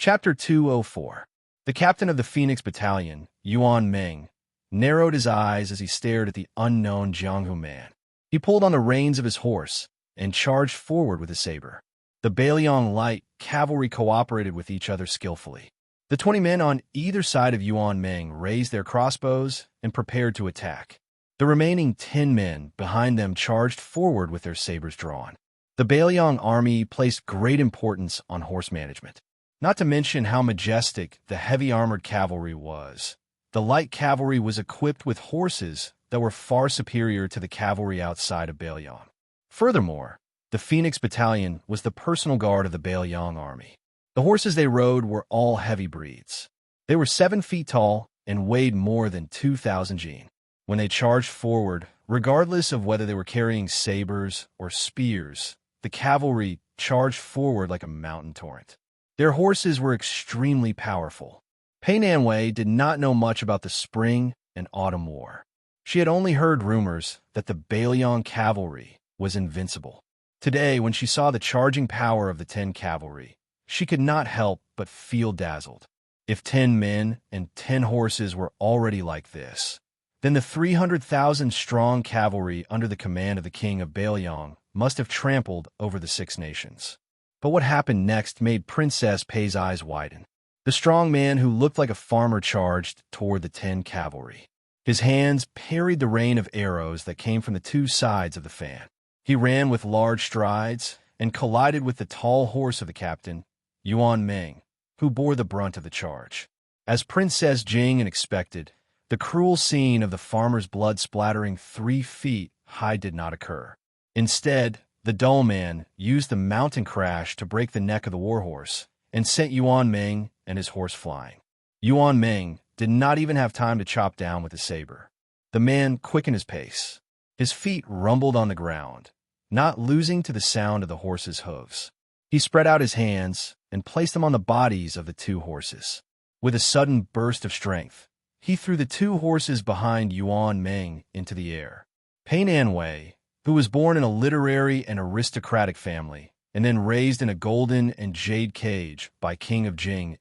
Chapter 204. The captain of the Phoenix Battalion, Yuan Ming, narrowed his eyes as he stared at the unknown Jianghu man. He pulled on the reins of his horse and charged forward with his saber. The Bailiang light cavalry cooperated with each other skillfully. The 20 men on either side of Yuan Ming raised their crossbows and prepared to attack. The remaining 10 men behind them charged forward with their sabers drawn. The Bailiang army placed great importance on horse management, not to mention how majestic the heavy armored cavalry was. The light cavalry was equipped with horses that were far superior to the cavalry outside of Bailiang. Furthermore, the Phoenix Battalion was the personal guard of the Bailiang army. The horses they rode were all heavy breeds. They were 7 feet tall and weighed more than 2,000 jin. When they charged forward, regardless of whether they were carrying sabers or spears, the cavalry charged forward like a mountain torrent. Their horses were extremely powerful. Pei Nanwei did not know much about the spring and autumn war. She had only heard rumors that the Bailiang cavalry was invincible. Today, when she saw the charging power of the 10 cavalry, she could not help but feel dazzled. If 10 men and 10 horses were already like this, then the 300,000-strong cavalry under the command of the king of Bailiang must have trampled over the 6 nations. But what happened next made Princess Pei's eyes widen. The strong man who looked like a farmer charged toward the 10 cavalry. His hands parried the rain of arrows that came from the 2 sides of the fan. He ran with large strides and collided with the tall horse of the captain, Yuan Ming, who bore the brunt of the charge. As Princess Jing expected, the cruel scene of the farmer's blood splattering 3 feet high did not occur. Instead, the dull man used the mountain crash to break the neck of the warhorse and sent Yuan Ming and his horse flying. Yuan Ming did not even have time to chop down with his saber. The man quickened his pace. His feet rumbled on the ground, not losing to the sound of the horse's hooves. He spread out his hands and placed them on the bodies of the 2 horses. With a sudden burst of strength, he threw the 2 horses behind Yuan Ming into the air. Pei Nanwei, who was born in a literary and aristocratic family, and then raised in a golden and jade cage by King of Jing,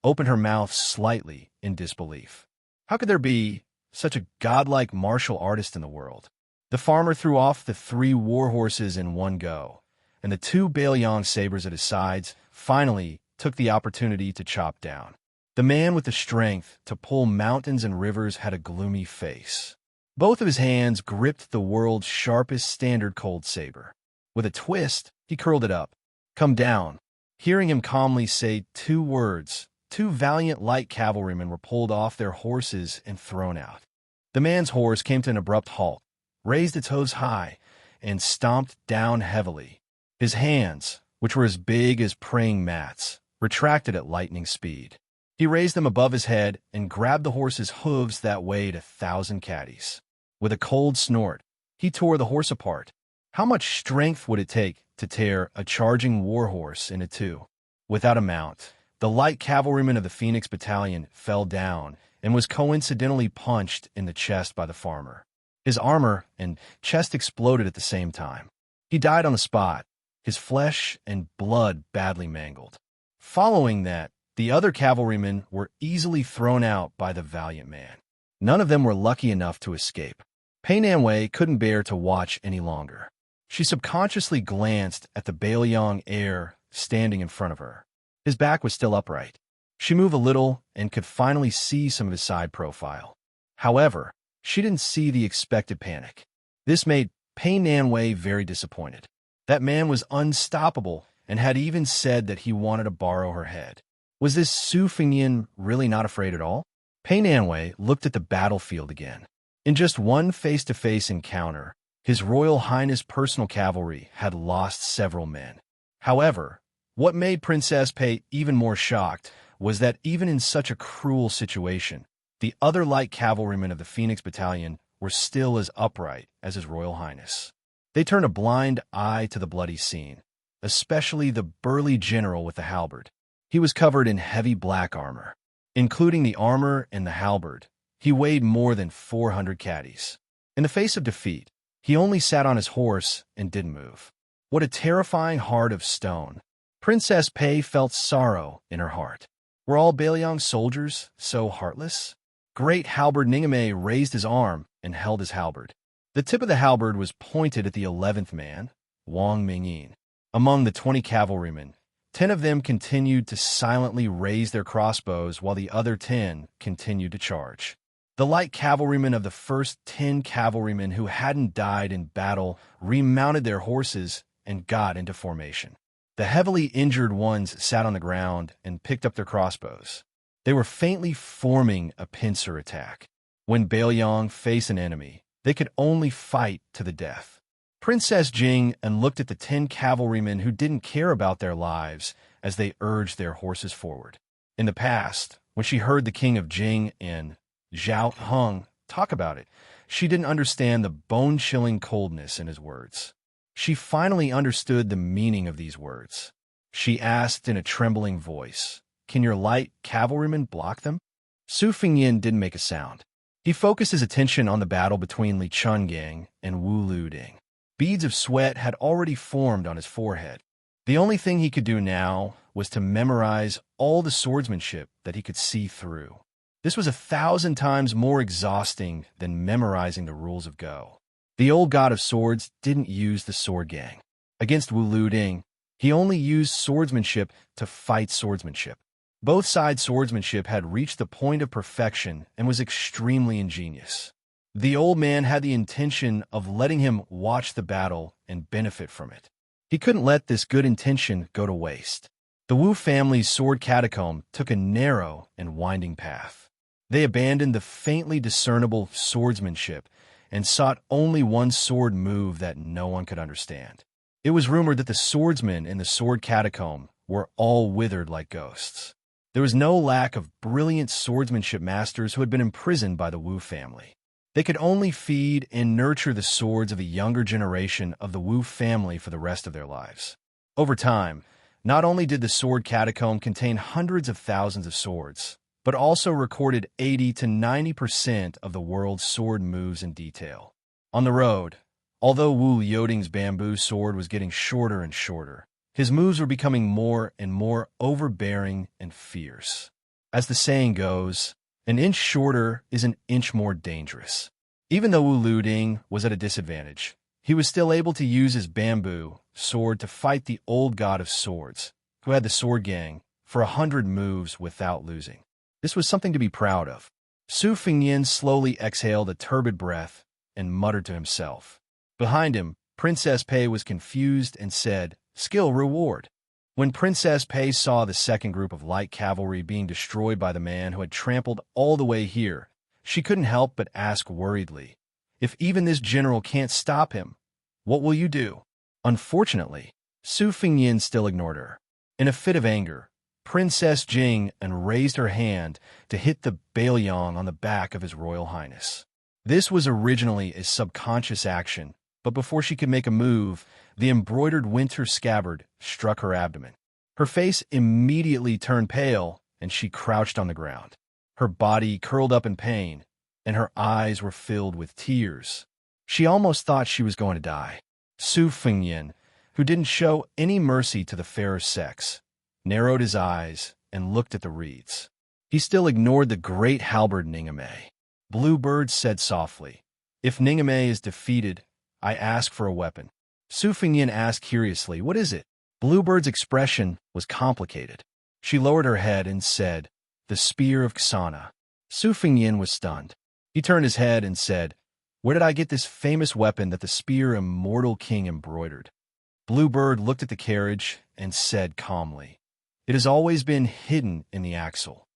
opened her mouth slightly in disbelief. How could there be such a godlike martial artist in the world? The farmer threw off the 3 war horses in one go, and the 2 Bailiang sabers at his sides finally took the opportunity to chop down. The man with the strength to pull mountains and rivers had a gloomy face. Both of his hands gripped the world's sharpest standard cold saber. With a twist, he curled it up. "Come down." Hearing him calmly say 2 words, 2 valiant light cavalrymen were pulled off their horses and thrown out. The man's horse came to an abrupt halt, raised its hooves high, and stomped down heavily. His hands, which were as big as praying mats, retracted at lightning speed. He raised them above his head and grabbed the horse's hooves that weighed 1,000 catties. With a cold snort, he tore the horse apart. How much strength would it take to tear a charging war horse into 2? Without a mount, the light cavalryman of the Phoenix Battalion fell down and was coincidentally punched in the chest by the farmer. His armor and chest exploded at the same time. He died on the spot, his flesh and blood badly mangled. Following that, the other cavalrymen were easily thrown out by the valiant man. None of them were lucky enough to escape. Pei Nanwei couldn't bear to watch any longer. She subconsciously glanced at the Bailiang heir standing in front of her. His back was still upright. She moved a little and could finally see some of his side profile. However, she didn't see the expected panic. This made Pei Nanwei very disappointed. That man was unstoppable and had even said that he wanted to borrow her head. Was this Su Fengyan really not afraid at all? Pei Nanwei looked at the battlefield again. In just one face-to-face encounter, His Royal Highness' personal cavalry had lost several men. However, what made Princess Pei even more shocked was that even in such a cruel situation, the other light cavalrymen of the Phoenix Battalion were still as upright as His Royal Highness. They turned a blind eye to the bloody scene, especially the burly general with the halberd. He was covered in heavy black armor. Including the armor and the halberd, he weighed more than 400 catties. In the face of defeat, he only sat on his horse and didn't move. What a terrifying heart of stone. Princess Pei felt sorrow in her heart. Were all Bailiang's soldiers so heartless? Great Halberd Ningame raised his arm and held his halberd. The tip of the halberd was pointed at the 11th man, Wang Mingyin. Among the 20 cavalrymen, 10 of them continued to silently raise their crossbows while the other 10 continued to charge. The light cavalrymen of the first 10 cavalrymen who hadn't died in battle remounted their horses and got into formation. The heavily injured ones sat on the ground and picked up their crossbows. They were faintly forming a pincer attack. When Bailiang faced an enemy, they could only fight to the death. Princess Jing and looked at the 10 cavalrymen who didn't care about their lives as they urged their horses forward. In the past, when she heard the king of Jing and Zhao Heng talk about it, she didn't understand the bone-chilling coldness in his words. She finally understood the meaning of these words. She asked in a trembling voice, "Can your light cavalrymen block them?" Su Fingyin didn't make a sound. He focused his attention on the battle between Li Chungang and Wu Luding. Beads of sweat had already formed on his forehead. The only thing he could do now was to memorize all the swordsmanship that he could see through. This was 1,000 times more exhausting than memorizing the rules of Go. The old god of swords didn't use the sword gang. Against Wu Luding, he only used swordsmanship to fight swordsmanship. Both sides' swordsmanship had reached the point of perfection and was extremely ingenious. The old man had the intention of letting him watch the battle and benefit from it. He couldn't let this good intention go to waste. The Wu family's sword catacomb took a narrow and winding path. They abandoned the faintly discernible swordsmanship and sought only one sword move that no one could understand. It was rumored that the swordsmen in the sword catacomb were all withered like ghosts. There was no lack of brilliant swordsmanship masters who had been imprisoned by the Wu family. They could only feed and nurture the swords of the younger generation of the Wu family for the rest of their lives. Over time, not only did the sword catacomb contain hundreds of thousands of swords, but also recorded 80 to 90% of the world's sword moves in detail. On the road, although Wu Yoding's bamboo sword was getting shorter and shorter, his moves were becoming more and more overbearing and fierce. As the saying goes, an inch shorter is an inch more dangerous. Even though Wu Luding was at a disadvantage, he was still able to use his bamboo sword to fight the old god of swords, who had the sword gang, for 100 moves without losing. This was something to be proud of. Su Fingyin slowly exhaled a turbid breath and muttered to himself. Behind him, Princess Pei was confused and said, "Skill reward." When Princess Pei saw the second group of light cavalry being destroyed by the man who had trampled all the way here, she couldn't help but ask worriedly, "If even this general can't stop him, what will you do?" Unfortunately, Su Fingyin still ignored her. In a fit of anger, Princess Jing and raised her hand to hit the Bailiang on the back of His Royal Highness. This was originally a subconscious action, but before she could make a move, the embroidered winter scabbard struck her abdomen. Her face immediately turned pale, and she crouched on the ground. Her body curled up in pain, and her eyes were filled with tears. She almost thought she was going to die. Su Fingyin, who didn't show any mercy to the fairer sex, narrowed his eyes and looked at the reeds. He still ignored the great halberd Ningame. Bluebird said softly, "If Ningame is defeated, I ask for a weapon." Su Fingyin asked curiously, "What is it?" Bluebird's expression was complicated. She lowered her head and said, "The spear of Xana." Su Fingyin was stunned. He turned his head and said, "Where did I get this famous weapon that the spear immortal king embroidered?" Bluebird looked at the carriage and said calmly, "It has always been hidden in the axle."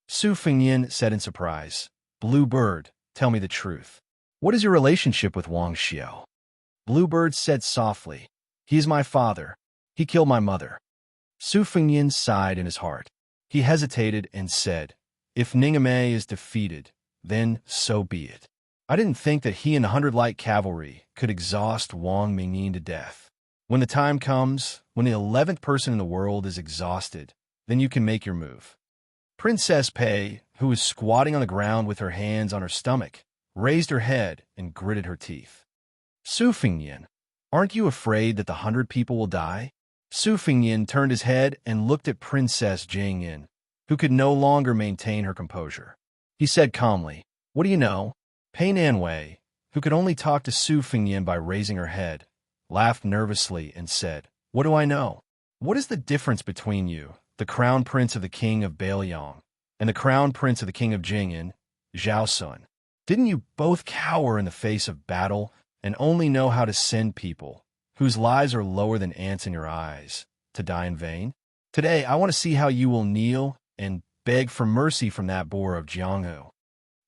Su Fingyin said in surprise, "Bluebird, tell me the truth. What is your relationship with Wang Xiao?" Bluebird said softly, "He is my father. He killed my mother." Su Fingyin sighed in his heart. He hesitated and said, "If Ningame is defeated, then so be it. I didn't think that he and 100 light cavalry could exhaust Wang Mingyin to death. When the time comes, when the 11th person in the world is exhausted, then you can make your move." Princess Pei, who was squatting on the ground with her hands on her stomach, raised her head and gritted her teeth. "Su Fingyin, aren't you afraid that the 100 people will die? Su Fingyin turned his head and looked at Princess Jingyin, who could no longer maintain her composure. He said calmly, "What do you know?" Pei Nanwei, who could only talk to Su Fingyin by raising her head, laughed nervously and said, "What do I know? What is the difference between you, the crown prince of the king of Bailiang, and the crown prince of the king of Jing'an, Zhao Sun? Didn't you both cower in the face of battle and only know how to send people, whose lives are lower than ants in your eyes, to die in vain? Today, I want to see how you will kneel and beg for mercy from that boar of Jianghu.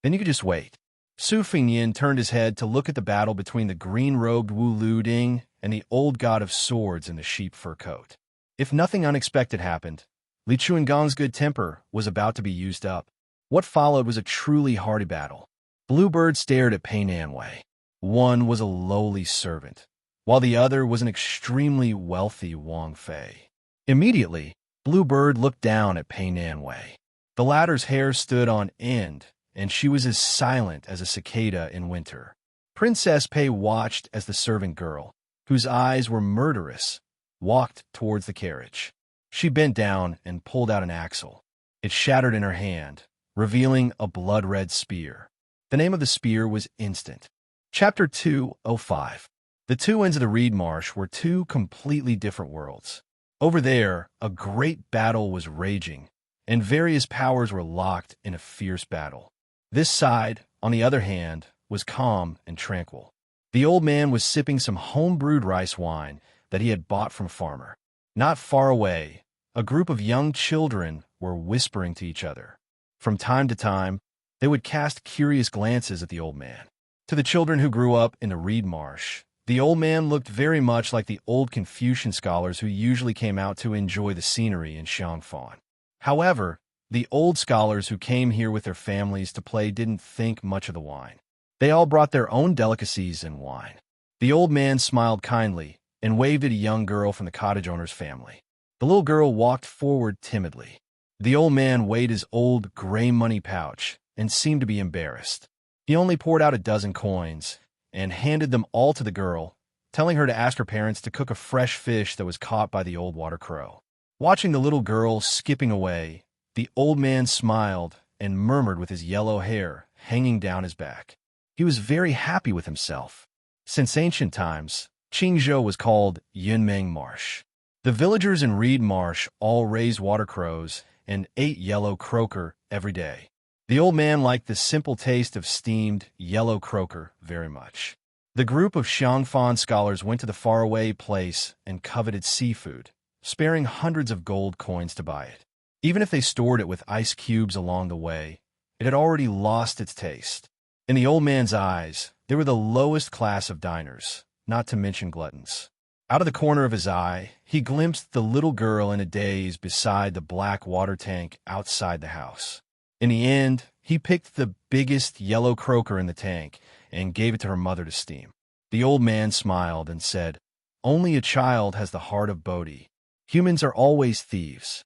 Then you could just wait." Su Fingyin turned his head to look at the battle between the green-robed Wu Luding and the old god of swords in the sheep fur coat. If nothing unexpected happened, Li Chuangong's good temper was about to be used up. What followed was a truly hearty battle. Bluebird stared at Pei Nanwei. One was a lowly servant, while the other was an extremely wealthy Wang Fei. Immediately, Bluebird looked down at Pei Nanwei. The latter's hair stood on end, and she was as silent as a cicada in winter. Princess Pei watched as the servant girl, whose eyes were murderous, walked towards the carriage. She bent down and pulled out an axle. It shattered in her hand, revealing a blood-red spear. The name of the spear was Instant. Chapter 205. The two ends of the reed marsh were two completely different worlds. Over there, a great battle was raging, and various powers were locked in a fierce battle. This side, on the other hand, was calm and tranquil. The old man was sipping some home-brewed rice wine that he had bought from a farmer. Not far away, a group of young children were whispering to each other. From time to time, they would cast curious glances at the old man. To the children who grew up in the reed marsh, the old man looked very much like the old Confucian scholars who usually came out to enjoy the scenery in Xiangfan. However, the old scholars who came here with their families to play didn't think much of the wine. They all brought their own delicacies and wine. The old man smiled kindly and waved at a young girl from the cottage owner's family. The little girl walked forward timidly. The old man weighed his old gray money pouch and seemed to be embarrassed. He only poured out a dozen coins and handed them all to the girl, telling her to ask her parents to cook a fresh fish that was caught by the old water crow. Watching the little girl skipping away, the old man smiled and murmured with his yellow hair hanging down his back. He was very happy with himself. Since ancient times, Qingzhou was called Yunmeng Marsh. The villagers in Reed Marsh all raised water crows and ate yellow croaker every day. The old man liked the simple taste of steamed yellow croaker very much. The group of Xiangfan scholars went to the faraway place and coveted seafood, sparing hundreds of gold coins to buy it. Even if they stored it with ice cubes along the way, it had already lost its taste. In the old man's eyes, they were the lowest class of diners, not to mention gluttons. Out of the corner of his eye, he glimpsed the little girl in a daze beside the black water tank outside the house. In the end, he picked the biggest yellow croaker in the tank and gave it to her mother to steam. The old man smiled and said, "Only a child has the heart of Bodhi. Humans are always thieves."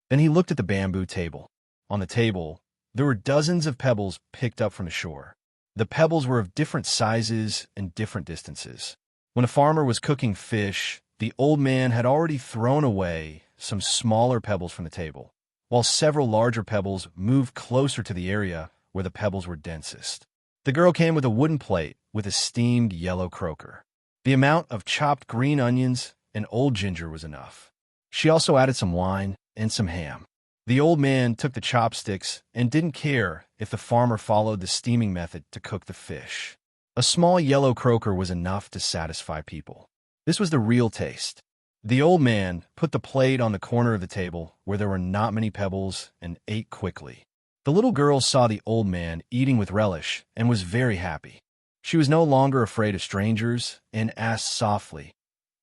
Then he looked at the bamboo table. On the table, there were dozens of pebbles picked up from the shore. The pebbles were of different sizes and different distances. When a farmer was cooking fish, the old man had already thrown away some smaller pebbles from the table, while several larger pebbles moved closer to the area where the pebbles were densest. The girl came with a wooden plate with a steamed yellow croaker. The amount of chopped green onions and old ginger was enough. She also added some wine and some ham. The old man took the chopsticks and didn't care if the farmer followed the steaming method to cook the fish. A small yellow croaker was enough to satisfy people. This was the real taste. The old man put the plate on the corner of the table where there were not many pebbles and ate quickly. The little girl saw the old man eating with relish and was very happy. She was no longer afraid of strangers and asked softly,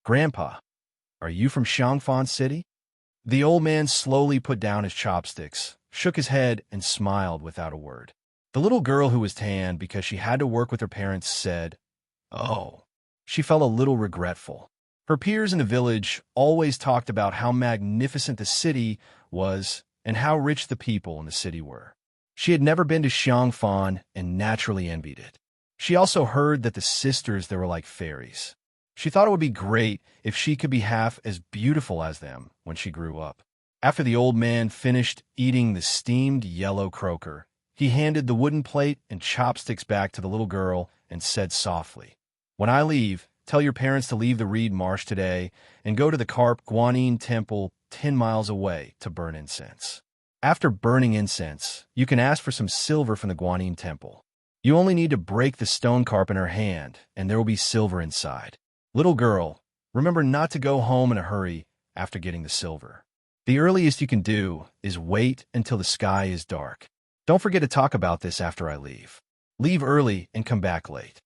"Grandpa, are you from Xiangfan City?" The old man slowly put down his chopsticks, shook his head, and smiled without a word. The little girl, who was tanned because she had to work with her parents, said, "Oh." She felt a little regretful. Her peers in the village always talked about how magnificent the city was and how rich the people in the city were. She had never been to Xiangfan and naturally envied it. She also heard that the sisters there were like fairies. She thought it would be great if she could be half as beautiful as them when she grew up. After the old man finished eating the steamed yellow croaker, he handed the wooden plate and chopsticks back to the little girl and said softly, "When I leave, tell your parents to leave the reed marsh today and go to the Carp Guanyin Temple 10 miles away to burn incense. After burning incense, you can ask for some silver from the Guanyin Temple. You only need to break the stone carp in her hand, and there will be silver inside. Little girl, remember not to go home in a hurry after getting the silver. The earliest you can do is wait until the sky is dark. Don't forget to talk about this after I leave. Leave early and come back late."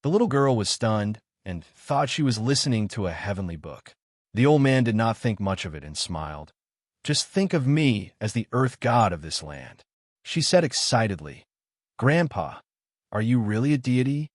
The little girl was stunned and thought she was listening to a heavenly book. The old man did not think much of it and smiled. "Just think of me as the earth god of this land," she said excitedly. "Grandpa, are you really a deity?"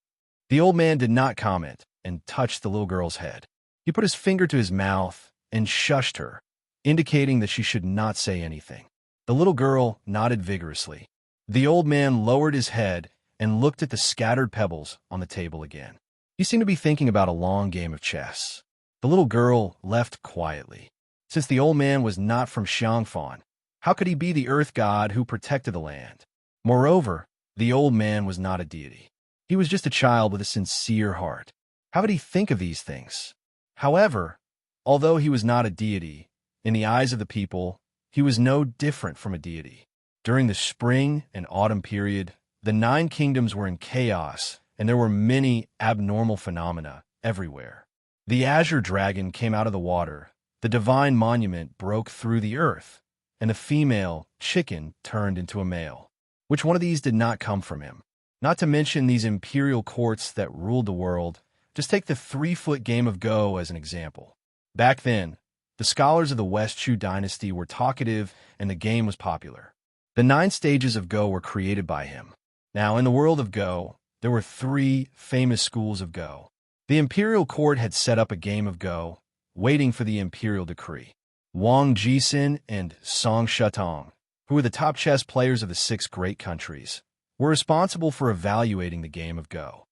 The old man did not comment and touched the little girl's head. He put his finger to his mouth and shushed her, indicating that she should not say anything. The little girl nodded vigorously. The old man lowered his head and looked at the scattered pebbles on the table again. He seemed to be thinking about a long game of chess. The little girl left quietly. Since the old man was not from Xiangfan, how could he be the earth god who protected the land? Moreover, the old man was not a deity. He was just a child with a sincere heart. How could he think of these things? However, although he was not a deity, in the eyes of the people, he was no different from a deity. During the spring and autumn period, the 9 kingdoms were in chaos, and there were many abnormal phenomena everywhere. The azure dragon came out of the water, the divine monument broke through the earth, and a female chicken turned into a male. Which one of these did not come from him? Not to mention these imperial courts that ruled the world. Just take the 3-foot game of Go as an example. Back then, the scholars of the West Chu dynasty were talkative and the game was popular. The 9 stages of Go were created by him. Now, in the world of Go, there were 3 famous schools of Go. The imperial court had set up a game of Go, waiting for the imperial decree. Wang Jisin and Song Shutong, who were the top chess players of the 6 great countries, were responsible for evaluating the game of Go.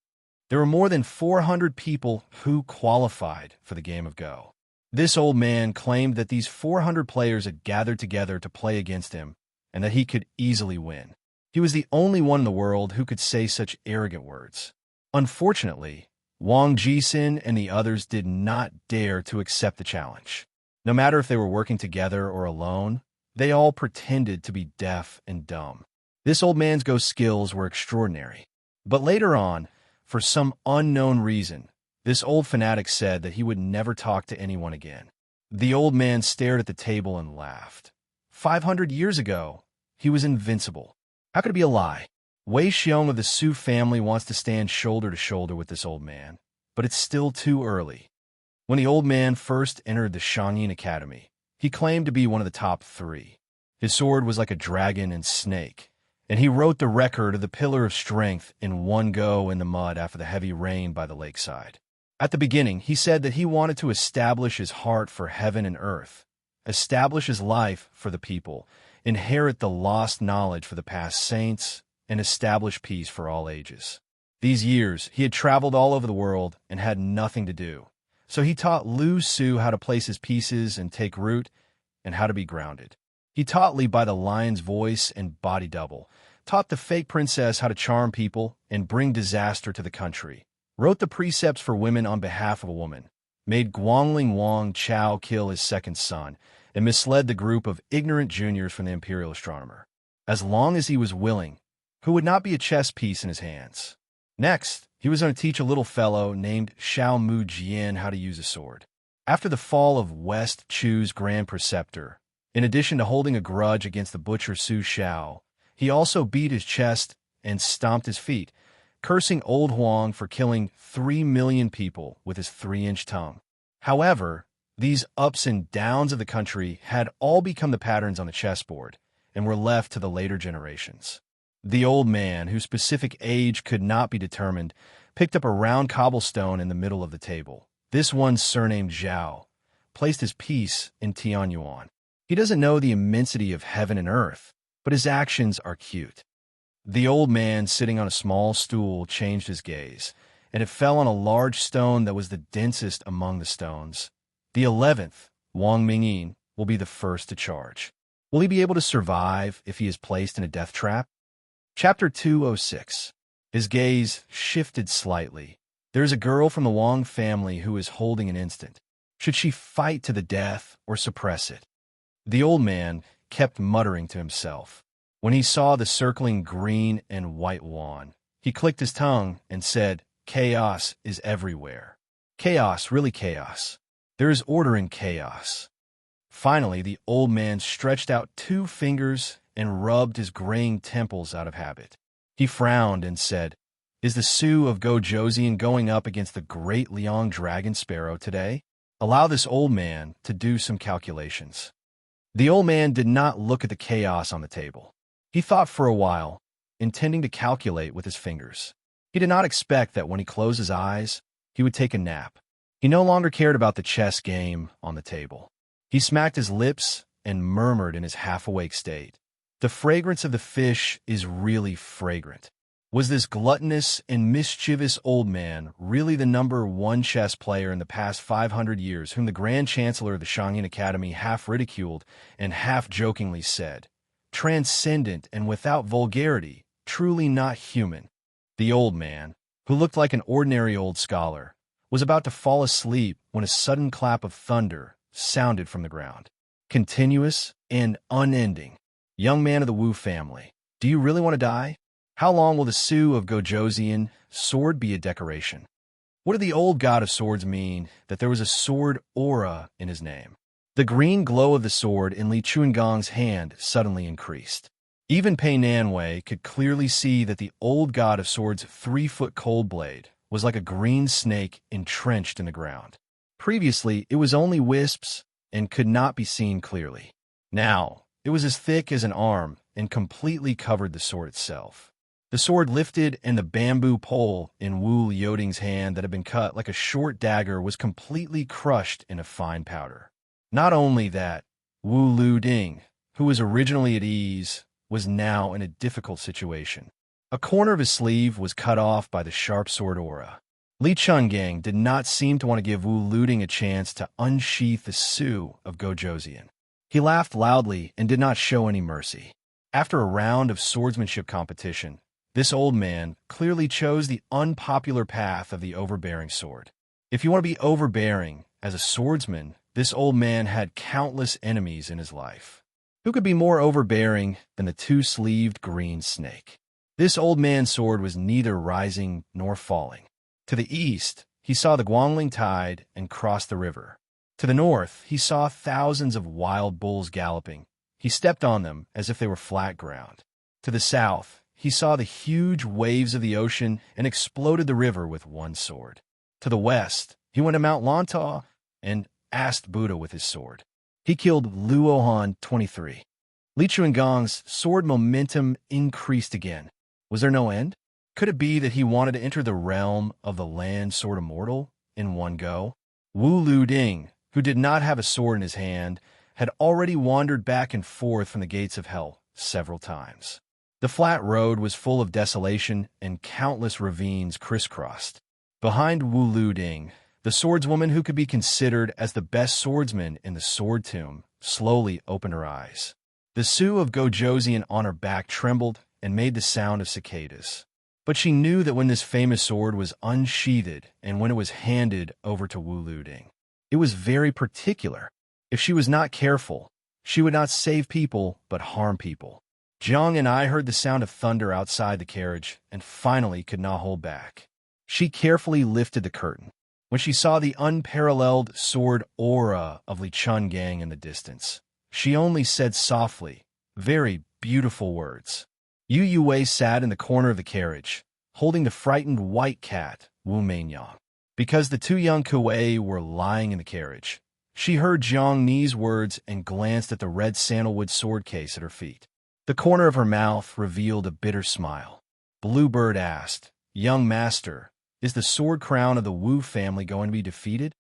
There were more than 400 people who qualified for the game of Go. This old man claimed that these 400 players had gathered together to play against him and that he could easily win. He was the only one in the world who could say such arrogant words. Unfortunately, Wang Jisin and the others did not dare to accept the challenge. No matter if they were working together or alone, they all pretended to be deaf and dumb. This old man's Go skills were extraordinary. But later on, for some unknown reason, this old fanatic said that he would never talk to anyone again. The old man stared at the table and laughed. 500 years ago, he was invincible. How could it be a lie? Wei Xiong of the Su family wants to stand shoulder to shoulder with this old man, but it's still too early. When the old man first entered the Shangyin Academy, he claimed to be one of the top 3. His sword was like a dragon and snake, and he wrote the record of the Pillar of Strength in one go in the mud after the heavy rain by the lakeside. At the beginning, he said that he wanted to establish his heart for heaven and earth, establish his life for the people, inherit the lost knowledge for the past saints, and establish peace for all ages. These years, he had traveled all over the world and had nothing to do. So he taught Lu Su how to place his pieces and take root, and how to be grounded. He taught Li by the lion's voice and body double, taught the fake princess how to charm people and bring disaster to the country, wrote the precepts for women on behalf of a woman, made Guangling Wang Chao kill his second son, and misled the group of ignorant juniors from the imperial astronomer. As long as he was willing, who would not be a chess piece in his hands. Next, he was going to teach a little fellow named Xiao Mu Jian how to use a sword. After the fall of West Chu's grand preceptor, in addition to holding a grudge against the butcher Su Xiao, he also beat his chest and stomped his feet, cursing old Huang for killing 3 million people with his 3-inch tongue. However, these ups and downs of the country had all become the patterns on the chessboard and were left to the later generations. The old man, whose specific age could not be determined, picked up a round cobblestone in the middle of the table. This one, surnamed Zhao, placed his piece in Tianyuan. He doesn't know the immensity of heaven and earth, but his actions are cute. The old man, sitting on a small stool, changed his gaze, and it fell on a large stone that was the densest among the stones. The 11th, Wang Mingyin, will be the first to charge. Will he be able to survive if he is placed in a death trap? Chapter 206. His gaze shifted slightly. There is a girl from the Wang family who is holding an instant. Should she fight to the death or suppress it? The old man kept muttering to himself. When he saw the circling green and white wand, he clicked his tongue and said, "Chaos is everywhere. Chaos, really chaos. There is order in chaos." Finally, the old man stretched out 2 fingers and rubbed his graying temples out of habit. He frowned and said, "Is the Sioux of Gojoseon going up against the great Liang Dragon Sparrow today? Allow this old man to do some calculations." The old man did not look at the chaos on the table. He thought for a while, intending to calculate with his fingers. He did not expect that when he closed his eyes, he would take a nap. He no longer cared about the chess game on the table. He smacked his lips and murmured in his half-awake state, "The fragrance of the fish is really fragrant." Was this gluttonous and mischievous old man really the #1 chess player in the past 500 years whom the Grand Chancellor of the Shangyin Academy half-ridiculed and half-jokingly said, "Transcendent and without vulgarity, truly not human"? The old man, who looked like an ordinary old scholar, was about to fall asleep when a sudden clap of thunder sounded from the ground. Continuous and unending. "Young man of the Wu family, do you really want to die? How long will the Sioux of Gojoseon sword be a decoration?" What did the old god of swords mean that there was a sword aura in his name? The green glow of the sword in Li Chuangong's hand suddenly increased. Even Pei Nanwei could clearly see that the old god of swords' 3-foot cold blade was like a green snake entrenched in the ground. Previously, it was only wisps and could not be seen clearly. Now, it was as thick as an arm and completely covered the sword itself. The sword lifted, and the bamboo pole in Wu Liuding's hand that had been cut like a short dagger was completely crushed in a fine powder. Not only that, Wu Liuding, who was originally at ease, was now in a difficult situation. A corner of his sleeve was cut off by the sharp sword aura. Li Chungang did not seem to want to give Wu Liuding a chance to unsheath the Sioux of Gojoseon. He laughed loudly and did not show any mercy. After a round of swordsmanship competition, this old man clearly chose the unpopular path of the overbearing sword. If you want to be overbearing as a swordsman, this old man had countless enemies in his life. Who could be more overbearing than the 2-sleeved green snake? This old man's sword was neither rising nor falling. To the east, he saw the Guangling Tide and crossed the river. To the north, he saw thousands of wild bulls galloping. He stepped on them as if they were flat ground. To the south, he saw the huge waves of the ocean and exploded the river with one sword. To the west, he went to Mount Lantau and asked Buddha with his sword. He killed Luohan 23. Li Chuangong's sword momentum increased again. Was there no end? Could it be that he wanted to enter the realm of the land sword immortal in one go? Wu Liuding, who did not have a sword in his hand, had already wandered back and forth from the gates of hell several times. The flat road was full of desolation and countless ravines crisscrossed. Behind Wu Liuding, the swordswoman who could be considered as the best swordsman in the sword tomb slowly opened her eyes. The Sioux of Gojoseon on her back trembled and made the sound of cicadas. But she knew that when this famous sword was unsheathed and when it was handed over to Wu Liuding, it was very particular. If she was not careful, she would not save people but harm people. Jiang and I heard the sound of thunder outside the carriage and finally could not hold back. She carefully lifted the curtain. When she saw the unparalleled sword aura of Li Chungang in the distance, she only said softly, very beautiful words. Yu Yue sat in the corner of the carriage, holding the frightened white cat, Wu Meinyang. Because the 2 young Kuei were lying in the carriage, she heard Jiang Ni's words and glanced at the red sandalwood sword case at her feet. The corner of her mouth revealed a bitter smile. Bluebird asked, "Young master, is the sword crown of the Wu family going to be defeated?"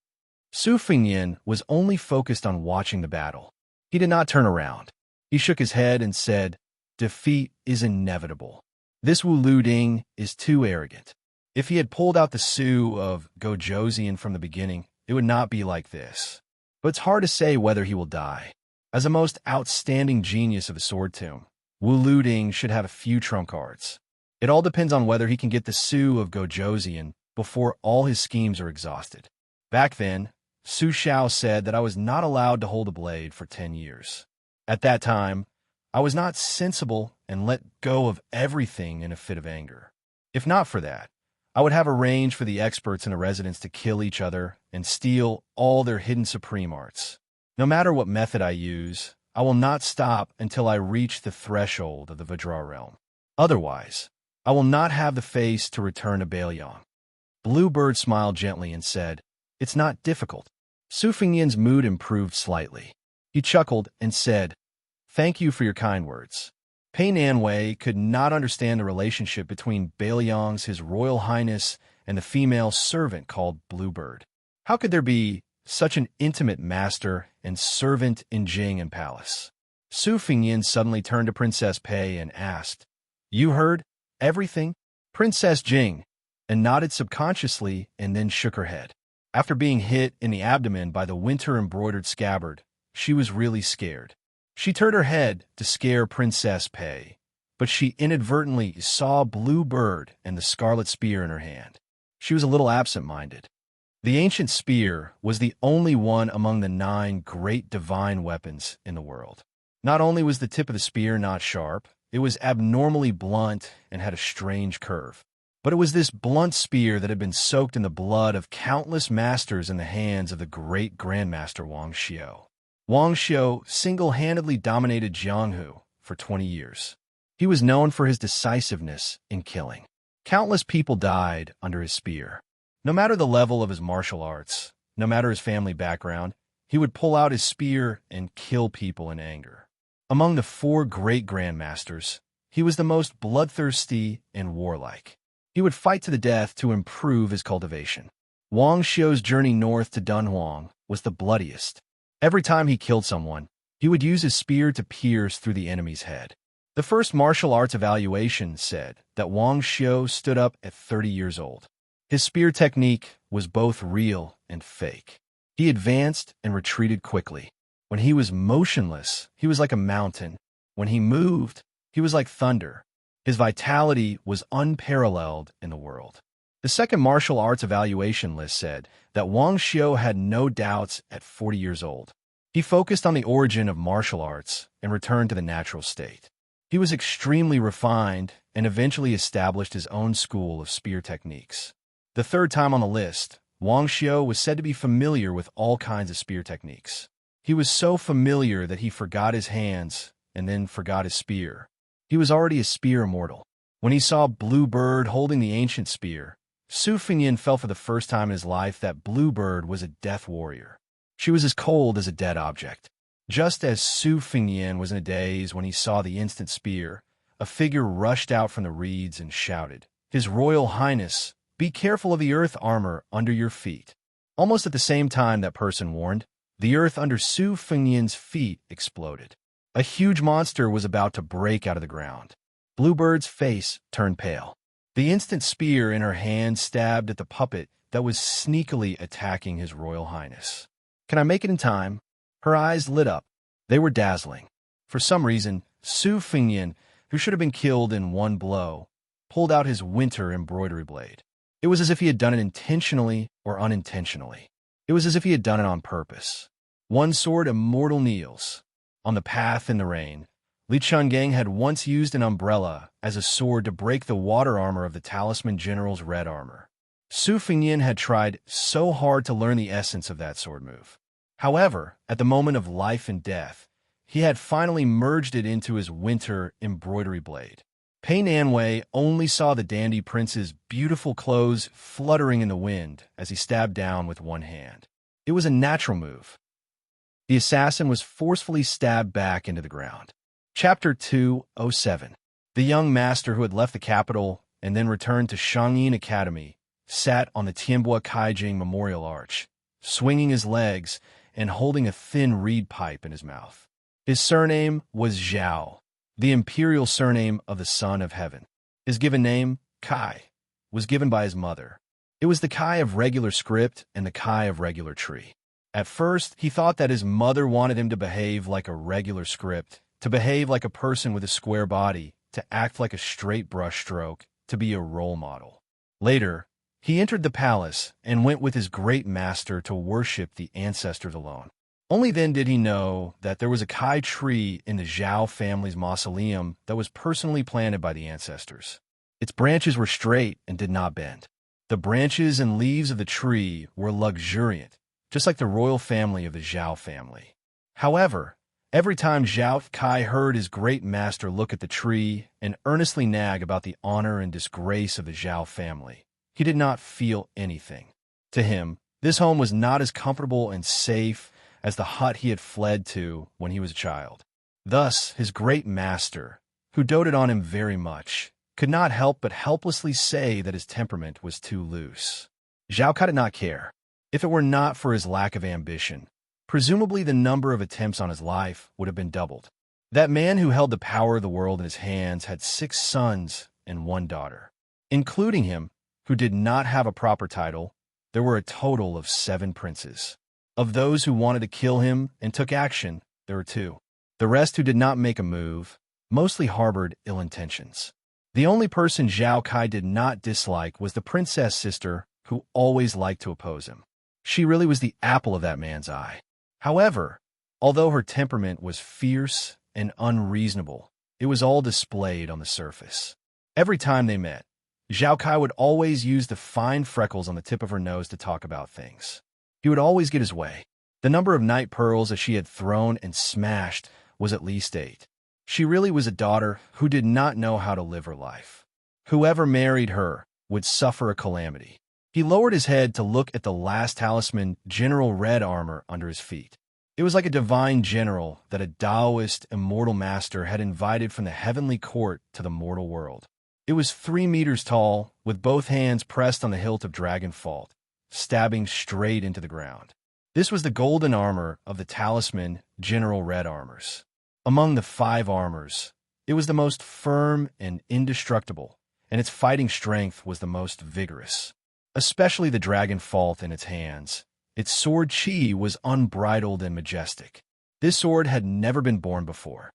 Su Fingyin was only focused on watching the battle. He did not turn around. He shook his head and said, "Defeat is inevitable. This Wu Liuding is too arrogant. If he had pulled out the Su of Gojosian from the beginning, it would not be like this. But it's hard to say whether he will die. As a most outstanding genius of a sword tomb, Wu Luding should have a few trump cards. It all depends on whether he can get the Su of Gojosian before all his schemes are exhausted. Back then, Su Xiao said that I was not allowed to hold a blade for 10 years. At that time, I was not sensible and let go of everything in a fit of anger. If not for that, I would have arranged for the experts in the residence to kill each other and steal all their hidden supreme arts. No matter what method I use, I will not stop until I reach the threshold of the Vajra realm. Otherwise, I will not have the face to return to Baelyang. Bluebird smiled gently and said, "It's not difficult." Su Fengyan's mood improved slightly. He chuckled and said, "Thank you for your kind words." Pei Nanwei could not understand the relationship between Baelyang's His Royal Highness and the female servant called Bluebird. How could there be such an intimate master and servant in Jing and Palace? Su Fengyan suddenly turned to Princess Pei and asked, "You heard everything?" Princess Jing and nodded subconsciously and then shook her head. After being hit in the abdomen by the winter-embroidered scabbard, she was really scared. She turned her head to scare Princess Pei, but she inadvertently saw Bluebird and the scarlet spear in her hand. She was a little absent-minded. The ancient spear was the only one among the 9 great divine weapons in the world. Not only was the tip of the spear not sharp, it was abnormally blunt and had a strange curve. But it was this blunt spear that had been soaked in the blood of countless masters in the hands of the great Grandmaster Wang Xiu. Wang Xiu single-handedly dominated Jianghu for 20 years. He was known for his decisiveness in killing. Countless people died under his spear. No matter the level of his martial arts, no matter his family background, he would pull out his spear and kill people in anger. Among the 4 great grandmasters, he was the most bloodthirsty and warlike. He would fight to the death to improve his cultivation. Wang Xiu's journey north to Dunhuang was the bloodiest. Every time he killed someone, he would use his spear to pierce through the enemy's head. The first martial arts evaluation said that Wang Xiu stood up at 30 years old. His spear technique was both real and fake. He advanced and retreated quickly. When he was motionless, he was like a mountain. When he moved, he was like thunder. His vitality was unparalleled in the world. The second martial arts evaluation list said that Wang Xiu had no doubts at 40 years old. He focused on the origin of martial arts and returned to the natural state. He was extremely refined and eventually established his own school of spear techniques. The third time on the list, Wang Xiu was said to be familiar with all kinds of spear techniques. He was so familiar that he forgot his hands and then forgot his spear. He was already a spear immortal. When he saw Bluebird holding the ancient spear, Su Fengyan felt for the first time in his life that Bluebird was a death warrior. She was as cold as a dead object. Just as Su Fengyan was in a daze when he saw the instant spear, a figure rushed out from the reeds and shouted, "His Royal Highness, be careful of the earth armor under your feet." Almost at the same time that person warned, the earth under Su Fengyan's feet exploded. A huge monster was about to break out of the ground. Bluebird's face turned pale. The instant spear in her hand stabbed at the puppet that was sneakily attacking His Royal Highness. "Can I make it in time?" Her eyes lit up. They were dazzling. For some reason, Su Fengyan, who should have been killed in one blow, pulled out his winter embroidery blade. It was as if he had done it intentionally or unintentionally. It was as if he had done it on purpose. One sword immortal kneels. On the path in the rain, Li Chungang had once used an umbrella as a sword to break the water armor of the Talisman General's red armor. Su Fengyan had tried so hard to learn the essence of that sword move. However, at the moment of life and death, he had finally merged it into his winter embroidery blade. Pei Nanwei only saw the dandy prince's beautiful clothes fluttering in the wind as he stabbed down with one hand. It was a natural move. The assassin was forcefully stabbed back into the ground. Chapter 207. The young master who had left the capital and then returned to Shangyin Academy sat on the Tianbua Kaijing Memorial Arch, swinging his legs and holding a thin reed pipe in his mouth. His surname was Zhao, the imperial surname of the Son of Heaven. His given name, Kai. was given by his mother. It was the Kai of regular script and the Kai of regular tree. At first, he thought that his mother wanted him to behave like a regular script, to behave like a person with a square body, to act like a straight brushstroke, to be a role model. Later, he entered the palace and went with his great master to worship the ancestors alone. Only then did he know that there was a Kai tree in the Zhao family's mausoleum that was personally planted by the ancestors. Its branches were straight and did not bend. The branches and leaves of the tree were luxuriant, just like the royal family of the Zhao family. However, every time Zhao Kai heard his great master look at the tree and earnestly nag about the honor and disgrace of the Zhao family, he did not feel anything. To him, this home was not as comfortable and safe as the hut he had fled to when he was a child. Thus, his great master, who doted on him very much, could not help but helplessly say that his temperament was too loose. Zhao Kai did not care. If it were not for his lack of ambition, presumably the number of attempts on his life would have been doubled. That man who held the power of the world in his hands had 6 sons and 1 daughter. Including him, who did not have a proper title, there were a total of 7 princes. Of those who wanted to kill him and took action, there were 2. The rest who did not make a move mostly harbored ill intentions. The only person Zhao Kai did not dislike was the princess sister who always liked to oppose him. She really was the apple of that man's eye. However, although her temperament was fierce and unreasonable, it was all displayed on the surface. Every time they met, Zhao Kai would always use the fine freckles on the tip of her nose to talk about things. He would always get his way. The number of night pearls that she had thrown and smashed was at least 8. She really was a daughter who did not know how to live her life. Whoever married her would suffer a calamity. He lowered his head to look at the last talisman, General Red Armor, under his feet. It was like a divine general that a Taoist immortal master had invited from the heavenly court to the mortal world. It was 3 meters tall, with both hands pressed on the hilt of Dragon Fault, stabbing straight into the ground. This was the golden armor of the talisman, General Red Armors. Among the 5 armors, it was the most firm and indestructible, and its fighting strength was the most vigorous. Especially the Dragon Fault in its hands. Its sword chi was unbridled and majestic. This sword had never been born before.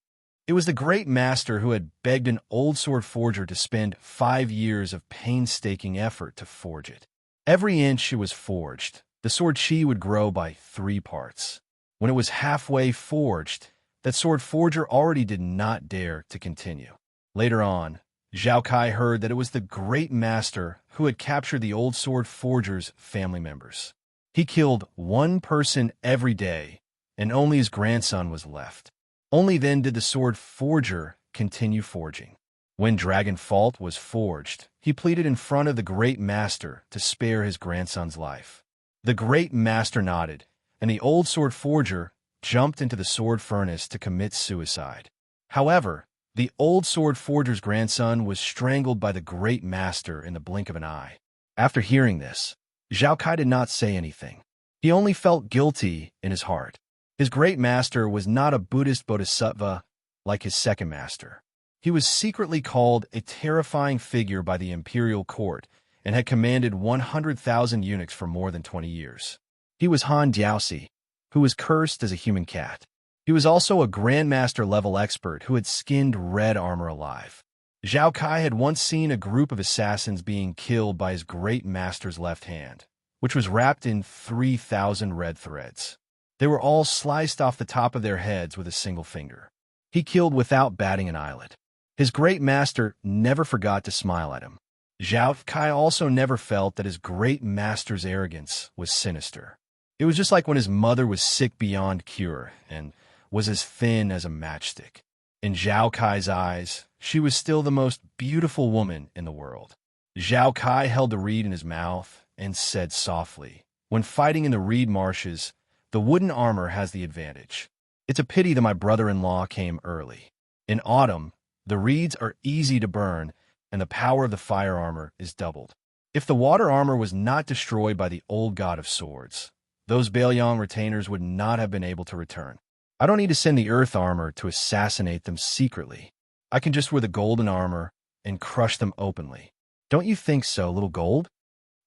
It was the great master who had begged an old sword forger to spend 5 years of painstaking effort to forge it. Every inch it was forged, the sword chi would grow by 3 parts. When it was halfway forged, that sword forger already did not dare to continue. Later on, Zhao Kai heard that it was the great master who had captured the old sword forger's family members. He killed 1 person every day, and only his grandson was left. Only then did the sword forger continue forging. When Dragon Fault was forged, he pleaded in front of the great master to spare his grandson's life. The great master nodded, and the old sword forger jumped into the sword furnace to commit suicide. However, the old sword forger's grandson was strangled by the great master in the blink of an eye. After hearing this, Zhao Kai did not say anything. He only felt guilty in his heart. His great master was not a Buddhist bodhisattva like his second master. He was secretly called a terrifying figure by the imperial court and had commanded 100,000 eunuchs for more than 20 years. He was Han Diaosi, who was cursed as a human cat. He was also a Grandmaster-level expert who had skinned Red Armor alive. Zhao Kai had once seen a group of assassins being killed by his great master's left hand, which was wrapped in 3,000 red threads. They were all sliced off the top of their heads with a single finger. He killed without batting an eyelid. His great master never forgot to smile at him. Zhao Kai also never felt that his great master's arrogance was sinister. It was just like when his mother was sick beyond cure and was as thin as a matchstick. In Zhao Kai's eyes, she was still the most beautiful woman in the world. Zhao Kai held the reed in his mouth and said softly, "When fighting in the reed marshes, the wooden armor has the advantage. It's a pity that my brother-in-law came early. In autumn, the reeds are easy to burn, and the power of the fire armor is doubled. If the water armor was not destroyed by the old god of swords, those Baelyang retainers would not have been able to return. I don't need to send the earth armor to assassinate them secretly. I can just wear the golden armor and crush them openly. Don't you think so, little gold?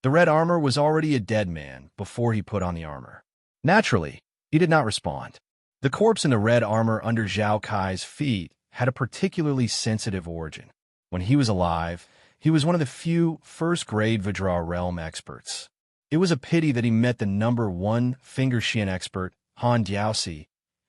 The red armor was already a dead man before he put on the armor. Naturally, he did not respond. The corpse in the red armor under Zhao Kai's feet had a particularly sensitive origin. When he was alive, he was one of the few first-grade Vidra realm experts. It was a pity that he met the #1 finger Xian expert, Han Diaosi,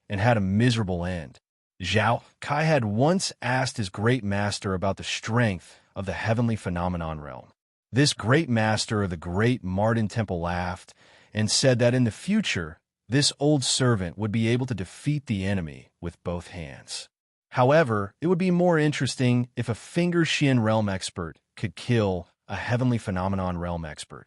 and had a miserable end. Zhao Kai had once asked his great master about the strength of the heavenly phenomenon realm. This great master of the great Marden Temple laughed and said that in the future, this old servant would be able to defeat the enemy with both hands. However, it would be more interesting if a finger Xian realm expert could kill a heavenly phenomenon realm expert.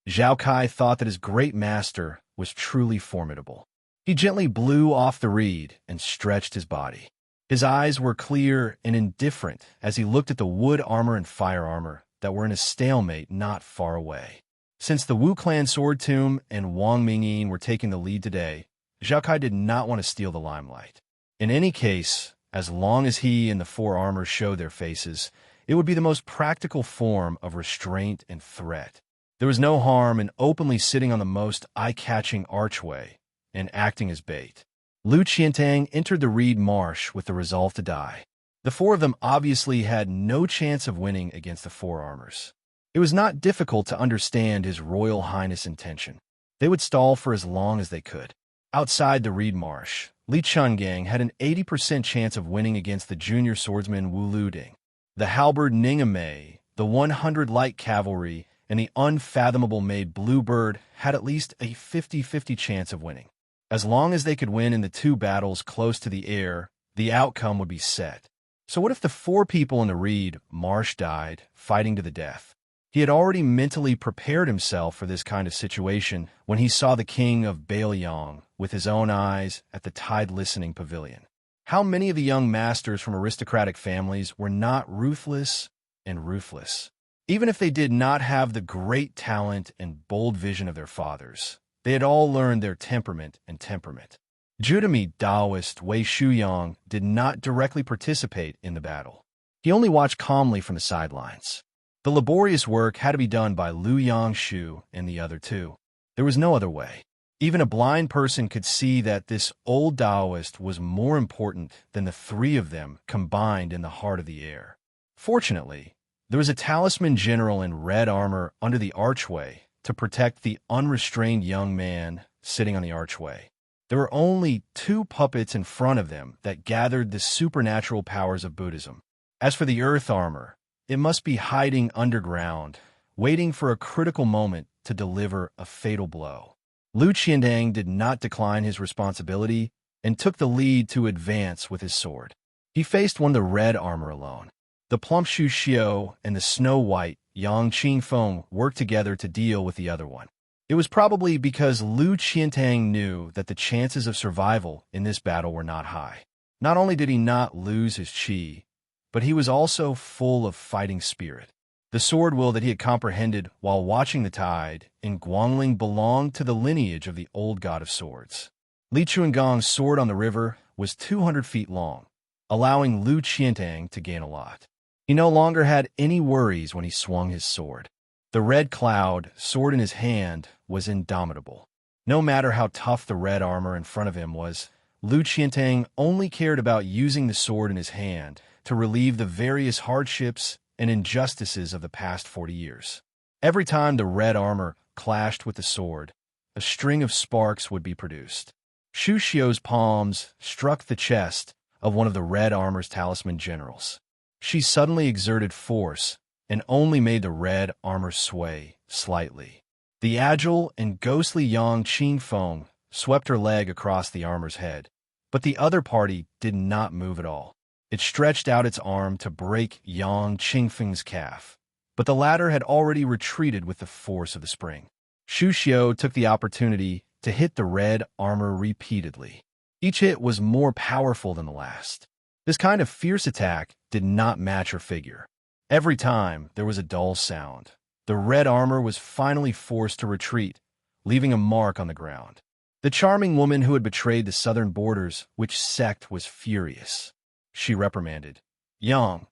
Zhao Kai thought that his great master was truly formidable. He gently blew off the reed and stretched his body. His eyes were clear and indifferent as he looked at the wood armor and fire armor that were in a stalemate not far away. Since the Wu Clan Sword Tomb and Wang Mingyin were taking the lead today, Zhao Kai did not want to steal the limelight. In any case, as long as he and the four armors showed their faces, it would be the most practical form of restraint and threat. There was no harm in openly sitting on the most eye-catching archway and acting as bait. Lu Qiantang entered the reed marsh with the resolve to die. The four of them obviously had no chance of winning against the four armors. It was not difficult to understand His Royal Highness' intention. They would stall for as long as they could. Outside the reed marsh, Li Chungang had an 80% chance of winning against the junior swordsman Wu Luding. The halberd Ningamei, the 100 light cavalry, and the unfathomable maid Bluebird had at least a 50-50 chance of winning. As long as they could win in the two battles close to the air, the outcome would be set. So what if the four people in the reed marsh died, fighting to the death? He had already mentally prepared himself for this kind of situation when he saw the king of Bailiang with his own eyes at the Tide Listening Pavilion. How many of the young masters from aristocratic families were not ruthless and ruthless? Even if they did not have the great talent and bold vision of their fathers, they had all learned their temperament and temperament. Judami Taoist Wei Shuyang did not directly participate in the battle. He only watched calmly from the sidelines. The laborious work had to be done by Lu Yangshu and the other two. There was no other way. Even a blind person could see that this old Taoist was more important than the three of them combined in the heart of the air. Fortunately, there was a talisman general in red armor under the archway to protect the unrestrained young man sitting on the archway. There were only two puppets in front of them that gathered the supernatural powers of Buddhism. As for the earth armor, it must be hiding underground, waiting for a critical moment to deliver a fatal blow. Lu Qiandang did not decline his responsibility and took the lead to advance with his sword. He faced one of the red armor alone. The plump Shu Xiao and the snow-white Yang Qingfeng worked together to deal with the other one. It was probably because Lu Qiantang knew that the chances of survival in this battle were not high. Not only did he not lose his qi, but he was also full of fighting spirit. The sword will that he had comprehended while watching the tide in Guangling belonged to the lineage of the old god of swords. Li Chuangong's sword on the river was 200 feet long, allowing Lu Qiantang to gain a lot. He no longer had any worries when he swung his sword. The red cloud, sword in his hand, was indomitable. No matter how tough the red armor in front of him was, Lu Qiantang only cared about using the sword in his hand to relieve the various hardships and injustices of the past 40 years. Every time the red armor clashed with the sword, a string of sparks would be produced. Shu Xiao's palms struck the chest of one of the red armor's talisman generals. She suddenly exerted force and only made the red armor sway slightly. The agile and ghostly Yang Qingfeng swept her leg across the armor's head, but the other party did not move at all. It stretched out its arm to break Yang Qingfeng's calf, but the latter had already retreated with the force of the spring. Shu Xiao took the opportunity to hit the red armor repeatedly. Each hit was more powerful than the last. This kind of fierce attack did not match her figure. Every time there was a dull sound, the red armor was finally forced to retreat, leaving a mark on the ground. The charming woman who had betrayed the southern borders, which sect was furious. She reprimanded, "Yang,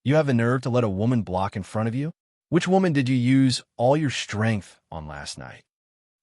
you have the nerve to let a woman block in front of you? Which woman did you use all your strength on last night?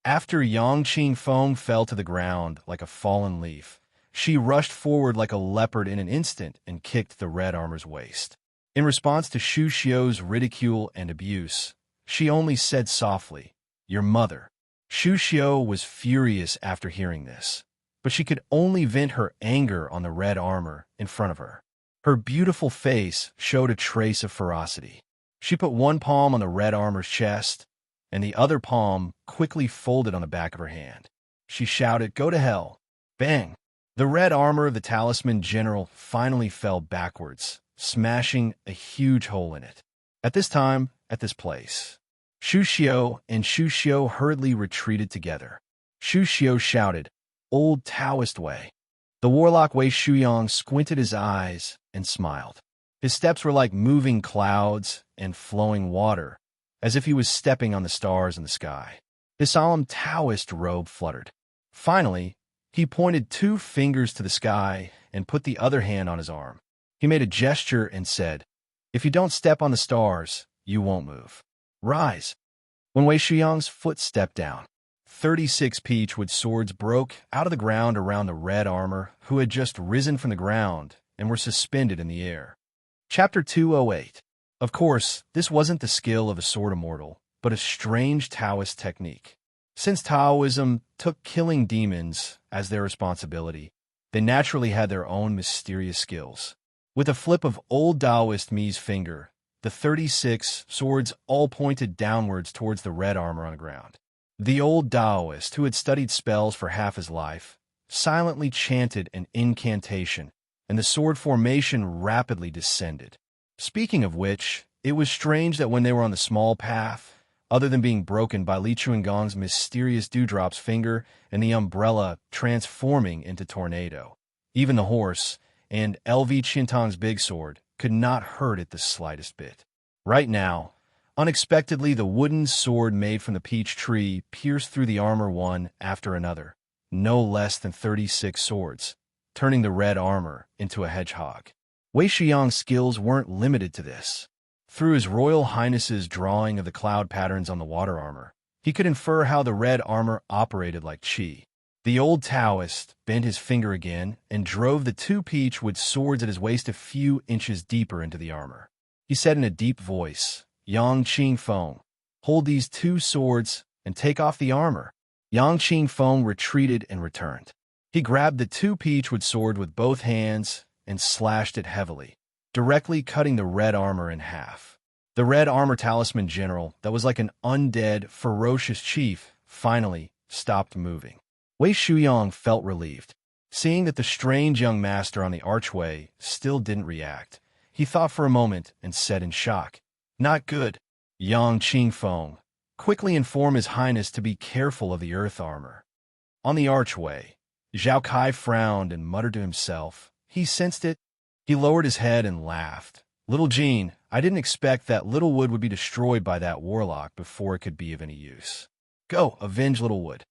After Yang Qingfeng fell to the ground like a fallen leaf, she rushed forward like a leopard in an instant and kicked the red armor's waist. In response to Xu Xiu's ridicule and abuse, she only said softly, "Your mother." Xu Xiu was furious after hearing this, but she could only vent her anger on the red armor in front of her. Her beautiful face showed a trace of ferocity. She put one palm on the red armor's chest, and the other palm quickly folded on the back of her hand. She shouted, "Go to hell!" Bang! The red armor of the talisman general finally fell backwards, smashing a huge hole in it. At this time, at this place, Xu Xiu and Xu Xiu hurriedly retreated together. Xu Xiu shouted, "Old Taoist way." The warlock Wei Shuyang squinted his eyes and smiled. His steps were like moving clouds and flowing water, as if he was stepping on the stars in the sky. His solemn Taoist robe fluttered. Finally, he pointed 2 fingers to the sky and put the other hand on his arm. He made a gesture and said, "If you don't step on the stars, you won't move. Rise." When Wei Shuyang's foot stepped down, 36 peachwood swords broke out of the ground around the red armor, who had just risen from the ground and were suspended in the air. Chapter 208. Of course, this wasn't the skill of a sword immortal, but a strange Taoist technique. Since Taoism took killing demons as their responsibility, they naturally had their own mysterious skills. With a flip of old Taoist Mi's finger, the 36 swords all pointed downwards towards the red armor on the ground. The old Taoist, who had studied spells for half his life, silently chanted an incantation, and the sword formation rapidly descended. Speaking of which, it was strange that when they were on the small path, other than being broken by Li Chuangong's mysterious dewdrop's finger and the umbrella transforming into tornado, even the horse and LV Qintong's big sword could not hurt it the slightest bit. Right now, unexpectedly, the wooden sword made from the peach tree pierced through the armor one after another, no less than 36 swords, turning the red armor into a hedgehog. Wei Shuyang's skills weren't limited to this. Through His Royal Highness's drawing of the cloud patterns on the water armor, he could infer how the red armor operated like qi. The old Taoist bent his finger again and drove the 2 peachwood swords at his waist a few inches deeper into the armor. He said in a deep voice, "Yang Qingfeng, hold these 2 swords and take off the armor." Yang Qingfeng retreated and returned. He grabbed the 2 peachwood sword with both hands and slashed it heavily, directly cutting the red armor in half. The red armor talisman general, that was like an undead, ferocious chief, finally stopped moving. Wei Shuyang felt relieved. Seeing that the strange young master on the archway still didn't react, he thought for a moment and said in shock, "Not good." Yang Qingfeng quickly informed His Highness to be careful of the earth armor. On the archway, Zhao Kai frowned and muttered to himself. He sensed it. He lowered his head and laughed. "Little Jean, I didn't expect that Littlewood would be destroyed by that warlock before it could be of any use. Go, avenge Littlewood."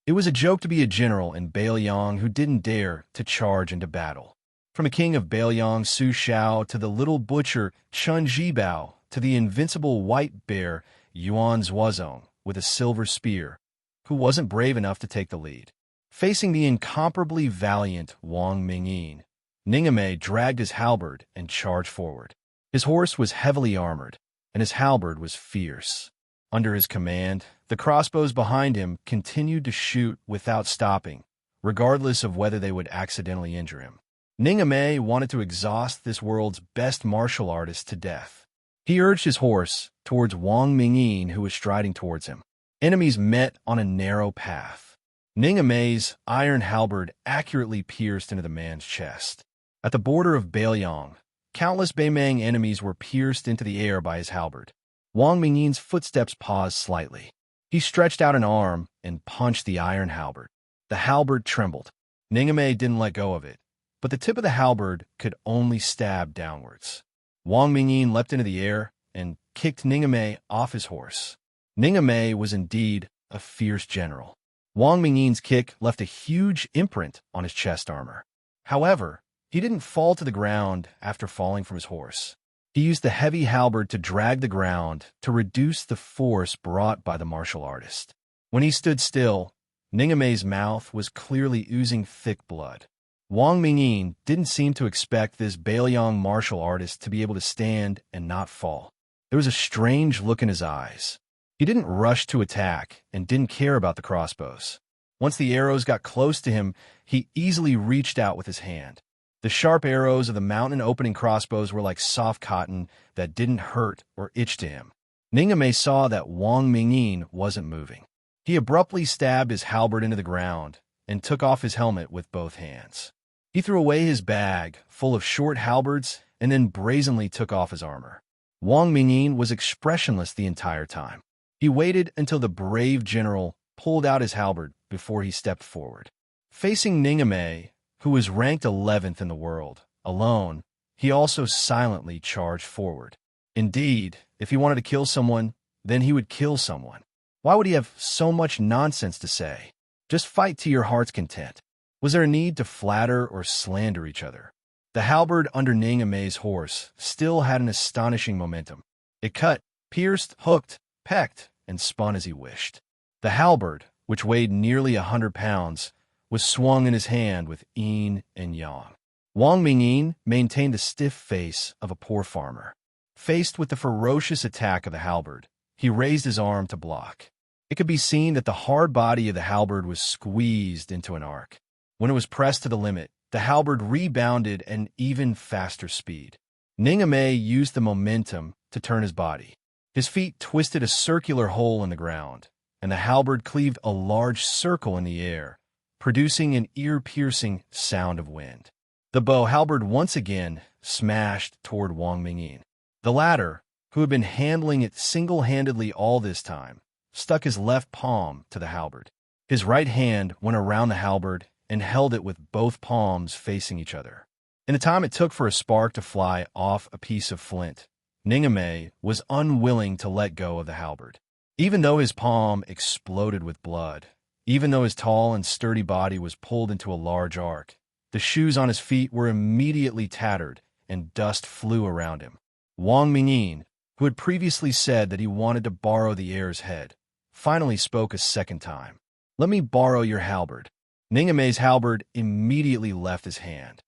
It was a joke to be a general in Bailiang who didn't dare to charge into battle. From the king of Bailiang, Su Shao, to the little butcher, Chun Jibao, to the invincible white bear, Yuan Zuozong, with a silver spear, who wasn't brave enough to take the lead. Facing the incomparably valiant Wang Mingyin, Ningame dragged his halberd and charged forward. His horse was heavily armored, and his halberd was fierce. Under his command, the crossbows behind him continued to shoot without stopping, regardless of whether they would accidentally injure him. Ningame wanted to exhaust this world's best martial artist to death. He urged his horse towards Wang Mingyin, who was striding towards him. Enemies met on a narrow path. Ningame's iron halberd accurately pierced into the man's chest. At the border of Bailiang, countless Beimang enemies were pierced into the air by his halberd. Wang Mingyin's footsteps paused slightly. He stretched out an arm and punched the iron halberd. The halberd trembled. Ningame didn't let go of it, but the tip of the halberd could only stab downwards. Wang Mingyin leapt into the air and kicked Ningame off his horse. Ningame was indeed a fierce general. Wang Mingyin's kick left a huge imprint on his chest armor. However, he didn't fall to the ground after falling from his horse. He He used the heavy halberd to drag the ground to reduce the force brought by the martial artist. When he stood still, Ningame's mouth was clearly oozing thick blood. Wang Mingyin didn't seem to expect this Bailiang martial artist to be able to stand and not fall. There was a strange look in his eyes. He didn't rush to attack and didn't care about the crossbows. Once the arrows got close to him, he easily reached out with his hand. The sharp arrows of the mountain opening crossbows were like soft cotton that didn't hurt or itch to him. Ningame saw that Wang Mingyin wasn't moving. He abruptly stabbed his halberd into the ground and took off his helmet with both hands. He threw away his bag, full of short halberds, and then brazenly took off his armor. Wang Mingyin was expressionless the entire time. He waited until the brave general pulled out his halberd before he stepped forward. Facing Ningame, who was ranked 11th in the world, alone, he also silently charged forward. Indeed, if he wanted to kill someone, then he would kill someone. Why would he have so much nonsense to say? Just fight to your heart's content. Was there a need to flatter or slander each other? The halberd under Ningame's horse still had an astonishing momentum. It cut, pierced, hooked, pecked, and spun as he wished. The halberd, which weighed nearly 100 pounds, was swung in his hand with yin and yang. Wang Mingyin maintained the stiff face of a poor farmer. Faced with the ferocious attack of the halberd, he raised his arm to block. It could be seen that the hard body of the halberd was squeezed into an arc. When it was pressed to the limit, the halberd rebounded at an even faster speed. Ningame used the momentum to turn his body. His feet twisted a circular hole in the ground, and the halberd cleaved a large circle in the air, producing an ear-piercing sound of wind. The bow halberd once again smashed toward Wang Mingyin. The latter, who had been handling it single-handedly all this time, stuck his left palm to the halberd. His right hand went around the halberd and held it with both palms facing each other. In the time it took for a spark to fly off a piece of flint, Ningame was unwilling to let go of the halberd. Even though his palm exploded with blood, even though his tall and sturdy body was pulled into a large arc, the shoes on his feet were immediately tattered and dust flew around him. Wang Mingyin, who had previously said that he wanted to borrow the heir's head, finally spoke a second time. "Let me borrow your halberd." Ningame's halberd immediately left his hand.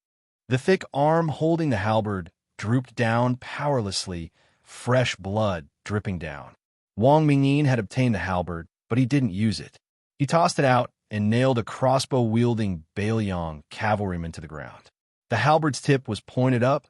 The thick arm holding the halberd drooped down powerlessly, fresh blood dripping down. Wang Mingyin had obtained the halberd, but he didn't use it. He tossed it out and nailed a crossbow-wielding Bailiang cavalryman to the ground. The halberd's tip was pointed up,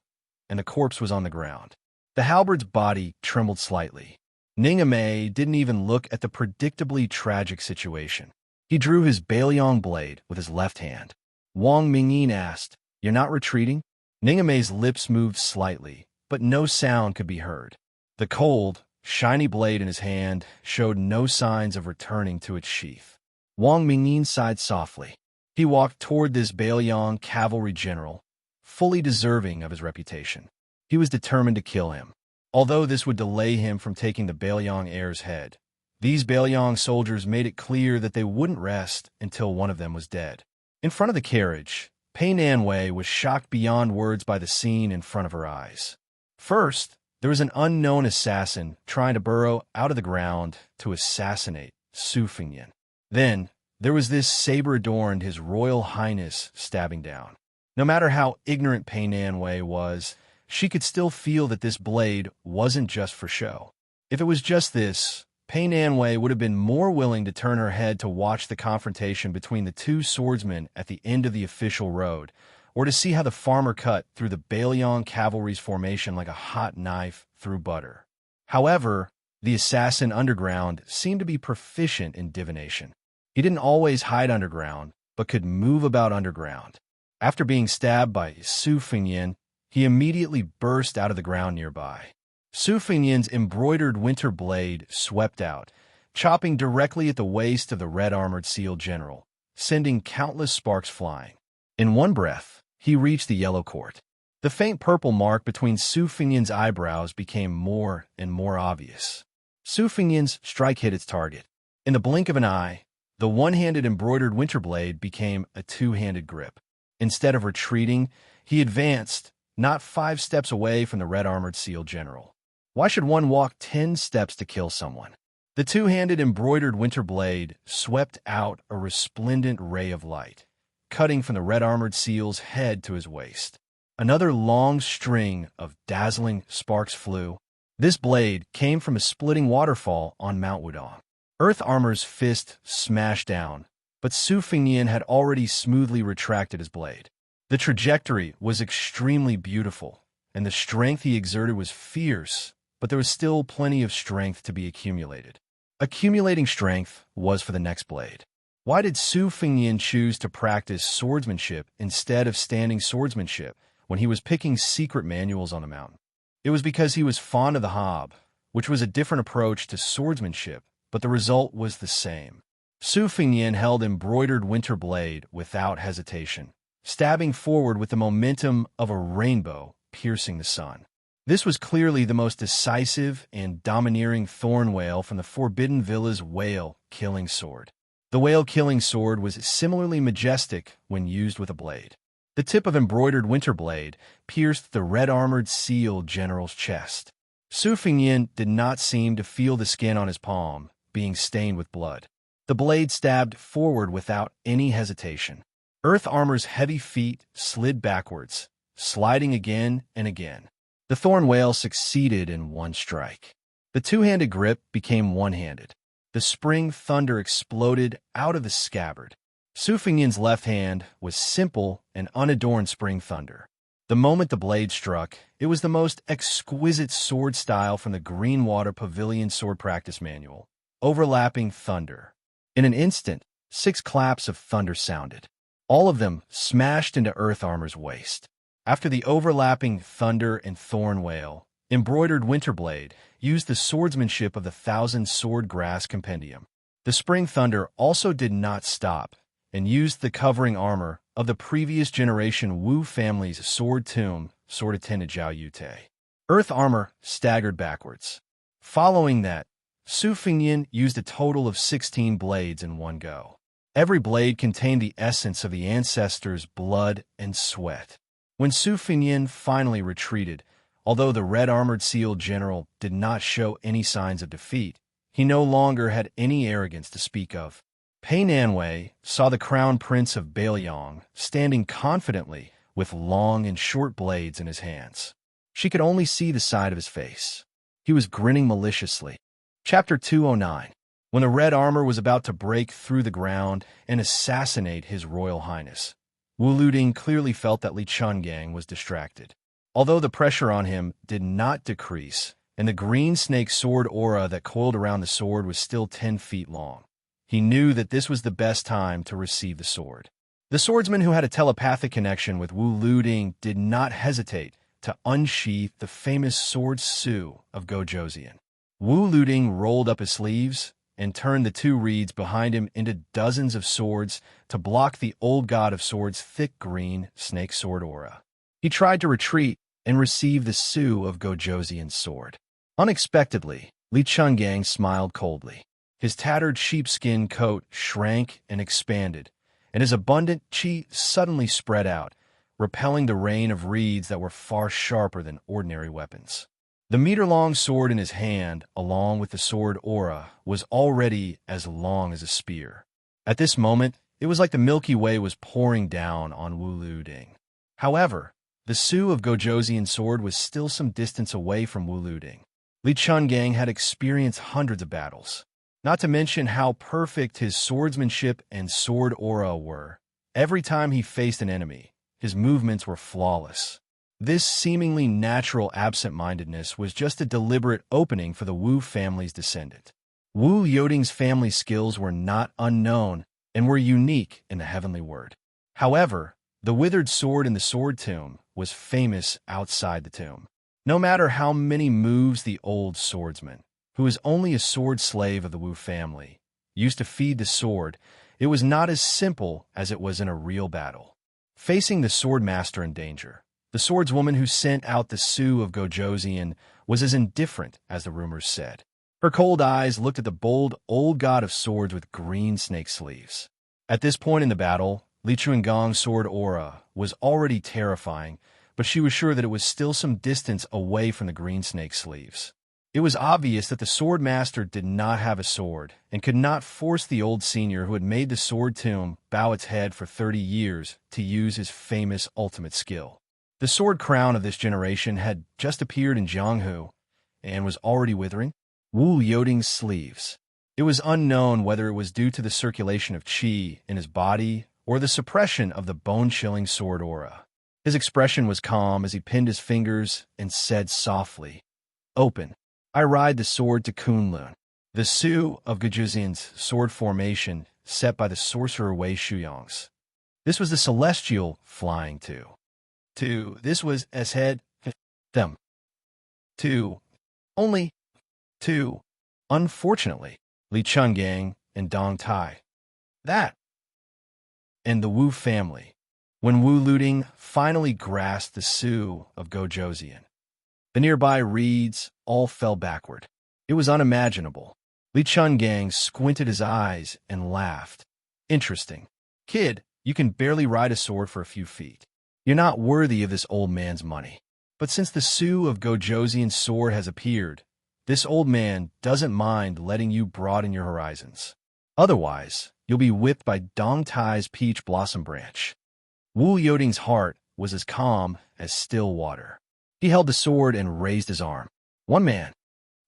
and the corpse was on the ground. The halberd's body trembled slightly. Ningame didn't even look at the predictably tragic situation. He drew his Bailiang blade with his left hand. Wang Mingyin asked, "You're not retreating?" Ningame's lips moved slightly, but no sound could be heard. The cold, shiny blade in his hand showed no signs of returning to its sheath. Wang Mingyin sighed softly. He walked toward this Bailiang cavalry general, fully deserving of his reputation. He was determined to kill him. Although this would delay him from taking the Bailiang heir's head, these Bailiang soldiers made it clear that they wouldn't rest until one of them was dead. In front of the carriage, Pei Nanwei was shocked beyond words by the scene in front of her eyes. First, there was an unknown assassin trying to burrow out of the ground to assassinate Su Fengyan. Then, there was this saber-adorned His Royal Highness stabbing down. No matter how ignorant Pei Nanwei was, she could still feel that this blade wasn't just for show. If it was just this, Pei Nanwei would have been more willing to turn her head to watch the confrontation between the two swordsmen at the end of the official road, or to see how the farmer cut through the Bailiang cavalry's formation like a hot knife through butter. However, the assassin underground seemed to be proficient in divination. He didn't always hide underground, but could move about underground. After being stabbed by Su Fengyan, he immediately burst out of the ground nearby. Su Fengyan's embroidered winter blade swept out, chopping directly at the waist of the red-armored seal general, sending countless sparks flying. In one breath, he reached the yellow court. The faint purple mark between Su Fengyan's eyebrows became more and more obvious. Su Fengyan's strike hit its target. In the blink of an eye, the one-handed embroidered winter blade became a two-handed grip. Instead of retreating, he advanced, not 5 steps away from the red-armored seal general. Why should one walk 10 steps to kill someone? The two-handed embroidered winter blade swept out a resplendent ray of light, cutting from the red-armored seal's head to his waist. Another long string of dazzling sparks flew. This blade came from a splitting waterfall on Mount Wudong. Earth Armor's fist smashed down, but Su Fengnian had already smoothly retracted his blade. The trajectory was extremely beautiful, and the strength he exerted was fierce, but there was still plenty of strength to be accumulated. Accumulating strength was for the next blade. Why did Su Fengnian choose to practice swordsmanship instead of standing swordsmanship when he was picking secret manuals on the mountain? It was because he was fond of the hob, which was a different approach to swordsmanship, but the result was the same. Su Fengnian held embroidered winter blade without hesitation, stabbing forward with the momentum of a rainbow piercing the sun. This was clearly the most decisive and domineering thorn whale from the Forbidden Villa's whale-killing sword. The whale-killing sword was similarly majestic when used with a blade. The tip of embroidered winter blade pierced the red-armored seal general's chest. Su Fengnian did not seem to feel the skin on his palm being stained with blood. The blade stabbed forward without any hesitation. Earth Armor's heavy feet slid backwards, sliding again and again. The thorn whale succeeded in one strike. The two-handed grip became one-handed. The spring thunder exploded out of the scabbard. Su Fengnian's left hand was simple and unadorned spring thunder. The moment the blade struck, it was the most exquisite sword style from the Greenwater Pavilion Sword Practice Manual. Overlapping thunder. In an instant, 6 claps of thunder sounded. All of them smashed into Earth Armor's waist. After the overlapping thunder and thorn whale, embroidered winterblade used the swordsmanship of the 1,000 Sword Grass Compendium. The spring thunder also did not stop and used the covering armor of the previous generation Wu family's sword tomb, sword attendant Zhao Yute. Earth Armor staggered backwards. Following that, Su Fengnian used a total of 16 blades in one go. Every blade contained the essence of the ancestors' blood and sweat. When Su Fengnian finally retreated, although the red-armored seal general did not show any signs of defeat, he no longer had any arrogance to speak of. Pei Nanwei saw the crown prince of Bailiang standing confidently with long and short blades in his hands. She could only see the side of his face. He was grinning maliciously. Chapter 209. When the red armor was about to break through the ground and assassinate His Royal Highness, Wu Luding clearly felt that Li Chungang was distracted. Although the pressure on him did not decrease, and the green snake sword aura that coiled around the sword was still 10 feet long, he knew that this was the best time to receive the sword. The swordsman who had a telepathic connection with Wu Luding did not hesitate to unsheath the famous sword Su of Gojoseon. Wu Luding rolled up his sleeves and turned the 2 reeds behind him into dozens of swords to block the old god of swords' thick green snake sword aura. He tried to retreat and receive the Su of Gojoseon's sword. Unexpectedly, Li Chungang smiled coldly. His tattered sheepskin coat shrank and expanded, and his abundant qi suddenly spread out, repelling the rain of reeds that were far sharper than ordinary weapons. The meter-long sword in his hand, along with the sword aura, was already as long as a spear. At this moment, it was like the Milky Way was pouring down on Wu Luding. However, the Su of Gojoseon's sword was still some distance away from Wu Luding. Li Chungang had experienced hundreds of battles, not to mention how perfect his swordsmanship and sword aura were. Every time he faced an enemy, his movements were flawless. This seemingly natural absent-mindedness was just a deliberate opening for the Wu family's descendant. Wu Yoding's family skills were not unknown and were unique in the heavenly word. However, the withered sword in the sword tomb was famous outside the tomb. No matter how many moves the old swordsman, who was only a sword slave of the Wu family, used to feed the sword, it was not as simple as it was in a real battle. Facing the sword master in danger, the swordswoman who sent out the Su of Gojoseon was as indifferent as the rumors said. Her cold eyes looked at the bold old god of swords with green snake sleeves. At this point in the battle, Li Chunggang's sword aura was already terrifying, but but she was sure that it was still some distance away from the green snake sleeves. It was obvious that the sword master did not have a sword and could not force the old senior who had made the sword tomb bow its head for 30 years to use his famous ultimate skill. The sword crown of this generation had just appeared in Jianghu and was already withering. Wu Yoding's sleeves. It was unknown whether it was due to the circulation of qi in his body or the suppression of the bone-chilling sword aura. His expression was calm as he pinned his fingers and said softly, "Open. I ride the sword to Kunlun." The Su of Gujuzin's sword formation set by the sorcerer Wei Shuyong's. This was the celestial flying two. This was as head them. Only two. Unfortunately, Li Chungang and Dong Tai. That. And the Wu family. When Wu Luding finally grasped the Su of Gojoseon, the nearby reeds all fell backward. It was unimaginable. Li Chungang squinted his eyes and laughed. "Interesting. Kid, you can barely ride a sword for a few feet. You're not worthy of this old man's money. But since the Su of Gojoseon's sword has appeared, this old man doesn't mind letting you broaden your horizons. Otherwise, you'll be whipped by Dong Tai's peach blossom branch." Wu Yoding's heart was as calm as still water. He held the sword and raised his arm. One man.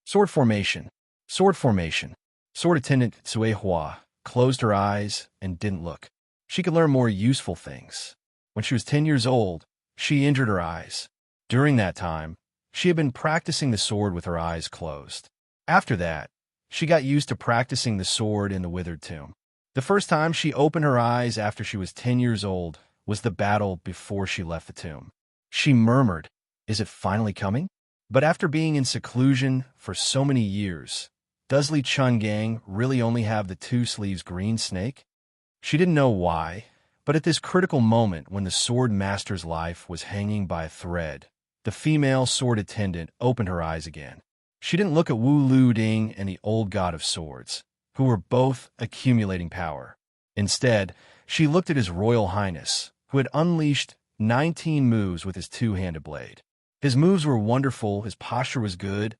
Sword formation. Sword formation. Sword attendant Cui Hua closed her eyes and didn't look. She could learn more useful things. When she was 10 years old, she injured her eyes. During that time, she had been practicing the sword with her eyes closed. After that, she got used to practicing the sword in the withered tomb. The first time she opened her eyes after she was 10 years old was the battle before she left the tomb. She murmured, "Is it finally coming?" But after being in seclusion for so many years, does Li Chungang really only have the two sleeves green snake? She didn't know why, but at this critical moment when the sword master's life was hanging by a thread, the female sword attendant opened her eyes again. She didn't look at Wu Luding and the old god of swords, who were both accumulating power. Instead, she looked at his royal highness, who had unleashed 19 moves with his two-handed blade. His moves were wonderful, his posture was good,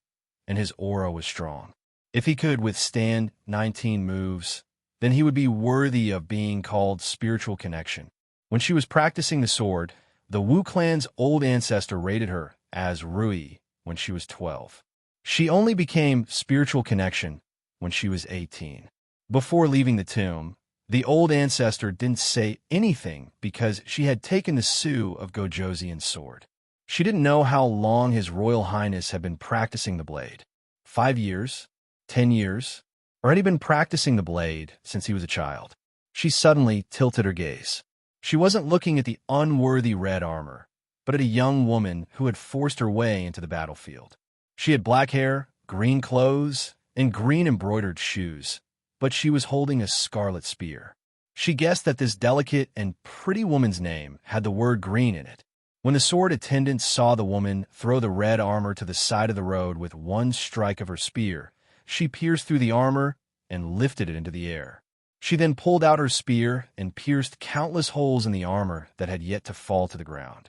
and his aura was strong. If he could withstand 19 moves, then he would be worthy of being called spiritual connection. When she was practicing the sword, the Wu clan's old ancestor rated her as Rui when she was 12. She only became spiritual connection when she was 18. Before leaving the tomb, the old ancestor didn't say anything because she had taken the Su of Gojoseon's sword. She didn't know how long His Royal Highness had been practicing the blade. 5 years? 10 years? Or had he been practicing the blade since he was a child? She suddenly tilted her gaze. She wasn't looking at the unworthy red armor, but at a young woman who had forced her way into the battlefield. She had black hair, green clothes, and green embroidered shoes, but she was holding a scarlet spear. She guessed that this delicate and pretty woman's name had the word green in it. When the sword attendant saw the woman throw the red armor to the side of the road with one strike of her spear, she pierced through the armor and lifted it into the air. She then pulled out her spear and pierced countless holes in the armor that had yet to fall to the ground.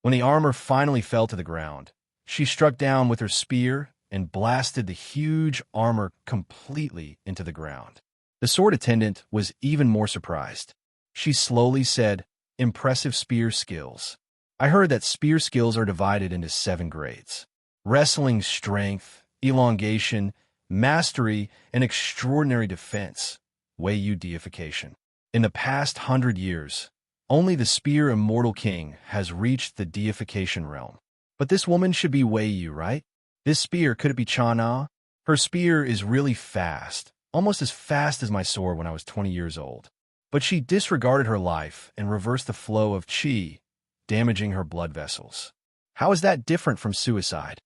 When the armor finally fell to the ground, she struck down with her spear and blasted the huge armor completely into the ground. The sword attendant was even more surprised. She slowly said, "Impressive spear skills. I heard that spear skills are divided into 7 grades. Wrestling strength, elongation, mastery, and extraordinary defense. Wei Yu deification. In the past 100 years, only the Spear Immortal King has reached the deification realm. But this woman should be Wei Yu, right? This spear, could it be Chana? Her spear is really fast, almost as fast as my sword when I was 20 years old. But she disregarded her life and reversed the flow of qi, damaging her blood vessels. How is that different from suicide?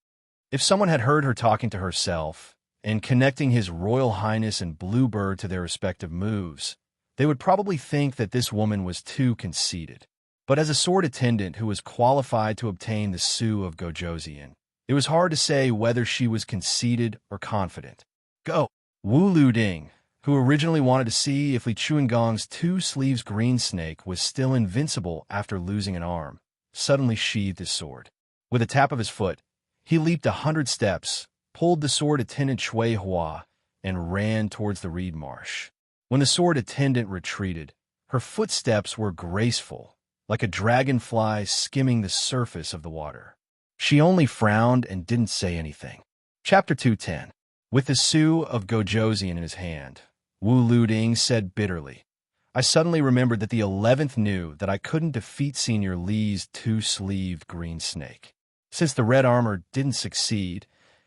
If someone had heard her talking to herself and connecting His Royal Highness and Bluebird to their respective moves, they would probably think that this woman was too conceited. But as a sword attendant who was qualified to obtain the Su of Gojoseon, it was hard to say whether she was conceited or confident. Go! Wu Luding, who originally wanted to see if Li Chuangong's two sleeves green snake was still invincible after losing an arm, suddenly sheathed his sword. With a tap of his foot, he leaped 100 steps, pulled the sword attendant Shui Hua, and ran towards the reed marsh. When the sword attendant retreated, her footsteps were graceful, like a dragonfly skimming the surface of the water. She only frowned and didn't say anything. Chapter 210. With the Su of Gojoseon in his hand, Wu Luding said bitterly, I suddenly remembered that the 11th knew that I couldn't defeat Senior Li's two-sleeved green snake. Since the red armor didn't succeed,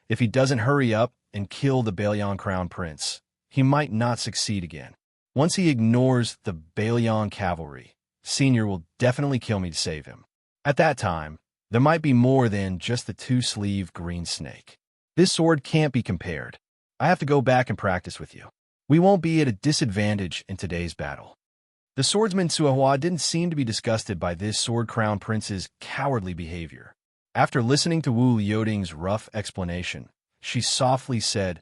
if he doesn't hurry up and kill the Baelion Crown Prince, he might not succeed again. Once he ignores the Baelion cavalry, Senior will definitely kill me to save him. At that time, there might be more than just the two-sleeved green snake. This sword can't be compared. I have to go back and practice with you. We won't be at a disadvantage in today's battle. The swordsman Suihua didn't seem to be disgusted by this Sword Crown Prince's cowardly behavior. After listening to Wu Liuding's rough explanation, she softly said,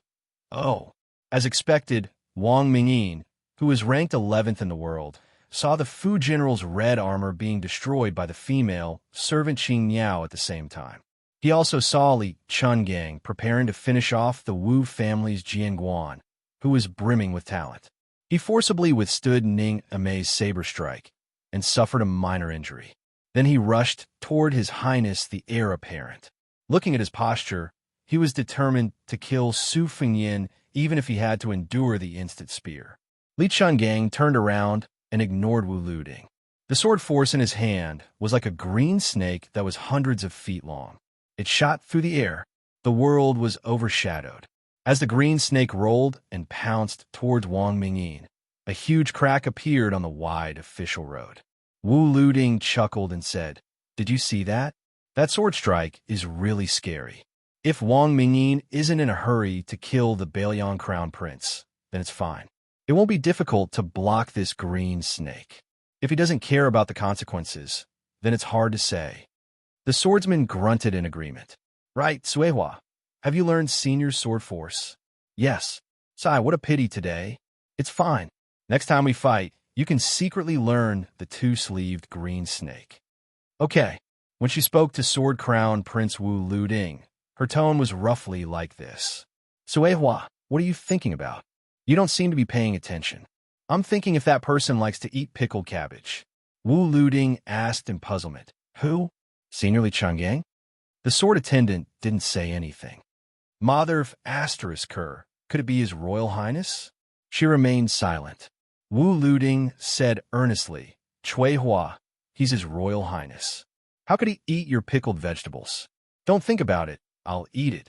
Oh. As expected, Wang Mingyin, who was ranked 11th in the world, saw the Fu general's red armor being destroyed by the female servant Qing Niao at the same time. He also saw Li Chungang preparing to finish off the Wu family's Jianguan, who was brimming with talent. He forcibly withstood Ning Amei's saber strike and suffered a minor injury. Then he rushed toward His Highness the Heir Apparent. Looking at his posture, he was determined to kill Su Fengyin even if he had to endure the instant spear. Li Chungang turned around and ignored Wu Luding. The sword force in his hand was like a green snake that was hundreds of feet long. It shot through the air. The world was overshadowed. As the green snake rolled and pounced towards Wang Mingyin, a huge crack appeared on the wide official road. Wu Luding chuckled and said, Did you see that? That sword strike is really scary. If Wang Mingyin isn't in a hurry to kill the Baelion Crown Prince, then it's fine. It won't be difficult to block this green snake. If he doesn't care about the consequences, then it's hard to say. The swordsman grunted in agreement. Right, Suihua. Have you learned Senior Sword Force? Yes. Sai, what a pity today. It's fine. Next time we fight, you can secretly learn the two-sleeved green snake. Okay. When she spoke to Sword Crown Prince Wu Luding, her tone was roughly like this. Suihua, what are you thinking about? You don't seem to be paying attention. I'm thinking if that person likes to eat pickled cabbage. Wu Luding asked in puzzlement. Who? Senior Li Chungang? The sword attendant didn't say anything. Mother asterisk her. Could it be His Royal Highness? She remained silent. Wu Luding said earnestly, Chui Hua, he's His Royal Highness. How could he eat your pickled vegetables? Don't think about it. I'll eat it.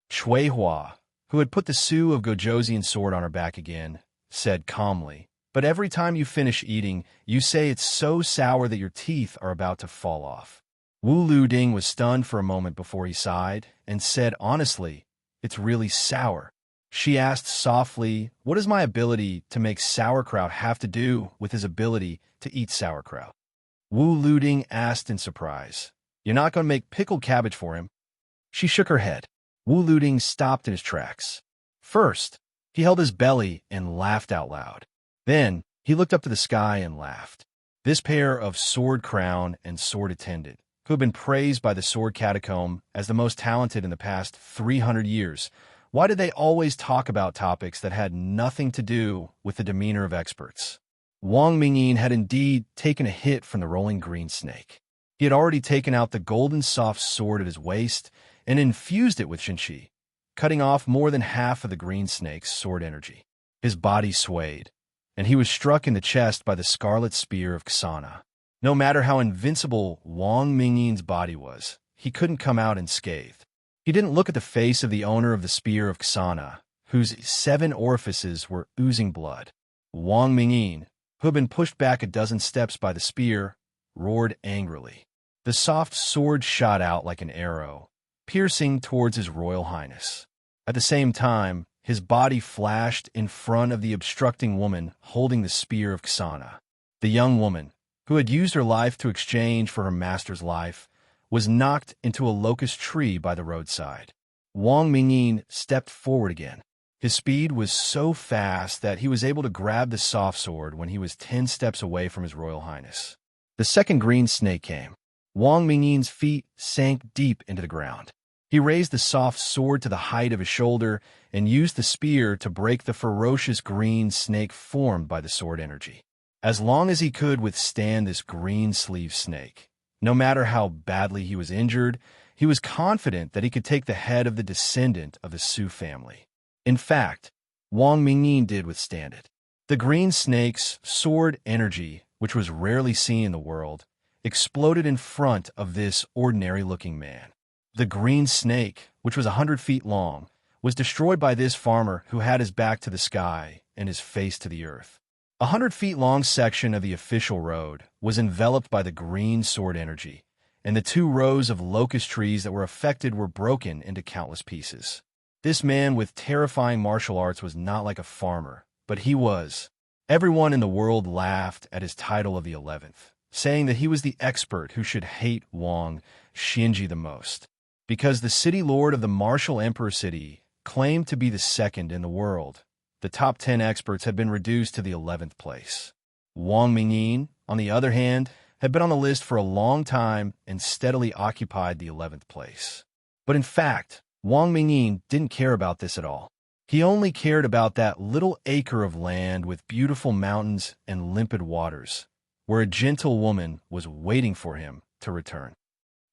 Chui Hua, who had put the Su of Gojoseon's sword on her back again, said calmly, But every time you finish eating, you say it's so sour that your teeth are about to fall off. Wu Luding was stunned for a moment before he sighed and said honestly, It's really sour. She asked softly, What does my ability to make sauerkraut have to do with his ability to eat sauerkraut? Wu Luding asked in surprise, You're not going to make pickled cabbage for him? She shook her head. Wu Luding stopped in his tracks. First, he held his belly and laughed out loud. Then, he looked up to the sky and laughed. This pair of sword crown and sword attendant, who had been praised by the sword catacomb as the most talented in the past 300 years, why did they always talk about topics that had nothing to do with the demeanor of experts? Wang Mingyin had indeed taken a hit from the rolling green snake. He had already taken out the golden soft sword at his waist and infused it with Shinchi, cutting off more than half of the green snake's sword energy. His body swayed, and he was struck in the chest by the scarlet spear of Ksana. No matter how invincible Wang Mingyin's body was, he couldn't come out unscathed. He didn't look at the face of the owner of the spear of Ksana, whose 7 orifices were oozing blood. Wang Mingyin, who had been pushed back a dozen steps by the spear, roared angrily. The soft sword shot out like an arrow, piercing towards His Royal Highness. At the same time, his body flashed in front of the obstructing woman holding the spear of Ksana. The young woman, who had used her life to exchange for her master's life, was knocked into a locust tree by the roadside. Wang Mingyin stepped forward again. His speed was so fast that he was able to grab the soft sword when he was 10 steps away from His Royal Highness. The second green snake came. Wang Mingyin's feet sank deep into the ground. He raised the soft sword to the height of his shoulder and used the spear to break the ferocious green snake formed by the sword energy. As long as he could withstand this green-sleeved snake, no matter how badly he was injured, he was confident that he could take the head of the descendant of the Su family. In fact, Wang Mingyin did withstand it. The green snake's sword energy, which was rarely seen in the world, exploded in front of this ordinary-looking man. The green snake, which was 100 feet long, was destroyed by this farmer who had his back to the sky and his face to the earth. A 100-feet-long section of the official road was enveloped by the green sword energy, and the 2 rows of locust trees that were affected were broken into countless pieces. This man with terrifying martial arts was not like a farmer, but he was. Everyone in the world laughed at his title of the 11th, saying that he was the expert who should hate Wang Xinji the most, because the city lord of the martial emperor city claimed to be the second in the world. The top 10 experts had been reduced to the 11th place. Wang Mingyin, on the other hand, had been on the list for a long time and steadily occupied the 11th place. But in fact, Wang Mingyin didn't care about this at all. He only cared about that little acre of land with beautiful mountains and limpid waters, where a gentle woman was waiting for him to return.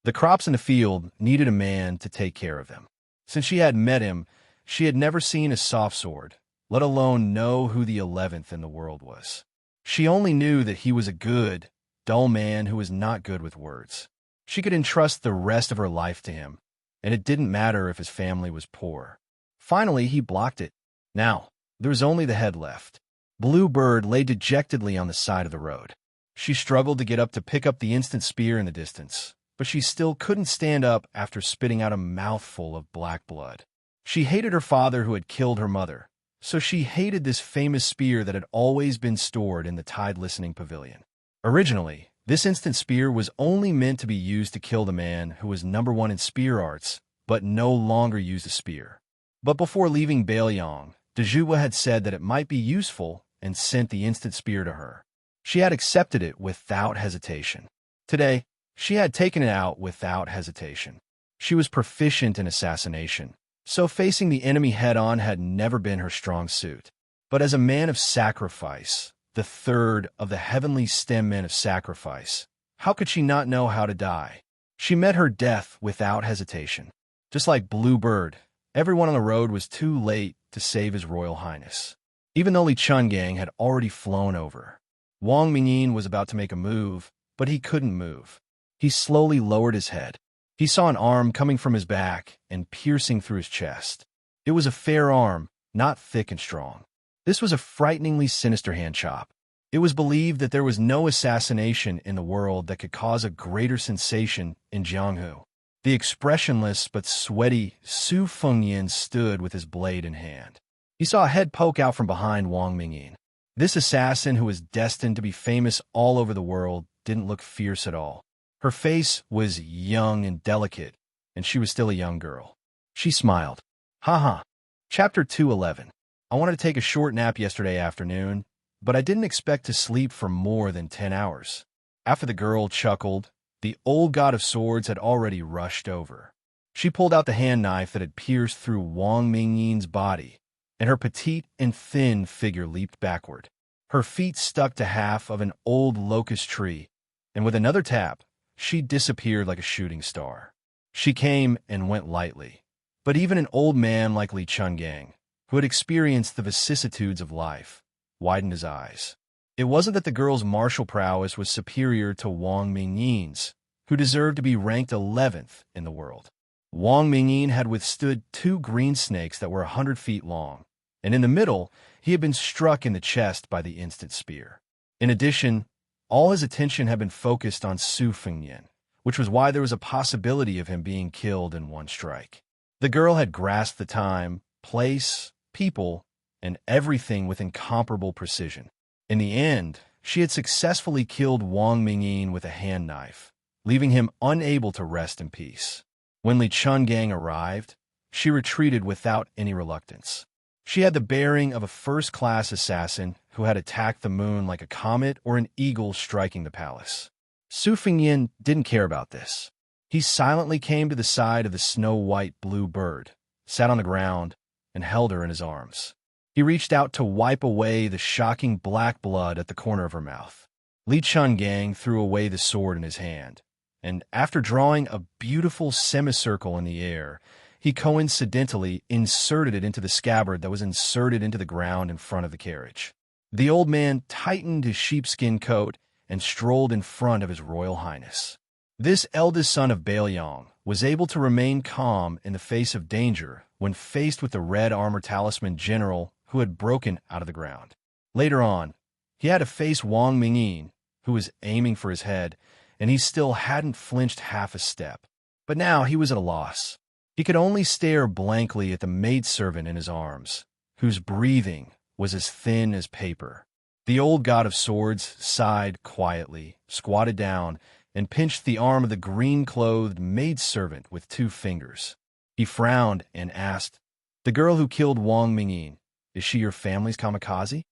The crops in the field needed a man to take care of them. Since she had met him, she had never seen a soft sword, let alone know who the 11th in the world was. She only knew that he was a good, dull man who was not good with words. She could entrust the rest of her life to him, and it didn't matter if his family was poor. Finally, he blocked it. Now, there was only the head left. Blue Bird lay dejectedly on the side of the road. She struggled to get up to pick up the instant spear in the distance, but she still couldn't stand up after spitting out a mouthful of black blood. She hated her father who had killed her mother, so she hated this famous spear that had always been stored in the Tide Listening Pavilion. Originally, this instant spear was only meant to be used to kill the man who was #1 in spear arts, but no longer used a spear. But before leaving Bailiang, Dejua had said that it might be useful and sent the instant spear to her. She had accepted it without hesitation. Today, she had taken it out without hesitation. She was proficient in assassination, so facing the enemy head-on had never been her strong suit. But as a man of sacrifice, the third of the heavenly stem men of sacrifice, how could she not know how to die? She met her death without hesitation. Just like Blue Bird, everyone on the road was too late to save His Royal Highness. Even though Li Chungang had already flown over, Wang Mingyin was about to make a move, but he couldn't move. He slowly lowered his head. He saw an arm coming from his back and piercing through his chest. It was a fair arm, not thick and strong. This was a frighteningly sinister hand chop. It was believed that there was no assassination in the world that could cause a greater sensation in Jianghu. The expressionless but sweaty Su Fengyan stood with his blade in hand. He saw a head poke out from behind Wang Mingyin. This assassin, who was destined to be famous all over the world, didn't look fierce at all. Her face was young and delicate, and she was still a young girl. She smiled. Haha. Chapter 211. I wanted to take a short nap yesterday afternoon, but I didn't expect to sleep for more than 10 hours. After the girl chuckled, the old god of swords had already rushed over. She pulled out the hand knife that had pierced through Wang Mingyin's body, and her petite and thin figure leaped backward. Her feet stuck to half of an old locust tree, and with another tap, she disappeared like a shooting star. She came and went lightly, but even an old man like Li Chungang, who had experienced the vicissitudes of life, widened his eyes. It wasn't that the girl's martial prowess was superior to Wang Mingyin's, who deserved to be ranked 11th in the world. Wang Mingyin had withstood 2 green snakes that were 100 feet long, and in the middle, he had been struck in the chest by the instant spear. In addition, all his attention had been focused on Su Fengyan, which was why there was a possibility of him being killed in one strike. The girl had grasped the time, place, people, and everything with incomparable precision. In the end, she had successfully killed Wang Mingyin with a hand knife, leaving him unable to rest in peace. When Li Chungang arrived, she retreated without any reluctance. She had the bearing of a first-class assassin who had attacked the moon like a comet or an eagle striking the palace. Su Fingyin didn't care about this. He silently came to the side of the snow-white blue bird, sat on the ground, and held her in his arms. He reached out to wipe away the shocking black blood at the corner of her mouth. Li Chungang threw away the sword in his hand, and after drawing a beautiful semicircle in the air, he coincidentally inserted it into the scabbard that was inserted into the ground in front of the carriage. The old man tightened his sheepskin coat and strolled in front of his royal highness. This eldest son of Baelyong was able to remain calm in the face of danger when faced with the red armor talisman general who had broken out of the ground. Later on, he had to face Wang Mingyin, who was aiming for his head, and he still hadn't flinched half a step. But now he was at a loss. He could only stare blankly at the maidservant in his arms, whose breathing was as thin as paper. The old god of swords sighed quietly, squatted down, and pinched the arm of the green-clothed maidservant with 2 fingers. He frowned and asked, "The girl who killed Wang Mingyin, is she your family's kamikaze?"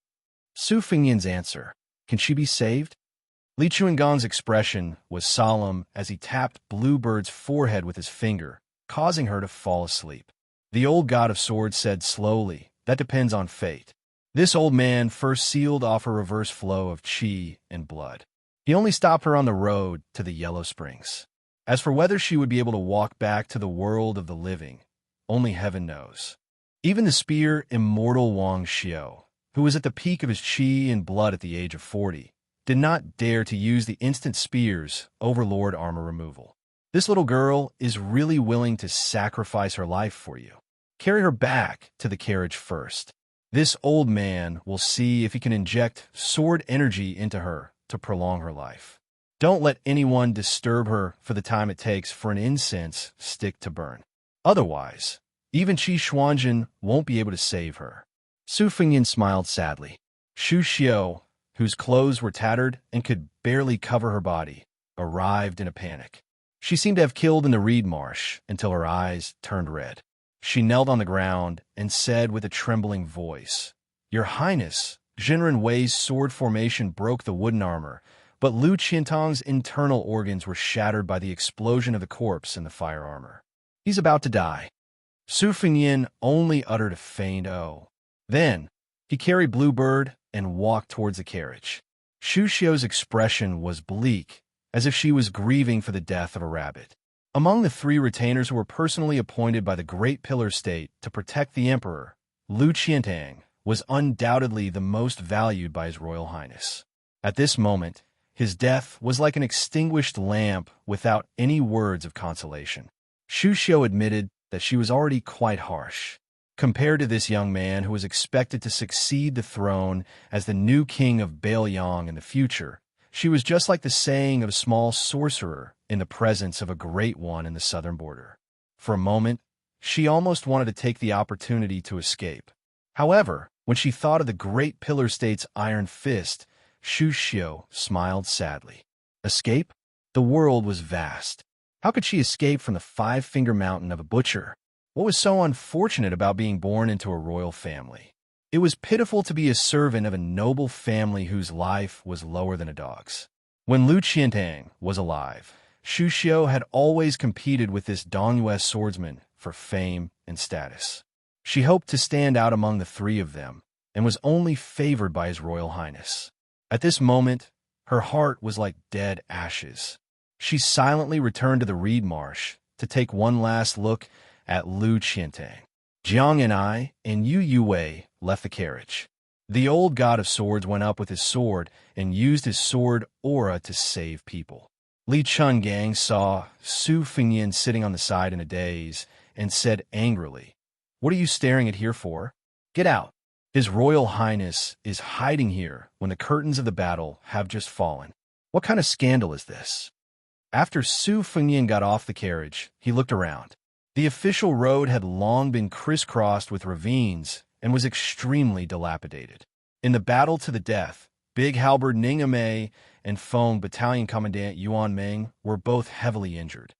Su Fingyin's answer, "Can she be saved?" Li Chuangong's expression was solemn as he tapped Bluebird's forehead with his finger, causing her to fall asleep. The old god of swords said slowly, "That depends on fate." This old man first sealed off a reverse flow of qi and blood. He only stopped her on the road to the Yellow Springs. As for whether she would be able to walk back to the world of the living, only heaven knows. Even the spear immortal Wang Xiao, who was at the peak of his qi and blood at the age of 40, did not dare to use the instant spear's overlord armor removal. This little girl is really willing to sacrifice her life for you. Carry her back to the carriage first. This old man will see if he can inject sword energy into her to prolong her life. Don't let anyone disturb her for the time it takes for an incense stick to burn. Otherwise, even Qi Xuanjin won't be able to save her. Su Fingyin smiled sadly. Xu Xiao, whose clothes were tattered and could barely cover her body, arrived in a panic. She seemed to have killed in the reed marsh until her eyes turned red. She knelt on the ground and said with a trembling voice, "Your Highness, Jinren Wei's sword formation broke the wooden armor, but Lu Qiantong's internal organs were shattered by the explosion of the corpse in the fire armor. He's about to die." Su Fingyin only uttered a faint "oh." Then, he carried Bluebird and walked towards the carriage. Xu Xiao's expression was bleak, as if she was grieving for the death of a rabbit. Among the 3 retainers who were personally appointed by the Great Pillar State to protect the emperor, Lu Qiantang was undoubtedly the most valued by His Royal Highness. At this moment, his death was like an extinguished lamp without any words of consolation. Xu Xiao admitted that she was already quite harsh. Compared to this young man who was expected to succeed the throne as the new king of Baelyong in the future, she was just like the saying of a small sorcerer in the presence of a great one in the southern border. For a moment, she almost wanted to take the opportunity to escape. However, when she thought of the Great Pillar State's iron fist, Xu Xiao smiled sadly. Escape? The world was vast. How could she escape from the 5-finger mountain of a butcher? What was so unfortunate about being born into a royal family? It was pitiful to be a servant of a noble family whose life was lower than a dog's. When Lu Qiantang was alive, Xu Xiao had always competed with this Dongyue swordsman for fame and status. She hoped to stand out among the 3 of them, and was only favored by His Royal Highness. At this moment, her heart was like dead ashes. She silently returned to the reed marsh to take one last look at Lu Qiantang. Jiang and I and Yu Yue left the carriage. The old god of swords went up with his sword and used his sword aura to save people. Li Chungang saw Su Fingyin sitting on the side in a daze and said angrily, "What are you staring at here for? Get out. His Royal Highness is hiding here when the curtains of the battle have just fallen. What kind of scandal is this?" After Su Fingyin got off the carriage, he looked around. The official road had long been crisscrossed with ravines and was extremely dilapidated. In the battle to the death, Big Halberd Ning Amei and Feng Battalion Commandant Yuan Meng were both heavily injured.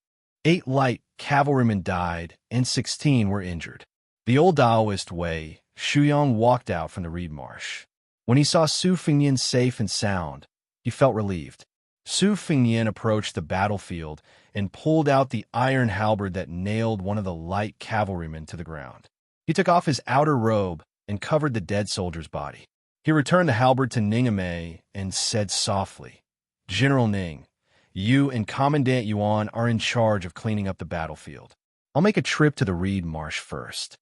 8 light cavalrymen died and 16 were injured. The old Taoist Wei, Shuyong, walked out from the reed marsh. When he saw Su Fingyin safe and sound, he felt relieved. Su Fingyan approached the battlefield and pulled out the iron halberd that nailed one of the light cavalrymen to the ground. He took off his outer robe and covered the dead soldier's body. He returned the halberd to Ningame and said softly, "General Ning, you and Commandant Yuan are in charge of cleaning up the battlefield. I'll make a trip to the reed marsh first."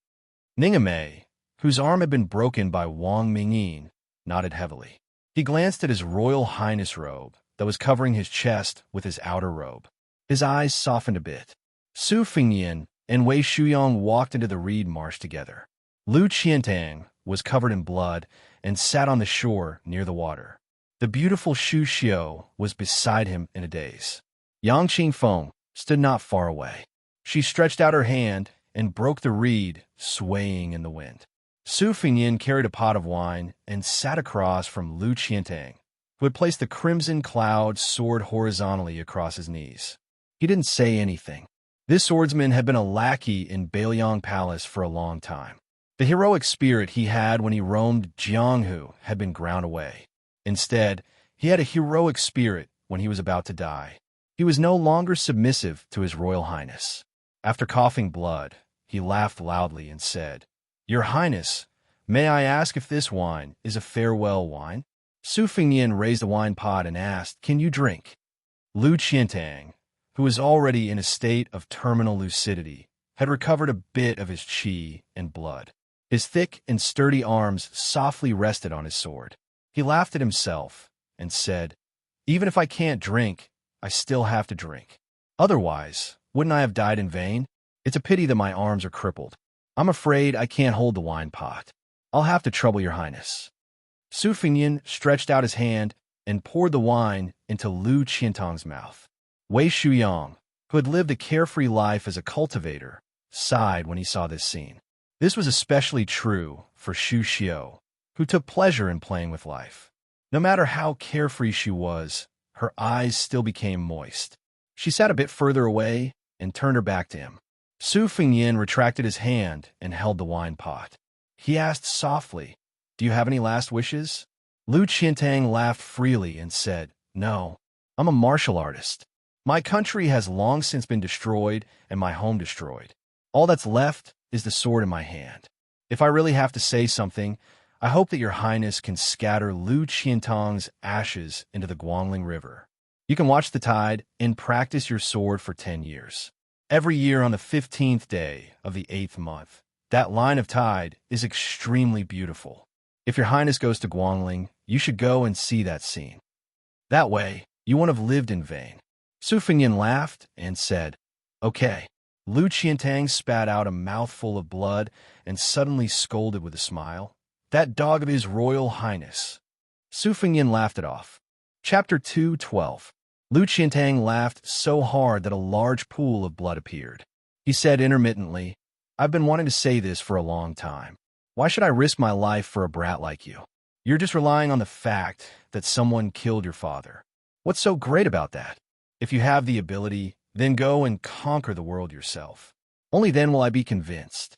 Ningame, whose arm had been broken by Wang Mingyin, nodded heavily. He glanced at his Royal Highness robe that was covering his chest with his outer robe. His eyes softened a bit. Su Fingyan and Wei Shuyong walked into the reed marsh together. Lu Qiantang was covered in blood and sat on the shore near the water. The beautiful Shu Xiao was beside him in a daze. Yang Qingfeng stood not far away. She stretched out her hand and broke the reed, swaying in the wind. Su Fingyan carried a pot of wine and sat across from Lu Qiantang, who had placed the crimson cloud sword horizontally across his knees. He didn't say anything. This swordsman had been a lackey in Bailiang Palace for a long time. The heroic spirit he had when he roamed Jianghu had been ground away. Instead, he had a heroic spirit when he was about to die. He was no longer submissive to his Royal Highness. After coughing blood, he laughed loudly and said, "Your Highness, may I ask if this wine is a farewell wine?" Su Fingyan raised the wine pot and asked, "Can you drink?" Lu Qiantang, who was already in a state of terminal lucidity, had recovered a bit of his qi and blood. His thick and sturdy arms softly rested on his sword. He laughed at himself and said, "Even if I can't drink, I still have to drink. Otherwise, wouldn't I have died in vain? It's a pity that my arms are crippled. I'm afraid I can't hold the wine pot. I'll have to trouble your Highness." Su Fingyan stretched out his hand and poured the wine into Lu Qiantang's mouth. Wei Shuyong, who had lived a carefree life as a cultivator, sighed when he saw this scene. This was especially true for Shu Xiao, who took pleasure in playing with life. No matter how carefree she was, her eyes still became moist. She sat a bit further away and turned her back to him. Su Fingyan retracted his hand and held the wine pot. He asked softly, "Do you have any last wishes?" Lu Qiantang laughed freely and said, "No, I'm a martial artist. My country has long since been destroyed and my home destroyed. All that's left is the sword in my hand. If I really have to say something, I hope that your Highness can scatter Lu Qiantang's ashes into the Guangling River. You can watch the tide and practice your sword for 10 years. Every year on the 15th day of the 8th month, that line of tide is extremely beautiful. If your Highness goes to Guangling, you should go and see that scene. That way, you won't have lived in vain." Su Fingyan laughed and said, "Okay." Lu Qiantang spat out a mouthful of blood and suddenly scolded with a smile, "That dog of his Royal Highness." Su Fingyan laughed it off. Chapter 2:12. Lu Qiantang laughed so hard that a large pool of blood appeared. He said intermittently, "I've been wanting to say this for a long time. Why should I risk my life for a brat like you? You're just relying on the fact that someone killed your father. What's so great about that? If you have the ability, then go and conquer the world yourself. Only then will I be convinced."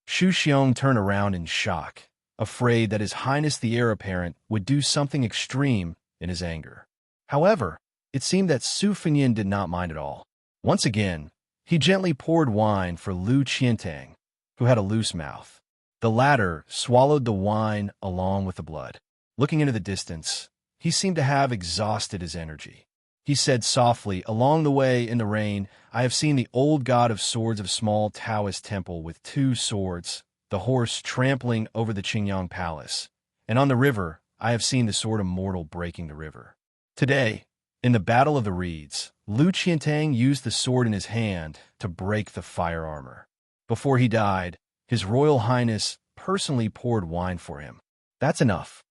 Shu Xiong turned around in shock, afraid that His Highness the Heir Apparent would do something extreme in his anger. However, it seemed that Su Fingyan did not mind at all. Once again, he gently poured wine for Lu Qiantang, who had a loose mouth. The latter swallowed the wine along with the blood. Looking into the distance, he seemed to have exhausted his energy. He said softly, "Along the way in the rain, I have seen the old god of swords of small Taoist temple with 2 swords, the horse trampling over the Qingyang Palace, and on the river I have seen the sword of mortal breaking the river. Today, in the Battle of the Reeds, Lu Qiantang used the sword in his hand to break the fire armor. Before he died, His Royal Highness personally poured wine for him. That's enough."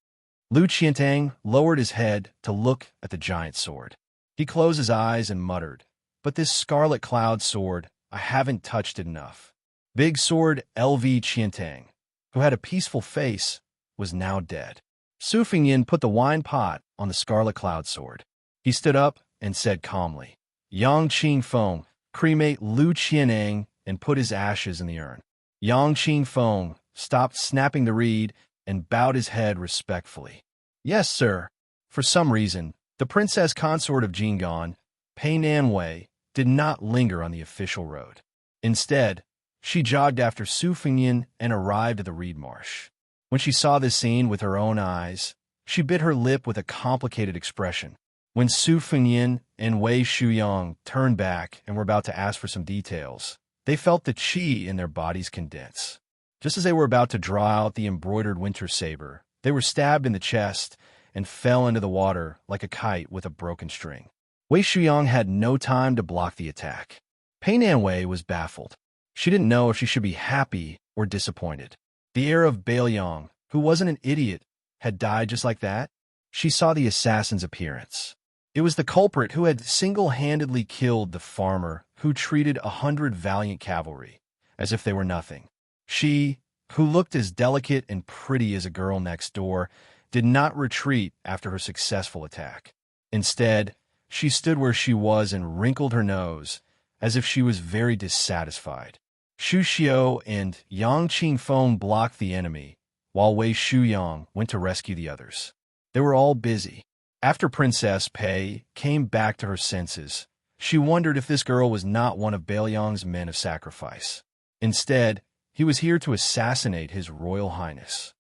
Lu Qiantang lowered his head to look at the giant sword. He closed his eyes and muttered, "But this scarlet cloud sword, I haven't touched it enough." Big Sword L.V. Qiantang, who had a peaceful face, was now dead. Su Fingyan put the wine pot on the scarlet cloud sword. He stood up and said calmly, "Yang Qingfeng, cremate Lu Qianang and put his ashes in the urn." Yang Qingfeng stopped snapping the reed and bowed his head respectfully. "Yes, sir." For some reason, The princess consort of Jingon, Pei Nanwei, did not linger on the official road. Instead, she jogged after Su Fengyan and arrived at the reed marsh. When she saw this scene with her own eyes, she bit her lip with a complicated expression. When Su Fengyan and Wei Shuyang turned back and were about to ask for some details, they felt the qi in their bodies condense. Just as they were about to draw out the embroidered winter saber, they were stabbed in the chest and fell into the water like a kite with a broken string. Wei Shuyang had no time to block the attack. Pei Nanwei was baffled. She didn't know if she should be happy or disappointed. The heir of Bailiang, who wasn't an idiot, had died just like that. She saw the assassin's appearance. It was the culprit who had single-handedly killed the farmer who treated 100 valiant cavalry as if they were nothing. She, who looked as delicate and pretty as a girl next door, did not retreat after her successful attack. Instead, she stood where she was and wrinkled her nose, as if she was very dissatisfied. Xu Xiao and Yang Qingfeng blocked the enemy, while Wei Shuyang went to rescue the others. They were all busy. After Princess Pei came back to her senses, she wondered if this girl was not one of Bailiang's men of sacrifice. Instead, he was here to assassinate His Royal Highness.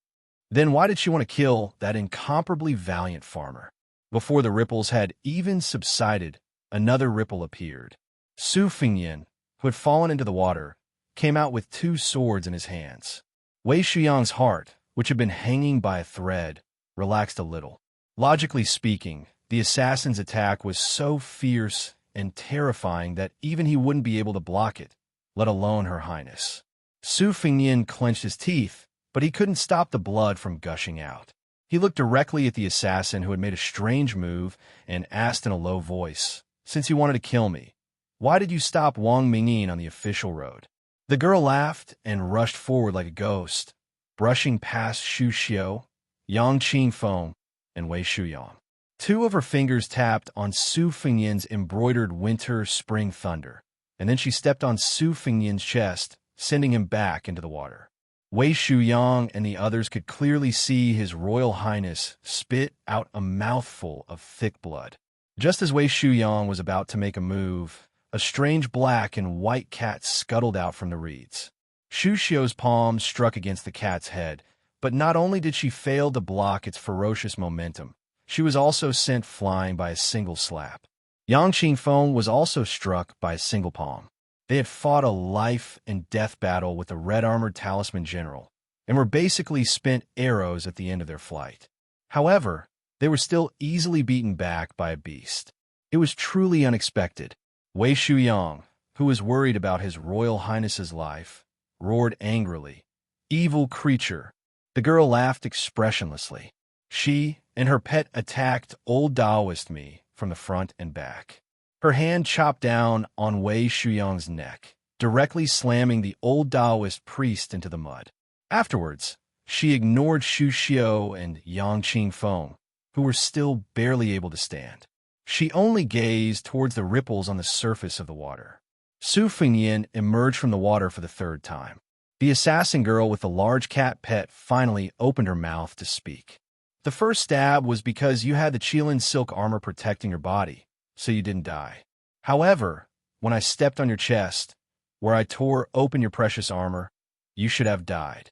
Then why did she want to kill that incomparably valiant farmer? Before the ripples had even subsided, another ripple appeared. Su Fengyan, who had fallen into the water, came out with 2 swords in his hands. Wei Shuyang's heart, which had been hanging by a thread, relaxed a little. Logically speaking, the assassin's attack was so fierce and terrifying that even he wouldn't be able to block it, let alone Her Highness. Su Fengyan clenched his teeth, but he couldn't stop the blood from gushing out. He looked directly at the assassin who had made a strange move and asked in a low voice, "Since you wanted to kill me, why did you stop Wang Mingyin on the official road?" The girl laughed and rushed forward like a ghost, brushing past Xu Xiao, Yang Qingfeng, and Wei Shuyang. 2 of her fingers tapped on Su Fengyan's embroidered winter-spring thunder, and then she stepped on Su Fengyan's chest, sending him back into the water. Wei Shuyang and the others could clearly see His Royal Highness spit out a mouthful of thick blood. Just as Wei Shuyang was about to make a move, a strange black and white cat scuttled out from the reeds. Xu Xiao's palm struck against the cat's head, but not only did she fail to block its ferocious momentum, she was also sent flying by a single slap. Yang Qingfeng was also struck by a single palm. They had fought a life-and-death battle with the red-armored talisman general, and were basically spent arrows at the end of their flight. However, they were still easily beaten back by a beast. It was truly unexpected. Wei Shuyang, who was worried about His Royal Highness's life, roared angrily, "Evil creature!" The girl laughed expressionlessly. She and her pet attacked old Taoist me from the front and back. Her hand chopped down on Wei Shuyang's neck, directly slamming the old Taoist priest into the mud. Afterwards, she ignored Xu Xiao and Yang Qingfeng, who were still barely able to stand. She only gazed towards the ripples on the surface of the water. Su Fengyan emerged from the water for the 3rd time. The assassin girl with the large cat pet finally opened her mouth to speak. "The first stab was because you had the Qilin silk armor protecting your body, so you didn't die. However, when I stepped on your chest, where I tore open your precious armor, you should have died."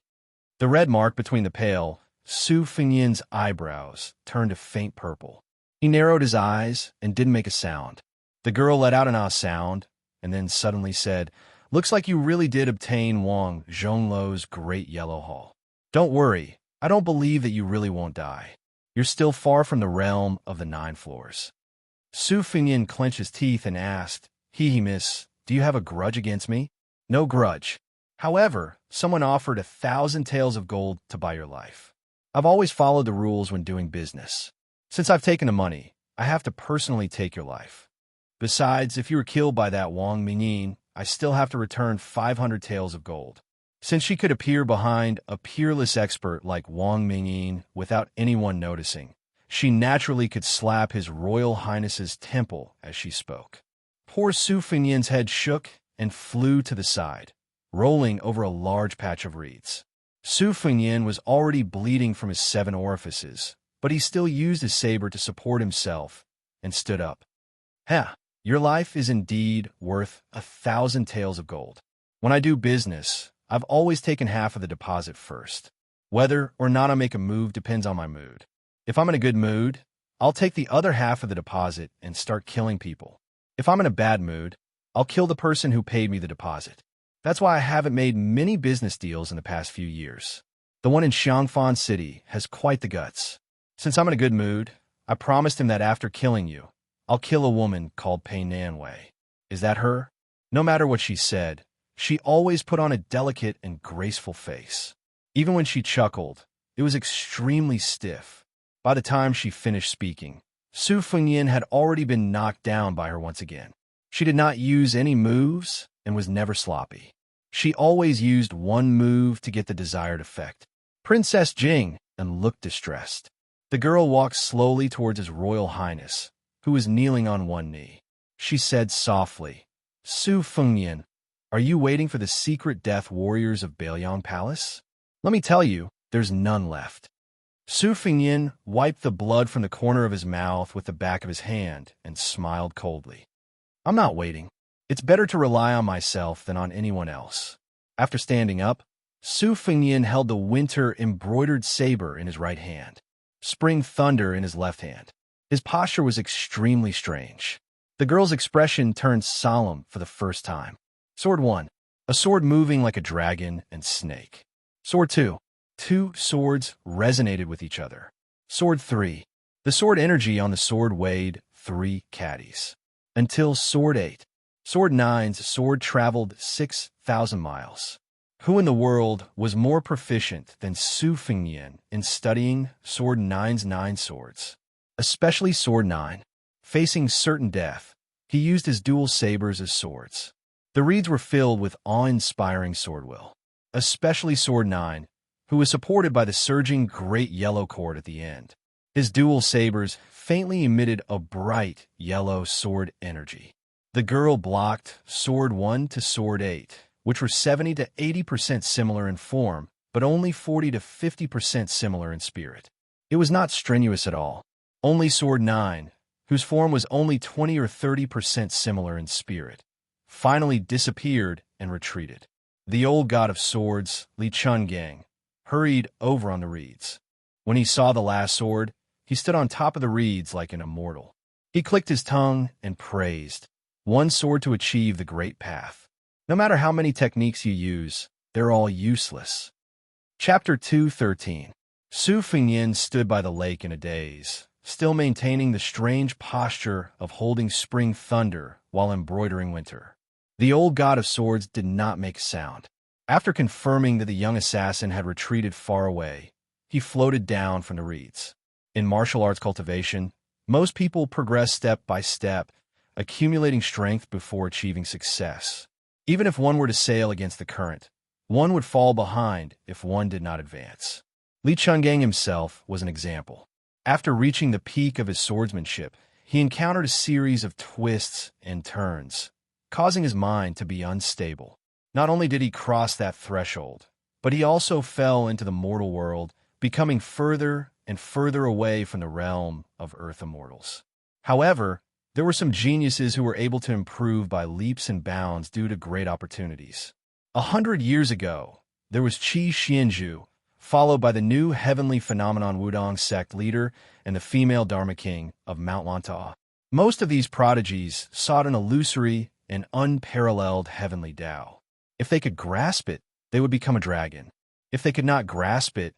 The red mark between the pale, Su Fengyan's eyebrows turned a faint purple. He narrowed his eyes and didn't make a sound. The girl let out an ah sound, and then suddenly said, "Looks like you really did obtain Wang Zhongluo's great yellow hall. Don't worry, I don't believe that you really won't die. You're still far from the realm of the 9 floors." Su Fengyan clenched his teeth and asked, Miss, do you have a grudge against me?" "No grudge. However, someone offered 1,000 taels of gold to buy your life. I've always followed the rules when doing business. Since I've taken the money, I have to personally take your life. Besides, if you were killed by that Wang Mingyin, I still have to return 500 taels of gold." Since she could appear behind a peerless expert like Wang Mingyin without anyone noticing, she naturally could slap His Royal Highness's temple as she spoke. Poor Su Fengyan's head shook and flew to the side, rolling over a large patch of reeds. Su Fengyan was already bleeding from his 7 orifices, but he still used his saber to support himself and stood up. "Ha, your life is indeed worth 1,000 taels of gold. When I do business, I've always taken half of the deposit first. Whether or not I make a move depends on my mood. If I'm in a good mood, I'll take the other half of the deposit and start killing people. If I'm in a bad mood, I'll kill the person who paid me the deposit. That's why I haven't made many business deals in the past few years. The one in Xiangfan City has quite the guts. Since I'm in a good mood, I promised him that after killing you, I'll kill a woman called Pei Nanwei. Is that her?" No matter what she said, she always put on a delicate and graceful face. Even when she chuckled, it was extremely stiff. By the time she finished speaking, Su Fengyin had already been knocked down by her once again. She did not use any moves and was never sloppy. She always used one move to get the desired effect. Princess Jing, and looked distressed. The girl walked slowly towards His Royal Highness, who was kneeling on one knee. She said softly, "Su Fengyin, are you waiting for the secret death warriors of Bailiang Palace? Let me tell you, there's none left." Su Fengyin wiped the blood from the corner of his mouth with the back of his hand and smiled coldly. "I'm not waiting. It's better to rely on myself than on anyone else." After standing up, Su Fengyin held the winter embroidered saber in his right hand, spring thunder in his left hand. His posture was extremely strange. The girl's expression turned solemn for the first time. Sword 1. A sword moving like a dragon and snake. Sword 2. Two swords resonated with each other. Sword 3. The sword energy on the sword weighed 3 caddies. Until Sword 8. Sword 9's sword traveled 6,000 miles. Who in the world was more proficient than Su Fengyin in studying Sword 9's 9 swords? Especially Sword 9. Facing certain death, he used his dual sabers as swords. The reeds were filled with awe-inspiring sword will. Especially Sword 9, who was supported by the surging great yellow cord at the end. His dual sabers faintly emitted a bright yellow sword energy. The girl blocked Sword 1 to Sword 8, which were 70 to 80% similar in form, but only 40 to 50% similar in spirit. It was not strenuous at all. Only Sword 9, whose form was only 20 or 30% similar in spirit, finally disappeared and retreated. The old god of swords, Li Chungang, hurried over on the reeds. When he saw the last sword, he stood on top of the reeds like an immortal. He clicked his tongue and praised, "One sword to achieve the great path. No matter how many techniques you use, they're all useless." Chapter 2:13. Su Fengyin stood by the lake in a daze, still maintaining the strange posture of holding spring thunder while embroidering winter. The old god of swords did not make a sound. After confirming that the young assassin had retreated far away, he floated down from the reeds. In martial arts cultivation, most people progress step by step, accumulating strength before achieving success. Even if one were to sail against the current, one would fall behind if one did not advance. Li Chungang himself was an example. After reaching the peak of his swordsmanship, he encountered a series of twists and turns, causing his mind to be unstable. Not only did he cross that threshold, but he also fell into the mortal world, becoming further and further away from the realm of earth immortals. However, there were some geniuses who were able to improve by leaps and bounds due to great opportunities. 100 years ago, there was Qi Xianzhu, followed by the new heavenly phenomenon Wudong sect leader and the female Dharma king of Mount Lanta. Most of these prodigies sought an illusory and unparalleled heavenly Tao. If they could grasp it, they would become a dragon. If they could not grasp it,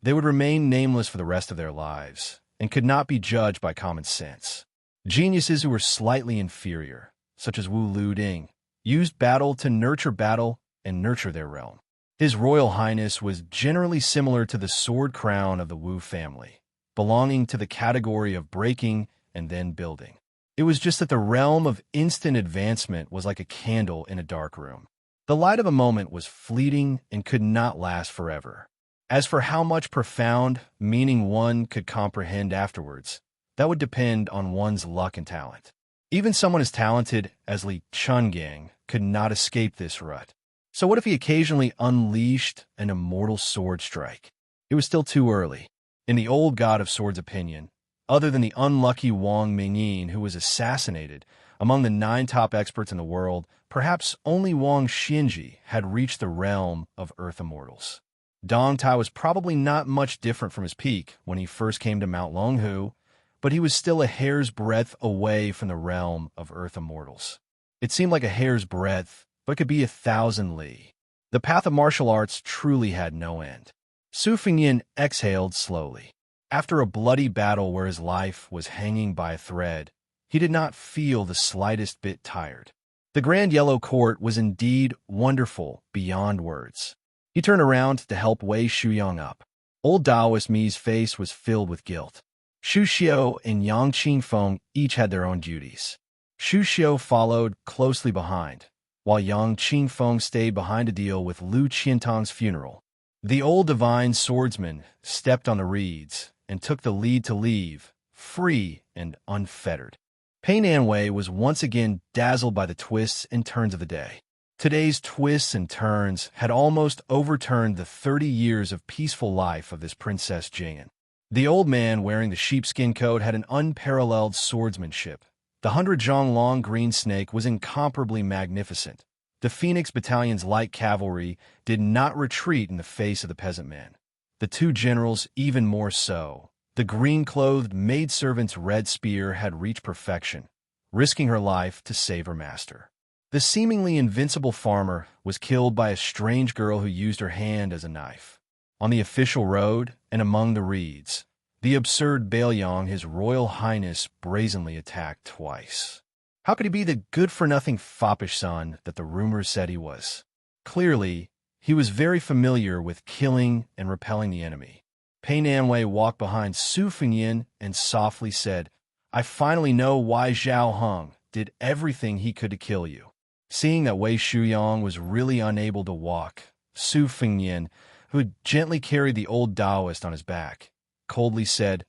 they would remain nameless for the rest of their lives and could not be judged by common sense. Geniuses who were slightly inferior, such as Wu Lu Ding, used battle to nurture battle and nurture their realm. His Royal Highness was generally similar to the sword crown of the Wu family, belonging to the category of breaking and then building. It was just that the realm of instant advancement was like a candle in a dark room. The light of a moment was fleeting and could not last forever. As for how much profound meaning one could comprehend afterwards, that would depend on one's luck and talent. Even someone as talented as Li Chungang could not escape this rut. So what if he occasionally unleashed an immortal sword strike? It was still too early. In the old god of swords' opinion, other than the unlucky Wang Mingyin, who was assassinated. Among the 9 top experts in the world, perhaps only Wang Xinji had reached the realm of Earth Immortals. Dong Tai was probably not much different from his peak when he first came to Mount Longhu, but he was still a hair's breadth away from the realm of Earth Immortals. It seemed like a hair's breadth, but it could be 1,000 li. The path of martial arts truly had no end. Su Fengyin exhaled slowly. After a bloody battle where his life was hanging by a thread, he did not feel the slightest bit tired. The Grand Yellow Court was indeed wonderful beyond words. He turned around to help Wei Shuyang up. Old Taoist Mi's face was filled with guilt. Xu Xiao and Yang Qingfeng each had their own duties. Xu Xiao followed closely behind, while Yang Qingfeng stayed behind to deal with Lu Qiantang's funeral. The old divine swordsman stepped on the reeds and took the lead to leave, free and unfettered. Pei Nanwei was once again dazzled by the twists and turns of the day. Today's twists and turns had almost overturned the 30 years of peaceful life of this Princess Jing'an. The old man wearing the sheepskin coat had an unparalleled swordsmanship. The 100-zhong long green snake was incomparably magnificent. The Phoenix Battalion's light cavalry did not retreat in the face of the peasant man. The 2 generals even more so. The green-clothed maidservant's red spear had reached perfection, risking her life to save her master. The seemingly invincible farmer was killed by a strange girl who used her hand as a knife. On the official road and among the reeds, the absurd Baoyang, His Royal Highness, brazenly attacked twice. How could he be the good-for-nothing foppish son that the rumors said he was? Clearly, he was very familiar with killing and repelling the enemy. Pei Nanwei walked behind Su Fengyin and softly said, "I finally know why Zhao Heng did everything he could to kill you." Seeing that Wei Shuyang was really unable to walk, Su Fengyin, who had gently carried the old Taoist on his back, coldly said,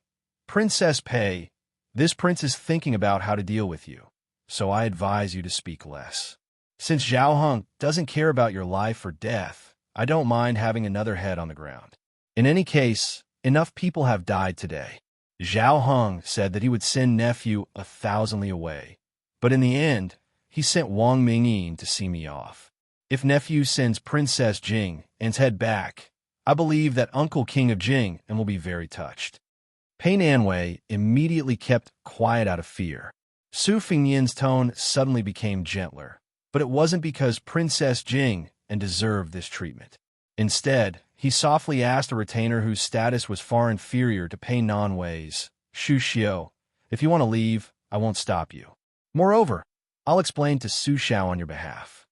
"Princess Pei, this prince is thinking about how to deal with you, so I advise you to speak less. Since Zhao Heng doesn't care about your life or death, I don't mind having another head on the ground. In any case, enough people have died today." Zhao Heng said that he would send nephew 1,000 li away, but in the end, he sent Wang Mingyin to see me off. If nephew sends Princess Jing and's head back, I believe that Uncle King of Jing and will be very touched. Pei Nanwei immediately kept quiet out of fear. Su Fengyin's tone suddenly became gentler, but it wasn't because Princess Jing and deserved this treatment. Instead, he softly asked a retainer whose status was far inferior to Pei Nanwei's, "Xu Xiao, if you want to leave, I won't stop you. Moreover, I'll explain to Su Xiao on your behalf."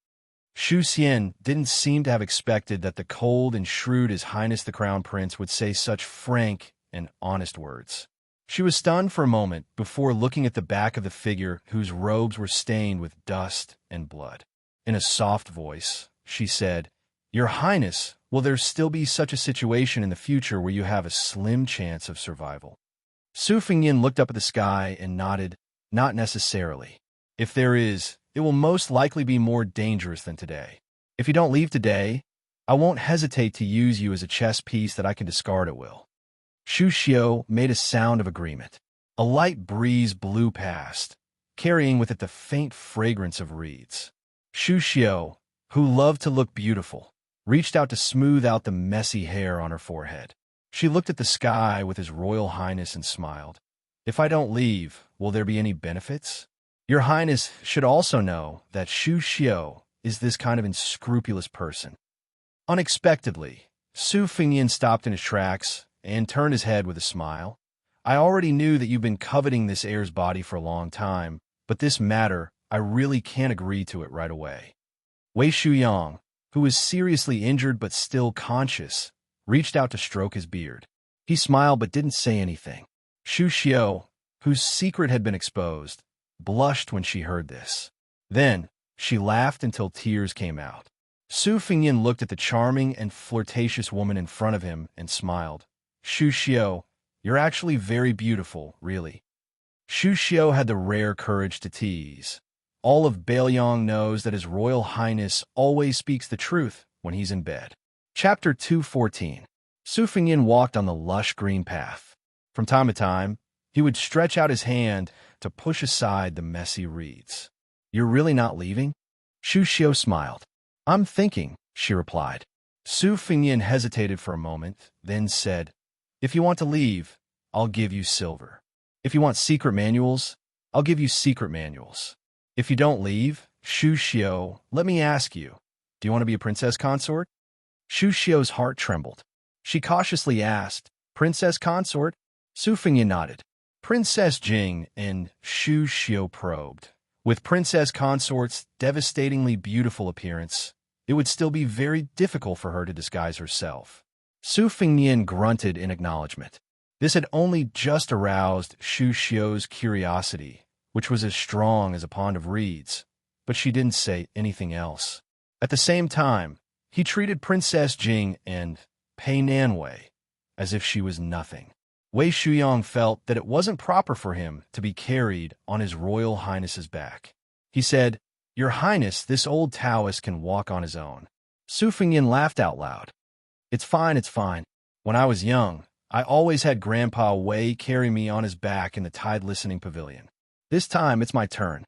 Xu Xian didn't seem to have expected that the cold and shrewd His Highness the Crown Prince would say such frank and honest words. She was stunned for a moment before looking at the back of the figure whose robes were stained with dust and blood. In a soft voice, she said, "Your Highness, will there still be such a situation in the future where you have a slim chance of survival?" Su Fengyin looked up at the sky and nodded, "Not necessarily. If there is, it will most likely be more dangerous than today. If you don't leave today, I won't hesitate to use you as a chess piece that I can discard at will." Xu Xiao made a sound of agreement. A light breeze blew past, carrying with it the faint fragrance of reeds. Xu Xiao, who loved to look beautiful, reached out to smooth out the messy hair on her forehead. She looked at the sky with His Royal Highness and smiled. "If I don't leave, will there be any benefits? Your Highness should also know that Xu Xiao is this kind of unscrupulous person." Unexpectedly, Su Fengyin stopped in his tracks and turned his head with a smile. "I already knew that you've been coveting this heir's body for a long time, but this matter, I really can't agree to it right away." Wei Shuyang, who was seriously injured but still conscious, reached out to stroke his beard. He smiled but didn't say anything. Xu Xiao, whose secret had been exposed, blushed when she heard this. Then, she laughed until tears came out. Su Fengyin looked at the charming and flirtatious woman in front of him and smiled. "Xu Xiao, you're actually very beautiful, really." Xu Xiao had the rare courage to tease. All of Baoyang knows that His Royal Highness always speaks the truth when he's in bed. Chapter 214. Su Fengyin walked on the lush green path. From time to time, He would stretch out his hand to push aside the messy reeds. "You're really not leaving?" Shu Xiu smiled. "I'm thinking," she replied. Su Fingyan hesitated for a moment, then said, "If you want to leave, I'll give you silver. If you want secret manuals, I'll give you secret manuals. If you don't leave, Shu Xiu, let me ask you, do you want to be a princess consort?" Shu Xiu's heart trembled. She cautiously asked, "Princess consort?" Su Fingyan nodded. Princess Jing and Shu Xiu probed. With princess consort's devastatingly beautiful appearance, it would still be very difficult for her to disguise herself. Su Fingyan grunted in acknowledgement. This had only just aroused Shu Xiu's curiosity, which was as strong as a pond of reeds, but she didn't say anything else. At the same time, he treated Princess Jing and Pei Nanwei as if she was nothing. Wei Shuyong felt that it wasn't proper for him to be carried on His Royal Highness's back. He said, "Your Highness, this old Taoist can walk on his own." Su Fingyan laughed out loud. It's fine. When I was young, I always had Grandpa Wei carry me on his back in the Tide Listening Pavilion. This time, it's my turn."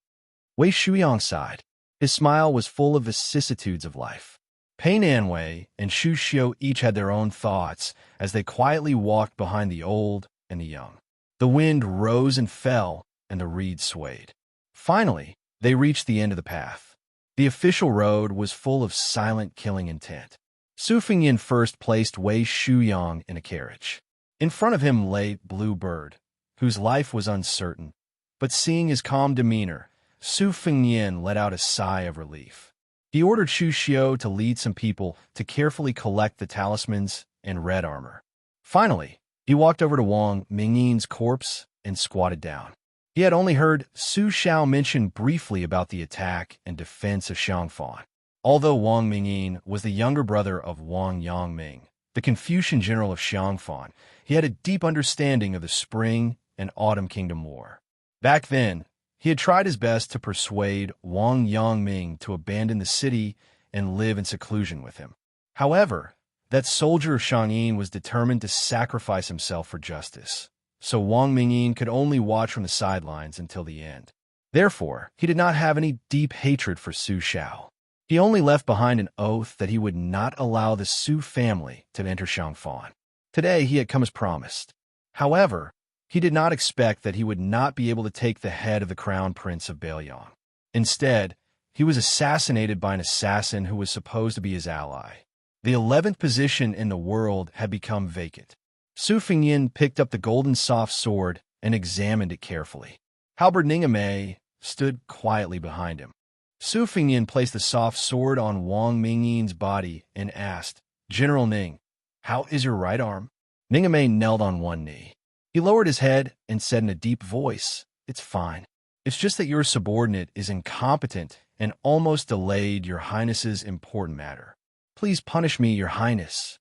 Wei Shuyong sighed. His smile was full of vicissitudes of life. Pei Nanwei and Shu Xiu each had their own thoughts as they quietly walked behind the old and the young. The wind rose and fell, and the reeds swayed. Finally, they reached the end of the path. The official road was full of silent killing intent. Su Fingyan first placed Wei Shuyong in a carriage. In front of him lay Blue Bird, whose life was uncertain, but seeing his calm demeanor, Su Fingyan let out a sigh of relief. He ordered Shu Xiu to lead some people to carefully collect the talismans and red armor. Finally, he walked over to Wang Mingyin's corpse and squatted down. He had only heard Su Xiao mention briefly about the attack and defense of Xiangfan. Although Wang Mingyin was the younger brother of Wang Yangming, the Confucian general of Xiangfan, he had a deep understanding of the Spring and Autumn Kingdom War. Back then, he had tried his best to persuade Wang Yangming to abandon the city and live in seclusion with him. However, that soldier of Shangyin was determined to sacrifice himself for justice, so Wang Mingyin could only watch from the sidelines until the end. Therefore, he did not have any deep hatred for Su Xiao. He only left behind an oath that he would not allow the Su family to enter Xiangfan. Today, he had come as promised. However, he did not expect that he would not be able to take the head of the crown prince of Beiliang. Instead, he was assassinated by an assassin who was supposed to be his ally. The 11th position in the world had become vacant. Su Fingyan picked up the golden soft sword and examined it carefully. Halberd Ningame stood quietly behind him. Su Fingyan placed the soft sword on Wang Mingyin's body and asked, "General Ning, how is your right arm?" Ningame knelt on one knee. He lowered his head and said in a deep voice, "It's fine. It's just that your subordinate is incompetent and almost delayed Your Highness's important matter. Please punish me, Your Highness."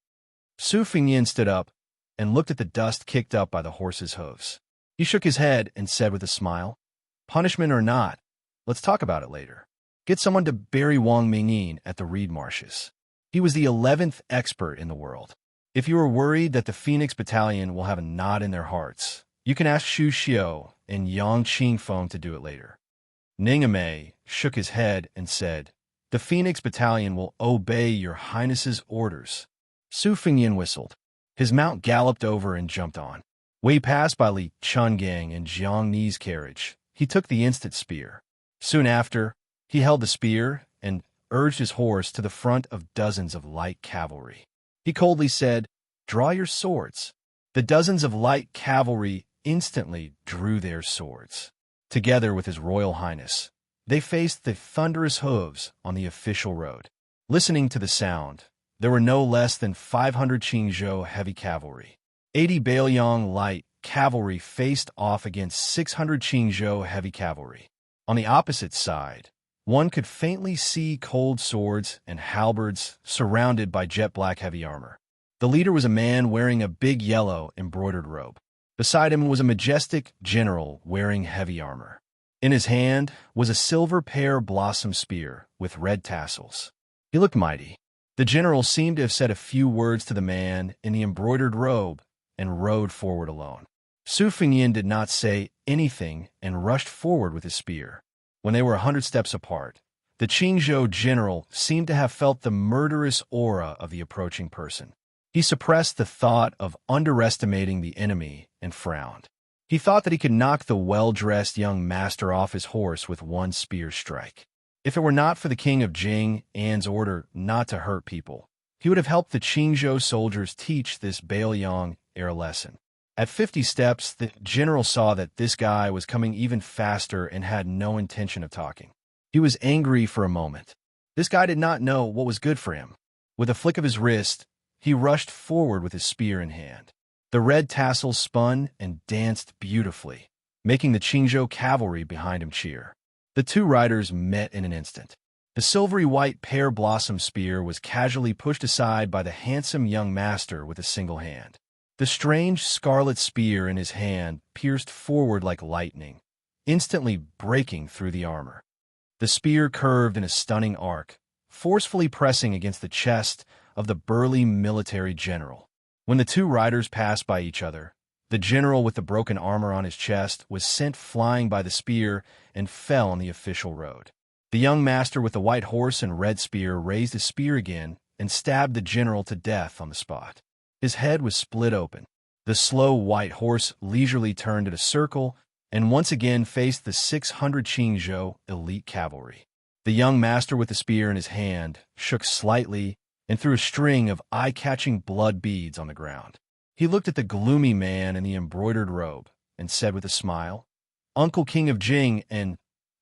Su Fingyan stood up and looked at the dust kicked up by the horse's hooves. He shook his head and said with a smile, "Punishment or not, let's talk about it later. Get someone to bury Wang Mingyin at the reed marshes." He was the 11th expert in the world. If you are worried that the Phoenix Battalion will have a knot in their hearts, you can ask Shu Xiu and Yang Qingfeng to do it later. Ningame shook his head and said, "The Phoenix Battalion will obey Your Highness's orders." Su Fingyan whistled. His mount galloped over and jumped on. Way past by Li Chungang and Jiang Ni's carriage, he took the instant spear. Soon after, he held the spear and urged his horse to the front of dozens of light cavalry. He coldly said, "Draw your swords." The dozens of light cavalry instantly drew their swords. Together with His Royal Highness, they faced the thunderous hooves on the official road. Listening to the sound, there were no less than 500 Qingzhou heavy cavalry. 80 Beiliang light cavalry faced off against 600 Qingzhou heavy cavalry. On the opposite side, one could faintly see cold swords and halberds surrounded by jet-black heavy armor. The leader was a man wearing a big yellow embroidered robe. Beside him was a majestic general wearing heavy armor. In his hand was a silver pear blossom spear with red tassels. He looked mighty. The general seemed to have said a few words to the man in the embroidered robe and rode forward alone. Su Fingyin did not say anything and rushed forward with his spear. When they were 100 steps apart, the Qingzhou general seemed to have felt the murderous aura of the approaching person. He suppressed the thought of underestimating the enemy and frowned. He thought that he could knock the well-dressed young master off his horse with one spear strike. If it were not for the king of Jing An's order not to hurt people, he would have helped the Qingzhou soldiers teach this Bailiang a lesson. At 50 steps, the general saw that this guy was coming even faster and had no intention of talking. He was angry for a moment. This guy did not know what was good for him. With a flick of his wrist, he rushed forward with his spear in hand. The red tassels spun and danced beautifully, making the Qingzhou cavalry behind him cheer. The two riders met in an instant. The silvery white pear blossom spear was casually pushed aside by the handsome young master with a single hand. The strange scarlet spear in his hand pierced forward like lightning, instantly breaking through the armor. The spear curved in a stunning arc, forcefully pressing against the chest of the burly military general. When the two riders passed by each other, the general with the broken armor on his chest was sent flying by the spear and fell on the official road. The young master with the white horse and red spear raised his spear again and stabbed the general to death on the spot. His head was split open. The slow white horse leisurely turned in a circle and once again faced the 600 Qingzhou elite cavalry. The young master with the spear in his hand shook slightly and threw a string of eye-catching blood beads on the ground. He looked at the gloomy man in the embroidered robe and said with a smile, "Uncle King of Jing, and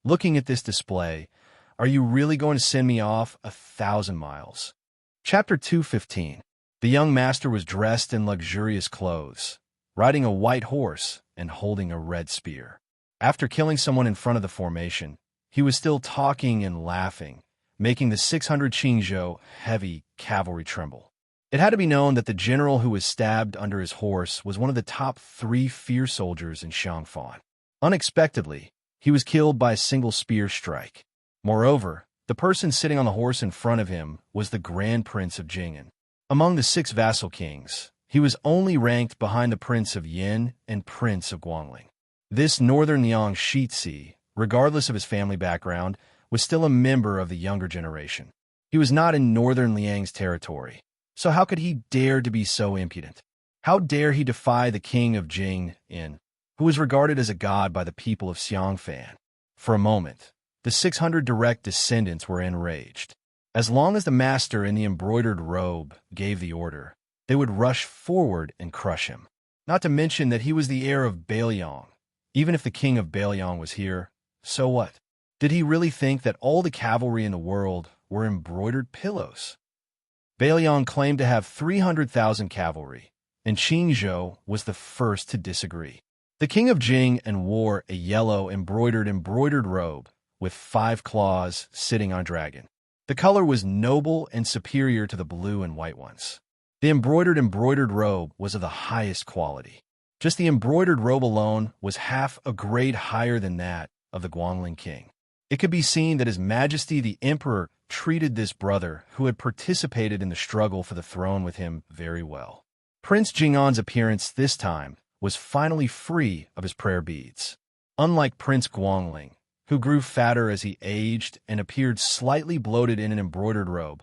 looking at this display, are you really going to send me off 1,000 miles?" Chapter 215. The young master was dressed in luxurious clothes, riding a white horse and holding a red spear. After killing someone in front of the formation, he was still talking and laughing, making the 600 Qingzhou heavy cavalry tremble. It had to be known that the general who was stabbed under his horse was one of the top 3 fierce soldiers in Xiangfan. Unexpectedly, he was killed by a single spear strike. Moreover, the person sitting on the horse in front of him was the Grand Prince of Jing'an. Among the 6 vassal kings, he was only ranked behind the Prince of Yin and Prince of Guangling. This northern Liang Shitzi, regardless of his family background, was still a member of the younger generation. He was not in northern Liang's territory, so how could he dare to be so impudent? How dare he defy the king of Jing'an, who was regarded as a god by the people of Xiangfan? For a moment, the 600 direct descendants were enraged. As long as the master in the embroidered robe gave the order, they would rush forward and crush him. Not to mention that he was the heir of Bailiang. Even if the king of Bailiang was here, so what? Did he really think that all the cavalry in the world were embroidered pillows? Bailiang claimed to have 300,000 cavalry, and Qingzhou was the first to disagree. The king of Jing wore a yellow embroidered robe with 5 claws sitting on a dragon. The color was noble and superior to the blue and white ones. The embroidered robe was of the highest quality. Just the embroidered robe alone was half a grade higher than that of the Guangling king. It could be seen that His Majesty the Emperor treated this brother who had participated in the struggle for the throne with him very well. Prince Jing'an's appearance this time was finally free of his prayer beads. Unlike Prince Guangling, who grew fatter as he aged and appeared slightly bloated in an embroidered robe,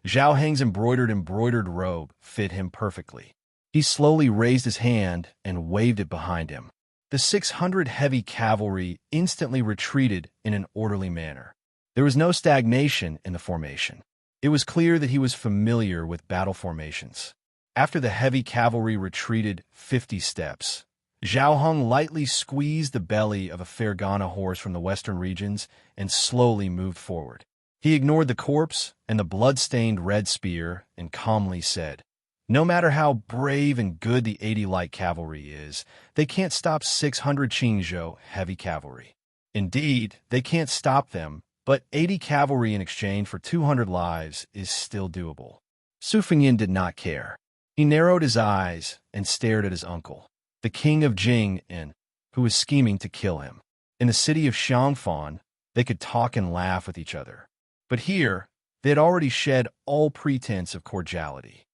Zhao Heng's embroidered robe fit him perfectly. He slowly raised his hand and waved it behind him. The 600 heavy cavalry instantly retreated in an orderly manner. There was no stagnation in the formation. It was clear that he was familiar with battle formations. After the heavy cavalry retreated 50 steps, Zhao Heng lightly squeezed the belly of a Fergana horse from the western regions and slowly moved forward. He ignored the corpse and the blood-stained red spear and calmly said, "No matter how brave and good the 80 light cavalry is, they can't stop 600 Qingzhou heavy cavalry. Indeed, they can't stop them, but 80 cavalry in exchange for 200 lives is still doable." Su Fingyin did not care. He narrowed his eyes and stared at his uncle, the king of Jing'an, who was scheming to kill him. In the city of Xiangfan, they could talk and laugh with each other. But here, they had already shed all pretense of cordiality.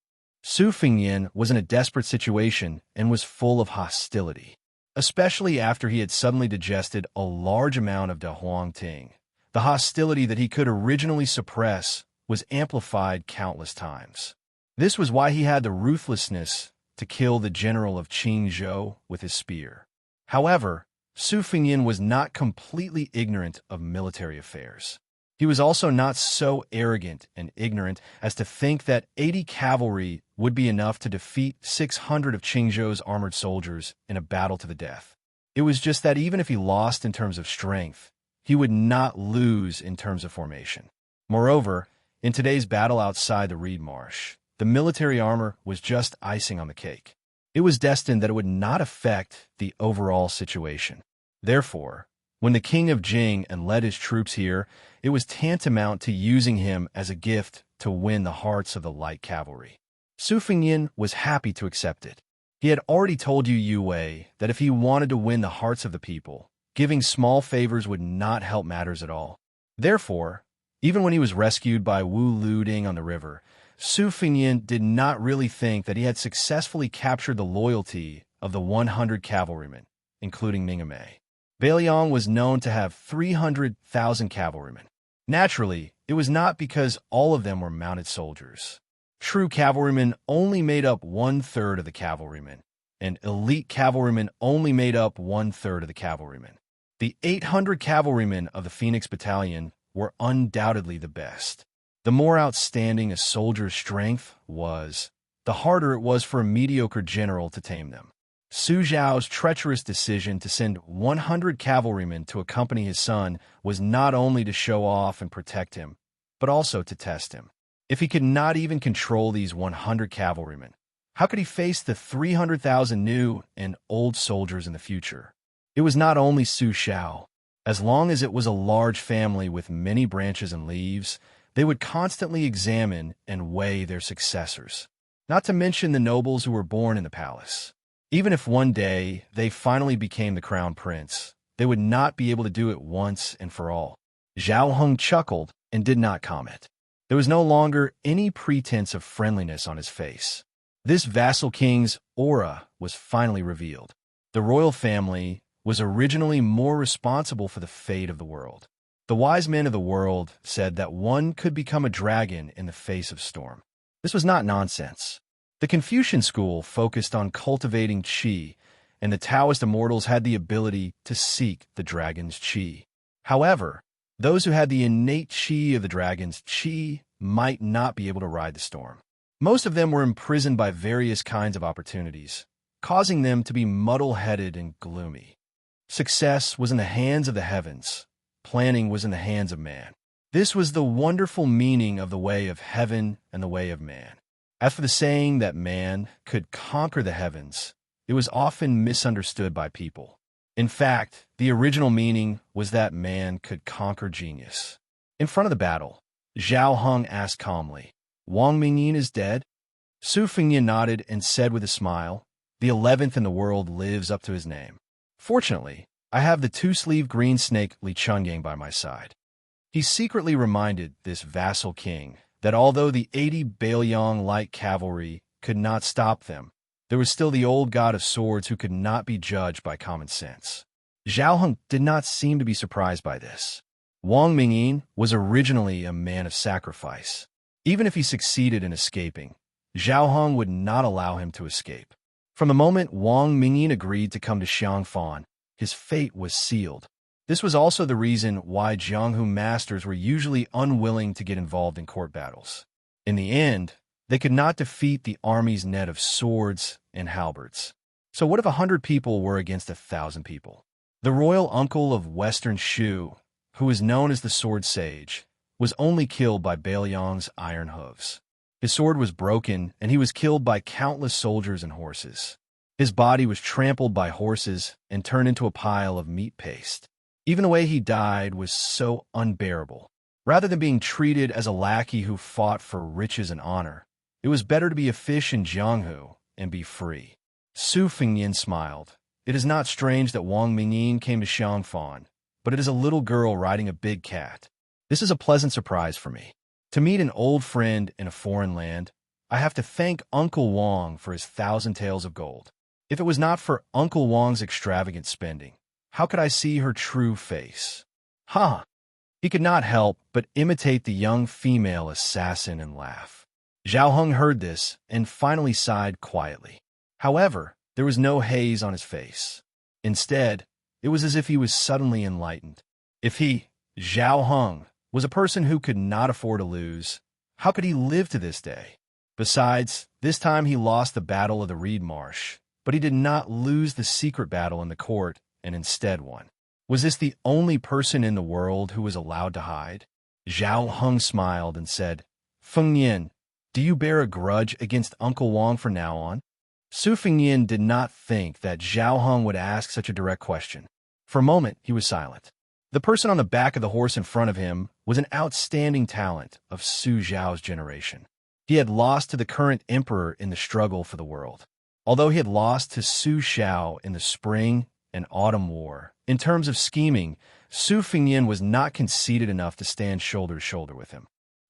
Su Fingyin was in a desperate situation and was full of hostility. especially after he had suddenly digested a large amount of Da Huang Ting. The hostility that he could originally suppress was amplified countless times. This was why he had the ruthlessness to kill the general of Qingzhou with his spear. However, Su Fengyin was not completely ignorant of military affairs. He was also not so arrogant and ignorant as to think that 80 cavalry would be enough to defeat 600 of Qingzhou's armored soldiers in a battle to the death. It was just that even if he lost in terms of strength, he would not lose in terms of formation. Moreover, in today's battle outside the Reed Marsh, the military armor was just icing on the cake. It was destined that it would not affect the overall situation. Therefore, when the king of Jing and led his troops here, it was tantamount to using him as a gift to win the hearts of the light cavalry. Su Fengyin was happy to accept it. He had already told Yue Wei that if he wanted to win the hearts of the people, giving small favors would not help matters at all. Therefore, even when he was rescued by Wu Luding on the river, Su Fengyin did not really think that he had successfully captured the loyalty of the 100 cavalrymen, including Ming Mei. Beiliang was known to have 300,000 cavalrymen. Naturally, it was not because all of them were mounted soldiers. True cavalrymen only made up 1/3 of the cavalrymen, and elite cavalrymen only made up 1/3 of the cavalrymen. The 800 cavalrymen of the Phoenix Battalion were undoubtedly the best. The more outstanding a soldier's strength was, the harder it was for a mediocre general to tame them. Su Zhao's treacherous decision to send 100 cavalrymen to accompany his son was not only to show off and protect him, but also to test him. If he could not even control these 100 cavalrymen, how could he face the 300,000 new and old soldiers in the future? It was not only Su Zhao. As long as it was a large family with many branches and leaves, they would constantly examine and weigh their successors, not to mention the nobles who were born in the palace. Even if one day they finally became the crown prince, they would not be able to do it once and for all. Zhao Heng chuckled and did not comment. There was no longer any pretense of friendliness on his face. This vassal king's aura was finally revealed. The royal family was originally more responsible for the fate of the world. The wise men of the world said that one could become a dragon in the face of storm. This was not nonsense. The Confucian school focused on cultivating qi, and the Taoist immortals had the ability to seek the dragon's qi. However, those who had the innate qi of the dragon's qi might not be able to ride the storm. Most of them were imprisoned by various kinds of opportunities, causing them to be muddle-headed and gloomy. Success was in the hands of the heavens. Planning was in the hands of man. This was the wonderful meaning of the way of heaven and the way of man. As for the saying that man could conquer the heavens, it was often misunderstood by people. In fact, the original meaning was that man could conquer genius. In front of the battle, Zhao Heng asked calmly, "Wang Mingyin is dead?" Su Fengyin nodded and said with a smile, "The 11th in the world lives up to his name. Fortunately, I have the two-sleeved green snake Li Chungang by my side." He secretly reminded this vassal king that although the 80 Beiliang light cavalry could not stop them, there was still the old god of swords who could not be judged by common sense. Zhao Heng did not seem to be surprised by this. Wang Mingyin was originally a man of sacrifice. Even if he succeeded in escaping, Zhao Heng would not allow him to escape. From the moment Wang Mingyin agreed to come to Xiangfan, his fate was sealed. This was also the reason why Jianghu masters were usually unwilling to get involved in court battles. In the end, they could not defeat the army's net of swords and halberds. So what if 100 people were against 1,000 people? The royal uncle of Western Shu, who was known as the Sword Sage, was only killed by Beiliang's iron hooves. His sword was broken, and he was killed by countless soldiers and horses. His body was trampled by horses and turned into a pile of meat paste. Even the way he died was so unbearable. Rather than being treated as a lackey who fought for riches and honor, it was better to be a fish in Jianghu and be free. Su Fengyin smiled. It is not strange that Wang Mingyin came to Xiangfan, but it is a little girl riding a big cat. This is a pleasant surprise for me. To meet an old friend in a foreign land, I have to thank Uncle Wang for his 1,000 taels of gold. If it was not for Uncle Wang's extravagant spending, how could I see her true face? Ha! He could not help but imitate the young female assassin and laugh. Zhao Heng heard this and finally sighed quietly. However, there was no haze on his face. Instead, it was as if he was suddenly enlightened. If he, Zhao Heng, was a person who could not afford to lose, how could he live to this day? Besides, this time he lost the battle of the Reed Marsh, but he did not lose the secret battle in the court and instead won. Was this the only person in the world who was allowed to hide? Zhao Heng smiled and said, Feng Yin, do you bear a grudge against Uncle Wang from now on? Su Fengyin did not think that Zhao Heng would ask such a direct question. For a moment, he was silent. The person on the back of the horse in front of him was an outstanding talent of Su Zhao's generation. He had lost to the current emperor in the struggle for the world. Although he had lost to Su Xiao in the spring and autumn war, in terms of scheming, Su Fengyin was not conceited enough to stand shoulder to shoulder with him.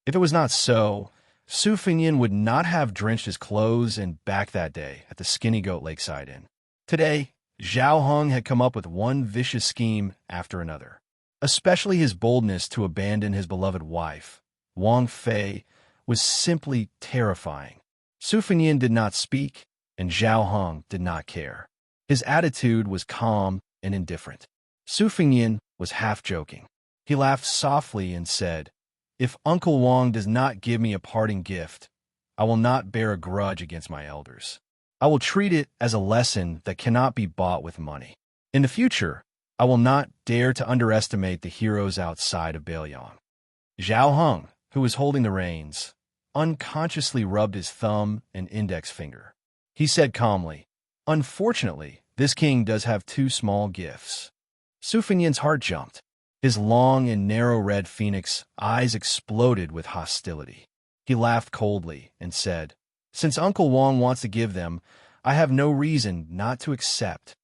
If it was not so, Su Fengyin would not have drenched his clothes and back that day at the Skinny Goat Lakeside Inn. Today, Zhao Heng had come up with one vicious scheme after another. Especially his boldness to abandon his beloved wife, Wang Fei, was simply terrifying. Su Fengyin did not speak, and Zhao Heng did not care. His attitude was calm and indifferent. Su Fengyin was half joking. He laughed softly and said, If Uncle Wang does not give me a parting gift, I will not bear a grudge against my elders. I will treat it as a lesson that cannot be bought with money. In the future, I will not dare to underestimate the heroes outside of Beiyang. Zhao Heng, who was holding the reins, unconsciously rubbed his thumb and index finger. He said calmly, Unfortunately, this king does have two small gifts. Su Fengyin's heart jumped. His long and narrow red phoenix eyes exploded with hostility. He laughed coldly and said, Since Uncle Wang wants to give them, I have no reason not to accept.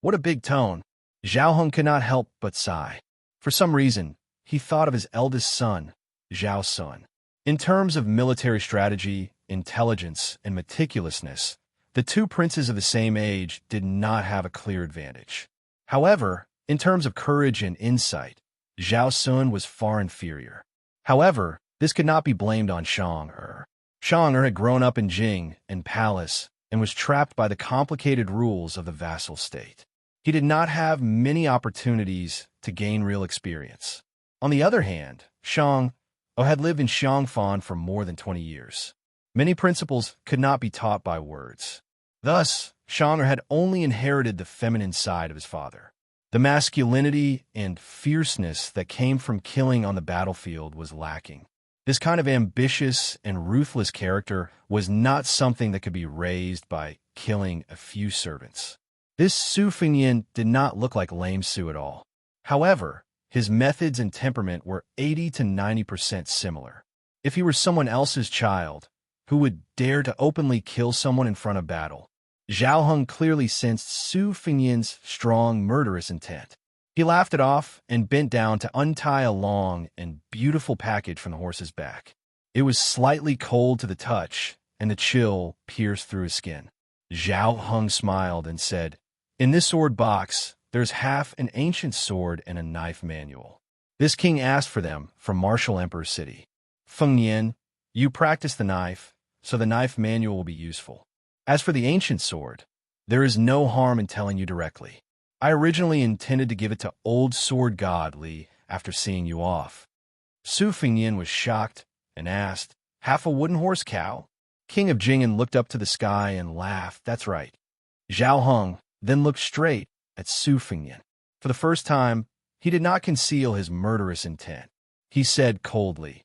What a big tone. Zhao Heng could not help but sigh. For some reason, he thought of his eldest son, Zhao Sun. In terms of military strategy, intelligence, and meticulousness, the two princes of the same age did not have a clear advantage. However, in terms of courage and insight, Zhao Sun was far inferior. However, this could not be blamed on Shang-Er. Shang-Er had grown up in Jing and Palace and was trapped by the complicated rules of the vassal state. He did not have many opportunities to gain real experience. On the other hand, Shang-Er had lived in Xiangfan for more than 20 years. Many principles could not be taught by words. Thus, Shang-Er had only inherited the feminine side of his father. The masculinity and fierceness that came from killing on the battlefield was lacking. This kind of ambitious and ruthless character was not something that could be raised by killing a few servants. This Su Fengyin did not look like lame Su at all. However, his methods and temperament were 80 to 90% similar. If he were someone else's child, who would dare to openly kill someone in front of battle, Zhao Heng clearly sensed Su Fengyin's strong murderous intent. He laughed it off and bent down to untie a long and beautiful package from the horse's back. It was slightly cold to the touch, and the chill pierced through his skin. Zhao Heng smiled and said, In this sword box, there's half an ancient sword and a knife manual. This king asked for them from Martial Emperor's city. Feng Yin, you practice the knife, so the knife manual will be useful. As for the ancient sword, there is no harm in telling you directly. I originally intended to give it to Old Sword God Li after seeing you off. Su Fengyin was shocked and asked, Half a wooden horse cow? King of Jing'an looked up to the sky and laughed. That's right. Zhao Heng then looked straight at Su Fengyin. For the first time, he did not conceal his murderous intent. He said coldly,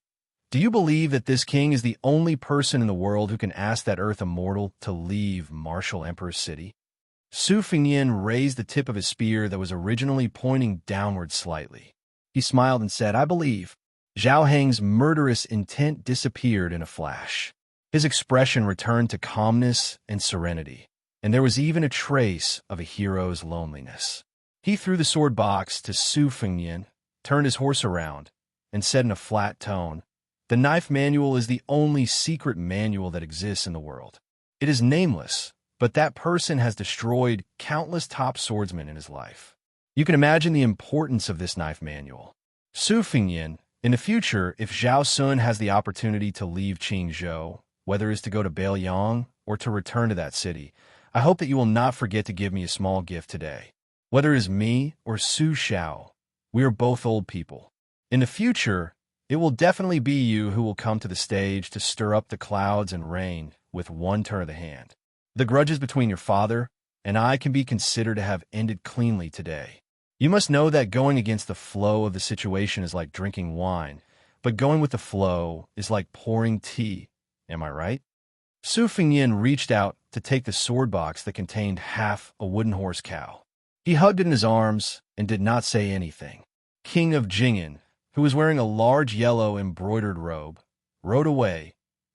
Do you believe that this king is the only person in the world who can ask that earth immortal to leave Martial Emperor's city? Su Fengyin raised the tip of his spear that was originally pointing downward slightly. He smiled and said, I believe. Zhao Heng's murderous intent disappeared in a flash. His expression returned to calmness and serenity, and there was even a trace of a hero's loneliness. He threw the sword box to Su Fengyin, turned his horse around, and said in a flat tone, The knife manual is the only secret manual that exists in the world. It is nameless, but that person has destroyed countless top swordsmen in his life. You can imagine the importance of this knife manual. Su Fingyin, in the future, if Zhao Sun has the opportunity to leave Qingzhou, whether it's to go to Beiliang or to return to that city, I hope that you will not forget to give me a small gift today. Whether it is me or Su Xiao, we are both old people. In the future, it will definitely be you who will come to the stage to stir up the clouds and rain with one turn of the hand. The grudges between your father and I can be considered to have ended cleanly today. You must know that going against the flow of the situation is like drinking wine, but going with the flow is like pouring tea. Am I right? Su Fingyin reached out to take the sword box that contained half a wooden horse cow. He hugged it in his arms and did not say anything. King of Jing'an, who was wearing a large yellow embroidered robe, rode away,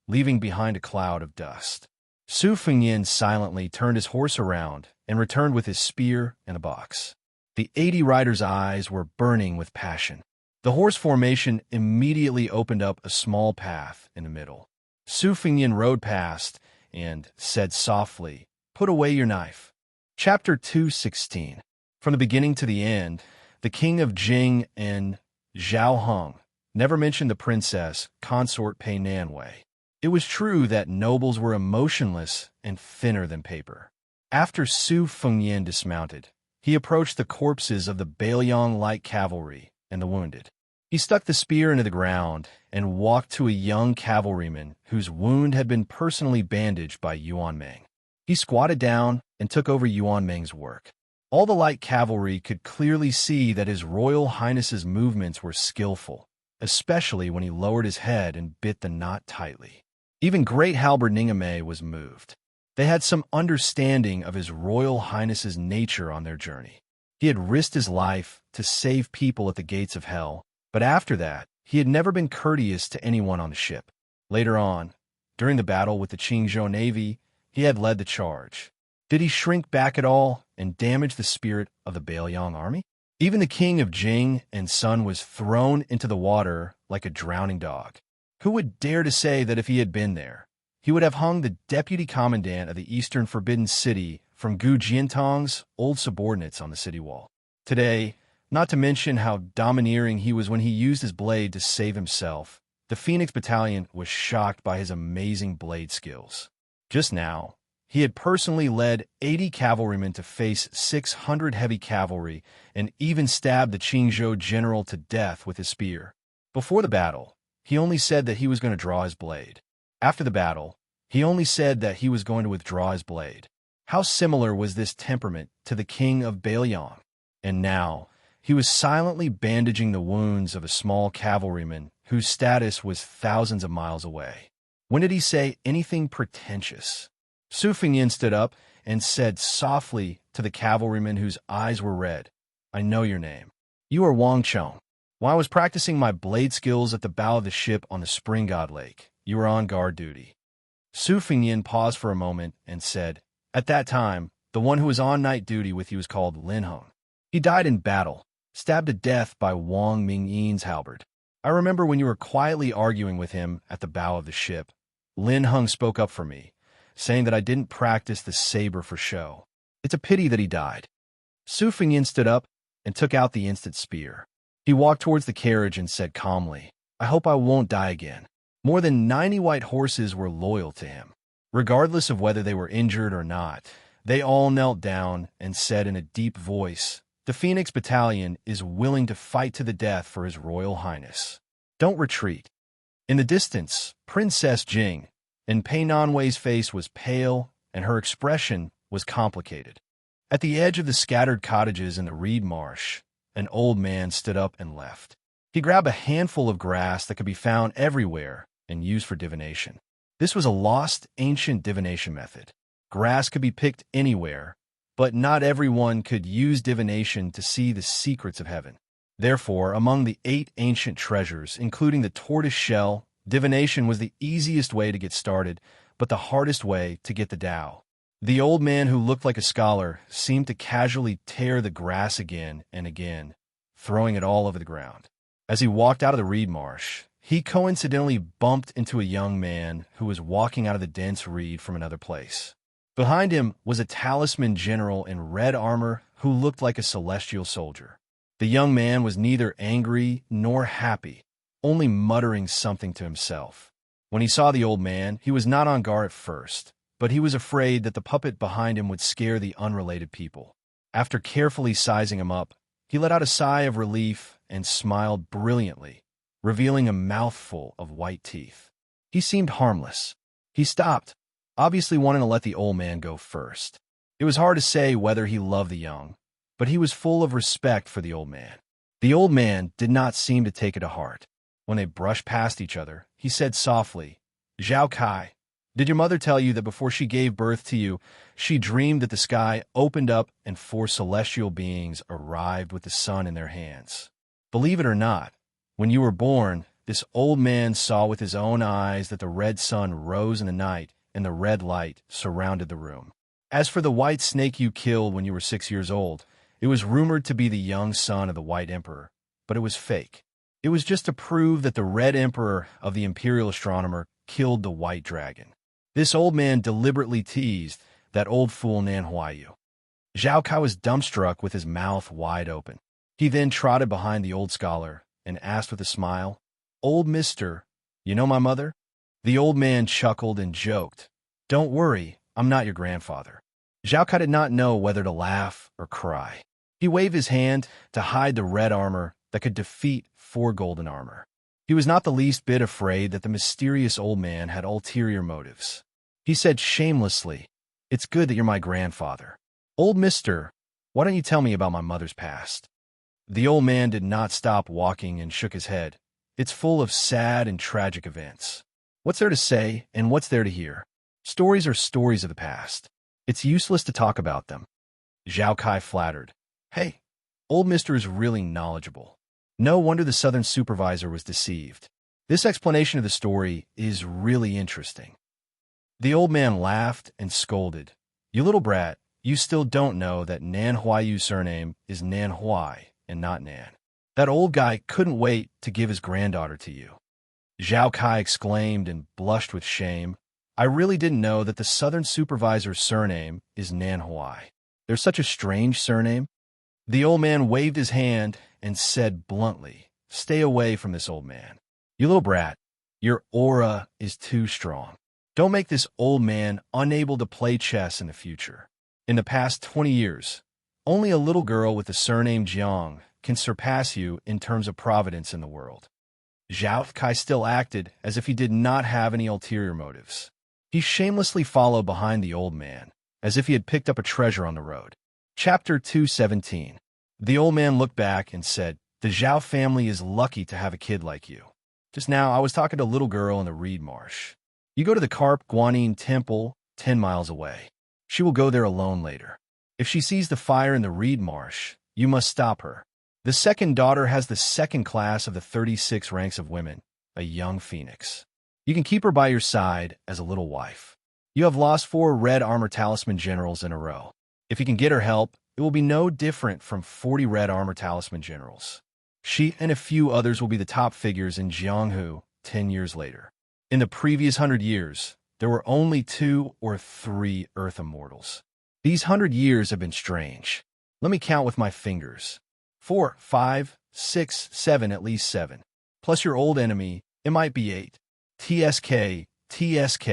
leaving behind a cloud of dust. Su Fingyin silently turned his horse around and returned with his spear and a box. The 80 riders' eyes were burning with passion. The horse formation immediately opened up a small path in the middle. Su Fingyin rode past and said softly, "Put away your knife." Chapter 216. From the beginning to the end, the king of Jing and Zhao Hong never mentioned the princess consort Pei Nanwei. It was true that nobles were emotionless and thinner than paper. After Su Fingyin dismounted, he approached the corpses of the Beiliang light cavalry and the wounded. He stuck the spear into the ground and walked to a young cavalryman whose wound had been personally bandaged by Yuan Meng. He squatted down and took over Yuan Meng's work. All the light cavalry could clearly see that His Royal Highness's movements were skillful, especially when he lowered his head and bit the knot tightly. Even Great Halberd Ningame was moved. They had some understanding of His Royal Highness's nature on their journey. He had risked his life to save people at the gates of hell, but after that, he had never been courteous to anyone on the ship. Later on, during the battle with the Qingzhou Navy, he had led the charge. Did he shrink back at all and damage the spirit of the Beiliang army? Even the king of Jing and Sun was thrown into the water like a drowning dog. Who would dare to say that if he had been there, he would have hung the deputy commandant of the Eastern Forbidden City from Gu Jiantong's old subordinates on the city wall? Today, not to mention how domineering he was when he used his blade to save himself, the Phoenix Battalion was shocked by his amazing blade skills. Just now, he had personally led 80 cavalrymen to face 600 heavy cavalry and even stabbed the Qingzhou general to death with his spear. Before the battle, he only said that he was going to draw his blade. After the battle, he only said that he was going to withdraw his blade. How similar was this temperament to the king of Beiliang? And now, he was silently bandaging the wounds of a small cavalryman whose status was thousands of miles away. When did he say anything pretentious? Su Fingyin stood up and said softly to the cavalryman whose eyes were red, "I know your name. You are Wang Chong. While I was practicing my blade skills at the bow of the ship on the Spring God Lake, you were on guard duty." Su Fingyin paused for a moment and said, "At that time, the one who was on night duty with you was called Lin Hong. He died in battle, stabbed to death by Wang Mingyin's halberd. I remember when you were quietly arguing with him at the bow of the ship. Lin Hong spoke up for me, saying that I didn't practice the saber for show. It's a pity that he died." Su Fingyin stood up and took out the instant spear. He walked towards the carriage and said calmly, "I hope I won't die again." More than 90 white horses were loyal to him. Regardless of whether they were injured or not, they all knelt down and said in a deep voice, "The Phoenix Battalion is willing to fight to the death for His Royal Highness. Don't retreat." In the distance, Princess Jing and Pei Nanwei's face was pale and her expression was complicated. At the edge of the scattered cottages in the reed marsh, an old man stood up and left. He grabbed a handful of grass that could be found everywhere and used for divination. This was a lost ancient divination method. Grass could be picked anywhere, but not everyone could use divination to see the secrets of heaven. Therefore, among the 8 ancient treasures, including the tortoise shell, divination was the easiest way to get started, but the hardest way to get the Tao. The old man who looked like a scholar seemed to casually tear the grass again and again, throwing it all over the ground. As he walked out of the reed marsh, he coincidentally bumped into a young man who was walking out of the dense reed from another place. Behind him was a talisman general in red armor who looked like a celestial soldier. The young man was neither angry nor happy, only muttering something to himself. When he saw the old man, he was not on guard at first, but he was afraid that the puppet behind him would scare the unrelated people. After carefully sizing him up, he let out a sigh of relief and smiled brilliantly, revealing a mouthful of white teeth. He seemed harmless. He stopped, obviously wanting to let the old man go first. It was hard to say whether he loved the young, but he was full of respect for the old man. The old man did not seem to take it to heart. When they brushed past each other, he said softly, "Zhao Kai, did your mother tell you that before she gave birth to you, she dreamed that the sky opened up and 4 celestial beings arrived with the sun in their hands? Believe it or not, when you were born, this old man saw with his own eyes that the red sun rose in the night and the red light surrounded the room. As for the white snake you killed when you were 6 years old, it was rumored to be the young son of the White Emperor, but it was fake. It was just to prove that the Red Emperor of the Imperial Astronomer killed the White Dragon. This old man deliberately teased that old fool Nan Huayu." Zhao Kai was dumbstruck with his mouth wide open. He then trotted behind the old scholar and asked with a smile, "Old mister, you know my mother?" The old man chuckled and joked, "Don't worry, I'm not your grandfather." Zhao Kai did not know whether to laugh or cry. He waved his hand to hide the red armor that could defeat 4 golden armor. He was not the least bit afraid that the mysterious old man had ulterior motives. He said shamelessly, "It's good that you're my grandfather. Old mister, why don't you tell me about my mother's past?" The old man did not stop walking and shook his head. "It's full of sad and tragic events. What's there to say and what's there to hear? Stories are stories of the past. It's useless to talk about them." Zhao Kai flattered, "Hey, old mister is really knowledgeable." No wonder the southern supervisor was deceived. This explanation of the story is really interesting. The old man laughed and scolded, "You little brat, you still don't know that Nan Huayu's surname is Nan Huai and not Nan. That old guy couldn't wait to give his granddaughter to you." Zhao Kai exclaimed and blushed with shame, "I really didn't know that the southern supervisor's surname is Nan Huai. There's such a strange surname." The old man waved his hand and said bluntly, "Stay away from this old man. You little brat, your aura is too strong. Don't make this old man unable to play chess in the future. In the past 20 years, only a little girl with the surname Jiang can surpass you in terms of providence in the world." Zhao Kai still acted as if he did not have any ulterior motives. He shamelessly followed behind the old man, as if he had picked up a treasure on the road. Chapter 217. The old man looked back and said, "The Zhao family is lucky to have a kid like you. Just now, I was talking to a little girl in the reed marsh. You go to the Carp Guanyin Temple 10 miles away. She will go there alone later. If she sees the fire in the reed marsh, you must stop her. The second daughter has the second class of the 36 ranks of women, a young phoenix. You can keep her by your side as a little wife. You have lost 4 red armor talisman generals in a row. If you can get her help, it will be no different from 40 red armor talisman generals. She and a few others will be the top figures in Jianghu 10 years later. In the previous 100 years, there were only 2 or 3 Earth immortals. These 100 years have been strange. Let me count with my fingers. 4, 5, 6, 7, at least 7. Plus your old enemy, it might be 8. TSK, TSK.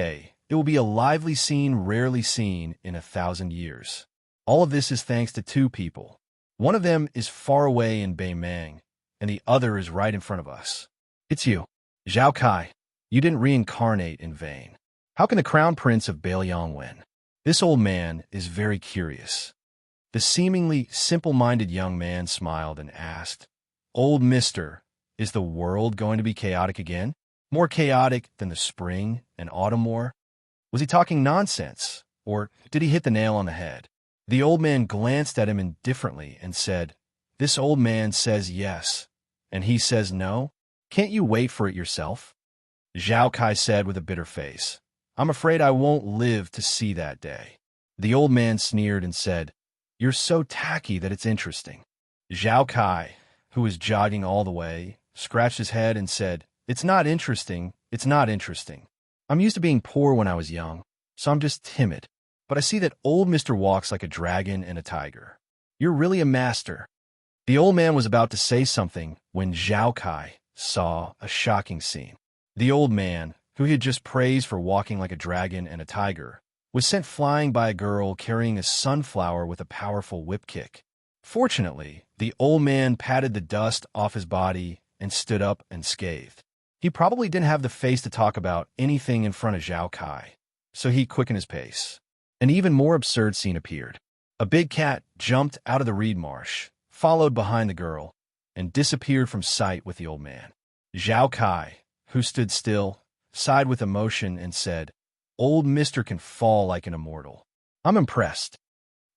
It will be a lively scene rarely seen in 1,000 years. All of this is thanks to 2 people. One of them is far away in Beimang, and the other is right in front of us. It's you, Zhao Kai. You didn't reincarnate in vain. How can the crown prince of Beiliang win?" This old man is very curious. The seemingly simple-minded young man smiled and asked, "Old mister, is the world going to be chaotic again? More chaotic than the spring and autumn war?" Was he talking nonsense, or did he hit the nail on the head? The old man glanced at him indifferently and said, "This old man says yes, and he says no. Can't you wait for it yourself?" Zhao Kai said with a bitter face, "I'm afraid I won't live to see that day." The old man sneered and said, "You're so tacky that it's interesting." Zhao Kai, who was jogging all the way, scratched his head and said, "It's not interesting, it's not interesting. I'm used to being poor when I was young, so I'm just timid. but I see that old Mr. walks like a dragon and a tiger. You're really a master." The old man was about to say something when Zhao Kai saw a shocking scene. The old man, who he had just praised for walking like a dragon and a tiger, was sent flying by a girl carrying a sunflower with a powerful whip kick. Fortunately, the old man patted the dust off his body and stood up unscathed. He probably didn't have the face to talk about anything in front of Zhao Kai, so he quickened his pace. An even more absurd scene appeared. A big cat jumped out of the reed marsh, followed behind the girl, and disappeared from sight with the old man. Zhao Kai, who stood still, sighed with emotion and said, "Old Mister can fall like an immortal. I'm impressed."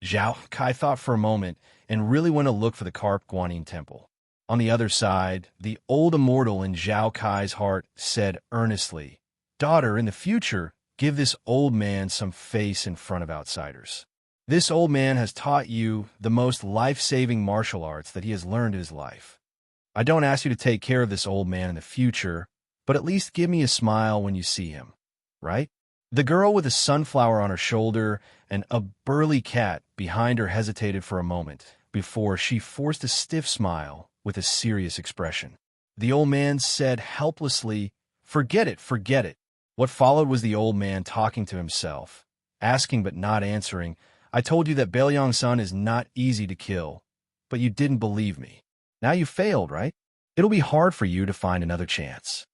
Zhao Kai thought for a moment and really went to look for the Carp Guanyin Temple. On the other side, the old immortal in Zhao Kai's heart said earnestly, "Daughter, in the future, give this old man some face in front of outsiders. This old man has taught you the most life-saving martial arts that he has learned in his life. I don't ask you to take care of this old man in the future, but at least give me a smile when you see him, right?" The girl with a sunflower on her shoulder and a burly cat behind her hesitated for a moment before she forced a stiff smile with a serious expression. The old man said helplessly, "Forget it, forget it." What followed was the old man talking to himself, asking but not answering. "I told you that Bailiang's son is not easy to kill, but you didn't believe me. Now you failed, right? It'll be hard for you to find another chance.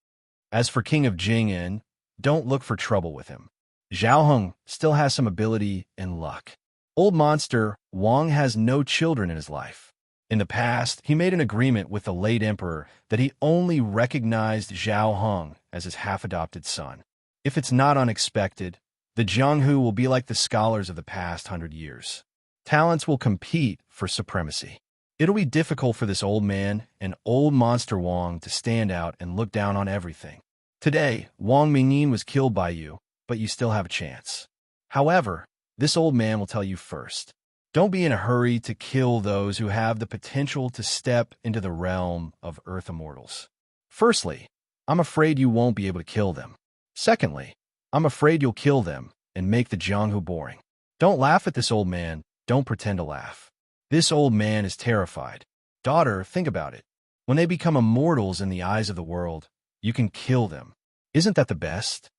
As for King of Jing'an, don't look for trouble with him. Zhao Heng still has some ability and luck. Old monster Wang has no children in his life. In the past, he made an agreement with the late emperor that he only recognized Zhao Heng as his half-adopted son. If it's not unexpected, the Jianghu will be like the scholars of the past 100 years. Talents will compete for supremacy. It'll be difficult for this old man and old monster Wang to stand out and look down on everything. Today, Wang Mingyin was killed by you, but you still have a chance. However, this old man will tell you first. Don't be in a hurry to kill those who have the potential to step into the realm of Earth Immortals. Firstly, I'm afraid you won't be able to kill them. Secondly, I'm afraid you'll kill them and make the Jianghu boring. Don't laugh at this old man. Don't pretend to laugh. This old man is terrified. Daughter, think about it. When they become immortals in the eyes of the world, you can kill them. Isn't that the best?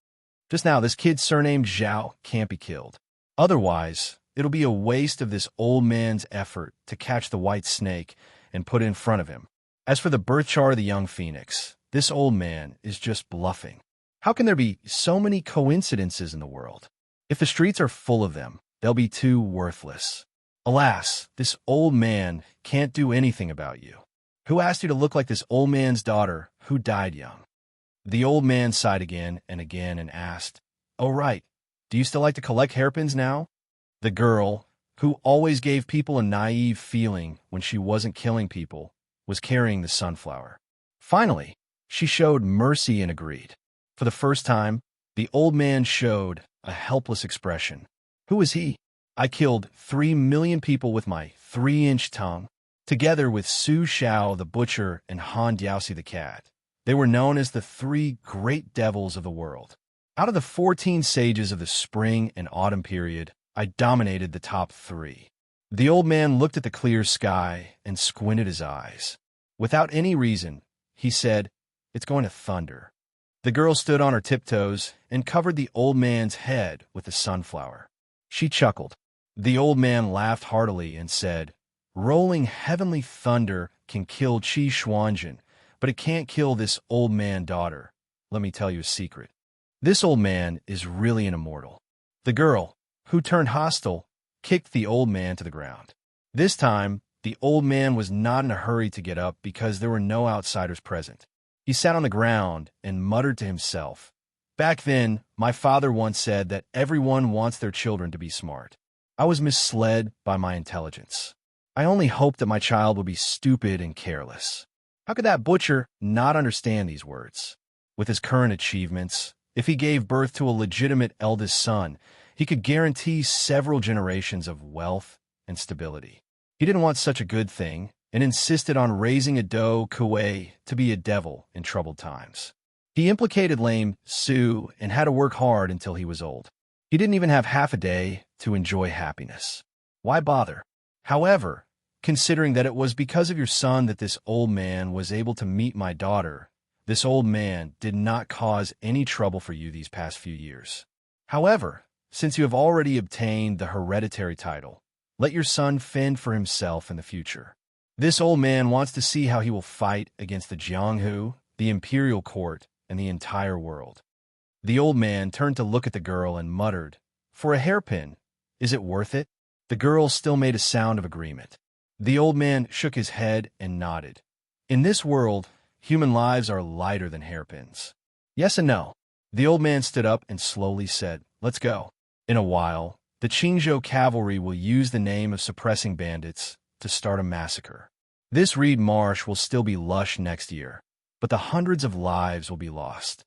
Just now, this kid surnamed Zhao can't be killed. Otherwise, it'll be a waste of this old man's effort to catch the white snake and put it in front of him. As for the birth chart of the young phoenix, this old man is just bluffing. How can there be so many coincidences in the world? If the streets are full of them, they'll be too worthless. Alas, this old man can't do anything about you. Who asked you to look like this old man's daughter who died young? The old man sighed again and asked, "Oh, right. Do you still like to collect hairpins now?" The girl, who always gave people a naive feeling when she wasn't killing people, was carrying the sunflower. Finally, she showed mercy and agreed. For the first time, the old man showed a helpless expression. Who is he? I killed 3 million people with my 3-inch tongue, together with Su Xiao the butcher and Han Diaosi the cat. They were known as the 3 great devils of the world. Out of the 14 sages of the spring and autumn period, I dominated the top 3. The old man looked at the clear sky and squinted his eyes. Without any reason, he said, "It's going to thunder." The girl stood on her tiptoes and covered the old man's head with the sunflower. She chuckled. The old man laughed heartily and said, "Rolling heavenly thunder can kill Qi Xuanjin, but it can't kill this old man, daughter. Let me tell you a secret. This old man is really an immortal." The girl, who turned hostile, kicked the old man to the ground. This time, the old man was not in a hurry to get up because there were no outsiders present. He sat on the ground and muttered to himself, "Back then, my father once said that everyone wants their children to be smart. I was misled by my intelligence. I only hoped that my child would be stupid and careless." How could that butcher not understand these words? With his current achievements, if he gave birth to a legitimate eldest son, he could guarantee several generations of wealth and stability. He didn't want such a good thing and insisted on raising a Do Kuei to be a devil in troubled times. He implicated lame Su and had to work hard until he was old. He didn't even have half a day to enjoy happiness. Why bother? However, considering that it was because of your son that this old man was able to meet my daughter, this old man did not cause any trouble for you these past few years. However, since you have already obtained the hereditary title, let your son fend for himself in the future. This old man wants to see how he will fight against the Jianghu, the imperial court, and the entire world. The old man turned to look at the girl and muttered, "For a hairpin, is it worth it?" The girl still made a sound of agreement. The old man shook his head and nodded. In this world, human lives are lighter than hairpins. Yes and no. The old man stood up and slowly said, "Let's go." In a while, the Qingzhou cavalry will use the name of suppressing bandits to start a massacre. This reed marsh will still be lush next year, but the hundreds of lives will be lost.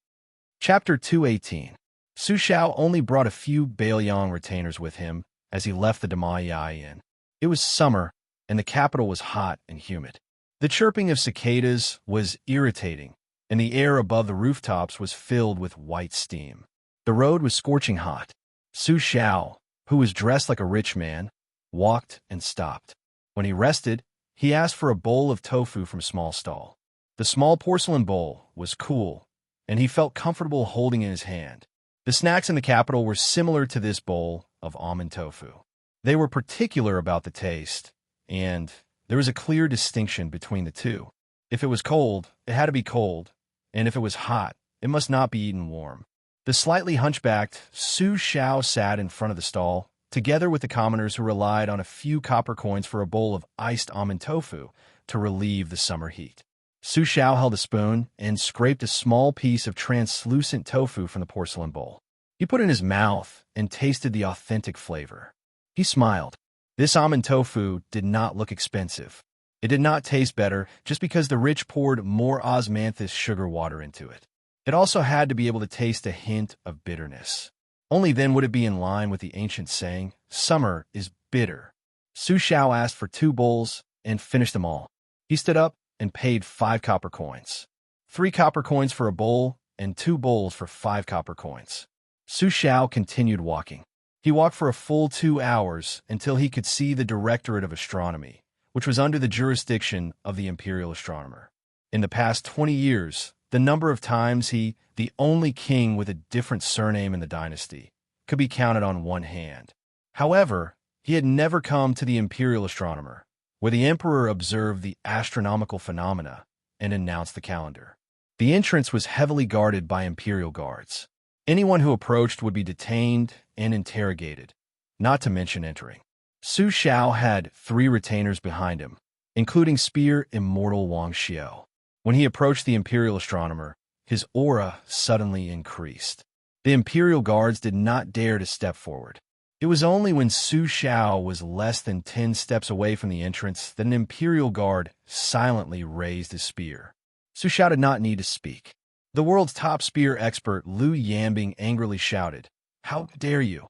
Chapter 218. Su Xiao only brought a few Bailiang retainers with him as he left the Damayai Inn. It was summer, and the capital was hot and humid. The chirping of cicadas was irritating, and the air above the rooftops was filled with white steam. The road was scorching hot. Su Xiao, who was dressed like a rich man, walked and stopped. When he rested, he asked for a bowl of tofu from a small stall. The small porcelain bowl was cool, and he felt comfortable holding in his hand. The snacks in the capital were similar to this bowl of almond tofu. They were particular about the taste, and there was a clear distinction between the two. If it was cold, it had to be cold, and if it was hot, it must not be eaten warm. The slightly hunchbacked Su Xiao sat in front of the stall, together with the commoners who relied on a few copper coins for a bowl of iced almond tofu to relieve the summer heat. Su Xiao held a spoon and scraped a small piece of translucent tofu from the porcelain bowl. He put it in his mouth and tasted the authentic flavor. He smiled. This almond tofu did not look expensive. It did not taste better just because the rich poured more osmanthus sugar water into it. It also had to be able to taste a hint of bitterness. Only then would it be in line with the ancient saying, "Summer is bitter." Su Xiao asked for 2 bowls and finished them all. He stood up and paid 5 copper coins. 3 copper coins for a bowl and 2 bowls for 5 copper coins. Su Xiao continued walking. He walked for a full 2 hours until he could see the Directorate of Astronomy, which was under the jurisdiction of the imperial astronomer. In the past 20 years, the number of times he, the only king with a different surname in the dynasty, could be counted on one hand. However, he had never come to the imperial astronomer, where the emperor observed the astronomical phenomena and announced the calendar. The entrance was heavily guarded by imperial guards. Anyone who approached would be detained and interrogated, not to mention entering. Su Xiao had 3 retainers behind him, including Spear Immortal Wang Xiao. When he approached the imperial astronomer, his aura suddenly increased. The imperial guards did not dare to step forward. It was only when Su Xiao was less than 10 steps away from the entrance that an imperial guard silently raised his spear. Su Xiao did not need to speak. The world's top spear expert Liu Yambing angrily shouted, "How dare you!"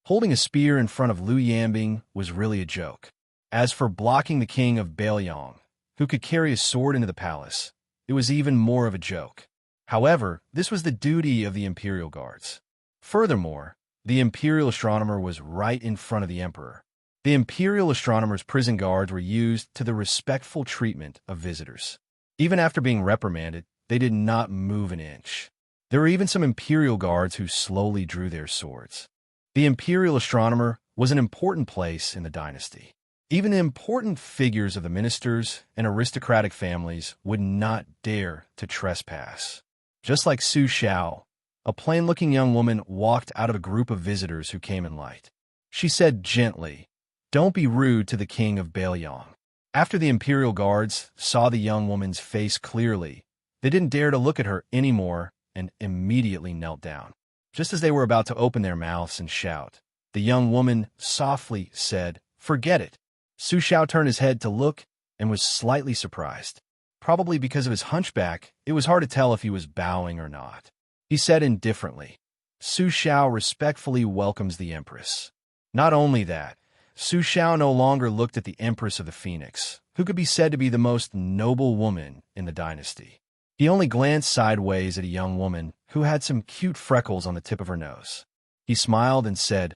Holding a spear in front of Liu Yambing was really a joke. As for blocking the king of Bailiang, who could carry a sword into the palace, it was even more of a joke. However, this was the duty of the imperial guards. Furthermore, the imperial astronomer was right in front of the emperor. The imperial astronomer's prison guards were used to the respectful treatment of visitors. Even after being reprimanded, they did not move an inch. There were even some imperial guards who slowly drew their swords. The imperial astronomer was an important place in the dynasty. Even the important figures of the ministers and aristocratic families would not dare to trespass. Just like Su Xiao, a plain-looking young woman walked out of a group of visitors who came in light. She said gently, "Don't be rude to the king of Bailiang." After the imperial guards saw the young woman's face clearly, they didn't dare to look at her anymore and immediately knelt down. Just as they were about to open their mouths and shout, the young woman softly said, "Forget it." Su Xiao turned his head to look and was slightly surprised. Probably because of his hunchback, it was hard to tell if he was bowing or not. He said indifferently, "Su Xiao respectfully welcomes the Empress." Not only that, Su Xiao no longer looked at the Empress of the Phoenix, who could be said to be the most noble woman in the dynasty. He only glanced sideways at a young woman who had some cute freckles on the tip of her nose. He smiled and said,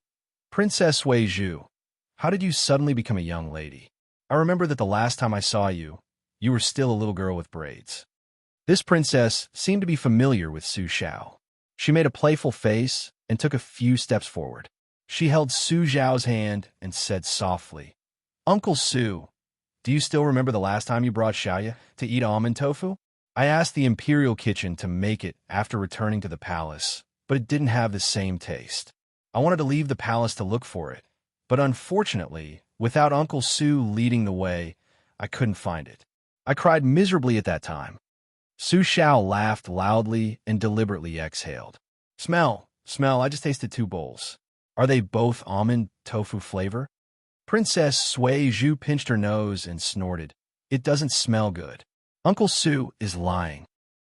Princess Sui Zhu, how did you suddenly become a young lady? I remember that the last time I saw you, you were still a little girl with braids. This princess seemed to be familiar with Su Xiao. She made a playful face and took a few steps forward. She held Su Xiao's hand and said softly, Uncle Su, do you still remember the last time you brought Xiaoya to eat almond tofu? I asked the imperial kitchen to make it after returning to the palace, but it didn't have the same taste. I wanted to leave the palace to look for it, but unfortunately, without Uncle Su leading the way, I couldn't find it. I cried miserably at that time. Su Xiao laughed loudly and deliberately exhaled. Smell, I just tasted 2 bowls. Are they both almond tofu flavor? Princess Sui Zhu pinched her nose and snorted. It doesn't smell good. Uncle Su is lying.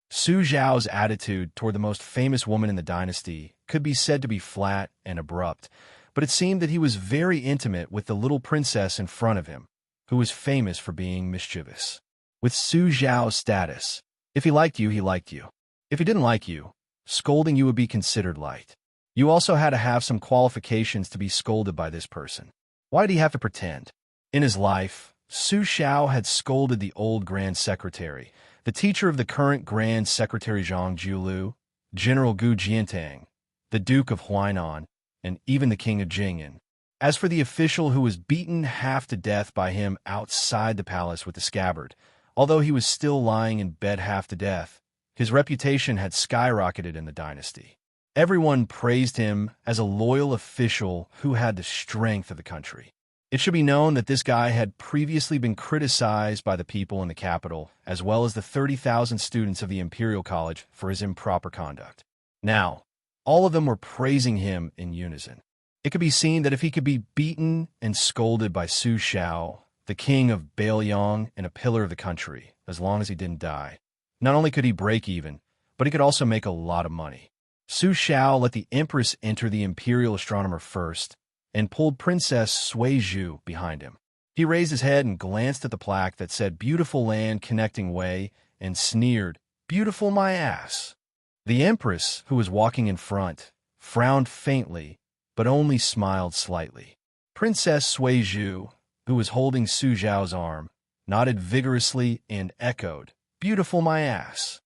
Su Xiao's attitude toward the most famous woman in the dynasty could be said to be flat and abrupt, but it seemed that he was very intimate with the little princess in front of him, who was famous for being mischievous. With Su Xiao's status, if he liked you, he liked you. If he didn't like you, scolding you would be considered light. You also had to have some qualifications to be scolded by this person. Why did he have to pretend? In his life, Su Xiao had scolded the old Grand Secretary, the teacher of the current Grand Secretary Zhang Jiulu, General Gu Jiantang, the Duke of Huainan, and even the King of Jing'an. As for the official who was beaten half to death by him outside the palace with the scabbard, although he was still lying in bed half to death, his reputation had skyrocketed in the dynasty. Everyone praised him as a loyal official who had the strength of the country. It should be known that this guy had previously been criticized by the people in the capital, as well as the 30,000 students of the Imperial College for his improper conduct. Now, all of them were praising him in unison. It could be seen that if he could be beaten and scolded by Su Xiao, the king of Bailiang and a pillar of the country, as long as he didn't die, not only could he break even, but he could also make a lot of money. Su Xiao let the Empress enter the imperial astronomer first and pulled Princess Sui Zhu behind him. He raised his head and glanced at the plaque that said Beautiful Land Connecting Way and sneered, Beautiful my ass. The Empress, who was walking in front, frowned faintly, but only smiled slightly. Princess Sui Zhu, who was holding Su Xiao's arm, nodded vigorously and echoed, Beautiful my ass.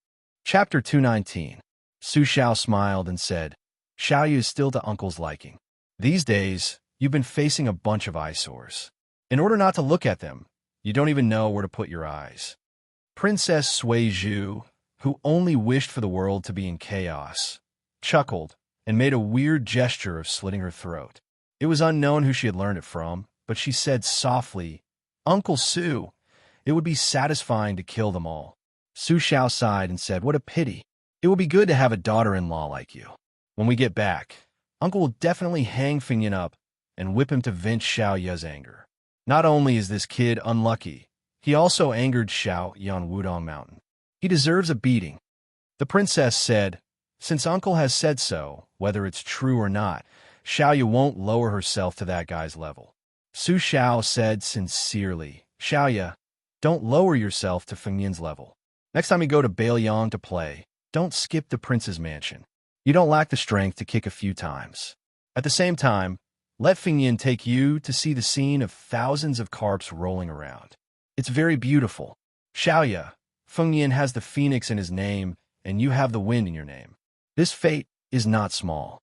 Chapter 219. Su Xiao smiled and said, Xiaoyu is still to Uncle's liking. These days, you've been facing a bunch of eyesores. In order not to look at them, you don't even know where to put your eyes. Princess Sui Zhu, who only wished for the world to be in chaos, chuckled and made a weird gesture of slitting her throat. It was unknown who she had learned it from, but she said softly, Uncle Su, it would be satisfying to kill them all. Su Xiao sighed and said, What a pity. It will be good to have a daughter-in-law like you. When we get back, Uncle will definitely hang Fingyan up and whip him to vent Xiao Ye's anger. Not only is this kid unlucky, he also angered Xiao Ye on Wudong Mountain. He deserves a beating. The princess said, Since Uncle has said so, whether it's true or not, Xiao Ye won't lower herself to that guy's level. Su Xiao said sincerely, Xiao Ye, don't lower yourself to Fingyan's level. Next time you go to Bailiang to play, don't skip the prince's mansion. You don't lack the strength to kick a few times. At the same time, let Fingyan take you to see the scene of thousands of carps rolling around. It's very beautiful. Xiao Ye, Fingyan has the phoenix in his name, and you have the wind in your name. This fate is not small.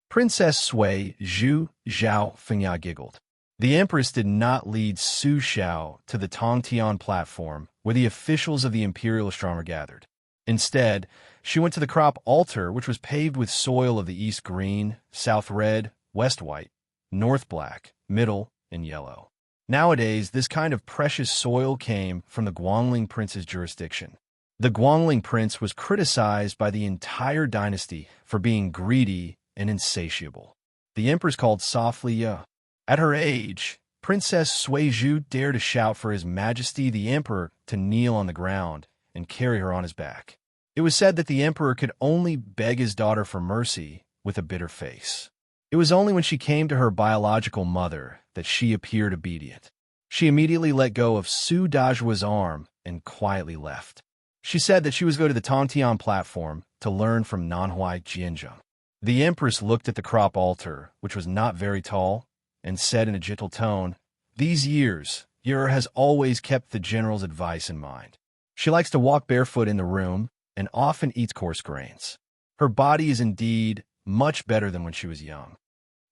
Princess Sui Zhu Zhao Fingya giggled. The Empress did not lead Su Xiao to the Tongtian platform where the officials of the Imperial Astronomer gathered. Instead, she went to the crop altar, which was paved with soil of the east green, south red, west white, north black, middle, and yellow. Nowadays, this kind of precious soil came from the Guangling prince's jurisdiction. The Guangling prince was criticized by the entire dynasty for being greedy and insatiable. The empress called softly, "Ya." At her age, Princess Sui Zhu dared to shout for His Majesty the Emperor to kneel on the ground and carry her on his back. It was said that the emperor could only beg his daughter for mercy with a bitter face. It was only when she came to her biological mother that she appeared obedient. She immediately let go of Su Dajua's arm and quietly left. She said that she was going to the Tongtian platform to learn from Nanhuai Jianzheng. The Empress looked at the crop altar, which was not very tall, and said in a gentle tone, "These years, Yer has always kept the general's advice in mind. She likes to walk barefoot in the room and often eats coarse grains. Her body is indeed much better than when she was young."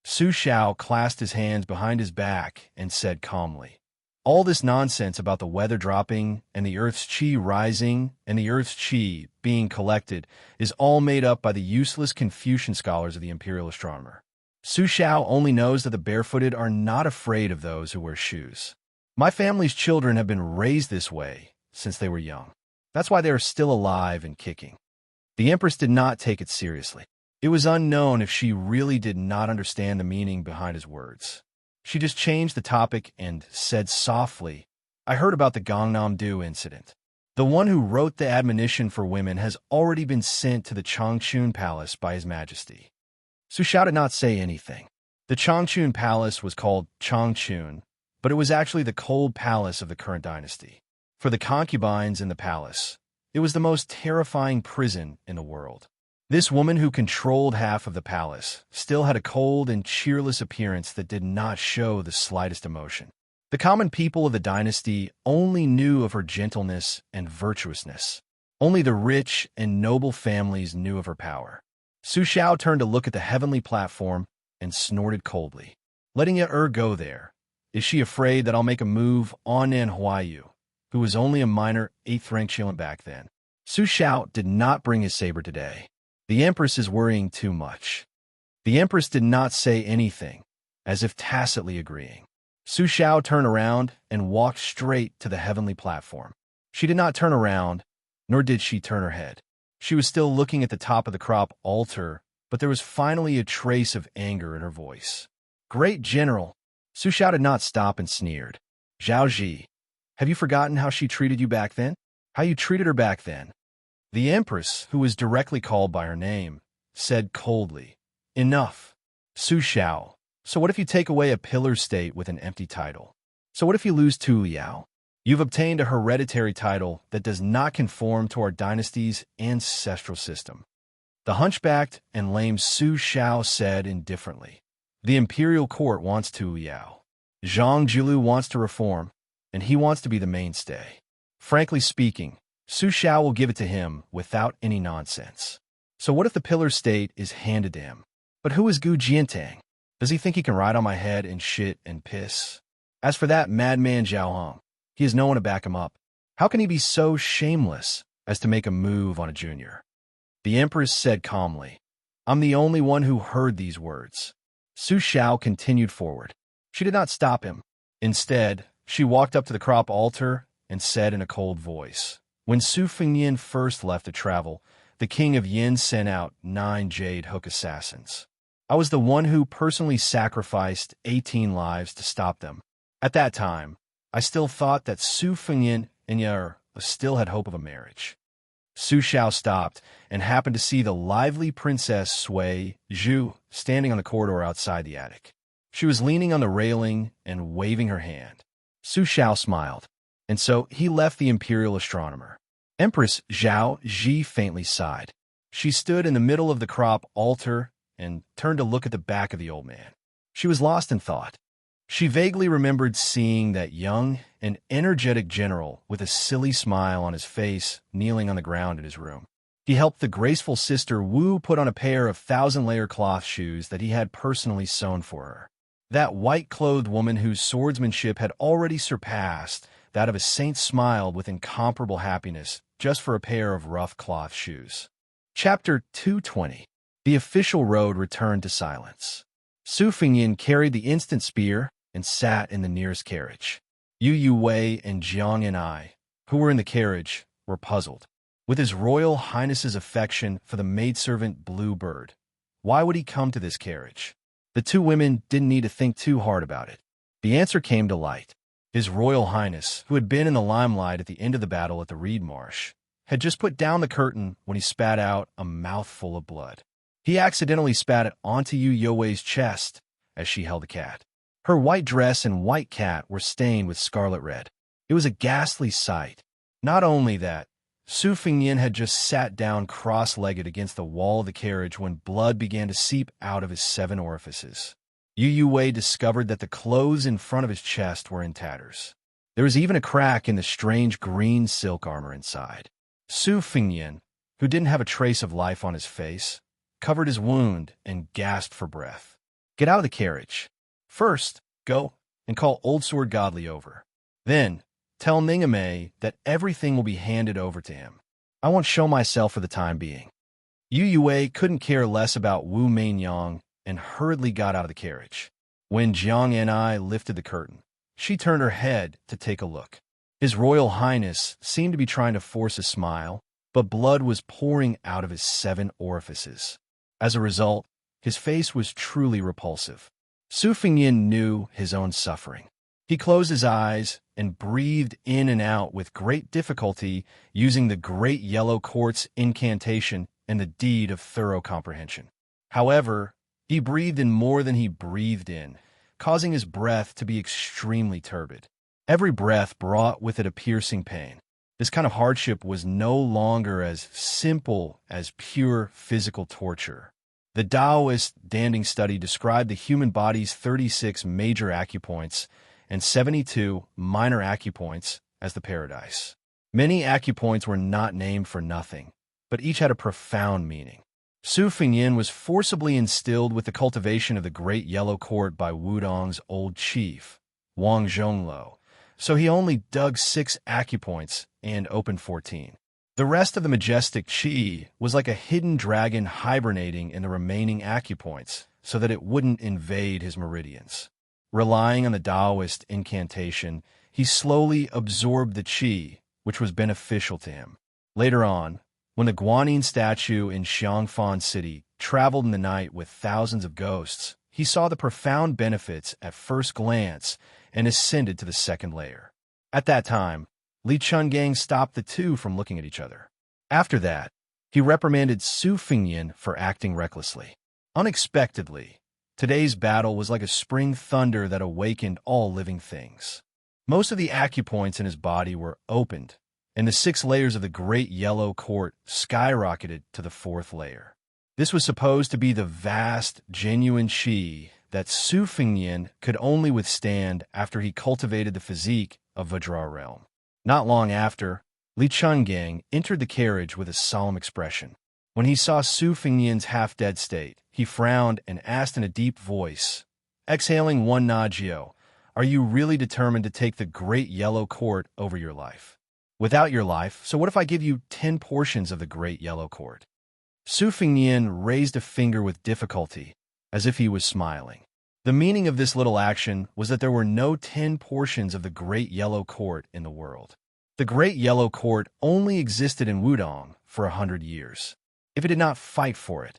Su Shao clasped his hands behind his back and said calmly, "All this nonsense about the weather dropping and the Earth's chi rising and the Earth's chi being collected is all made up by the useless Confucian scholars of the Imperial Astronomer. Su Shao only knows that the barefooted are not afraid of those who wear shoes. My family's children have been raised this way since they were young. That's why they are still alive and kicking." The Empress did not take it seriously. It was unknown if she really did not understand the meaning behind his words. She just changed the topic and said softly, "I heard about the Gangnam-do incident. The one who wrote the admonition for women has already been sent to the Changchun Palace by His Majesty." Su Shao did not say anything. The Changchun Palace was called Changchun, but it was actually the cold palace of the current dynasty. For the concubines in the palace, it was the most terrifying prison in the world. This woman who controlled half of the palace still had a cold and cheerless appearance that did not show the slightest emotion. The common people of the dynasty only knew of her gentleness and virtuousness. Only the rich and noble families knew of her power. Su Shao turned to look at the heavenly platform and snorted coldly. "Letting her go there. Is she afraid that I'll make a move on Nan Huayu, who was only a minor 8th rank Qilin back then?" Su Shao did not bring his saber today. The Empress is worrying too much. The Empress did not say anything, as if tacitly agreeing. Su Shao turned around and walked straight to the heavenly platform. She did not turn around, nor did she turn her head. She was still looking at the top of the crop altar, but there was finally a trace of anger in her voice. "Great General!" Su Shao did not stop and sneered. "Zhao Ji, have you forgotten how she treated you back then? How you treated her back then?" The Empress, who was directly called by her name, said coldly, "Enough, Su Shao. So what if you take away a pillar state with an empty title? So what if you lose Tu Liao? You've obtained a hereditary title that does not conform to our dynasty's ancestral system." The hunchbacked and lame Su Shao said indifferently, "The imperial court wants Tu Liao. Zhang Jilu wants to reform, and he wants to be the mainstay. Frankly speaking, Su Shao will give it to him without any nonsense. So what if the pillar state is handed to him? But who is Gu Jiantang? Does he think he can ride on my head and shit and piss? As for that madman Zhao Hong, he has no one to back him up. How can he be so shameless as to make a move on a junior?" The Empress said calmly, "I'm the only one who heard these words." Su Shao continued forward. She did not stop him. Instead, she walked up to the crop altar and said in a cold voice, "When Su Fengyin first left to travel, the king of Yin sent out 9 jade hook assassins. I was the one who personally sacrificed 18 lives to stop them. At that time, I still thought that Su Fengyin and Yer still had hope of a marriage." Su Shao stopped and happened to see the lively Princess Sui Zhu standing on the corridor outside the attic. She was leaning on the railing and waving her hand. Su Shao smiled, and so he left the Imperial Astronomer. Empress Zhao Ji faintly sighed. She stood in the middle of the crop altar and turned to look at the back of the old man. She was lost in thought. She vaguely remembered seeing that young and energetic general with a silly smile on his face kneeling on the ground in his room. He helped the graceful sister Wu put on a pair of 1,000-layer cloth shoes that he had personally sewn for her. That white-clothed woman whose swordsmanship had already surpassed that of a saint smiled with incomparable happiness just for a pair of rough cloth shoes. Chapter 220. The official road returned to silence. Su Fengyin carried the instant spear and sat in the nearest carriage. Yu Wei and Jiang and I, who were in the carriage, were puzzled. With His Royal Highness's affection for the maidservant Blue Bird, why would he come to this carriage? The two women didn't need to think too hard about it. The answer came to light. His Royal Highness, who had been in the limelight at the end of the battle at the Reed Marsh, had just put down the curtain when he spat out a mouthful of blood. He accidentally spat it onto Yu Wei's chest as she held the cat. Her white dress and white cat were stained with scarlet red. It was a ghastly sight. Not only that, Su Fingyin had just sat down cross-legged against the wall of the carriage when blood began to seep out of his 7 orifices. Yu Wei discovered that the clothes in front of his chest were in tatters. There was even a crack in the strange green silk armor inside. Su Fingyin, who didn't have a trace of life on his face, covered his wound and gasped for breath. "Get out of the carriage. First, go and call Old Sword Godly over. Then, tell Ningame that everything will be handed over to him. I won't show myself for the time being." Yu Wei couldn't care less about Wu Meinyang and hurriedly got out of the carriage. When Jiang Anai lifted the curtain, she turned her head to take a look. His Royal Highness seemed to be trying to force a smile, but blood was pouring out of his 7 orifices. As a result, his face was truly repulsive. Su Fingyin knew his own suffering. He closed his eyes and breathed in and out with great difficulty using the Great Yellow Quartz incantation and the deed of thorough comprehension. However, he breathed in more than he breathed in, causing his breath to be extremely turbid. Every breath brought with it a piercing pain. This kind of hardship was no longer as simple as pure physical torture. The Taoist Danding study described the human body's 36 major acupoints and 72 minor acupoints as the paradise. Many acupoints were not named for nothing, but each had a profound meaning. Su Fingyin was forcibly instilled with the cultivation of the Great Yellow Court by Wudong's old chief, Wang Zhongluo, so he only dug 6 acupoints and opened 14. The rest of the majestic qi was like a hidden dragon hibernating in the remaining acupoints so that it wouldn't invade his meridians. Relying on the Taoist incantation, he slowly absorbed the qi, which was beneficial to him. Later on, when the Guanyin statue in Xiangfan City traveled in the night with thousands of ghosts, he saw the profound benefits at first glance and ascended to the 2nd layer. At that time, Li Chungang stopped the two from looking at each other. After that, he reprimanded Su Fingyin for acting recklessly. Unexpectedly, today's battle was like a spring thunder that awakened all living things. Most of the acupoints in his body were opened, and the 6 layers of the Great Yellow Court skyrocketed to the 4th layer. This was supposed to be the vast, genuine qi that Su Fingyin could only withstand after he cultivated the physique of Vajra realm. Not long after, Li Chungang entered the carriage with a solemn expression. When he saw Su Fingyin's half-dead state, he frowned and asked in a deep voice, exhaling one Najio, "Are you really determined to take the Great Yellow Court over your life?" "Without your life, so what if I give you 10 portions of the Great Yellow Court?" Su Fingyin raised a finger with difficulty, as if he was smiling. The meaning of this little action was that there were no 10 portions of the Great Yellow Court in the world. The Great Yellow Court only existed in Wudong for 100 years. If he did not fight for it,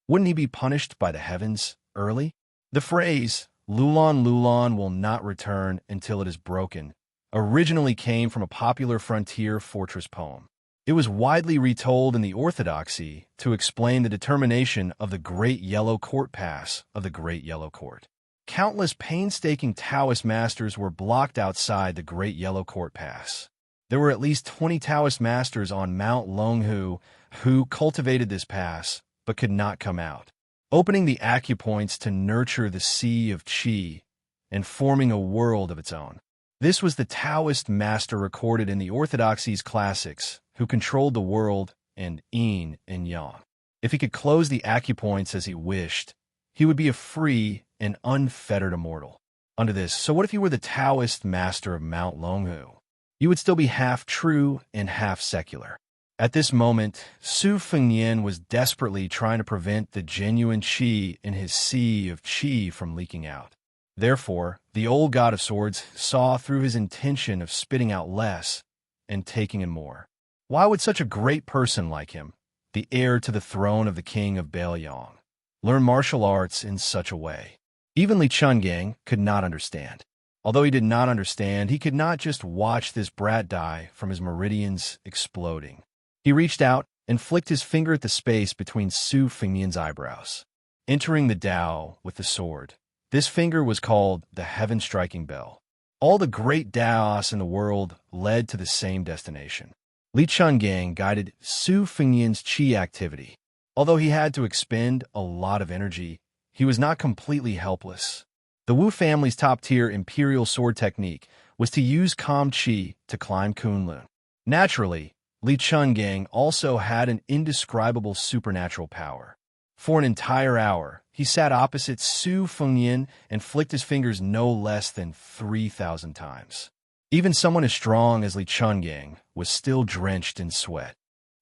wouldn't he be punished by the heavens early? The phrase, "Lulan Lulan will not return until it is broken," originally came from a popular frontier fortress poem. It was widely retold in the Orthodoxy to explain the determination of the Great Yellow Court Pass of the Great Yellow Court. Countless painstaking Taoist masters were blocked outside the Great Yellow Court Pass. There were at least 20 Taoist masters on Mount Longhu who cultivated this pass but could not come out, opening the acupoints to nurture the sea of qi and forming a world of its own. This was the Taoist master recorded in the Orthodoxy's classics, who controlled the world and yin and yang. If he could close the acupoints as he wished, he would be a free and unfettered immortal. Under this, so what if you were the Taoist master of Mount Longhu? You would still be half true and half secular. At this moment, Su Fingyin was desperately trying to prevent the genuine qi in his sea of qi from leaking out. Therefore, the old god of swords saw through his intention of spitting out less and taking in more. Why would such a great person like him, the heir to the throne of the king of Baoyang, learn martial arts in such a way? Even Li Chungang could not understand. Although he did not understand, he could not just watch this brat die from his meridians exploding. He reached out and flicked his finger at the space between Su Fingyin's eyebrows, entering the Tao with the sword. This finger was called the Heaven-Striking Bell. All the great Taos in the world led to the same destination. Li Chungang guided Su Fengyan's qi activity. Although he had to expend a lot of energy, he was not completely helpless. The Wu family's top-tier imperial sword technique was to use calm qi to climb Kunlun. Naturally, Li Chungang also had an indescribable supernatural power. For an entire hour, he sat opposite Su Fengyan and flicked his fingers no less than 3,000 times. Even someone as strong as Li Chungang was still drenched in sweat.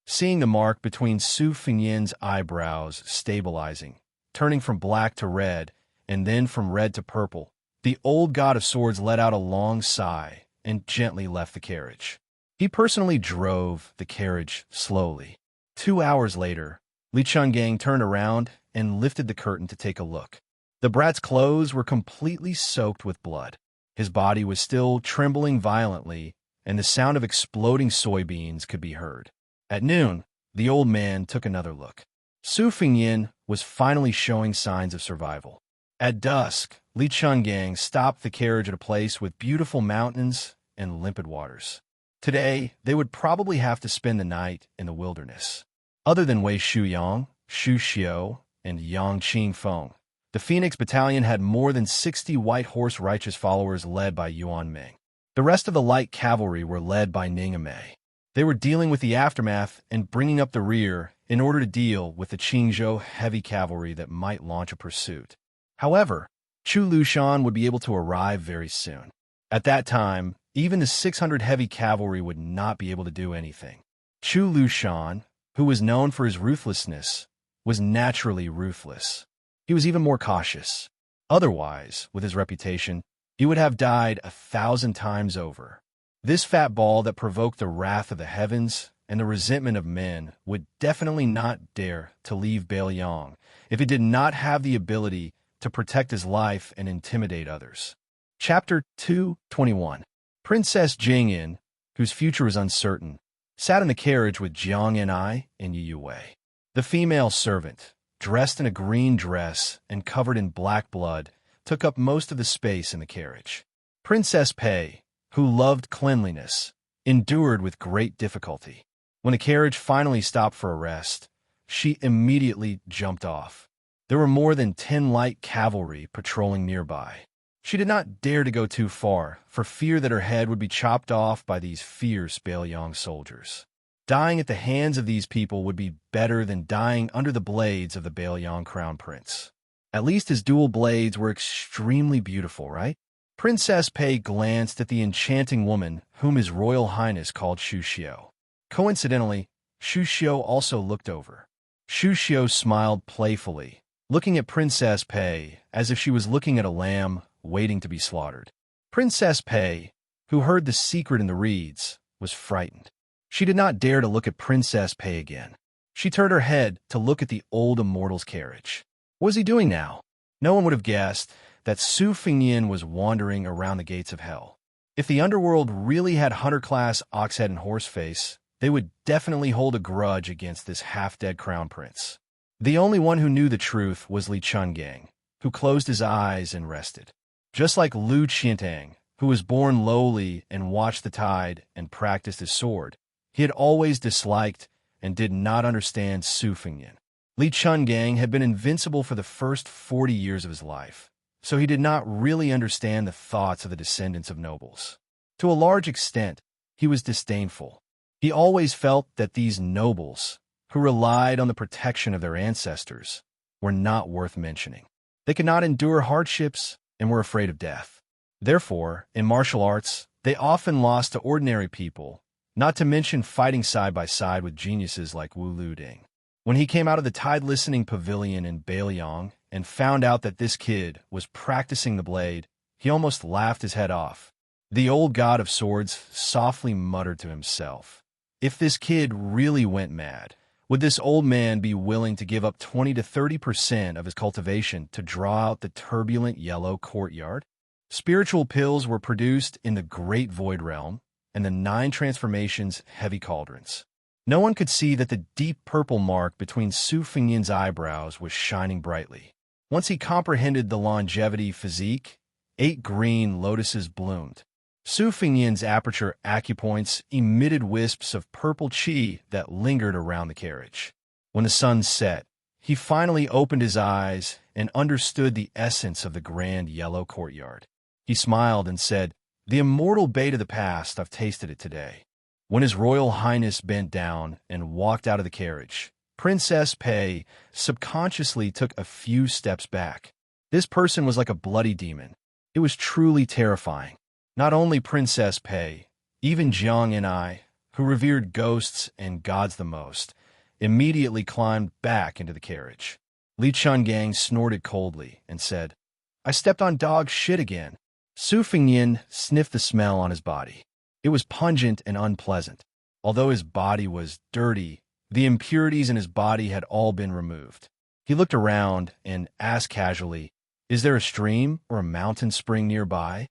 Seeing the mark between Su Fengyan's eyebrows stabilizing, turning from black to red, and then from red to purple, the old god of swords let out a long sigh and gently left the carriage. He personally drove the carriage slowly. 2 hours later, Li Chungang turned around and lifted the curtain to take a look. The brat's clothes were completely soaked with blood. His body was still trembling violently, and the sound of exploding soybeans could be heard. At noon, the old man took another look. Su Fengyan was finally showing signs of survival. At dusk, Li Chungang stopped the carriage at a place with beautiful mountains and limpid waters. Today, they would probably have to spend the night in the wilderness. Other than Wei Shuyang, Xu Xiu, and Yang Qingfeng, the Phoenix Battalion had more than 60 white horse righteous followers led by Yuan Ming. The rest of the light cavalry were led by Ning Amei. They were dealing with the aftermath and bringing up the rear in order to deal with the Qingzhou heavy cavalry that might launch a pursuit. However, Chu Lushan would be able to arrive very soon. At that time, even the 600 heavy cavalry would not be able to do anything. Chu Lushan, who was known for his ruthlessness, was naturally ruthless. He was even more cautious. Otherwise, with his reputation, he would have died 1,000 times over. This fat ball that provoked the wrath of the heavens and the resentment of men would definitely not dare to leave Bailiang if it did not have the ability to protect his life and intimidate others. Chapter 221. Princess Jingyin, whose future was uncertain, sat in the carriage with Jiang Yan'ai and Yu Wei. The female servant, dressed in a green dress and covered in black blood, took up most of the space in the carriage. Princess Pei, who loved cleanliness, endured with great difficulty. When the carriage finally stopped for a rest, she immediately jumped off. There were more than 10 light cavalry patrolling nearby. She did not dare to go too far, for fear that her head would be chopped off by these fierce Bailiang soldiers. Dying at the hands of these people would be better than dying under the blades of the Bailiang crown prince. At least his dual blades were extremely beautiful, right? Princess Pei glanced at the enchanting woman whom His Royal Highness called Xu Xiu. Coincidentally, Xu Xiu also looked over. Xu Xiu smiled playfully, looking at Princess Pei as if she was looking at a lamb waiting to be slaughtered. Princess Pei, who heard the secret in the reeds, was frightened. She did not dare to look at Princess Pei again. She turned her head to look at the old immortal's carriage. What was he doing now? No one would have guessed that Su Fengyan was wandering around the gates of hell. If the underworld really had hunter-class Oxhead and Horseface, they would definitely hold a grudge against this half-dead crown prince. The only one who knew the truth was Li Chungang, who closed his eyes and rested. Just like Lu Qiantang, who was born lowly and watched the tide and practiced his sword, he had always disliked and did not understand Su Fengyan. Li Chungang had been invincible for the first 40 years of his life, so he did not really understand the thoughts of the descendants of nobles. To a large extent, he was disdainful. He always felt that these nobles, who relied on the protection of their ancestors, were not worth mentioning. They could not endure hardships and were afraid of death. Therefore, in martial arts, they often lost to ordinary people, not to mention fighting side by side with geniuses like Wu Luding. When he came out of the tide-listening pavilion in Bailiang and found out that this kid was practicing the blade, he almost laughed his head off. The old god of swords softly muttered to himself, "If this kid really went mad, would this old man be willing to give up 20 to 30% of his cultivation to draw out the turbulent yellow courtyard?" Spiritual pills were produced in the Great Void Realm and the 9 transformations heavy cauldrons. No one could see that the deep purple mark between Su Fengyan's eyebrows was shining brightly. Once he comprehended the longevity physique, 8 green lotuses bloomed. Su Fingyan's aperture acupoints emitted wisps of purple qi that lingered around the carriage. When the sun set, he finally opened his eyes and understood the essence of the grand yellow courtyard. He smiled and said, "The immortal bait of the past, I've tasted it today." When His Royal Highness bent down and walked out of the carriage, Princess Pei subconsciously took a few steps back. This person was like a bloody demon. It was truly terrifying. Not only Princess Pei, even Jiang and I, who revered ghosts and gods the most, immediately climbed back into the carriage. Li Chungang snorted coldly and said, "I stepped on dog shit again." Su Fingyan sniffed the smell on his body. It was pungent and unpleasant. Although his body was dirty, the impurities in his body had all been removed. He looked around and asked casually, "Is there a stream or a mountain spring nearby?"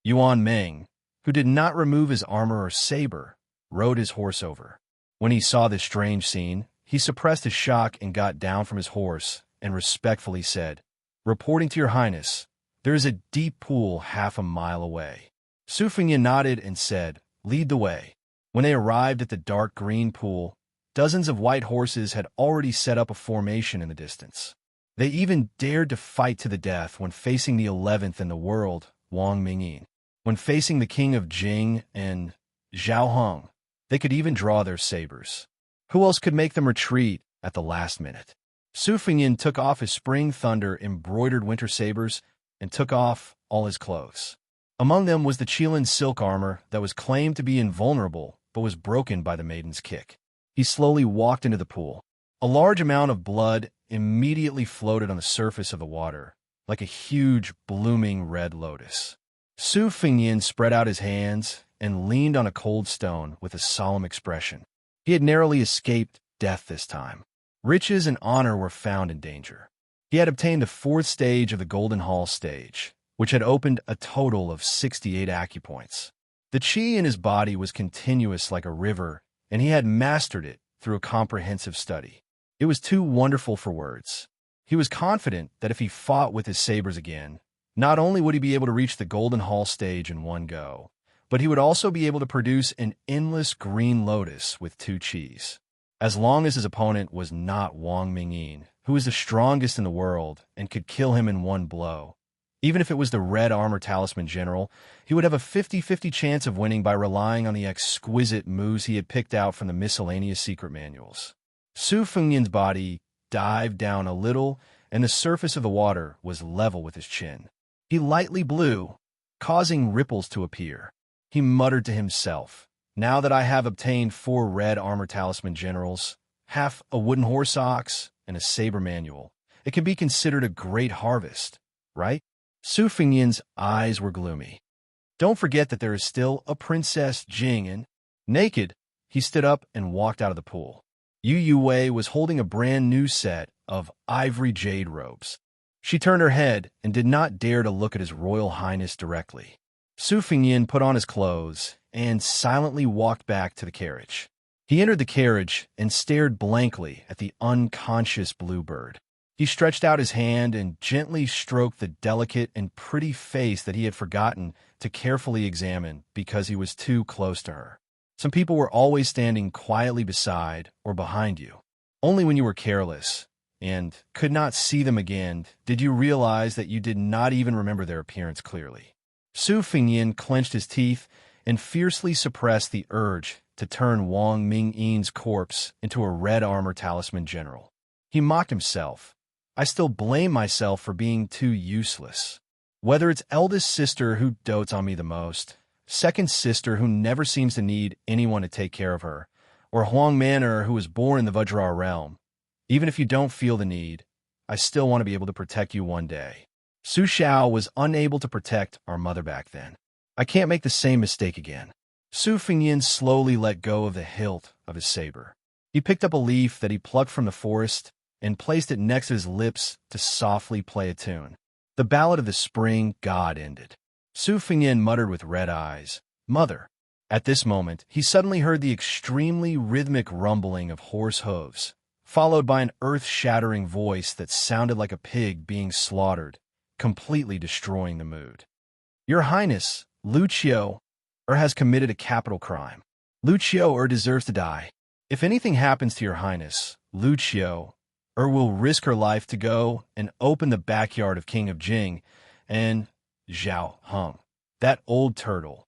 Yuan Meng, who did not remove his armor or saber, rode his horse over. When he saw this strange scene, he suppressed his shock and got down from his horse and respectfully said, "Reporting to your highness, there is a deep pool half a mile away." Su Fingyan nodded and said, "Lead the way." When they arrived at the dark green pool, dozens of white horses had already set up a formation in the distance. They even dared to fight to the death when facing the 11th in the world, Wang Mingyin. When facing the king of Jing and Zhao Hong, they could even draw their sabers. Who else could make them retreat at the last minute? Su Fingyan took off his Spring Thunder embroidered winter sabers and took off all his clothes. Among them was the Qilin silk armor that was claimed to be invulnerable but was broken by the maiden's kick. He slowly walked into the pool. A large amount of blood immediately floated on the surface of the water, like a huge, blooming red lotus. Su Fingyan spread out his hands and leaned on a cold stone with a solemn expression. He had narrowly escaped death this time. Riches and honor were found in danger. He had obtained the 4th stage of the Golden Hall stage, which had opened a total of 68 acupoints. The qi in his body was continuous like a river, and he had mastered it through a comprehensive study. It was too wonderful for words. He was confident that if he fought with his sabers again, not only would he be able to reach the Golden Hall stage in one go, but he would also be able to produce an endless green lotus with 2 qis. As long as his opponent was not Wang Mingyin, who was the strongest in the world and could kill him in one blow, even if it was the Red Armor Talisman General, he would have a 50-50 chance of winning by relying on the exquisite moves he had picked out from the miscellaneous secret manuals. Su Fingyan's body dived down a little, and the surface of the water was level with his chin. He lightly blew, causing ripples to appear. He muttered to himself, "Now that I have obtained 4 Red Armor Talisman Generals, half a wooden horse ox, and a saber manual, it can be considered a great harvest, right?" Su Fingyan's eyes were gloomy. Don't forget that there is still a Princess Jing, and naked, he stood up and walked out of the pool. Yu Yue was holding a brand new set of ivory jade robes. She turned her head and did not dare to look at His Royal Highness directly. Su Fingyan put on his clothes and silently walked back to the carriage. He entered the carriage and stared blankly at the unconscious bluebird. He stretched out his hand and gently stroked the delicate and pretty face that he had forgotten to carefully examine because he was too close to her. Some people were always standing quietly beside or behind you. Only when you were careless and could not see them again did you realize that you did not even remember their appearance clearly. Su Fingyan clenched his teeth and fiercely suppressed the urge to turn Wang Mingyin's corpse into a Red Armor Talisman General. He mocked himself. "I still blame myself for being too useless. Whether it's eldest sister who dotes on me the most, second sister who never seems to need anyone to take care of her, or Huang Manor who was born in the Vajra realm, even if you don't feel the need, I still want to be able to protect you one day. Su Xiao was unable to protect our mother back then. I can't make the same mistake again." Su Fingyan slowly let go of the hilt of his saber. He picked up a leaf that he plucked from the forest and placed it next to his lips to softly play a tune. The ballad of the spring god ended. Su Fingyan muttered with red eyes, "Mother." At this moment, he suddenly heard the extremely rhythmic rumbling of horse hooves, followed by an earth-shattering voice that sounded like a pig being slaughtered, completely destroying the mood. "Your Highness, Lucio." has committed a capital crime. Lucio deserves to die. If anything happens to your highness, Lucio will risk her life to go and open the backyard of King of Jing and Zhao Hung, that old turtle.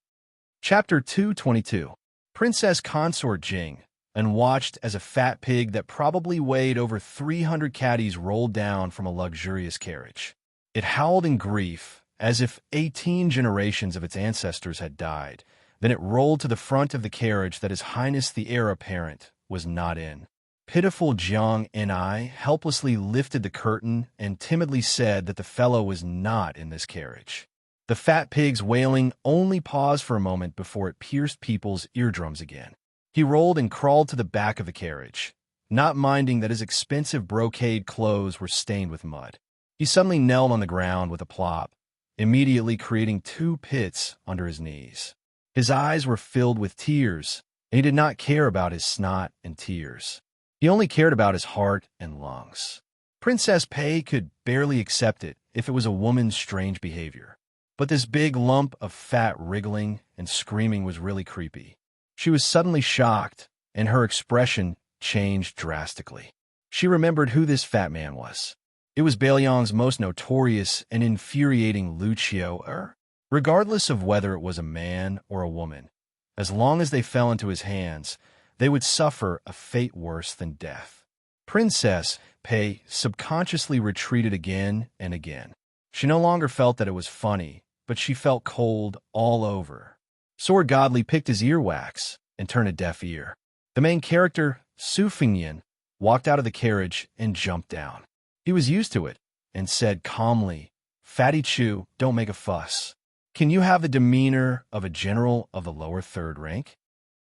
Chapter 222. Princess Consort Jing and watched as a fat pig that probably weighed over 300 caddies rolled down from a luxurious carriage. It howled in grief, as if 18 generations of its ancestors had died. Then it rolled to the front of the carriage that His Highness the heir apparent was not in. Pitiful Jiang and I helplessly lifted the curtain and timidly said that the fellow was not in this carriage. The fat pig's wailing only paused for a moment before it pierced people's eardrums again. He rolled and crawled to the back of the carriage, not minding that his expensive brocade clothes were stained with mud. He suddenly knelt on the ground with a plop, immediately creating 2 pits under his knees. His eyes were filled with tears, and he did not care about his snot and tears. He only cared about his heart and lungs. Princess Pei could barely accept it if it was a woman's strange behavior. But this big lump of fat wriggling and screaming was really creepy. She was suddenly shocked, and her expression changed drastically. She remembered who this fat man was. It was Bailiang's most notorious and infuriating Lucio. Regardless of whether it was a man or a woman, as long as they fell into his hands, they would suffer a fate worse than death. Princess Pei subconsciously retreated again and again. She no longer felt that it was funny, but she felt cold all over. Sword Godly picked his earwax and turned a deaf ear. The main character, Su Fingyan, walked out of the carriage and jumped down. He was used to it and said calmly, "Fatty Chu, don't make a fuss. Can you have the demeanor of a general of the lower 3rd rank?"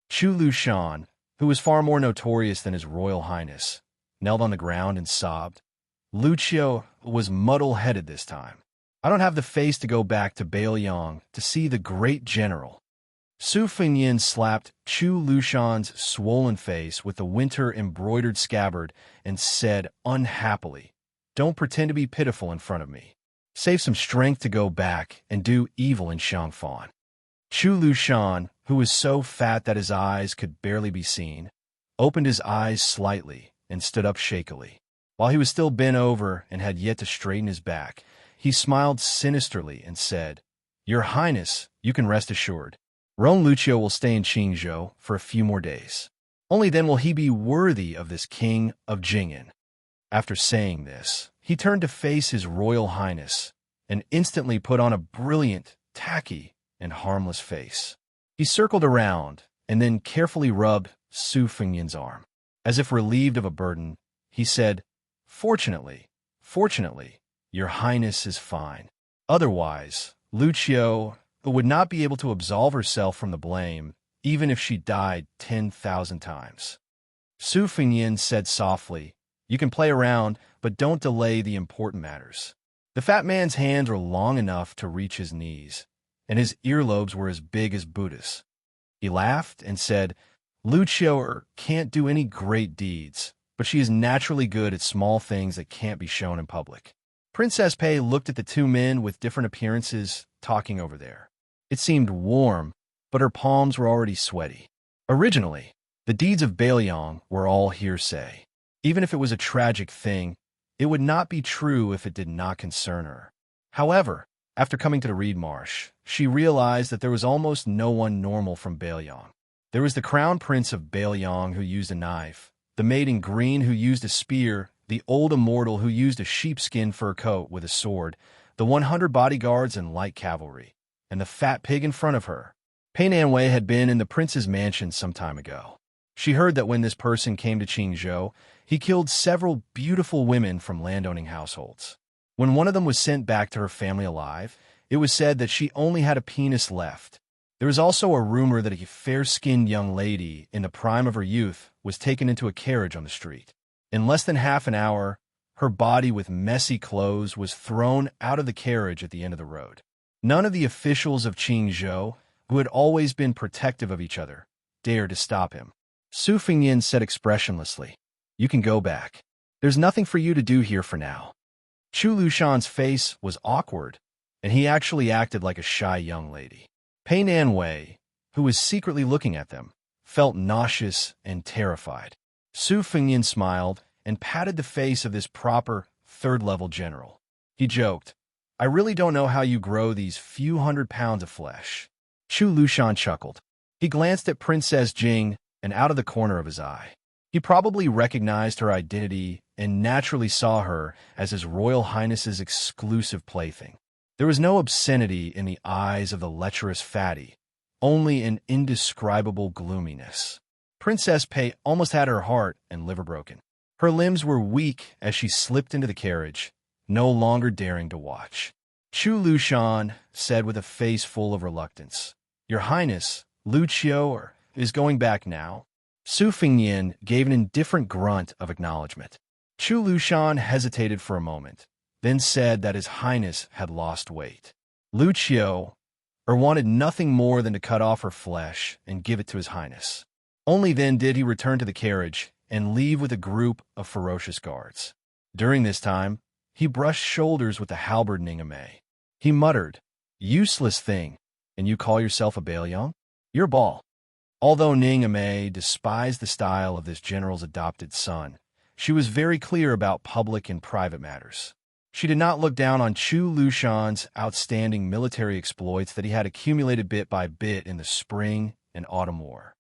Chu Lushan, who was far more notorious than His Royal Highness, knelt on the ground and sobbed. Lucio was muddle-headed this time. "I don't have the face to go back to Bailiang to see the great general." Su Fingyan slapped Chu Lushan's swollen face with the winter-embroidered scabbard and said unhappily, "Don't pretend to be pitiful in front of me. Save some strength to go back and do evil in Shangfan." Chu Lushan, who was so fat that his eyes could barely be seen, opened his eyes slightly and stood up shakily. While he was still bent over and had yet to straighten his back, he smiled sinisterly and said, "Your Highness, you can rest assured. Roan Lucio will stay in Qingzhou for a few more days. Only then will he be worthy of this King of Jing'an." After saying this, he turned to face His Royal Highness and instantly put on a brilliant, tacky, and harmless face. He circled around and then carefully rubbed Su Fingyan's arm. As if relieved of a burden, he said, Fortunately, your Highness is fine. Otherwise, Lucio would not be able to absolve herself from the blame, even if she died 10,000 times." Su Fingyan said softly, "You can play around, but don't delay the important matters." The fat man's hands were long enough to reach his knees, and his earlobes were as big as Buddha's. He laughed and said, "Lucio can't do any great deeds, but she is naturally good at small things that can't be shown in public." Princess Pei looked at the 2 men with different appearances talking over there. It seemed warm, but her palms were already sweaty. Originally, the deeds of Bailiang were all hearsay. Even if it was a tragic thing, it would not be true if it did not concern her. However, after coming to the Reed Marsh, she realized that there was almost no one normal from Bailiang. There was the Crown Prince of Bailiang who used a knife, the maid in green who used a spear, the old immortal who used a sheepskin fur coat with a sword, the 100 bodyguards and light cavalry, and the fat pig in front of her. Pei Nanwei had been in the prince's mansion some time ago. She heard that when this person came to Qingzhou, he killed several beautiful women from landowning households. When one of them was sent back to her family alive, it was said that she only had a penis left. There was also a rumor that a fair-skinned young lady in the prime of her youth was taken into a carriage on the street. In less than half an hour, her body with messy clothes was thrown out of the carriage at the end of the road. None of the officials of Qingzhou, who had always been protective of each other, dared to stop him. Su Fingyan said expressionlessly, "You can go back. There's nothing for you to do here for now." Chu Lushan's face was awkward, and he actually acted like a shy young lady. Pei Nanwei, who was secretly looking at them, felt nauseous and terrified. Su Fengyin smiled and patted the face of this proper third-level general. He joked, "I really don't know how you grow these few 100 pounds of flesh." Chu Lushan chuckled. He glanced at Princess Jing and out of the corner of his eye. He probably recognized her identity and naturally saw her as His Royal Highness's exclusive plaything. There was no obscenity in the eyes of the lecherous fatty, only an indescribable gloominess. Princess Pei almost had her heart and liver broken. Her limbs were weak as she slipped into the carriage, no longer daring to watch. Chu Lushan said with a face full of reluctance, "Your Highness, Lucio is going back now." Su Fengyin gave an indifferent grunt of acknowledgement. Chu Lushan hesitated for a moment, then said that His Highness had lost weight. Lucio wanted nothing more than to cut off her flesh and give it to His Highness. Only then did he return to the carriage and leave with a group of ferocious guards. During this time, he brushed shoulders with the halberd Ningame. He muttered, "Useless thing, and you call yourself a Baoyong? You're Ball." Although Ningame despised the style of this general's adopted son, she was very clear about public and private matters. She did not look down on Chu Lushan's outstanding military exploits that he had accumulated bit by bit in the spring and autumn war.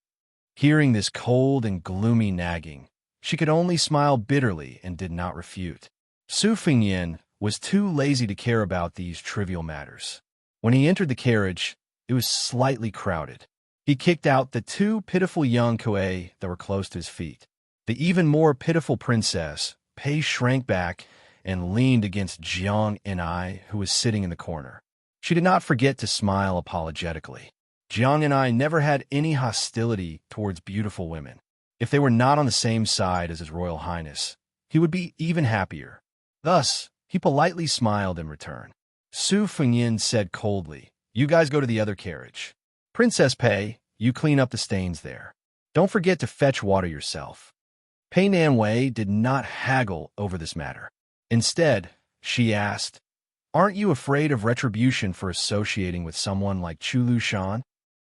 Hearing this cold and gloomy nagging, she could only smile bitterly and did not refute. Su Fengyin was too lazy to care about these trivial matters. When he entered the carriage, it was slightly crowded. He kicked out the two pitiful young Kuei that were close to his feet. The even more pitiful Princess Pei shrank back and leaned against Jiang Enai, who was sitting in the corner. She did not forget to smile apologetically. Jiang Enai never had any hostility towards beautiful women. If they were not on the same side as His Royal Highness, he would be even happier. Thus, he politely smiled in return. Su Fengyin said coldly, "You guys go to the other carriage. Princess Pei, you clean up the stains there. Don't forget to fetch water yourself." Pei Nanwei did not haggle over this matter. Instead, she asked, "Aren't you afraid of retribution for associating with someone like Chu Lushan?"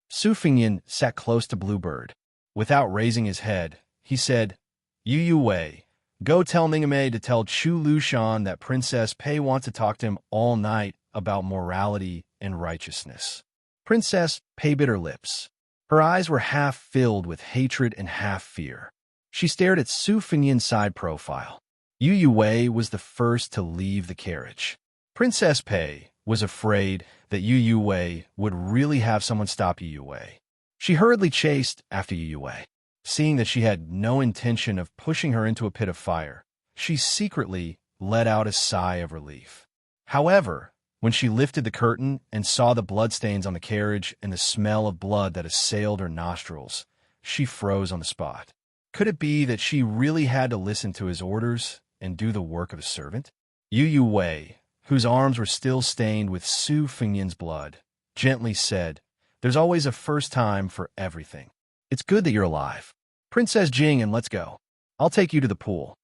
Su Fengyin sat close to Bluebird. Without raising his head, he said, "Yu Wei, go tell Ningame to tell Chu Lushan that Princess Pei wants to talk to him all night about morality and righteousness." Princess Pei bit her lips. Her eyes were half filled with hatred and half fear. She stared at Su Fengyin's side profile. Yu Wei was the first to leave the carriage. Princess Pei was afraid that Yu Wei would really have someone stop Yu Wei. She hurriedly chased after Yu Wei. Seeing that she had no intention of pushing her into a pit of fire, she secretly let out a sigh of relief. However, when she lifted the curtain and saw the bloodstains on the carriage and the smell of blood that assailed her nostrils, she froze on the spot. Could it be that she really had to listen to his orders and do the work of a servant? Yu Wei, whose arms were still stained with Su Fengyin's blood, gently said, "There's always a first time for everything. It's good that you're alive. Princess Jing, and let's go. I'll take you to the pool."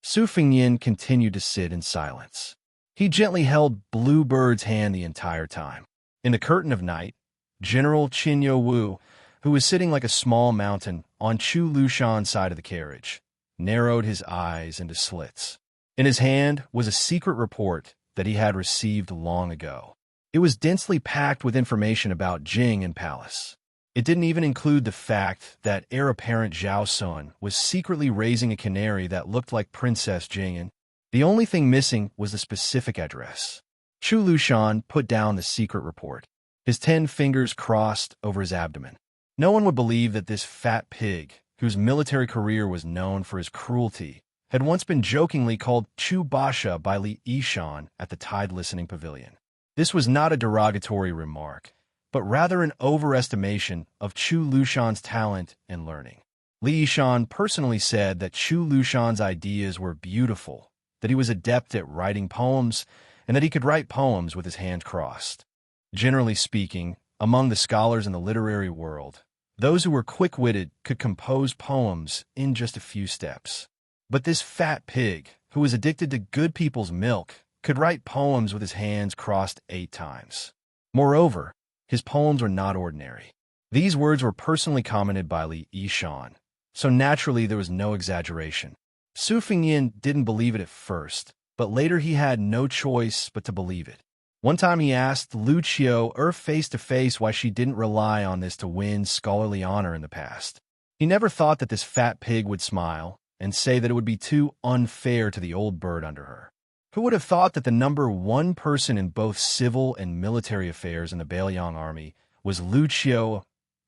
Su Fengyin continued to sit in silence. He gently held Bluebird's hand the entire time. In the curtain of night, General Qin Wu, who was sitting like a small mountain on Chu Lushan's side of the carriage, narrowed his eyes into slits. In his hand was a secret report that he had received long ago. It was densely packed with information about Jing and Palace. It didn't even include the fact that heir apparent Zhao Sun was secretly raising a canary that looked like Princess Jing. The only thing missing was the specific address. Chu Lushan put down the secret report, his 10 fingers crossed over his abdomen. No one would believe that this fat pig, whose military career was known for his cruelty, had once been jokingly called Chu Basha by Li Yishan at the Tide Listening Pavilion. This was not a derogatory remark, but rather an overestimation of Chu Lushan's talent and learning. Li Yishan personally said that Chu Lushan's ideas were beautiful, that he was adept at writing poems, and that he could write poems with his hands crossed. Generally speaking, among the scholars in the literary world, those who were quick-witted could compose poems in just a few steps. But this fat pig, who was addicted to good people's milk, could write poems with his hands crossed 8 times. Moreover, his poems were not ordinary. These words were personally commented by Li Yishan, so naturally there was no exaggeration. Su Fingyin didn't believe it at first, but later he had no choice but to believe it. One time he asked Lu Qiu face-to-face why she didn't rely on this to win scholarly honor in the past. He never thought that this fat pig would smile and say that it would be too unfair to the old bird under her. Who would have thought that the number one person in both civil and military affairs in the Bailiang army was Lu Qiu,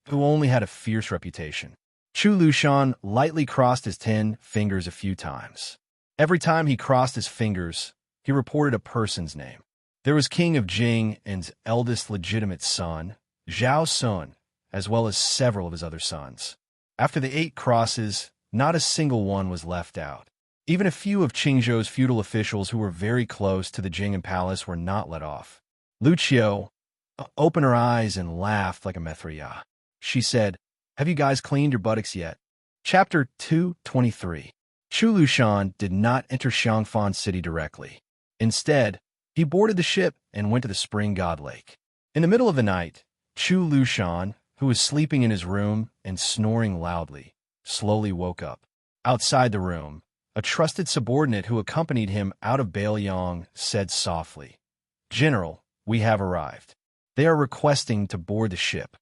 who only had a fierce reputation? Chu Lushan lightly crossed his 10 fingers a few times. Every time he crossed his fingers, he reported a person's name. There was King of Jing and eldest legitimate son, Zhao Sun, as well as several of his other sons. After the 8 crosses, not a single one was left out. Even a few of Qingzhou's feudal officials who were very close to the Jing palace were not let off. Lu Qiu opened her eyes and laughed like a Mithriya. She said, "Have you guys cleaned your buttocks yet?" Chapter 223. Chu Lushan did not enter Xiangfan City directly. Instead, he boarded the ship and went to the Spring God Lake. In the middle of the night, Chu Lushan, who was sleeping in his room and snoring loudly, slowly woke up. Outside the room, a trusted subordinate who accompanied him out of Bailiang said softly, "General, we have arrived. They are requesting to board the ship."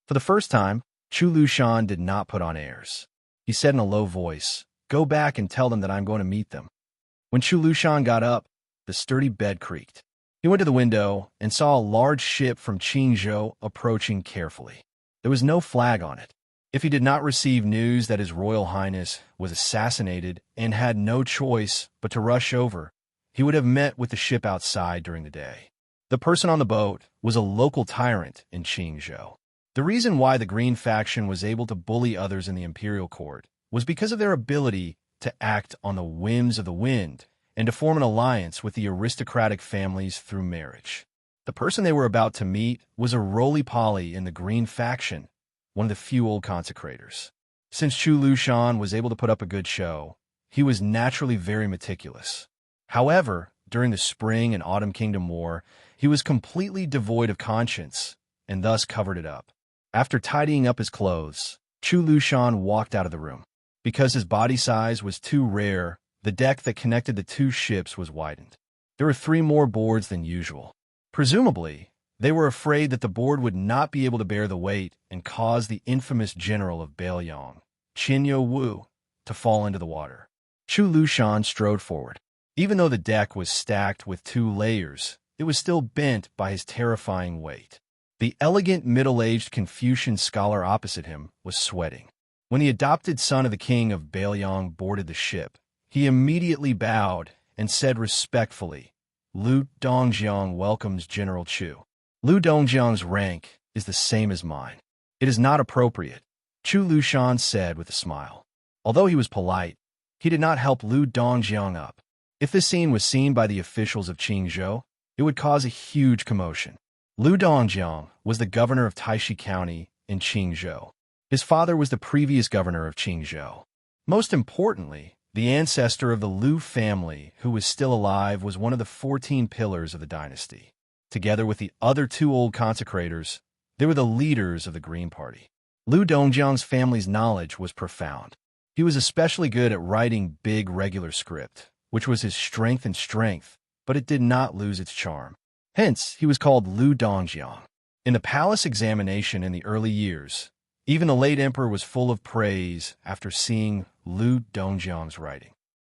For the first time, Chu Lushan did not put on airs. He said in a low voice, "Go back and tell them that I'm going to meet them." When Chu Lushan got up, the sturdy bed creaked. He went to the window and saw a large ship from Qingzhou approaching carefully. There was no flag on it. If he did not receive news that His Royal Highness was assassinated and had no choice but to rush over, he would have met with the ship outside during the day. The person on the boat was a local tyrant in Qingzhou. The reason why the Green faction was able to bully others in the imperial court was because of their ability to act on the whims of the wind and to form an alliance with the aristocratic families through marriage. The person they were about to meet was a roly-poly in the Green faction, one of the few old consecrators. Since Chu Lushan was able to put up a good show, he was naturally very meticulous. However, during the Spring and Autumn Kingdom War, he was completely devoid of conscience and thus covered it up. After tidying up his clothes, Chu Lushan walked out of the room. Because his body size was too rare, the deck that connected the 2 ships was widened. There were 3 more boards than usual. Presumably, they were afraid that the board would not be able to bear the weight and cause the infamous general of Bailiang, Qin Wu, to fall into the water. Chu Lushan strode forward. Even though the deck was stacked with 2 layers, it was still bent by his terrifying weight. The elegant middle-aged Confucian scholar opposite him was sweating. When the adopted son of the king of Bailiang boarded the ship, he immediately bowed and said respectfully, "Lu Dongjiang welcomes General Chu." Lu Dongjiang's rank is the same as mine. It is not appropriate, Chu Lushan said with a smile. Although he was polite, he did not help Lu Dongjiang up. If this scene was seen by the officials of Qingzhou, it would cause a huge commotion. Lu Dongjiang was the governor of Taishi County in Qingzhou. His father was the previous governor of Qingzhou. Most importantly, the ancestor of the Lu family, who was still alive, was one of the 14 pillars of the dynasty. Together with the other 2 old consecrators, they were the leaders of the Green Party. Lu Dongjiang's family's knowledge was profound. He was especially good at writing big regular script, which was his strength, but it did not lose its charm. Hence, he was called Lu Dongjiang. In the palace examination in the early years, even the late emperor was full of praise after seeing Lu Dongjiang's writing.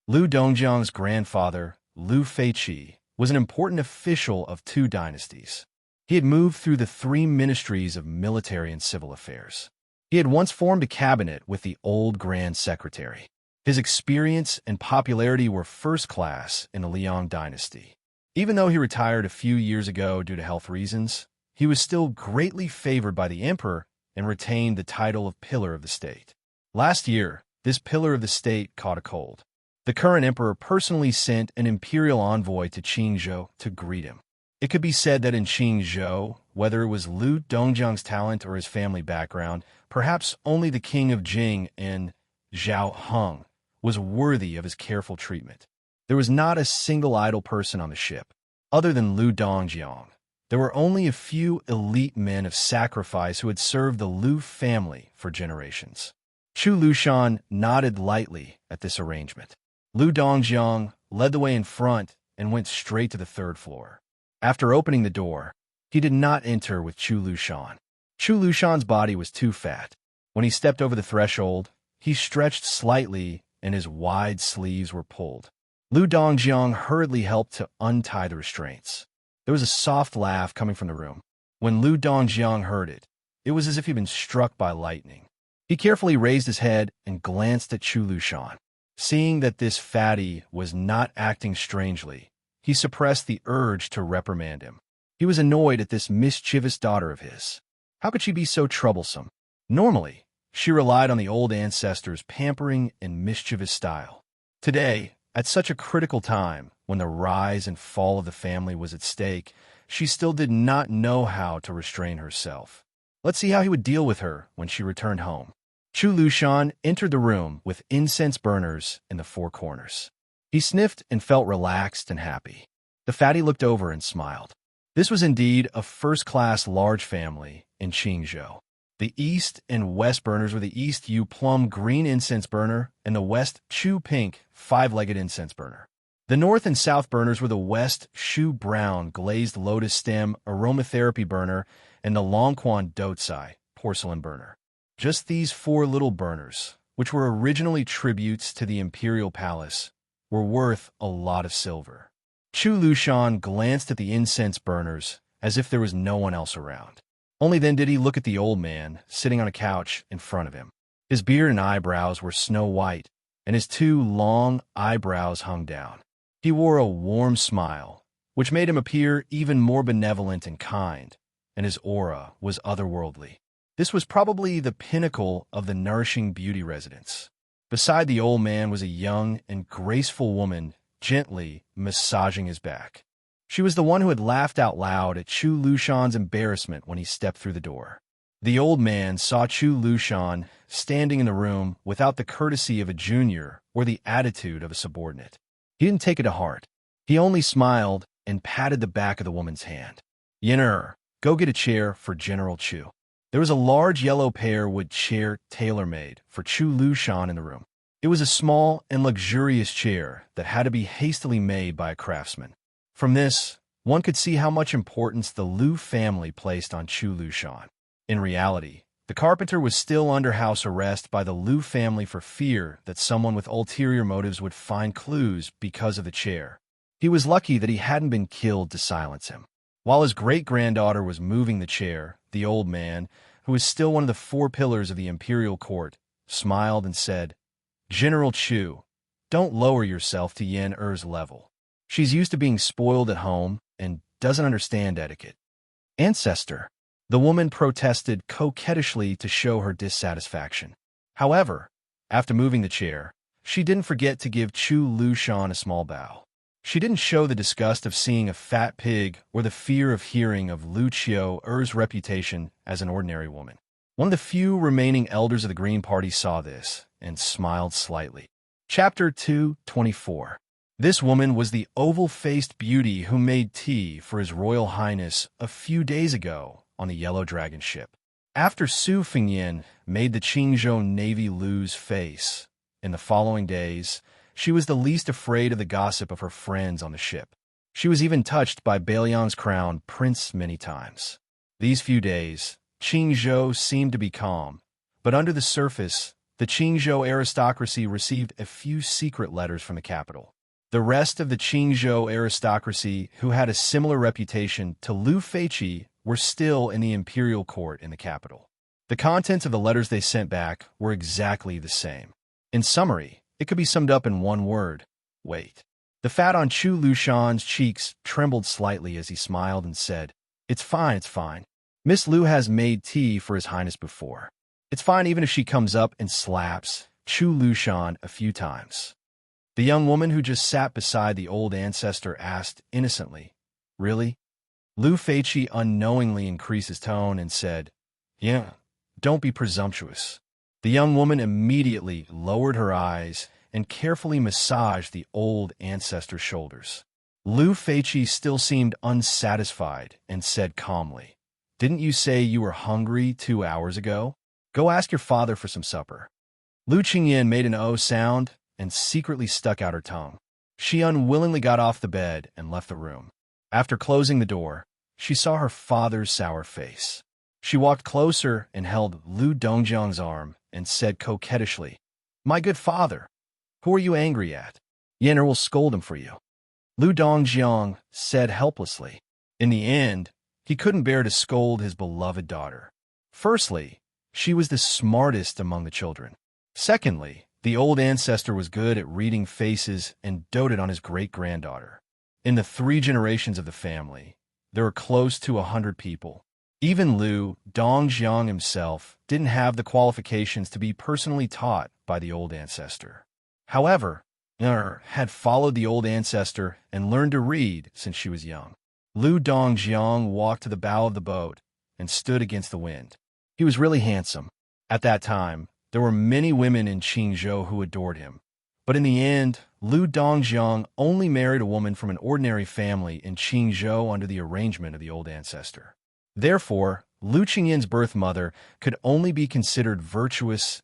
Lu Dongjiang's grandfather, Lu Feiqi, was an important official of 2 dynasties. He had moved through the 3 ministries of military and civil affairs. He had once formed a cabinet with the old Grand Secretary. His experience and popularity were first class in the Liang dynasty. Even though he retired a few years ago due to health reasons, he was still greatly favored by the emperor and retained the title of Pillar of the State. Last year, this Pillar of the State caught a cold. The current emperor personally sent an imperial envoy to Qingzhou to greet him. It could be said that in Qingzhou, whether it was Lu Dongjiang's talent or his family background, perhaps only the king of Jing and Zhao Heng was worthy of his careful treatment. There was not a single idle person on the ship. Other than Lu Dongjiang, There were only a few elite men of sacrifice who had served the Lu family for generations. Chu Lushan nodded lightly at this arrangement. Lu Dongjiang led the way in front and went straight to the third floor. After opening the door, he did not enter with Chu Lushan. Chu Lushan's body was too fat. When he stepped over the threshold, he stretched slightly and his wide sleeves were pulled. Lu Dongjiang hurriedly helped to untie the restraints. There was a soft laugh coming from the room. When Lu Dongjiang heard it, it was as if he'd been struck by lightning. He carefully raised his head and glanced at Chu Lushan. Seeing that this fatty was not acting strangely, he suppressed the urge to reprimand him. He was annoyed at this mischievous daughter of his. How could she be so troublesome? Normally, she relied on the old ancestors' pampering and mischievous style. Today, at such a critical time, when the rise and fall of the family was at stake, she still did not know how to restrain herself. Let's see how he would deal with her when she returned home. Chu Lushan entered the room with incense burners in the four corners. He sniffed and felt relaxed and happy. The fatty looked over and smiled. This was indeed a first-class large family in Qingzhou. The east and west burners were the east Yu plum green incense burner and the west Chu pink five-legged incense burner. The north and south burners were the west Shu brown glazed lotus stem aromatherapy burner and the Longquan Dotsai porcelain burner. Just these four little burners, which were originally tributes to the imperial palace, were worth a lot of silver. Chu Lushan glanced at the incense burners as if there was no one else around. Only then did he look at the old man sitting on a couch in front of him. His beard and eyebrows were snow white, and his two long eyebrows hung down. He wore a warm smile, which made him appear even more benevolent and kind, and his aura was otherworldly. This was probably the pinnacle of the nourishing beauty residence. Beside the old man was a young and graceful woman gently massaging his back. She was the one who had laughed out loud at Chu Lushan's embarrassment when he stepped through the door. The old man saw Chu Lushan standing in the room without the courtesy of a junior or the attitude of a subordinate. He didn't take it to heart. He only smiled and patted the back of the woman's hand. "Yen'er, go get a chair for General Chu." There was a large yellow pear wood chair tailor-made for Chu Lushan in the room. It was a small and luxurious chair that had to be hastily made by a craftsman. From this, one could see how much importance the Lu family placed on Chu Lushan. In reality, the carpenter was still under house arrest by the Lu family for fear that someone with ulterior motives would find clues because of the chair. He was lucky that he hadn't been killed to silence him. While his great-granddaughter was moving the chair, the old man, who was still one of the four pillars of the imperial court, smiled and said, "General Chu, don't lower yourself to Yen'er's level. She's used to being spoiled at home and doesn't understand etiquette." "Ancestor," the woman protested coquettishly to show her dissatisfaction. However, after moving the chair, she didn't forget to give Chu Lushan a small bow. She didn't show the disgust of seeing a fat pig or the fear of hearing of Lu Qiu'er's reputation as an ordinary woman. One of the few remaining elders of the Green Party saw this and smiled slightly. Chapter 224. This woman was the oval-faced beauty who made tea for His Royal Highness a few days ago on the Yellow Dragon ship. After Su Fengyan made the Qingzhou Navy lose face, in the following days, she was the least afraid of the gossip of her friends on the ship. She was even touched by Bailiang's crown prince many times. These few days, Qingzhou seemed to be calm, but under the surface, the Qingzhou aristocracy received a few secret letters from the capital. The rest of the Qingzhou aristocracy, who had a similar reputation to Lu Feiqi, were still in the imperial court in the capital. The contents of the letters they sent back were exactly the same. In summary, it could be summed up in one word: wait. The fat on Chu Lushan's cheeks trembled slightly as he smiled and said, it's fine. Miss Lu has made tea for His Highness before. It's fine even if she comes up and slaps Chu Lushan a few times." The young woman who just sat beside the old ancestor asked innocently, "Really?" Lu Feiqi unknowingly increased his tone and said, "Yeah, don't be presumptuous." The young woman immediately lowered her eyes and carefully massaged the old ancestor's shoulders. Lu Feiqi still seemed unsatisfied and said calmly, "Didn't you say you were hungry 2 hours ago? Go ask your father for some supper." Lu Qingyan made an O sound and secretly stuck out her tongue. She unwillingly got off the bed and left the room. After closing the door, she saw her father's sour face. She walked closer and held Lu Dongjiang's arm and said coquettishly, "My good father, who are you angry at? Yen'er will scold him for you." Lu Dongjiang said helplessly. In the end, he couldn't bear to scold his beloved daughter. Firstly, she was the smartest among the children. Secondly, the old ancestor was good at reading faces and doted on his great-granddaughter. In the 3 generations of the family, there were close to 100 people. Even Lu Dongjiang himself didn't have the qualifications to be personally taught by the old ancestor. However, had followed the old ancestor and learned to read since she was young. Lu Dongjiang walked to the bow of the boat and stood against the wind. He was really handsome. At that time, there were many women in Qingzhou who adored him. But in the end, Lu Dongjiang only married a woman from an ordinary family in Qingzhou under the arrangement of the old ancestor. Therefore, Lu Qingyan's birth mother could only be considered virtuous,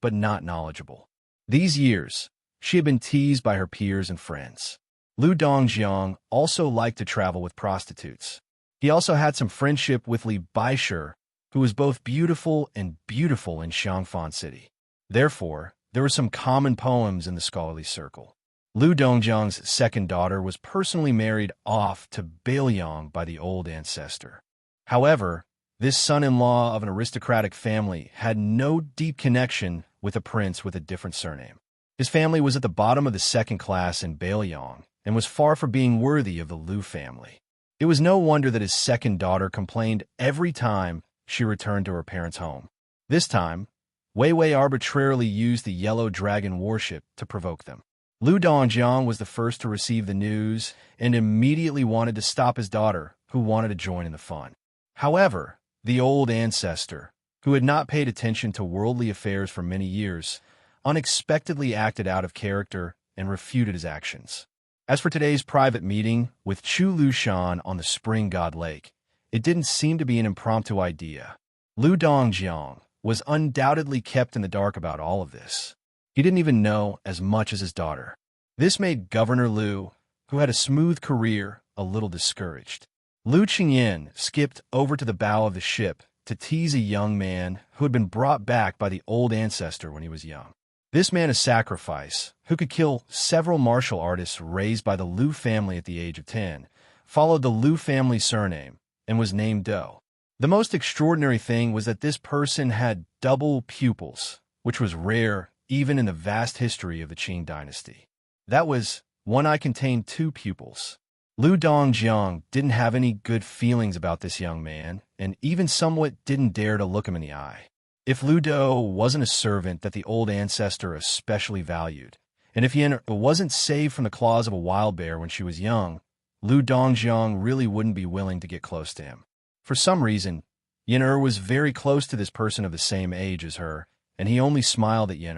but not knowledgeable. These years, she had been teased by her peers and friends. Lu Dongjiang also liked to travel with prostitutes. He also had some friendship with Li Baishe, who was both beautiful in Xiangfan City. Therefore, there were some common poems in the scholarly circle. Lu Dongjiang's second daughter was personally married off to Bailiang by the old ancestor. However, this son-in-law of an aristocratic family had no deep connection with a prince with a different surname. His family was at the bottom of the second class in Bailiang and was far from being worthy of the Lu family. It was no wonder that his second daughter complained every time she returned to her parents' home. This time, Wei Wei arbitrarily used the yellow dragon warship to provoke them. Lu Dongjiang was the first to receive the news and immediately wanted to stop his daughter, who wanted to join in the fun. However, the old ancestor, who had not paid attention to worldly affairs for many years, unexpectedly acted out of character and refuted his actions. As for today's private meeting with Chu Lushan on the Spring God Lake, it didn't seem to be an impromptu idea. Lu Dongjiang was undoubtedly kept in the dark about all of this. He didn't even know as much as his daughter. This made Governor Lu, who had a smooth career, a little discouraged. Lu Qingyan skipped over to the bow of the ship to tease a young man who had been brought back by the old ancestor when he was young. This man of sacrifice, who could kill several martial artists raised by the Lu family at the age of 10, followed the Lu family surname and was named Do. The most extraordinary thing was that this person had double pupils, which was rare even in the vast history of the Qing dynasty. That was, one eye contained 2 pupils. Lu Dongjiang didn't have any good feelings about this young man, and even somewhat didn't dare to look him in the eye. If Lu Do wasn't a servant that the old ancestor especially valued, and if Yen wasn't saved from the claws of a wild bear when she was young, Lu Dongjiang really wouldn't be willing to get close to him. For some reason, Yen was very close to this person of the same age as her, and he only smiled at Yen.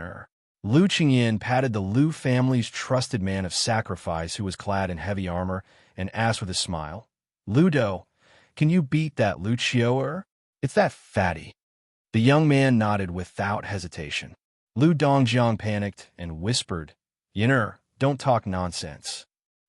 Lu Qingyan patted the Lu family's trusted man of sacrifice who was clad in heavy armor and asked with a smile, "Lu Do, can you beat that Lu Qiu? It's that fatty." The young man nodded without hesitation. Lu Dongjiang panicked and whispered, "Yen, don't talk nonsense."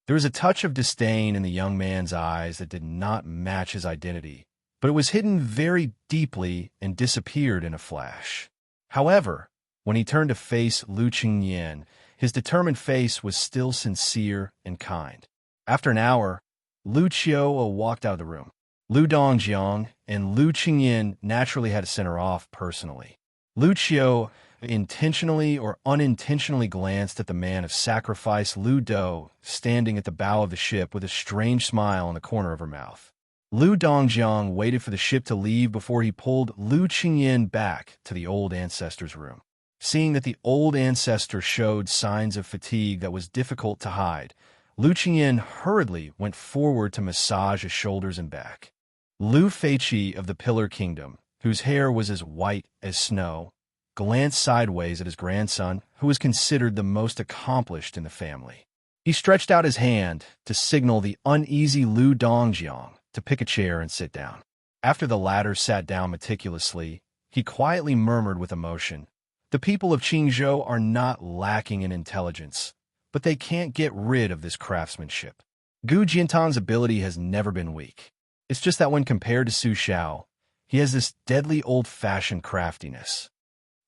There was a touch of disdain in the young man's eyes that did not match his identity, but it was hidden very deeply and disappeared in a flash. However, when he turned to face Lu Qingyan, his determined face was still sincere and kind. After an hour, Lu Qiu walked out of the room. Lu Dongjiang and Lu Qingyan naturally had to send her off personally. Lu Qiu intentionally or unintentionally glanced at the man of sacrifice Lu Do standing at the bow of the ship with a strange smile in the corner of her mouth. Lu Dongjiang waited for the ship to leave before he pulled Lu Qingyan back to the old ancestor's room. Seeing that the old ancestor showed signs of fatigue that was difficult to hide, Lu Qingyan hurriedly went forward to massage his shoulders and back. Lu Feiqi of the Pillar Kingdom, whose hair was as white as snow, glanced sideways at his grandson, who was considered the most accomplished in the family. He stretched out his hand to signal the uneasy Lu Dongjiang to pick a chair and sit down. After the latter sat down meticulously, he quietly murmured with emotion, "The people of Qingzhou are not lacking in intelligence, but they can't get rid of this craftsmanship. Gu Jintan's ability has never been weak. It's just that when compared to Su Xiao, he has this deadly old-fashioned craftiness."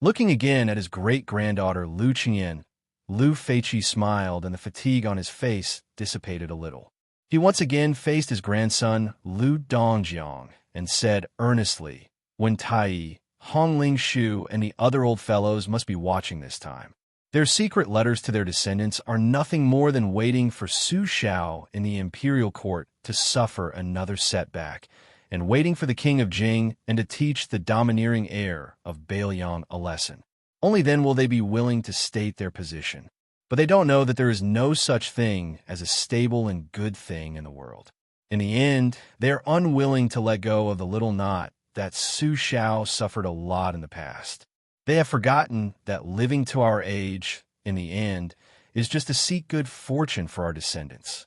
Looking again at his great-granddaughter Lu Qingyan, Lu Feiqi smiled and the fatigue on his face dissipated a little. He once again faced his grandson Lu Dongjiang and said earnestly, "When Tai, Hongling Shu, and the other old fellows must be watching this time. Their secret letters to their descendants are nothing more than waiting for Su Xiao in the imperial court to suffer another setback, and waiting for the king of Jing and to teach the domineering heir of Bailiang a lesson. Only then will they be willing to state their position. But they don't know that there is no such thing as a stable and good thing in the world. In the end, they are unwilling to let go of the little knot that Su Xiao suffered a lot in the past. They have forgotten that living to our age, in the end, is just to seek good fortune for our descendants."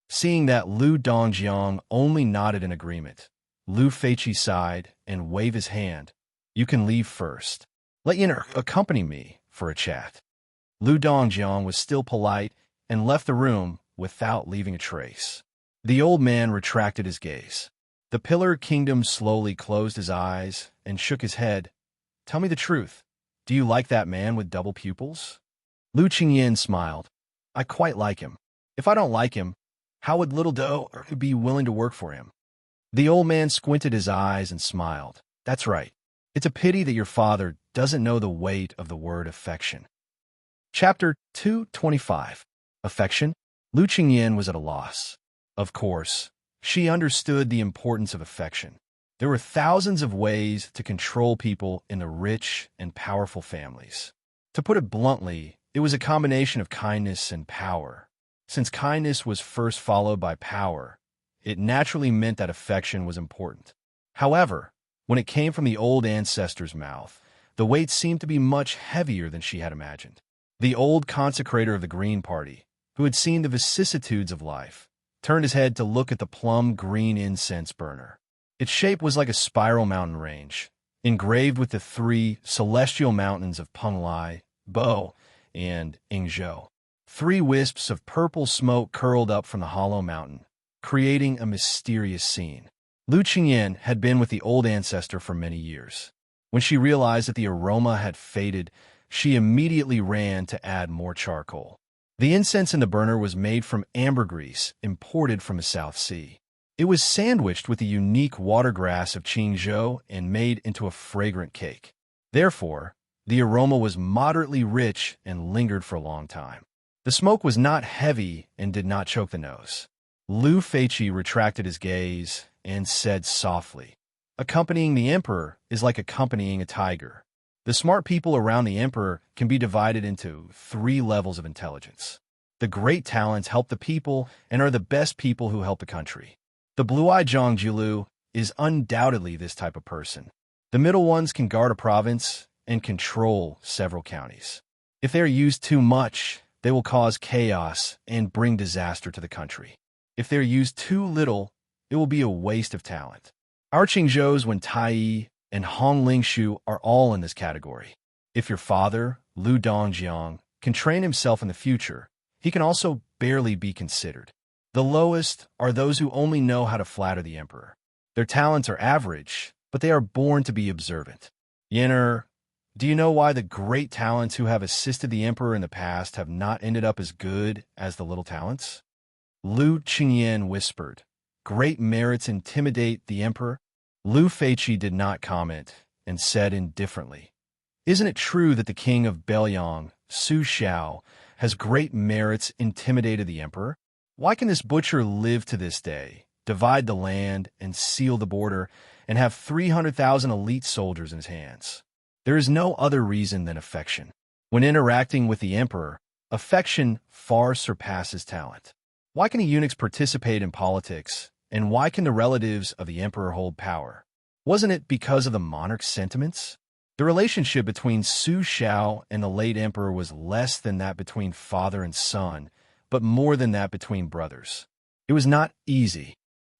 Seeing that Lu Dongjiang only nodded in agreement, Lu Feiqi sighed and waved his hand. "You can leave first. Let Yin accompany me for a chat." Lu Dongjiang was still polite and left the room without leaving a trace. The old man retracted his gaze. The Pillar Kingdom slowly closed his eyes and shook his head. "Tell me the truth. Do you like that man with double pupils?" Lu Qingyan smiled. "I quite like him. If I don't like him, how would little Do be willing to work for him?" The old man squinted his eyes and smiled. "That's right. It's a pity that your father doesn't know the weight of the word affection." Chapter 225. Affection? Lu Qingyan was at a loss. Of course, she understood the importance of affection. There were thousands of ways to control people in the rich and powerful families. To put it bluntly, it was a combination of kindness and power. Since kindness was first followed by power, it naturally meant that affection was important. However, when it came from the old ancestor's mouth, the weight seemed to be much heavier than she had imagined. The old consecrator of the Green Party, who had seen the vicissitudes of life, turned his head to look at the plum-green incense burner. Its shape was like a spiral mountain range, engraved with the three celestial mountains of Penglai, Bo, and Yingzhou. 3 wisps of purple smoke curled up from the hollow mountain, creating a mysterious scene. Lu Qingyan had been with the old ancestor for many years. When she realized that the aroma had faded, she immediately ran to add more charcoal. The incense in the burner was made from ambergris imported from the South Sea. It was sandwiched with the unique watergrass of Qingzhou and made into a fragrant cake. Therefore, the aroma was moderately rich and lingered for a long time. The smoke was not heavy and did not choke the nose. Lu Feiqi retracted his gaze and said softly, "Accompanying the emperor is like accompanying a tiger. The smart people around the emperor can be divided into 3 levels of intelligence. The great talents help the people and are the best people who help the country. The blue-eyed Zhangjilu is undoubtedly this type of person. The middle ones can guard a province and control several counties. If they are used too much, they will cause chaos and bring disaster to the country. If they are used too little, it will be a waste of talent. Our Qingzhous when Tai and Hongling Shu are all in this category. If your father, Lu Dongjiang, can train himself in the future, he can also barely be considered. The lowest are those who only know how to flatter the emperor. Their talents are average, but they are born to be observant. Yenner, do you know why the great talents who have assisted the emperor in the past have not ended up as good as the little talents?" Lu Qingyan whispered. "Great merits intimidate the emperor?" Lu Feiqi did not comment and said indifferently, "Isn't it true that the king of Bailiang, Su Xiao, has great merits intimidated the emperor? Why can this butcher live to this day, divide the land and seal the border, and have 300,000 elite soldiers in his hands? There is no other reason than affection. When interacting with the emperor, affection far surpasses talent. Why can the eunuchs participate in politics, and why can the relatives of the emperor hold power? Wasn't it because of the monarch's sentiments? The relationship between Su Xiao and the late emperor was less than that between father and son, but more than that between brothers. It was not easy.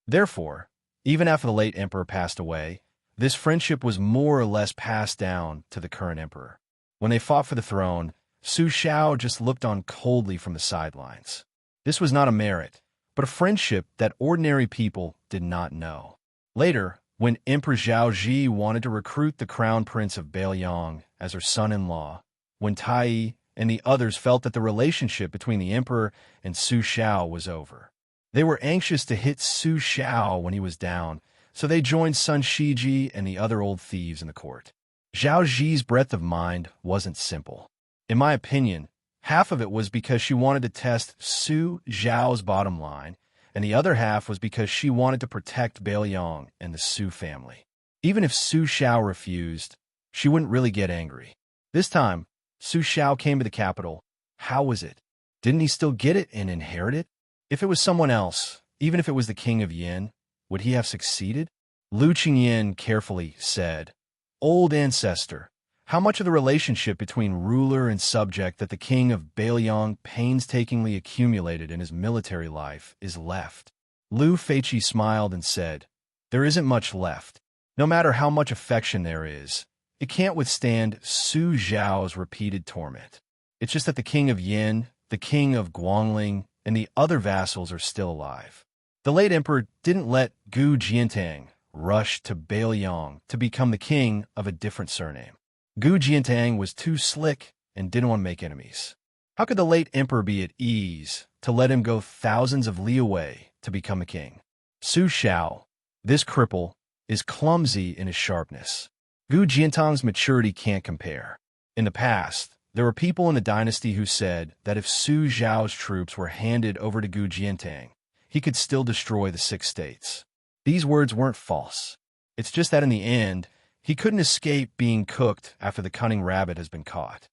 Therefore, even after the late emperor passed away, this friendship was more or less passed down to the current emperor. When they fought for the throne, Su Xiao just looked on coldly from the sidelines. This was not a merit, but a friendship that ordinary people did not know. Later, when Emperor Zhao Ji wanted to recruit the crown prince of Beiliang as her son-in-law, when Tai and the others felt that the relationship between the emperor and Su Xiao was over, they were anxious to hit Su Xiao when he was down, so they joined Sun Shiji and the other old thieves in the court. Zhao Ji's breadth of mind wasn't simple. In my opinion, half of it was because she wanted to test Su Xiao's bottom line, and the other half was because she wanted to protect Beiliang and the Su family. Even if Su Xiao refused, she wouldn't really get angry. This time, Su Xiao came to the capital. How was it? Didn't he still get it and inherit it? If it was someone else, even if it was the king of Yin, would he have succeeded? Lu Qingyin carefully said, "Old ancestor, how much of the relationship between ruler and subject that the king of Beiliang painstakingly accumulated in his military life is left?" Lu Feiqi smiled and said, "There isn't much left. No matter how much affection there is, it can't withstand Su Zhao's repeated torment. It's just that the king of Yin, the king of Guangling, and the other vassals are still alive." The late emperor didn't let Gu Jiantang rush to Beiliang to become the king of a different surname. Gu Jiantang was too slick and didn't want to make enemies. How could the late emperor be at ease to let him go thousands of li away to become a king? Su Xiao, this cripple, is clumsy in his sharpness. Gu Jiantang's maturity can't compare. In the past, there were people in the dynasty who said that if Su Xiao's troops were handed over to Gu Jiantang, he could still destroy the 6 states. These words weren't false. It's just that in the end, he couldn't escape being cooked after the cunning rabbit has been caught.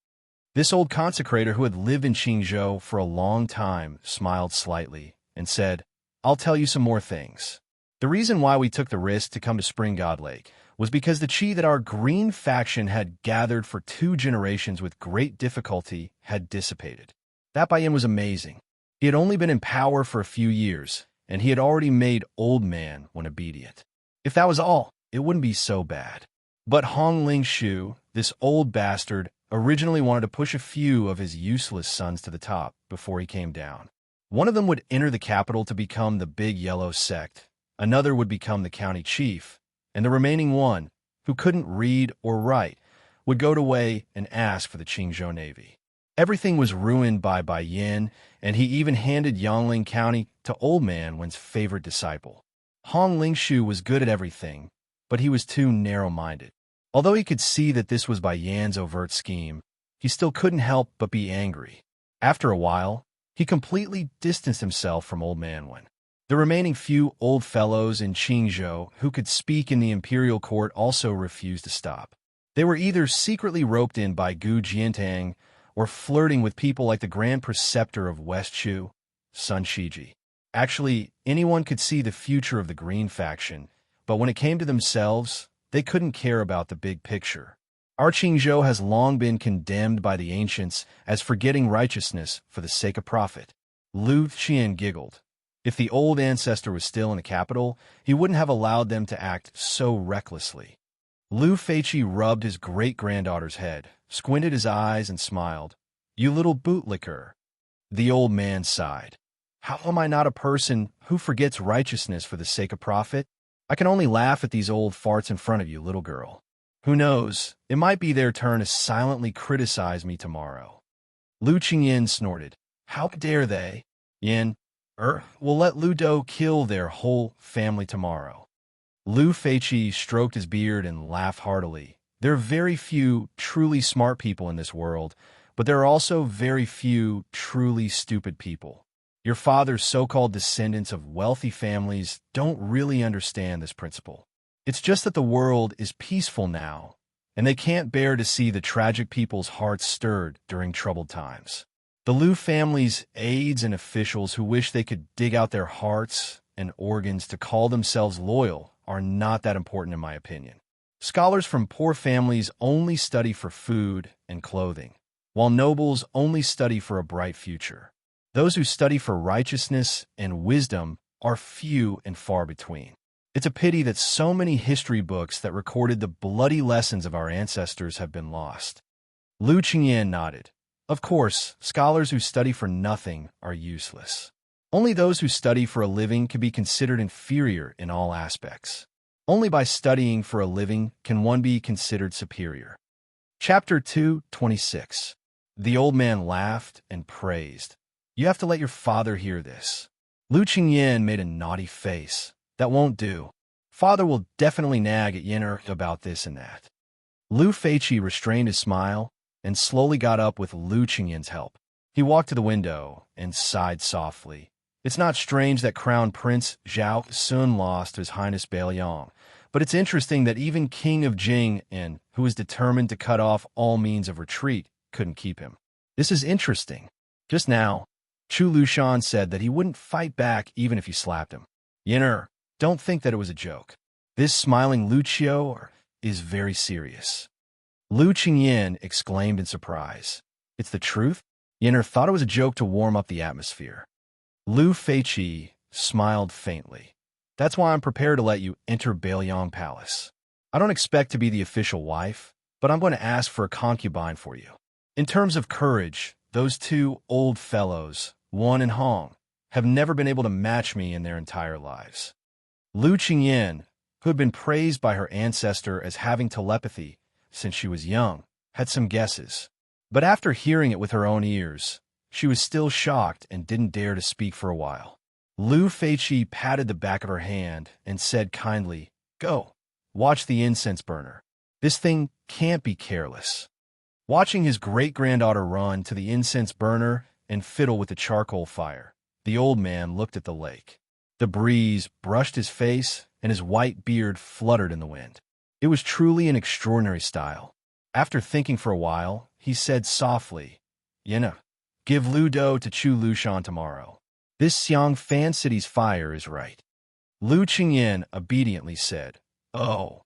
This old consecrator who had lived in Qingzhou for a long time smiled slightly and said, "I'll tell you some more things. The reason why we took the risk to come to Spring God Lake was because the qi that our green faction had gathered for 2 generations with great difficulty had dissipated. That Bai Yin was amazing. He had only been in power for a few years, and he had already made old man when obedient. If that was all, it wouldn't be so bad. But Hong Lingshu, this old bastard, originally wanted to push a few of his useless sons to the top before he came down. One of them would enter the capital to become the Big Yellow Sect, another would become the county chief, and the remaining one, who couldn't read or write, would go to Wei and ask for the Qingzhou Navy. Everything was ruined by Bai Yin, and he even handed Yangling County to Old Man Wen's favorite disciple. Hong Lingshu was good at everything, but he was too narrow-minded. Although he could see that this was Bai Yan's overt scheme, he still couldn't help but be angry. After a while, he completely distanced himself from Old Man Wen. The remaining few old fellows in Qingzhou who could speak in the imperial court also refused to stop. They were either secretly roped in by Gu Jiantang or flirting with people like the Grand Preceptor of West Chu, Sun Shiji. Actually, anyone could see the future of the Green faction, but when it came to themselves, they couldn't care about the big picture. Our Qingzhou has long been condemned by the ancients as forgetting righteousness for the sake of profit. Lu Qian giggled. If the old ancestor was still in the capital, he wouldn't have allowed them to act so recklessly. Lu Feiqi rubbed his great-granddaughter's head, squinted his eyes, and smiled. "You little bootlicker." The old man sighed. "How am I not a person who forgets righteousness for the sake of profit? I can only laugh at these old farts in front of you, little girl. Who knows, it might be their turn to silently criticize me tomorrow." Lu Qingyin snorted. "How dare they? Yin, we'll let Lu Do kill their whole family tomorrow." Lu Feiqi stroked his beard and laughed heartily. There are very few truly smart people in this world, but there are also very few truly stupid people. Your father's so-called descendants of wealthy families don't really understand this principle. It's just that the world is peaceful now, and they can't bear to see the tragic people's hearts stirred during troubled times. The Lu family's aides and officials who wish they could dig out their hearts and organs to call themselves loyal are not that important in my opinion. Scholars from poor families only study for food and clothing, while nobles only study for a bright future. Those who study for righteousness and wisdom are few and far between. It's a pity that so many history books that recorded the bloody lessons of our ancestors have been lost. Lu Qingyan nodded. Of course, scholars who study for nothing are useless. Only those who study for a living can be considered inferior in all aspects. Only by studying for a living can one be considered superior. Chapter 2:26. The old man laughed and praised. You have to let your father hear this. Lu Qingyan made a naughty face. That won't do. Father will definitely nag at Yen'er about this and that. Lu Feiqi restrained his smile and slowly got up with Lu Qingyan's help. He walked to the window and sighed softly. It's not strange that Crown Prince Zhao Sun lost His Highness Bailiang, but it's interesting that even King of Jing, who was determined to cut off all means of retreat, couldn't keep him. This is interesting. Just now, Chu Lushan said that he wouldn't fight back even if you slapped him. Yen'er, don't think that it was a joke. This smiling Lu Qiu is very serious. Lu Qingyan exclaimed in surprise. It's the truth? Yen'er thought it was a joke to warm up the atmosphere. Lu Feiqi smiled faintly. That's why I'm prepared to let you enter Bailiang Palace. I don't expect to be the official wife, but I'm going to ask for a concubine for you. In terms of courage, those two old fellows, Wan and Hong, have never been able to match me in their entire lives. Lu Qingyan, who had been praised by her ancestor as having telepathy since she was young, had some guesses. But after hearing it with her own ears, she was still shocked and didn't dare to speak for a while. Lu Feiqi patted the back of her hand and said kindly, Go, watch the incense burner. This thing can't be careless. Watching his great-granddaughter run to the incense burner and fiddle with the charcoal fire, the old man looked at the lake. The breeze brushed his face and his white beard fluttered in the wind. It was truly an extraordinary style. After thinking for a while, he said softly, Yen'er, give Lu Do to Chu Lushan tomorrow. This Xiang Fan City's fire is right. Lu Qingyan obediently said, Oh.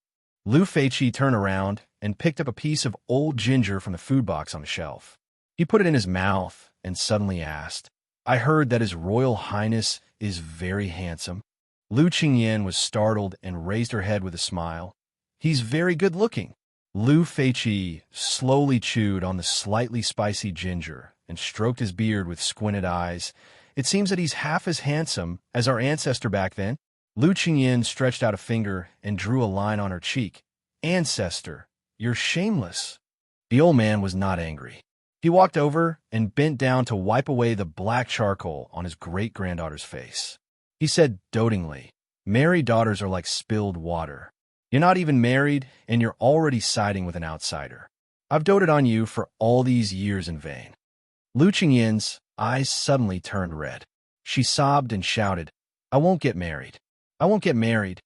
Lu Feiqi turned around and picked up a piece of old ginger from the food box on the shelf. He put it in his mouth and suddenly asked, I heard that His Royal Highness is very handsome. Lu Qingyan was startled and raised her head with a smile. He's very good-looking. Lu Feiqi slowly chewed on the slightly spicy ginger and stroked his beard with squinted eyes. It seems that he's half as handsome as our ancestor back then. Lu Qingyan stretched out a finger and drew a line on her cheek. Ancestor, you're shameless. The old man was not angry. He walked over and bent down to wipe away the black charcoal on his great-granddaughter's face. He said dotingly, Married daughters are like spilled water. You're not even married, and you're already siding with an outsider. I've doted on you for all these years in vain. Lu Qingyan's eyes suddenly turned red. She sobbed and shouted, I won't get married. I won't get married.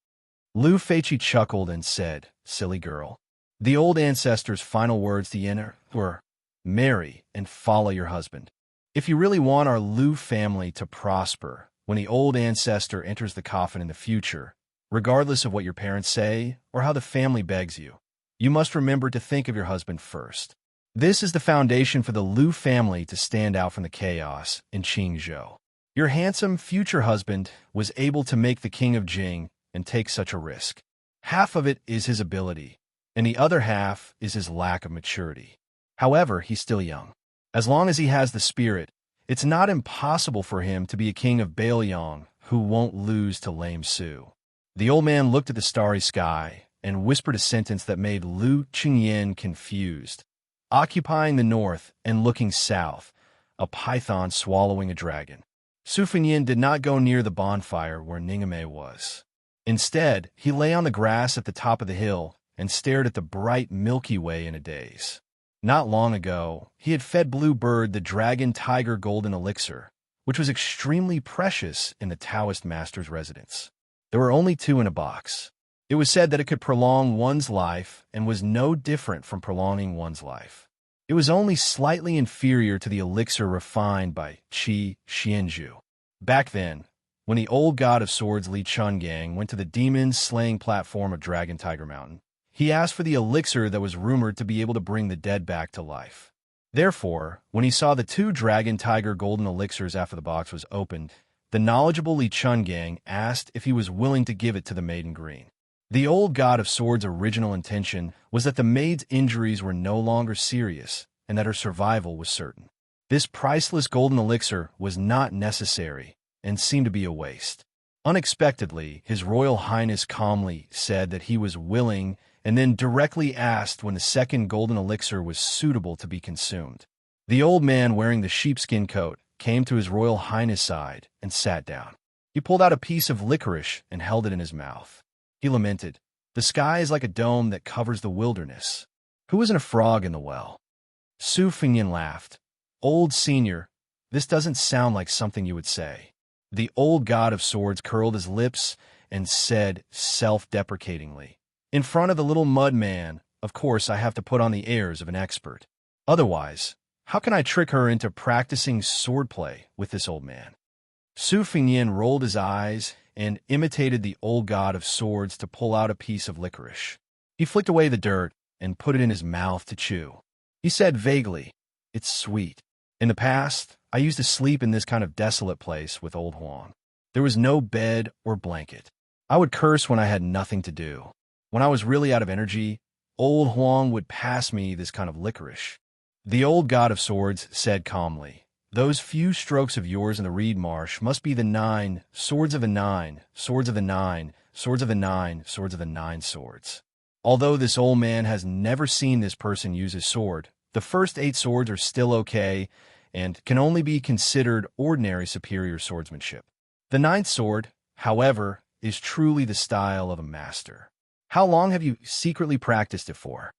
Lu Feiqi chuckled and said, Silly girl. The old ancestor's final words to Yen'er were, Marry and follow your husband. If you really want our Lu family to prosper when the old ancestor enters the coffin in the future, regardless of what your parents say or how the family begs you, you must remember to think of your husband first. This is the foundation for the Lu family to stand out from the chaos in Qingzhou. Your handsome future husband was able to make the king of Jing and take such a risk. Half of it is his ability, and the other half is his lack of maturity. However, he's still young. As long as he has the spirit, it's not impossible for him to be a king of Bailiang who won't lose to Lame Su. The old man looked at the starry sky and whispered a sentence that made Lu Qingyan confused. Occupying the north and looking south, a python swallowing a dragon. Su Fengyin did not go near the bonfire where Ningame was. Instead, he lay on the grass at the top of the hill and stared at the bright Milky Way in a daze. Not long ago, he had fed Blue Bird the Dragon Tiger Golden Elixir, which was extremely precious in the Taoist master's residence. There were only 2 in a box. It was said that it could prolong one's life and was no different from prolonging one's life. It was only slightly inferior to the elixir refined by Qi Xianzhu. Back then, when the old god of swords Li Chungang went to the demon-slaying platform of Dragon Tiger Mountain, he asked for the elixir that was rumored to be able to bring the dead back to life. Therefore, when he saw the two Dragon Tiger golden elixirs after the box was opened, the knowledgeable Li Chungang asked if he was willing to give it to the Maiden Green. The old god of swords' original intention was that the maid's injuries were no longer serious and that her survival was certain. This priceless golden elixir was not necessary and seemed to be a waste. Unexpectedly, His Royal Highness calmly said that he was willing and then directly asked when the second golden elixir was suitable to be consumed. The old man wearing the sheepskin coat came to His Royal Highness' side and sat down. He pulled out a piece of licorice and held it in his mouth. He lamented, "The sky is like a dome that covers the wilderness. Who isn't a frog in the well?" Su Fingyan laughed. "Old senior, this doesn't sound like something you would say." The old god of swords curled his lips and said self-deprecatingly, "In front of the little mud man, of course I have to put on the airs of an expert. Otherwise, how can I trick her into practicing swordplay with this old man?" Su Fingyan rolled his eyes and imitated the old god of swords to pull out a piece of licorice. He flicked away the dirt and put it in his mouth to chew. He said vaguely, "It's sweet. In the past, I used to sleep in this kind of desolate place with old Huang. There was no bed or blanket. I would curse when I had nothing to do. When I was really out of energy, old Huang would pass me this kind of licorice." The old god of swords said calmly, "Those few strokes of yours in the reed marsh must be the 9 swords of the 9, swords of the 9, swords of the 9, swords of the 9 swords. Although this old man has never seen this person use his sword, the first 8 swords are still okay and can only be considered ordinary superior swordsmanship. The 9th sword, however, is truly the style of a master. How long have you secretly practiced it for?"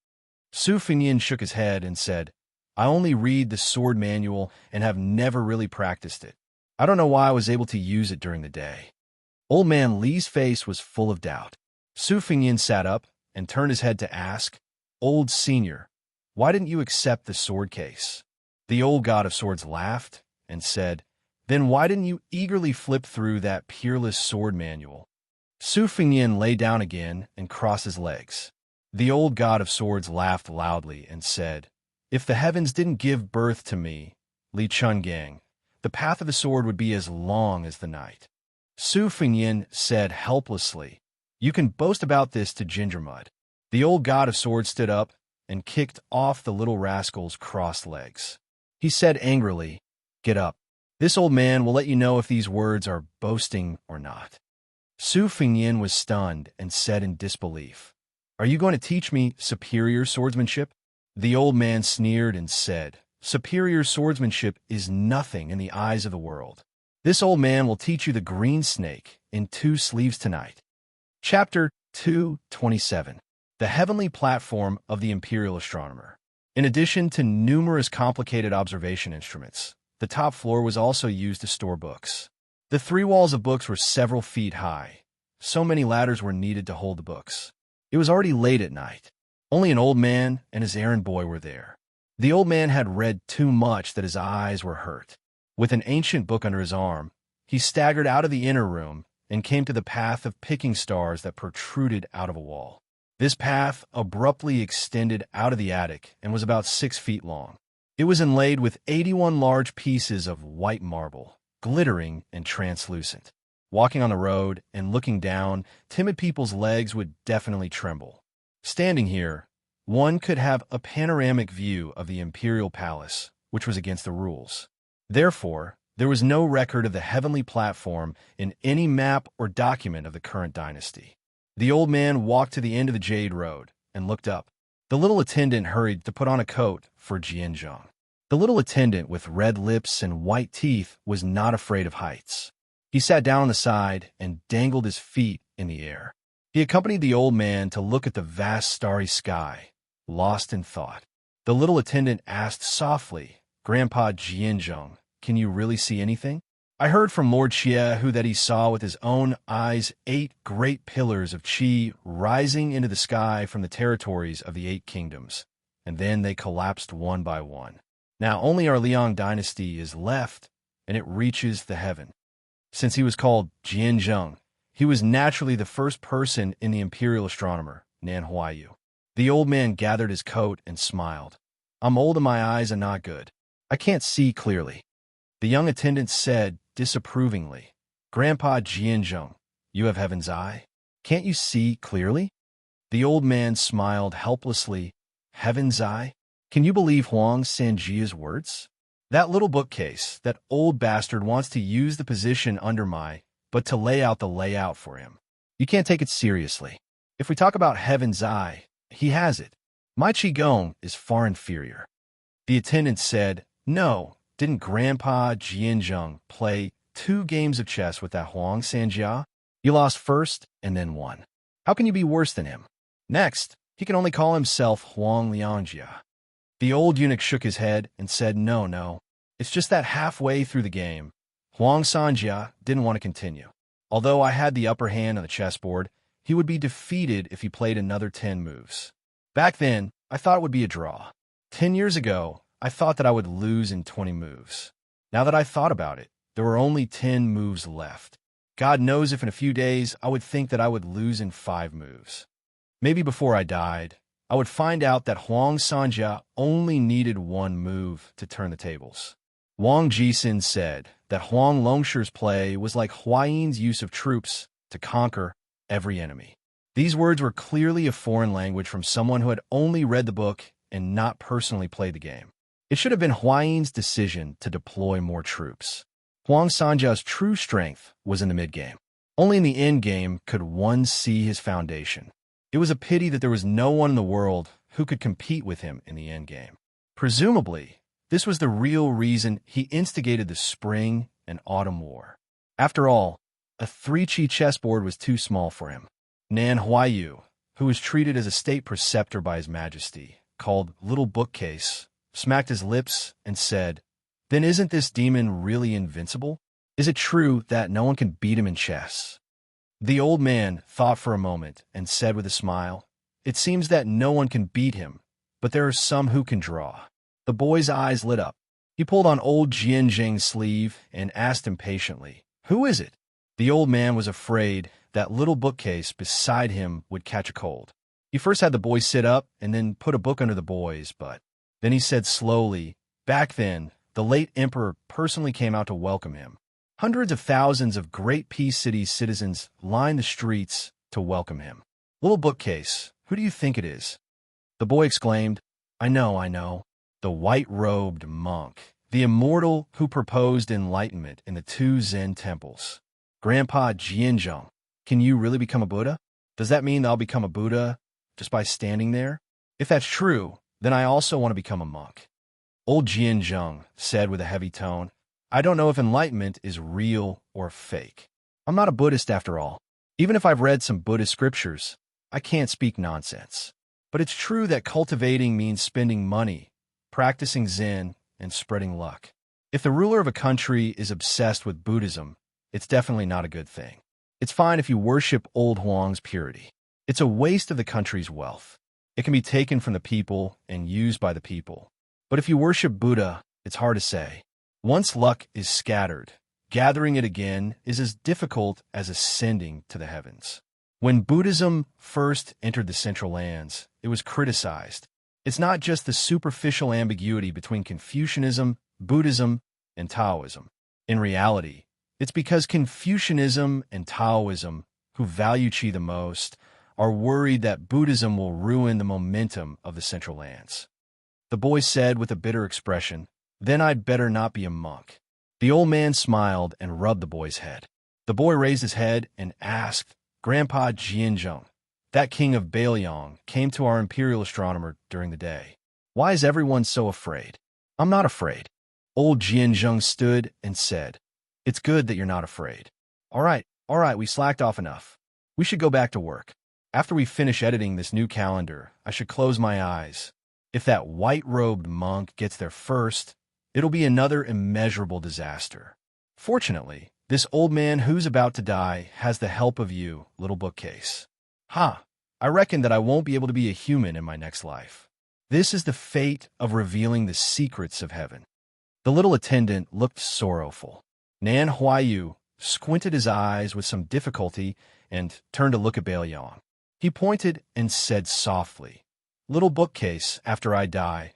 Su Fingyan shook his head and said, "I only read the sword manual and have never really practiced it. I don't know why I was able to use it during the day." Old man Li's face was full of doubt. Su Fingyan sat up and turned his head to ask, "Old senior, why didn't you accept the sword case?" The old god of swords laughed and said, "Then why didn't you eagerly flip through that peerless sword manual?" Su Fingyan lay down again and crossed his legs. The old god of swords laughed loudly and said, "If the heavens didn't give birth to me, Li Chungang, the path of the sword would be as long as the night." Su Fingyan said helplessly, "You can boast about this to Gingermud." The old god of swords stood up and kicked off the little rascal's crossed legs. He said angrily, "Get up. This old man will let you know if these words are boasting or not." Su Fingyan was stunned and said in disbelief, "Are you going to teach me superior swordsmanship?" The old man sneered and said, "Superior swordsmanship is nothing in the eyes of the world. This old man will teach you the green snake in 2 sleeves tonight." Chapter 227. The Heavenly Platform of the Imperial Astronomer. In addition to numerous complicated observation instruments, the top floor was also used to store books. The 3 walls of books were several feet high. So many ladders were needed to hold the books. It was already late at night. Only an old man and his errand boy were there. The old man had read too much that his eyes were hurt. With an ancient book under his arm, he staggered out of the inner room and came to the path of picking stars that protruded out of a wall. This path abruptly extended out of the attic and was about 6 feet long. It was inlaid with 81 large pieces of white marble, glittering and translucent. Walking on the road and looking down, timid people's legs would definitely tremble. Standing here, one could have a panoramic view of the imperial palace, which was against the rules. Therefore, there was no record of the heavenly platform in any map or document of the current dynasty. The old man walked to the end of the Jade Road and looked up. The little attendant hurried to put on a coat for Jianzhong. The little attendant with red lips and white teeth was not afraid of heights. He sat down on the side and dangled his feet in the air. He accompanied the old man to look at the vast starry sky, lost in thought. The little attendant asked softly, "Grandpa Jianzhong, can you really see anything?" "I heard from Lord Xiehu that he saw with his own eyes 8 great pillars of qi rising into the sky from the territories of the 8 kingdoms, and then they collapsed one by one. Now only our Liang dynasty is left, and it reaches the heaven." Since he was called Jianzhong, he was naturally the first person in the imperial astronomer, Nan Huayu. The old man gathered his coat and smiled. I'm old and my eyes are not good. I can't see clearly. The young attendant said disapprovingly, Grandpa Jianzheng, you have heaven's eye? Can't you see clearly? The old man smiled helplessly. Heaven's eye? Can you believe Huang Sanjia's words? That little bookcase, that old bastard wants to use the position under but to lay out the layout for him. You can't take it seriously. If we talk about heaven's eye, he has it. My Qigong is far inferior. The attendant said, no, didn't Grandpa Jianzheng play 2 games of chess with that Huang Sanjia? You lost first and then won. How can you be worse than him? Next, he can only call himself Huang Liangjia. The old eunuch shook his head and said, no, it's just that halfway through the game, Huang Sanjia didn't want to continue. Although I had the upper hand on the chessboard, he would be defeated if he played another 10 moves. Back then, I thought it would be a draw. 10 years ago, I thought that I would lose in 20 moves. Now that I thought about it, there were only 10 moves left. God knows if in a few days I would think that I would lose in 5 moves. Maybe before I died, I would find out that Huang Sanjia only needed 1 move to turn the tables. Wang Jixin said that Huang Longshi's play was like Huayan's use of troops to conquer every enemy. These words were clearly a foreign language from someone who had only read the book and not personally played the game. It should have been Huayan's decision to deploy more troops. Huang Sanjia's true strength was in the mid-game. Only in the end-game could one see his foundation. It was a pity that there was no one in the world who could compete with him in the endgame. Presumably, this was the real reason he instigated the Spring and Autumn War. After all, a 3-chi chessboard was too small for him. Nan Huayu, who was treated as a state preceptor by His Majesty, called Little Bookcase, smacked his lips and said, Then isn't this demon really invincible? Is it true that no one can beat him in chess? The old man thought for a moment and said with a smile, It seems that no one can beat him, but there are some who can draw. The boy's eyes lit up. He pulled on old Jianzheng's sleeve and asked impatiently, Who is it? The old man was afraid that little bookcase beside him would catch a cold. He first had the boy sit up and then put a book under the boy's butt. Then he said slowly, Back then, the late emperor personally came out to welcome him. Hundreds of thousands of Great Peace City's citizens lined the streets to welcome him. Little bookcase, who do you think it is? The boy exclaimed, I know. The white-robed monk, the immortal who proposed enlightenment in the 2 Zen temples. Grandpa Jianzheng, can you really become a Buddha? Does that mean that I'll become a Buddha just by standing there? If that's true, then I also want to become a monk. Old Jianzheng said with a heavy tone, I don't know if enlightenment is real or fake. I'm not a Buddhist after all. Even if I've read some Buddhist scriptures, I can't speak nonsense. But it's true that cultivating means spending money, practicing Zen, and spreading luck. If the ruler of a country is obsessed with Buddhism, it's definitely not a good thing. It's fine if you worship old Huang's purity. It's a waste of the country's wealth. It can be taken from the people and used by the people. But if you worship Buddha, it's hard to say. Once luck is scattered, gathering it again is as difficult as ascending to the heavens. When Buddhism first entered the Central Lands, it was criticized. It's not just the superficial ambiguity between Confucianism, Buddhism, and Taoism. In reality, it's because Confucianism and Taoism, who value Qi the most, are worried that Buddhism will ruin the momentum of the Central Lands. The boy said with a bitter expression, Then I'd better not be a monk. The old man smiled and rubbed the boy's head. The boy raised his head and asked, Grandpa Jianzheng, that king of Bailiang, came to our imperial astronomer during the day. Why is everyone so afraid? I'm not afraid. Old Jianzheng stood and said, It's good that you're not afraid. All right, we slacked off enough. We should go back to work. After we finish editing this new calendar, I should close my eyes. If that white-robed monk gets there first, it'll be another immeasurable disaster. Fortunately, this old man who's about to die has the help of you, little bookcase. I reckon that I won't be able to be a human in my next life. This is the fate of revealing the secrets of heaven. The little attendant looked sorrowful. Nan Huayu squinted his eyes with some difficulty and turned to look at Bailiang. He pointed and said softly, Little bookcase, after I die,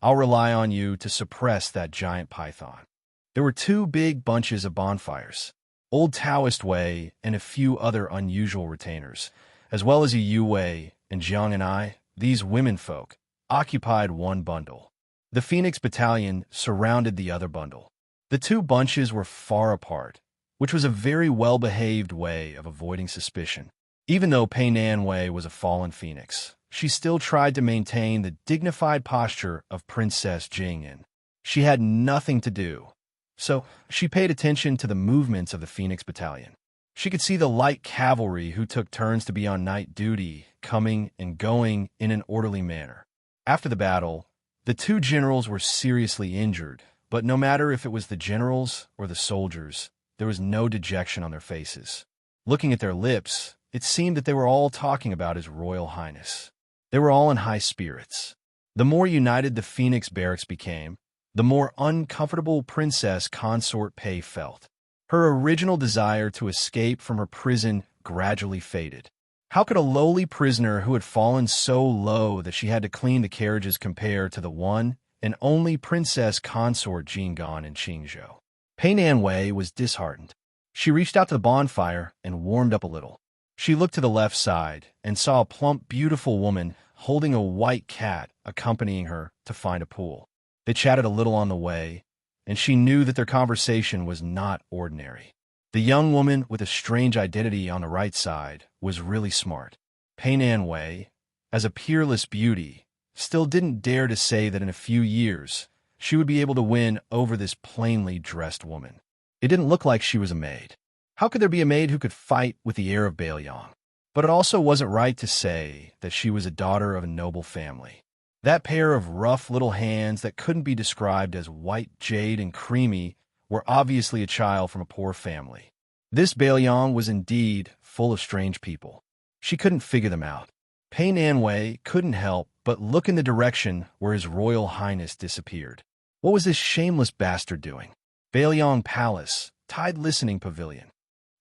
I'll rely on you to suppress that giant python." There were two big bunches of bonfires, old Taoist way and a few other unusual retainers, as well as a Yu Wei and Jiang and I, these womenfolk, occupied one bundle. The Phoenix Battalion surrounded the other bundle. The two bunches were far apart, which was a very well-behaved way of avoiding suspicion. Even though Pei Nanwei was a fallen phoenix, she still tried to maintain the dignified posture of Princess Jingyin. She had nothing to do, so she paid attention to the movements of the Phoenix Battalion. She could see the light cavalry who took turns to be on night duty, coming and going in an orderly manner. After the battle, the two generals were seriously injured, but no matter if it was the generals or the soldiers, there was no dejection on their faces. Looking at their lips, it seemed that they were all talking about His Royal Highness. They were all in high spirits. The more united the Phoenix barracks became, the more uncomfortable Princess Consort Pei felt. Her original desire to escape from her prison gradually faded. How could a lowly prisoner who had fallen so low that she had to clean the carriages compare to the one and only Princess Consort Jingan in Qingzhou? Pei Nanwei was disheartened. She reached out to the bonfire and warmed up a little. She looked to the left side and saw a plump, beautiful woman holding a white cat accompanying her to find a pool. They chatted a little on the way, and she knew that their conversation was not ordinary. The young woman with a strange identity on the right side was really smart. Pei Nanwei, as a peerless beauty, still didn't dare to say that in a few years she would be able to win over this plainly dressed woman. It didn't look like she was a maid. How could there be a maid who could fight with the heir of Bailiang? But it also wasn't right to say that she was a daughter of a noble family. That pair of rough little hands that couldn't be described as white jade and creamy were obviously a child from a poor family. This Bailiang was indeed full of strange people. She couldn't figure them out. Pei Nanwei couldn't help but look in the direction where His Royal Highness disappeared. What was this shameless bastard doing? Bailiang Palace, Tide Listening Pavilion.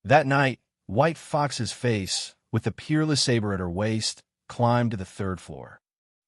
That night, White Fox's face, with the peerless saber at her waist, climbed to the third floor.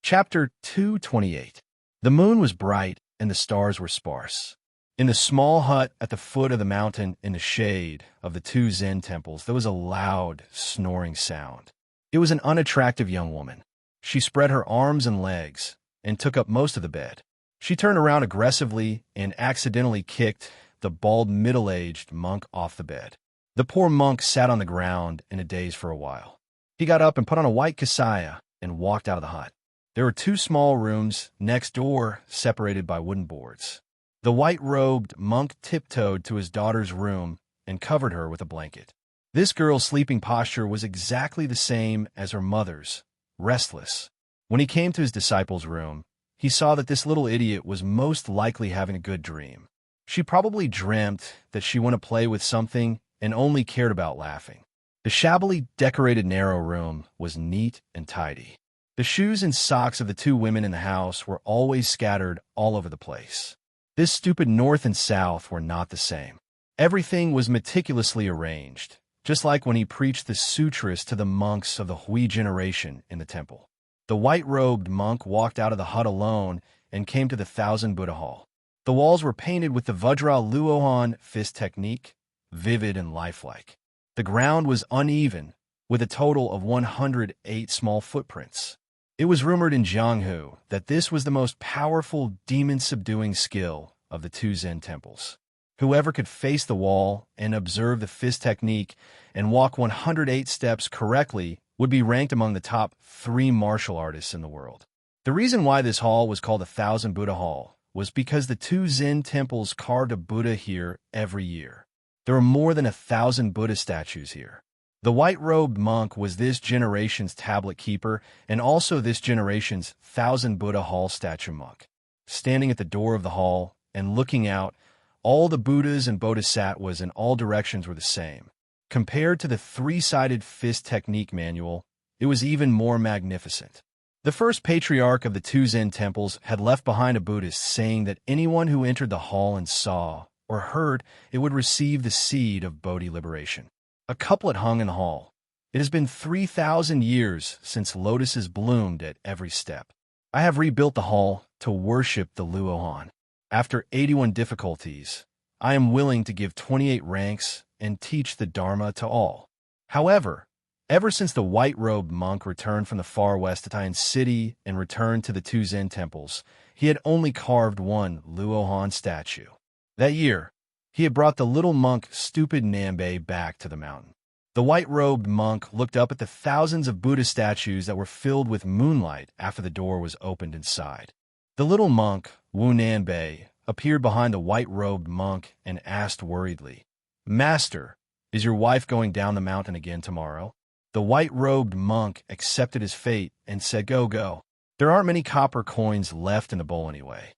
Chapter 228. The moon was bright and the stars were sparse. In the small hut at the foot of the mountain in the shade of the two Zen temples, there was a loud, snoring sound. It was an unattractive young woman. She spread her arms and legs and took up most of the bed. She turned around aggressively and accidentally kicked the bald middle-aged monk off the bed. The poor monk sat on the ground in a daze for a while. He got up and put on a white kasaya and walked out of the hut. There were two small rooms next door, separated by wooden boards. The white-robed monk tiptoed to his daughter's room and covered her with a blanket. This girl's sleeping posture was exactly the same as her mother's, restless. When he came to his disciple's room, he saw that this little idiot was most likely having a good dream. She probably dreamt that she wanted to play with something and only cared about laughing. The shabbily decorated narrow room was neat and tidy. The shoes and socks of the two women in the house were always scattered all over the place. This stupid north and south were not the same. Everything was meticulously arranged, just like when he preached the sutras to the monks of the Hui generation in the temple. The white-robed monk walked out of the hut alone and came to the Thousand Buddha Hall. The walls were painted with the Vajra Luohan fist technique, vivid and lifelike. The ground was uneven, with a total of 108 small footprints. It was rumored in Jianghu that this was the most powerful demon-subduing skill of the two Zen temples. Whoever could face the wall and observe the fist technique and walk 108 steps correctly would be ranked among the top 3 martial artists in the world. The reason why this hall was called the Thousand Buddha Hall was because the two Zen temples carved a Buddha here every year. There were more than 1,000 Buddha statues here. The white-robed monk was this generation's tablet keeper and also this generation's Thousand Buddha Hall statue monk. Standing at the door of the hall and looking out, all the Buddhas and Bodhisattvas in all directions were the same. Compared to the 3-sided fist technique manual, it was even more magnificent. The first patriarch of the two Zen temples had left behind a Buddhist saying that anyone who entered the hall and saw or heard it would receive the seed of Bodhi liberation. A couplet hung in the hall. It has been 3,000 years since lotuses bloomed at every step. I have rebuilt the hall to worship the Luohan. After 81 difficulties, I am willing to give 28 ranks and teach the Dharma to all. However, ever since the white-robed monk returned from the far west Italian city and returned to the two Zen temples, he had only carved one Luohan statue. That year, he had brought the little monk stupid Nambe back to the mountain. The white-robed monk looked up at the thousands of Buddha statues that were filled with moonlight after the door was opened inside. The little monk, Wu Nanbei, appeared behind the white-robed monk and asked worriedly, "Master, is your wife going down the mountain again tomorrow?" The white-robed monk accepted his fate and said, "Go, go. There aren't many copper coins left in the bowl anyway."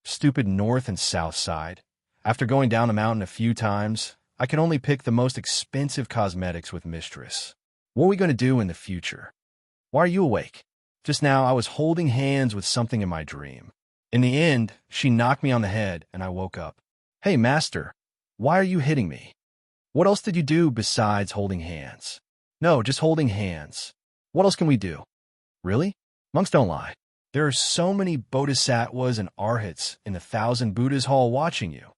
Stupid north and south side. After going down the mountain a few times, I can only pick the most expensive cosmetics with Mistress. What are we going to do in the future? Why are you awake? Just now I was holding hands with something in my dream. In the end, she knocked me on the head and I woke up. "Hey, Master, why are you hitting me? What else did you do besides holding hands?" "No, just holding hands. What else can we do?" "Really? Monks don't lie. There are so many bodhisattvas and arhats in the 1,000 Buddhas hall watching you.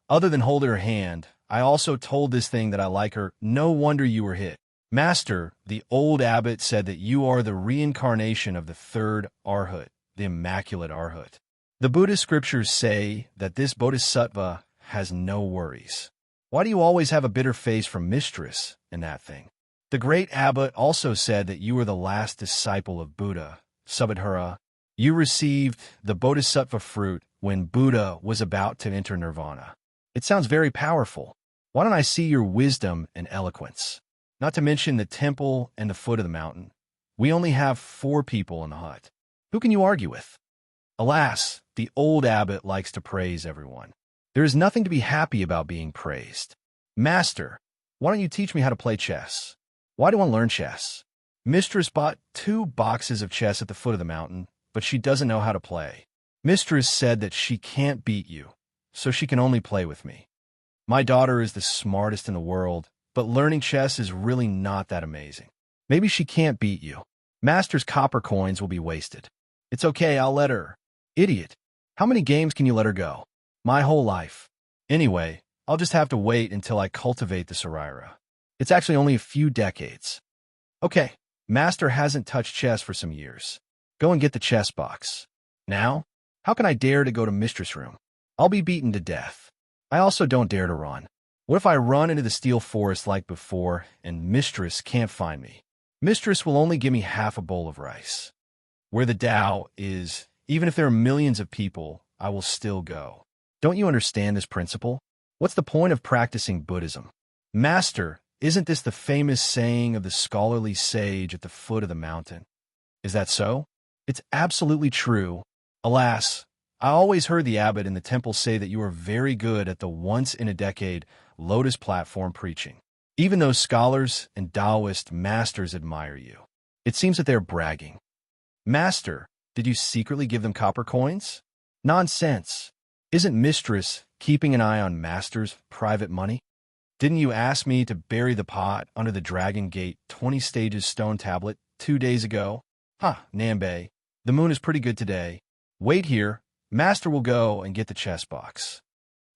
Other than holding her hand, I also told this thing that I like her. No wonder you were hit. Master, the old abbot said that you are the reincarnation of the third arhat, the immaculate arhat. The Buddhist scriptures say that this bodhisattva has no worries. Why do you always have a bitter face from Mistress in that thing? The great abbot also said that you were the last disciple of Buddha, Subhadhara. You received the bodhisattva fruit when Buddha was about to enter nirvana. It sounds very powerful. Why don't I see your wisdom and eloquence? Not to mention the temple and the foot of the mountain. We only have 4 people in the hut. Who can you argue with?" Alas, the old abbot likes to praise everyone. There is nothing to be happy about being praised. "Master, why don't you teach me how to play chess?" "Why do I learn chess?" Mistress bought 2 boxes of chess at the foot of the mountain, but she doesn't know how to play. Mistress said that she can't beat you, so she can only play with me. My daughter is the smartest in the world, but learning chess is really not that amazing. Maybe she can't beat you. Master's copper coins will be wasted. It's okay, I'll let her. Idiot. How many games can you let her go? My whole life. Anyway, I'll just have to wait until I cultivate the Saraira. It's actually only a few decades. Okay, Master hasn't touched chess for some years. Go and get the chess box. Now? How can I dare to go to Mistress' room? I'll be beaten to death. I also don't dare to run. What if I run into the steel forest like before and Mistress can't find me? Mistress will only give me half a bowl of rice. Where the Tao is, even if there are millions of people, I will still go. Don't you understand this principle? What's the point of practicing Buddhism? Master, isn't this the famous saying of the scholarly sage at the foot of the mountain? Is that so? It's absolutely true. Alas, I always heard the abbot in the temple say that you are very good at the once-in-a-decade lotus platform preaching. Even those scholars and Taoist masters admire you. It seems that they're bragging. Master, did you secretly give them copper coins? Nonsense. Isn't Mistress keeping an eye on Master's private money? Didn't you ask me to bury the pot under the Dragon Gate 20 stages stone tablet 2 days ago? Nambe, the moon is pretty good today. Wait here. Master will go and get the chess box.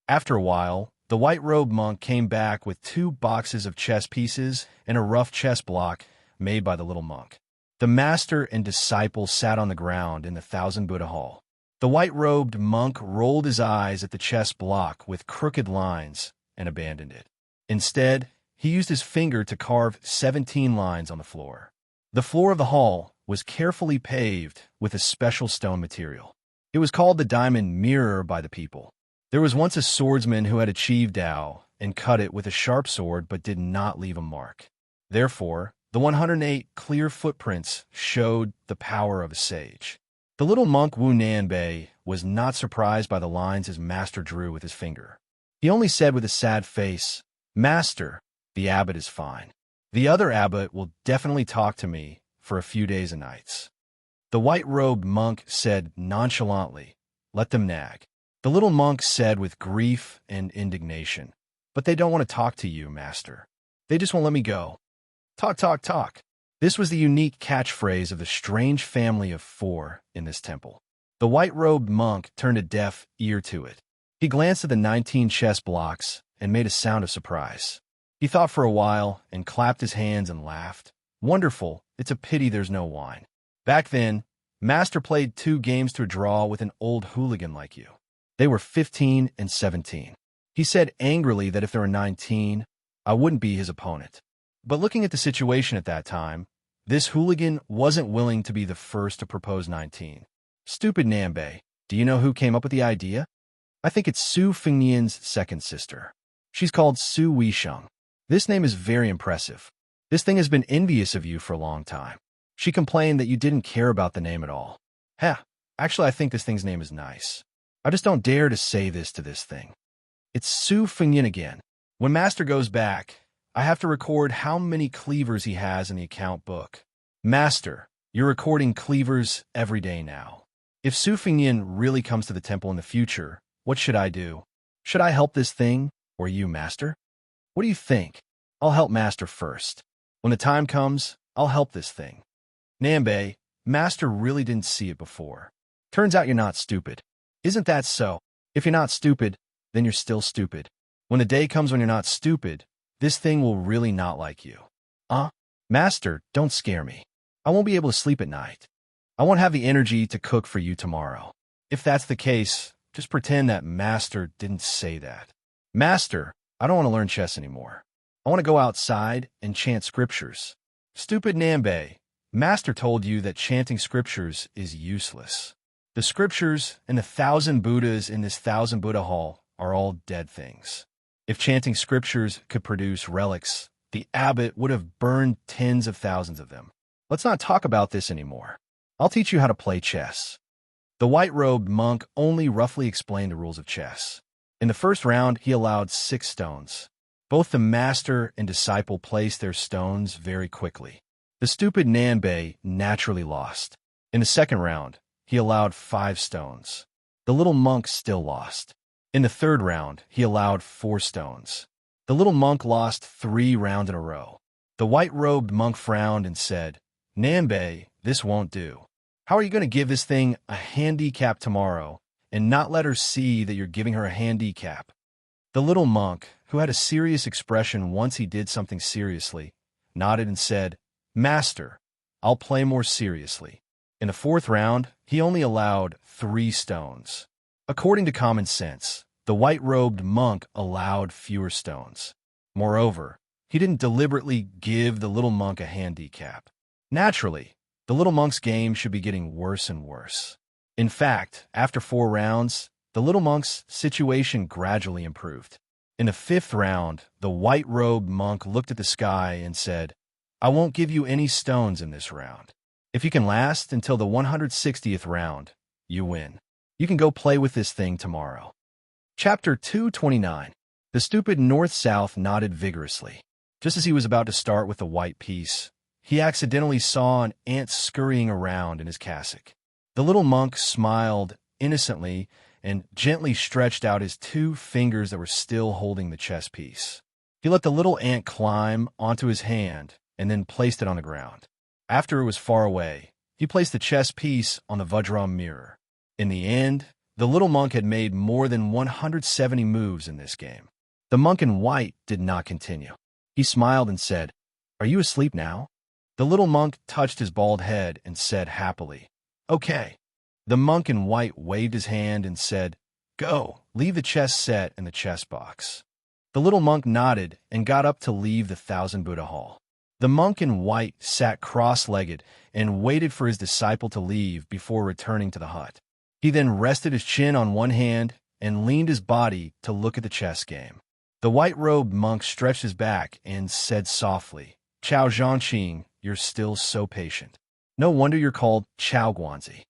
After a while, the white-robed monk came back with 2 boxes of chess pieces and a rough chess block made by the little monk. The master and disciple sat on the ground in the 1,000 Buddha hall. The white-robed monk rolled his eyes at the chess block with crooked lines and abandoned it. Instead, he used his finger to carve 17 lines on the floor. The floor of the hall was carefully paved with a special stone material. It was called the diamond mirror by the people. There was once a swordsman who had achieved Tao and cut it with a sharp sword but did not leave a mark. Therefore, the 108 clear footprints showed the power of a sage. The little monk Wu Nanbei was not surprised by the lines his master drew with his finger. He only said with a sad face, "Master, the abbot is fine. The other abbot will definitely talk to me for a few days and nights." The white-robed monk said nonchalantly, "Let them nag." The little monk said with grief and indignation, "But they don't want to talk to you, Master. They just won't let me go. Talk, talk, talk. This was the unique catchphrase of the strange family of four in this temple. The white-robed monk turned a deaf ear to it. He glanced at the 19 chess blocks and made a sound of surprise. He thought for a while and clapped his hands and laughed. Wonderful, it's a pity there's no wine. Back then, Master played 2 games to a draw with an old hooligan like you. They were 15 and 17. He said angrily that if there were 19, I wouldn't be his opponent. But looking at the situation at that time, this hooligan wasn't willing to be the first to propose 19. Stupid Nambe, do you know who came up with the idea? I think it's Su Fengnian's second sister. She's called Su Weisheng. This name is very impressive. This thing has been envious of you for a long time. She complained that you didn't care about the name at all. Heh, actually I think this thing's name is nice. I just don't dare to say this to this thing. It's Su Fengnian again. When Master goes back, I have to record how many cleavers he has in the account book. Master, you're recording cleavers every day now. If Su Fengnian really comes to the temple in the future, what should I do? Should I help this thing, or you, Master? What do you think? I'll help Master first. When the time comes, I'll help this thing. Nambe, Master really didn't see it before. Turns out you're not stupid. Isn't that so? If you're not stupid, then you're still stupid. When the day comes when you're not stupid, this thing will really not like you. Master, don't scare me. I won't be able to sleep at night. I won't have the energy to cook for you tomorrow. If that's the case, just pretend that Master didn't say that. Master, I don't want to learn chess anymore. I want to go outside and chant scriptures. Stupid Nambe, Master told you that chanting scriptures is useless. The scriptures and the 1,000 Buddhas in this 1,000 Buddha hall are all dead things. If chanting scriptures could produce relics, the abbot would have burned tens of thousands of them. Let's not talk about this anymore. I'll teach you how to play chess. The white-robed monk only roughly explained the rules of chess. In the first round, he allowed 6 stones. Both the master and disciple placed their stones very quickly. The stupid Nanbei naturally lost. In the second round, he allowed 5 stones. The little monk still lost. In the third round, he allowed 4 stones. The little monk lost 3 rounds in a row. The white-robed monk frowned and said, Nanbei, this won't do. How are you going to give this thing a handicap tomorrow and not let her see that you're giving her a handicap? The little monk, who had a serious expression once he did something seriously, nodded and said, Master, I'll play more seriously. In the fourth round, he only allowed 3 stones. According to common sense, the white-robed monk allowed fewer stones. Moreover, he didn't deliberately give the little monk a handicap. Naturally, the little monk's game should be getting worse and worse. In fact, after 4 rounds, the little monk's situation gradually improved. In the 5th round, the white-robed monk looked at the sky and said, I won't give you any stones in this round. If you can last until the 160th round, you win. You can go play with this thing tomorrow. Chapter 229. The stupid North-South nodded vigorously. Just as he was about to start with the white piece, he accidentally saw an ant scurrying around in his cassock. The little monk smiled innocently and gently stretched out his 2 fingers that were still holding the chess piece. He let the little ant climb onto his hand and then placed it on the ground. After it was far away, he placed the chess piece on the Vajram mirror. In the end, the little monk had made more than 170 moves in this game. The monk in white did not continue. He smiled and said, Are you asleep now? The little monk touched his bald head and said happily, Okay. The monk in white waved his hand and said, Go, leave the chess set in the chess box. The little monk nodded and got up to leave the 1,000 Buddha hall. The monk in white sat cross-legged and waited for his disciple to leave before returning to the hut. He then rested his chin on one hand and leaned his body to look at the chess game. The white-robed monk stretched his back and said softly, Chao Zhangqing, you're still so patient. No wonder you're called Chao Guanzi.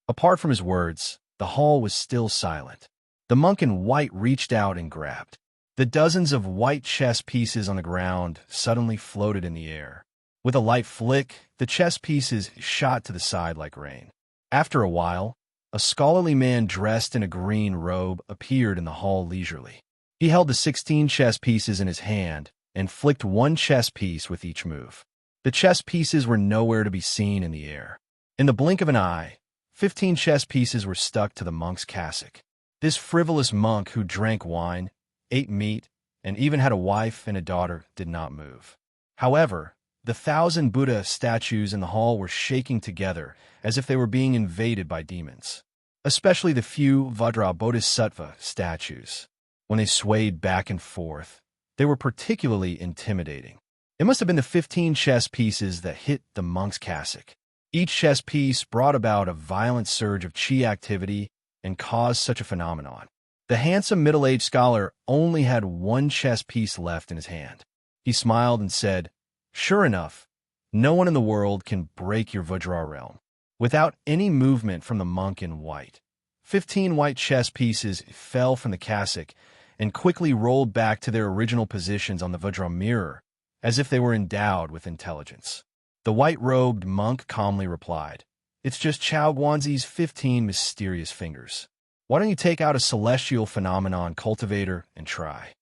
Apart from his words, the hall was still silent. The monk in white reached out and grabbed. The dozens of white chess pieces on the ground suddenly floated in the air. With a light flick, the chess pieces shot to the side like rain. After a while, a scholarly man dressed in a green robe appeared in the hall leisurely. He held the 16 chess pieces in his hand and flicked one chess piece with each move. The chess pieces were nowhere to be seen in the air. In the blink of an eye, 15 chess pieces were stuck to the monk's cassock. This frivolous monk who drank wine, ate meat, and even had a wife and a daughter did not move. However, the 1,000 Buddha statues in the hall were shaking together as if they were being invaded by demons. Especially the few Vajra Bodhisattva statues. When they swayed back and forth, they were particularly intimidating. It must have been the 15 chess pieces that hit the monk's cassock. Each chess piece brought about a violent surge of chi activity and caused such a phenomenon. The handsome middle-aged scholar only had one chess piece left in his hand. He smiled and said, "Sure enough, no one in the world can break your Vajra realm." Without any movement from the monk in white, 15 white chess pieces fell from the cassock and quickly rolled back to their original positions on the Vajra mirror, as if they were endowed with intelligence. The white-robed monk calmly replied, "It's just Chao Guanzi's 15 mysterious fingers. Why don't you take out a celestial phenomenon cultivator and try?"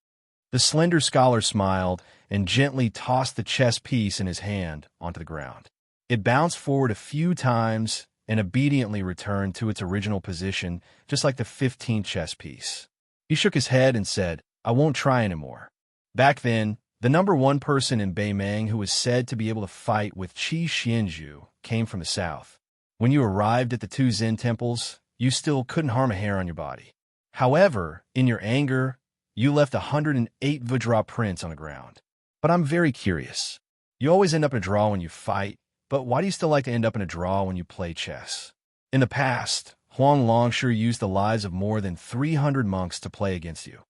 The slender scholar smiled and gently tossed the chess piece in his hand onto the ground. It bounced forward a few times and obediently returned to its original position, just like the 15th chess piece. He shook his head and said, "I won't try anymore." Back then, the number one person in Beimang who was said to be able to fight with Qi Xianzhu came from the south. When you arrived at the two Zen temples, you still couldn't harm a hair on your body. However, in your anger, you left 108 Vajra prints on the ground. But I'm very curious. You always end up in a draw when you fight, but why do you still like to end up in a draw when you play chess? In the past, Huang Longshu used the lives of more than 300 monks to play against you,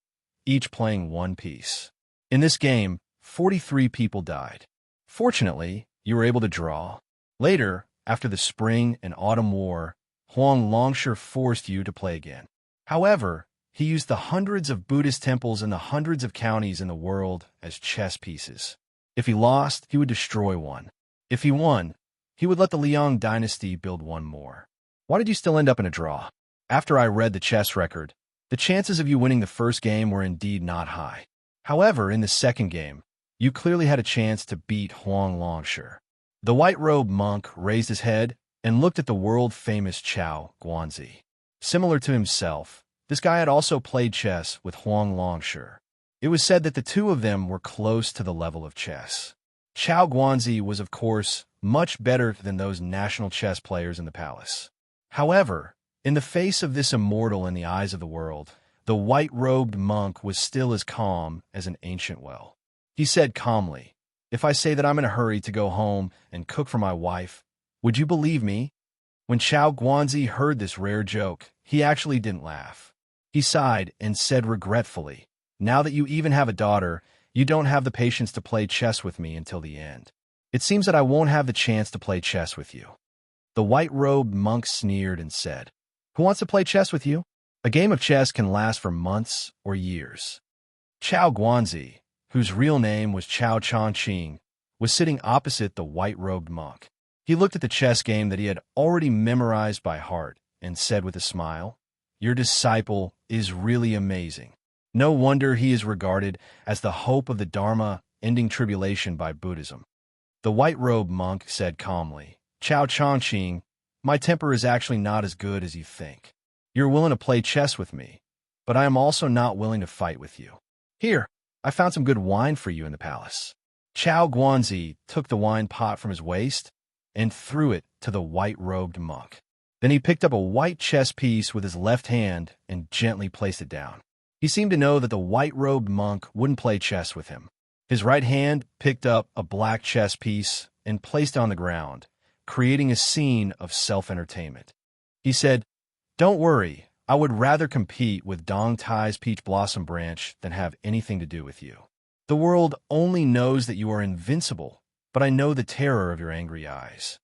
each playing one piece. In this game, 43 people died. Fortunately, you were able to draw. Later, after the Spring and Autumn War, Huang Longshu forced you to play again. However, he used the hundreds of Buddhist temples in the hundreds of counties in the world as chess pieces. If he lost, he would destroy one. If he won, he would let the Liang dynasty build one more. Why did you still end up in a draw? After I read the chess record, the chances of you winning the first game were indeed not high. However, in the second game, you clearly had a chance to beat Huang Longshu. The white-robed monk raised his head and looked at the world-famous Chao Guanzi. Similar to himself, this guy had also played chess with Huang Longshu. It was said that the two of them were close to the level of chess. Chao Guanzi was, of course, much better than those national chess players in the palace. However, in the face of this immortal in the eyes of the world, the white-robed monk was still as calm as an ancient well. He said calmly, "If I say that I'm in a hurry to go home and cook for my wife, would you believe me?" When Chao Guanzi heard this rare joke, he actually didn't laugh. He sighed and said regretfully, "Now that you even have a daughter, you don't have the patience to play chess with me until the end. It seems that I won't have the chance to play chess with you." The white-robed monk sneered and said, "Who wants to play chess with you? A game of chess can last for months or years." Chao Guanzi, whose real name was Chao Chongqing, was sitting opposite the white-robed monk. He looked at the chess game that he had already memorized by heart and said with a smile, "Your disciple is really amazing. No wonder he is regarded as the hope of the Dharma ending tribulation by Buddhism." The white-robed monk said calmly, "Chao Chongqing, my temper is actually not as good as you think. You're willing to play chess with me, but I am also not willing to fight with you. Here, I found some good wine for you in the palace." Chao Guanzi took the wine pot from his waist and threw it to the white-robed monk. Then he picked up a white chess piece with his left hand and gently placed it down. He seemed to know that the white-robed monk wouldn't play chess with him. His right hand picked up a black chess piece and placed it on the ground, creating a scene of self-entertainment. He said, "Don't worry, I would rather compete with Dong Tai's peach blossom branch than have anything to do with you. The world only knows that you are invincible, but I know the terror of your angry eyes."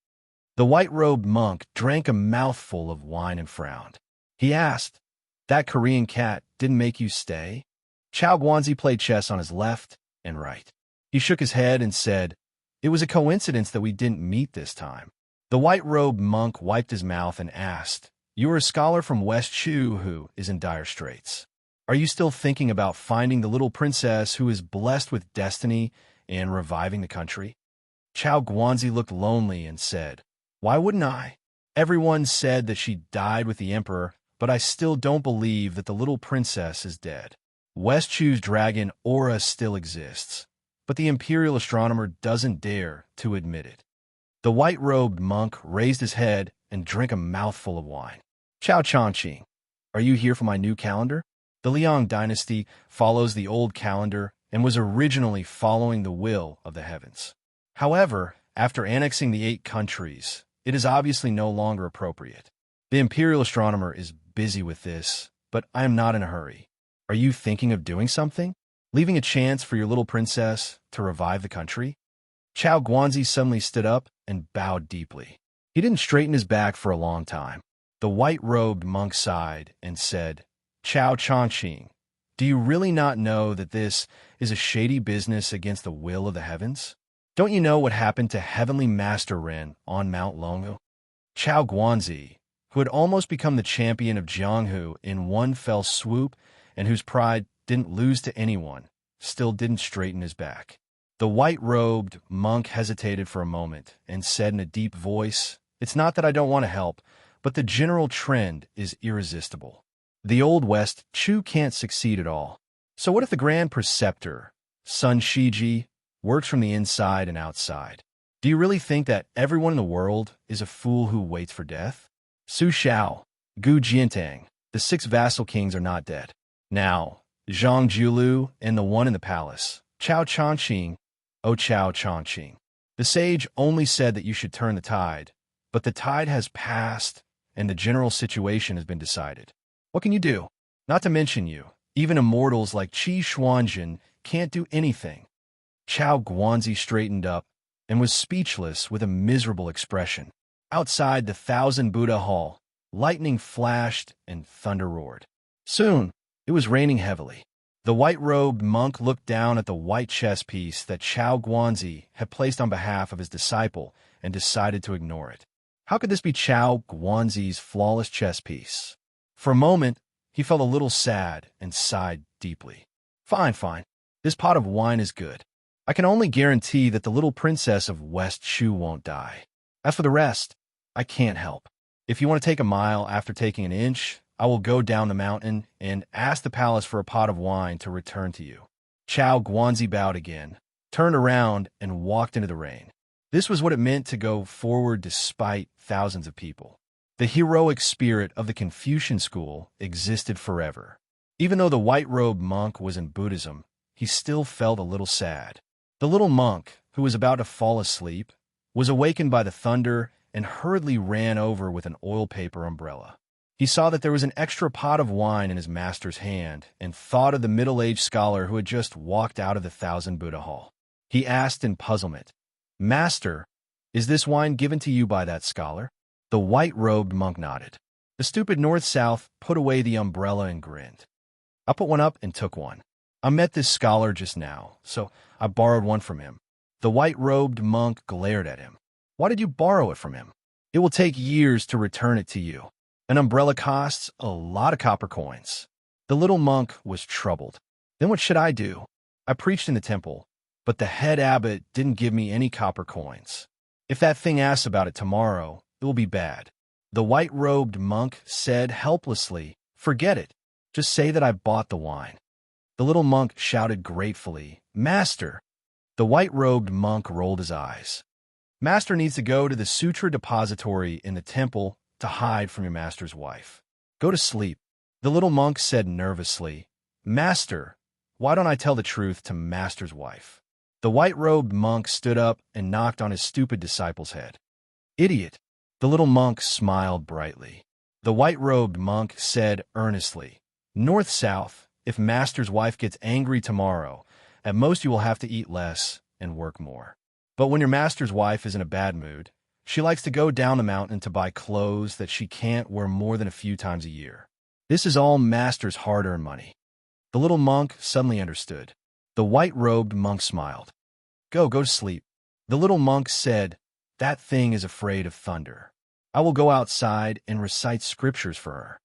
The white-robed monk drank a mouthful of wine and frowned. He asked, "That Korean cat didn't make you stay?" Chao Guanzi played chess on his left and right. He shook his head and said, "It was a coincidence that we didn't meet this time." The white-robed monk wiped his mouth and asked, "You are a scholar from West Chu who is in dire straits. Are you still thinking about finding the little princess who is blessed with destiny and reviving the country?" Chao Guanzi looked lonely and said, "Why wouldn't I? Everyone said that she died with the emperor, but I still don't believe that the little princess is dead. West Chu's dragon aura still exists, but the imperial astronomer doesn't dare to admit it." The white-robed monk raised his head and drank a mouthful of wine. "Chao Changqing, are you here for my new calendar?" The Liang dynasty follows the old calendar and was originally following the will of the heavens. However, after annexing the 8 countries, it is obviously no longer appropriate. The imperial astronomer is busy with this, but I am not in a hurry. Are you thinking of doing something? Leaving a chance for your little princess to revive the country? Chao Guanzi suddenly stood up and bowed deeply. He didn't straighten his back for a long time. The white-robed monk sighed and said, "Chao Changqing, do you really not know that this is a shady business against the will of the heavens? Don't you know what happened to Heavenly Master Ren on Mount Longhu?" Chao Guanzi, who had almost become the champion of Jianghu in one fell swoop and whose pride didn't lose to anyone, still didn't straighten his back. The white-robed monk hesitated for a moment and said in a deep voice, "It's not that I don't want to help, but the general trend is irresistible. The Old West Chu can't succeed at all. So what if the Grand Preceptor, Sun Shiji, works from the inside and outside? Do you really think that everyone in the world is a fool who waits for death? Su Shao, Gu Jiantang, the 6 vassal kings are not dead. Now, Zhang Julu and the one in the palace, Chao Changqing, O Chao Changqing. The sage only said that you should turn the tide, but the tide has passed and the general situation has been decided. What can you do? Not to mention you, even immortals like Qi Xuanjin can't do anything." Chao Guanzi straightened up and was speechless with a miserable expression. Outside the 1,000 Buddha Hall, lightning flashed and thunder roared. Soon, it was raining heavily. The white-robed monk looked down at the white chess piece that Chao Guanzi had placed on behalf of his disciple and decided to ignore it. How could this be Chao Guanzi's flawless chess piece? For a moment, he felt a little sad and sighed deeply. Fine. This pot of wine is good. I can only guarantee that the little princess of West Chu won't die. As for the rest, I can't help. If you want to take a mile after taking an inch, I will go down the mountain and ask the palace for a pot of wine to return to you." Chao Guanzi bowed again, turned around, and walked into the rain. This was what it meant to go forward despite thousands of people. The heroic spirit of the Confucian school existed forever. Even though the white-robed monk was in Buddhism, he still felt a little sad. The little monk, who was about to fall asleep, was awakened by the thunder and hurriedly ran over with an oil paper umbrella. He saw that there was an extra pot of wine in his master's hand and thought of the middle-aged scholar who had just walked out of the 1,000 Buddha Hall. He asked in puzzlement, "Master, is this wine given to you by that scholar?" The white-robed monk nodded. The stupid North-South put away the umbrella and grinned. "I put one up and took one. I met this scholar just now, so I borrowed one from him." The white-robed monk glared at him. "Why did you borrow it from him? It will take years to return it to you. An umbrella costs a lot of copper coins." The little monk was troubled. "Then what should I do? I preached in the temple, but the head abbot didn't give me any copper coins. If that thing asks about it tomorrow, it will be bad." The white-robed monk said helplessly, "Forget it. Just say that I bought the wine." The little monk shouted gratefully, "Master!" The white-robed monk rolled his eyes. "Master needs to go to the sutra depository in the temple to hide from your master's wife. Go to sleep." The little monk said nervously, "Master, why don't I tell the truth to master's wife?" The white-robed monk stood up and knocked on his stupid disciple's head. "Idiot!" The little monk smiled brightly. The white-robed monk said earnestly, "North-south, if master's wife gets angry tomorrow, at most you will have to eat less and work more. But when your master's wife is in a bad mood, she likes to go down the mountain to buy clothes that she can't wear more than a few times a year. This is all master's hard-earned money." The little monk suddenly understood. The white-robed monk smiled. Go to sleep." The little monk said, "That thing is afraid of thunder. I will go outside and recite scriptures for her."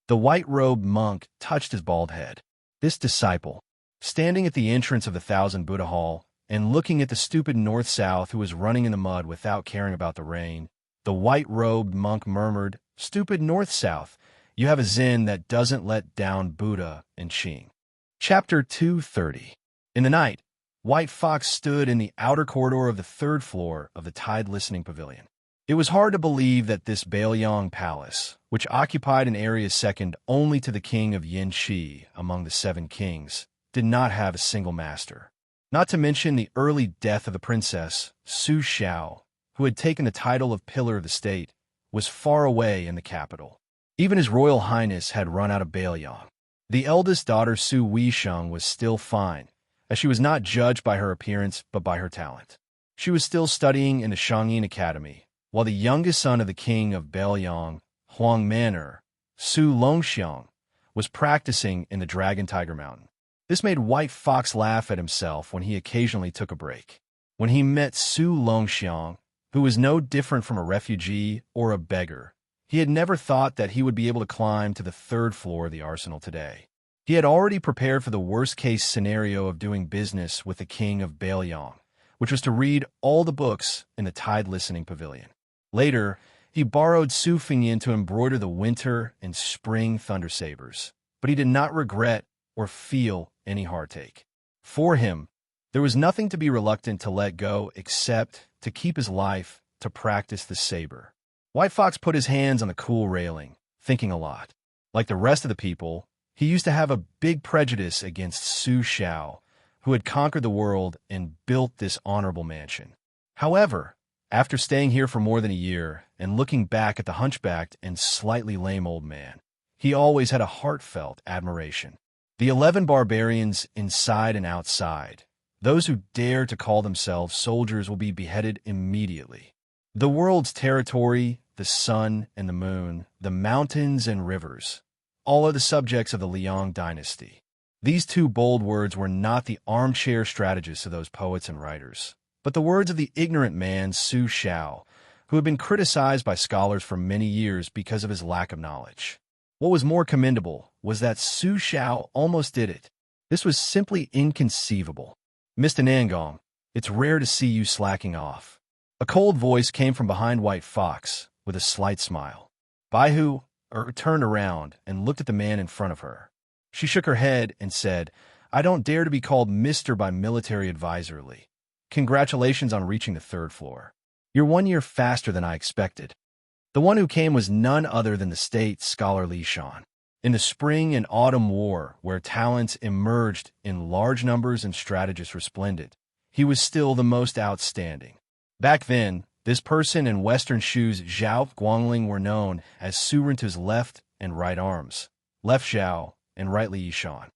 The white-robed monk touched his bald head. This disciple, standing at the entrance of the 1,000 Buddha Hall and looking at the stupid North-South who was running in the mud without caring about the rain. The white-robed monk murmured, "Stupid North-South, you have a Zen that doesn't let down Buddha and Qing." Chapter 230. In the night, White Fox stood in the outer corridor of the third floor of the Tide Listening Pavilion. It was hard to believe that this Baoyang Palace, which occupied an area second only to the king of Yanqi among the seven kings, did not have a single master. Not to mention the early death of the princess, Su Xiao, who had taken the title of Pillar of the State, was far away in the capital. Even His Royal Highness had run out of Baoyang. The eldest daughter, Su Weisheng, was still fine, as she was not judged by her appearance but by her talent. She was still studying in the Shangyin Academy, while the youngest son of the king of Baoyang, Huang Manor, Su Longxiang, was practicing in the Dragon Tiger Mountain. This made White Fox laugh at himself when he occasionally took a break. When he met Su Longxiang, who was no different from a refugee or a beggar, he had never thought that he would be able to climb to the third floor of the arsenal today. He had already prepared for the worst-case scenario of doing business with the king of Baoyang, which was to read all the books in the Tide Listening Pavilion. Later, he borrowed Su Fingyin to embroider the winter and spring thunder sabers, but he did not regret or feel any heartache. For him, there was nothing to be reluctant to let go except to keep his life to practice the saber. White Fox put his hands on the cool railing, thinking a lot. Like the rest of the people, he used to have a big prejudice against Su Xiao, who had conquered the world and built this honorable mansion. However, after staying here for more than a year and looking back at the hunchbacked and slightly lame old man, he always had a heartfelt admiration. The 11 barbarians inside and outside, those who dare to call themselves soldiers, will be beheaded immediately. The world's territory, the sun and the moon, the mountains and rivers, all are the subjects of the Liang dynasty. These two bold words were not the armchair strategists of those poets and writers, but the words of the ignorant man Su Xiao, who had been criticized by scholars for many years because of his lack of knowledge. What was more commendable was that Su Xiao almost did it. This was simply inconceivable. "Mr. Nangong, it's rare to see you slacking off." A cold voice came from behind White Fox, with a slight smile. Baihu turned around and looked at the man in front of her. She shook her head and said, "I don't dare to be called Mr. by military advisor Li. Congratulations on reaching the third floor. You're 1 year faster than I expected." The one who came was none other than the state scholar Li Shan. In the spring and autumn war, where talents emerged in large numbers and strategists resplendent, he was still the most outstanding. Back then, this person and Western Shu's Zhao Guangling were known as Su Rintu's left and right arms, left Zhao and right Li Yishan.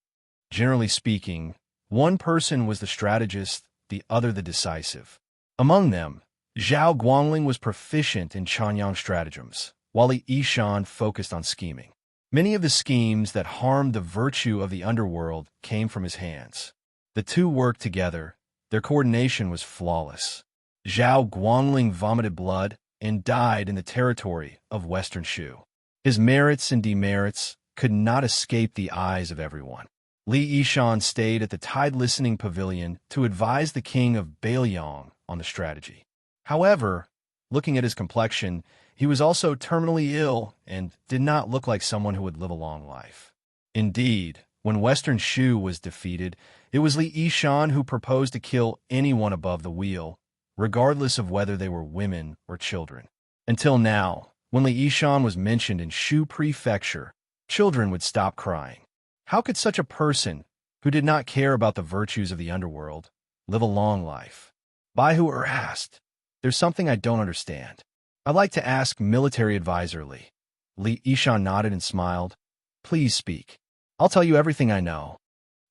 Generally speaking, one person was the strategist, the other the decisive. Among them, Zhao Guangling was proficient in Chanyang stratagems, while Li Yishan focused on scheming. Many of the schemes that harmed the virtue of the underworld came from his hands. The two worked together. Their coordination was flawless. Zhao Guangling vomited blood and died in the territory of Western Shu. His merits and demerits could not escape the eyes of everyone. Li Yishan stayed at the Tide Listening Pavilion to advise the king of Baoyang on the strategy. However, looking at his complexion, he was also terminally ill and did not look like someone who would live a long life. Indeed, when Western Shu was defeated, it was Li Yishan who proposed to kill anyone above the wheel, regardless of whether they were women or children. Until now, when Li Yishan was mentioned in Shu Prefecture, children would stop crying. How could such a person, who did not care about the virtues of the underworld, live a long life? Baihu asked, "There's something I don't understand. I'd like to ask military advisor Li." Li Yishan nodded and smiled. "Please speak. I'll tell you everything I know."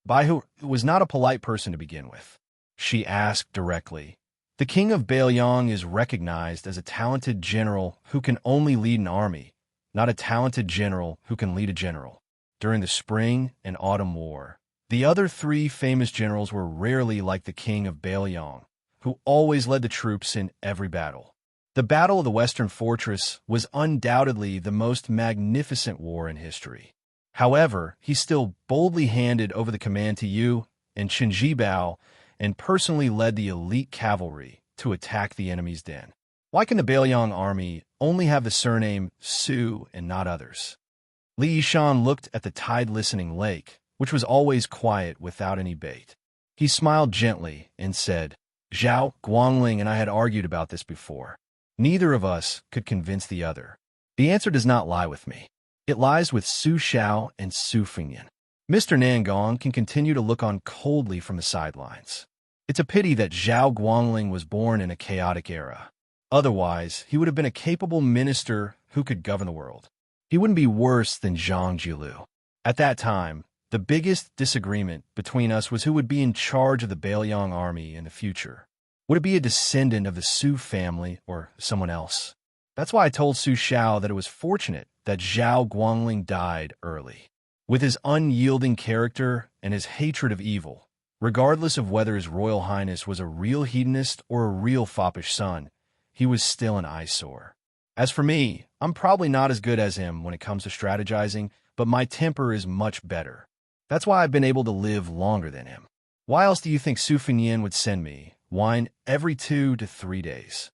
Baihu was not a polite person to begin with. She asked directly, "The king of Baoyang is recognized as a talented general who can only lead an army, not a talented general who can lead a general. During the spring and autumn war, the other three famous generals were rarely like the king of Baoyang, who always led the troops in every battle. The Battle of the Western Fortress was undoubtedly the most magnificent war in history. However, he still boldly handed over the command to you and Qin Jibao and personally led the elite cavalry to attack the enemy's den. Why can the Bailiang army only have the surname Su and not others? Li Yishan looked at the tide-listening lake, which was always quiet without any bait. He smiled gently and said, Zhao, Guangling and I had argued about this before. Neither of us could convince the other. The answer does not lie with me. It lies with Su Xiao and Su Fengyan. Mr. Nangong can continue to look on coldly from the sidelines. It's a pity that Zhao Guangling was born in a chaotic era. Otherwise, he would have been a capable minister who could govern the world. He wouldn't be worse than Zhang Jilu. At that time, the biggest disagreement between us was who would be in charge of the Bailiang army in the future. Would it be a descendant of the Su family or someone else? That's why I told Su Xiao that it was fortunate that Zhao Guangling died early. With his unyielding character and his hatred of evil, regardless of whether his Royal Highness was a real hedonist or a real foppish son, he was still an eyesore. As for me, I'm probably not as good as him when it comes to strategizing, but my temper is much better. That's why I've been able to live longer than him. Why else do you think Su Fengyan would send me wine every 2 to 3 days?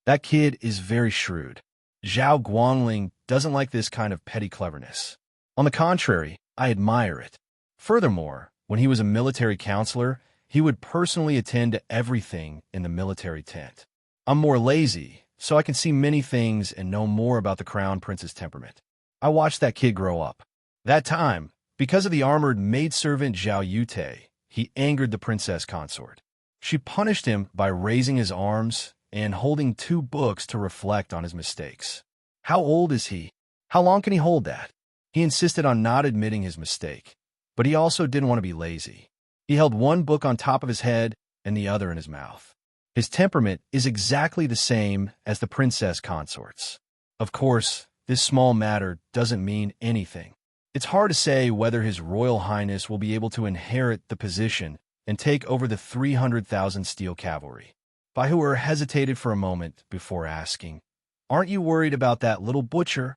That kid is very shrewd. Zhao Guangling doesn't like this kind of petty cleverness. On the contrary, I admire it. Furthermore, when he was a military counselor, he would personally attend to everything in the military tent. I'm more lazy, so I can see many things and know more about the Crown Prince's temperament. I watched that kid grow up. That time, because of the armored maidservant Zhao Yute, he angered the princess consort. She punished him by raising his arms and holding 2 books to reflect on his mistakes. How old is he? How long can he hold that? He insisted on not admitting his mistake, but he also didn't want to be lazy. He held 1 book on top of his head and the other in his mouth. His temperament is exactly the same as the princess consort's. Of course, this small matter doesn't mean anything. It's hard to say whether His Royal Highness will be able to inherit the position and take over the 300,000 steel cavalry. Baihu'er hesitated for a moment before asking, Aren't you worried about that little butcher?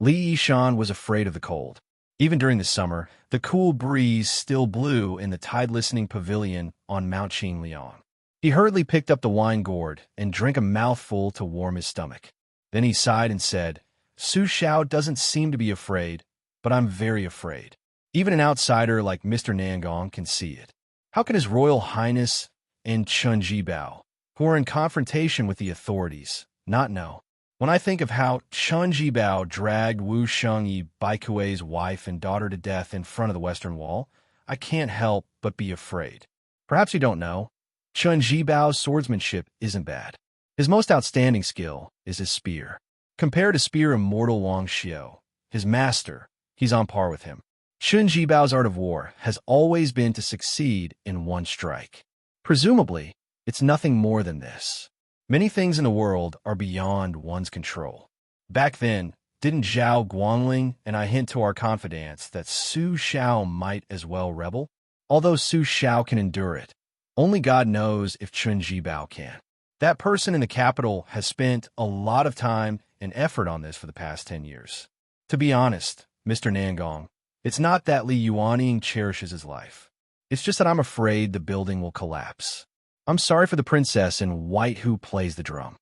Li Yishan was afraid of the cold. Even during the summer, the cool breeze still blew in the tide-listening pavilion on Mount Qingliang. He hurriedly picked up the wine gourd and drank a mouthful to warm his stomach. Then he sighed and said, Su Xiao doesn't seem to be afraid, but I'm very afraid. Even an outsider like Mr. Nangong can see it. How can His Royal Highness and Chen Jibao, who are in confrontation with the authorities, not know? When I think of how Chen Jibao dragged Wu Shengyi, Baikui's wife and daughter, to death in front of the Western Wall, I can't help but be afraid. Perhaps you don't know, Chen Jibao's swordsmanship isn't bad. His most outstanding skill is his spear. Compared to spear immortal Wang Xiu, his master, he's on par with him. Chen Jibao's art of war has always been to succeed in 1 strike. Presumably, it's nothing more than this. Many things in the world are beyond one's control. Back then, didn't Zhao Guangling and I hint to our confidants that Su Xiao might as well rebel? Although Su Xiao can endure it, only God knows if Chen Jibao can. That person in the capital has spent a lot of time and effort on this for the past 10 years. To be honest, Mr. Nangong, it's not that Li Yuanying cherishes his life. It's just that I'm afraid the building will collapse. I'm sorry for the princess in white who plays the drum.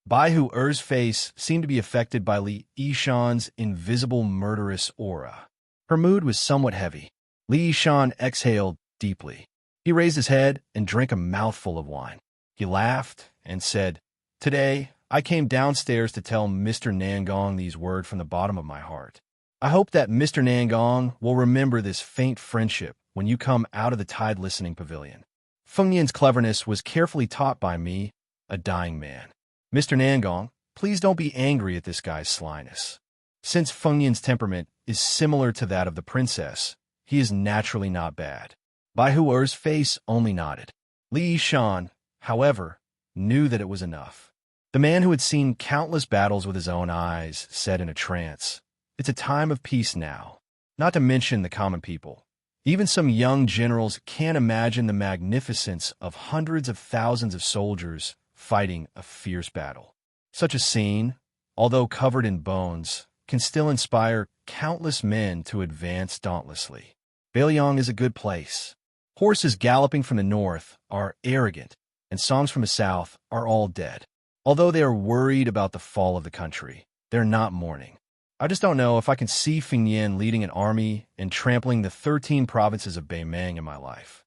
Baihu'er's face seemed to be affected by Li Yishan's invisible murderous aura. Her mood was somewhat heavy. Li Yishan exhaled deeply. He raised his head and drank a mouthful of wine. He laughed and said, Today, I came downstairs to tell Mr. Nangong these words from the bottom of my heart. I hope that Mr. Nangong will remember this faint friendship when you come out of the tide-listening pavilion. Fengyan's cleverness was carefully taught by me, a dying man. Mr. Nangong, please don't be angry at this guy's slyness. Since Fengyan's temperament is similar to that of the princess, he is naturally not bad. Baihu'er's face only nodded. Li Yishan, however, knew that it was enough. The man who had seen countless battles with his own eyes said in a trance, It's a time of peace now, not to mention the common people. Even some young generals can't imagine the magnificence of hundreds of thousands of soldiers fighting a fierce battle. Such a scene, although covered in bones, can still inspire countless men to advance dauntlessly. Bailiang is a good place. Horses galloping from the north are arrogant, and songs from the south are all dead. Although they are worried about the fall of the country, they're not mourning. I just don't know if I can see Feng Yin leading an army and trampling the 13 provinces of Beimang in my life.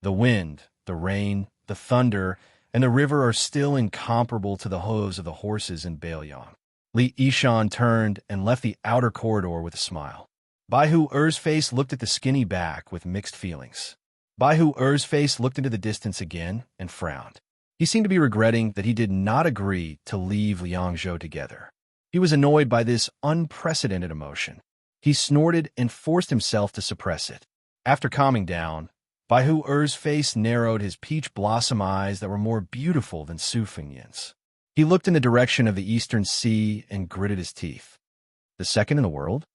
The wind, the rain, the thunder, and the river are still incomparable to the hooves of the horses in Baoyang. Li Yishan turned and left the outer corridor with a smile. Bai Hu Er's face looked at the skinny back with mixed feelings. Bai Hu Er's face looked into the distance again and frowned. He seemed to be regretting that he did not agree to leave Liangzhou together. He was annoyed by this unprecedented emotion. He snorted and forced himself to suppress it. After calming down, Bai Hu Er's face narrowed his peach blossom eyes that were more beautiful than Su Fengyin's. He looked in the direction of the eastern sea and gritted his teeth. The second in the world?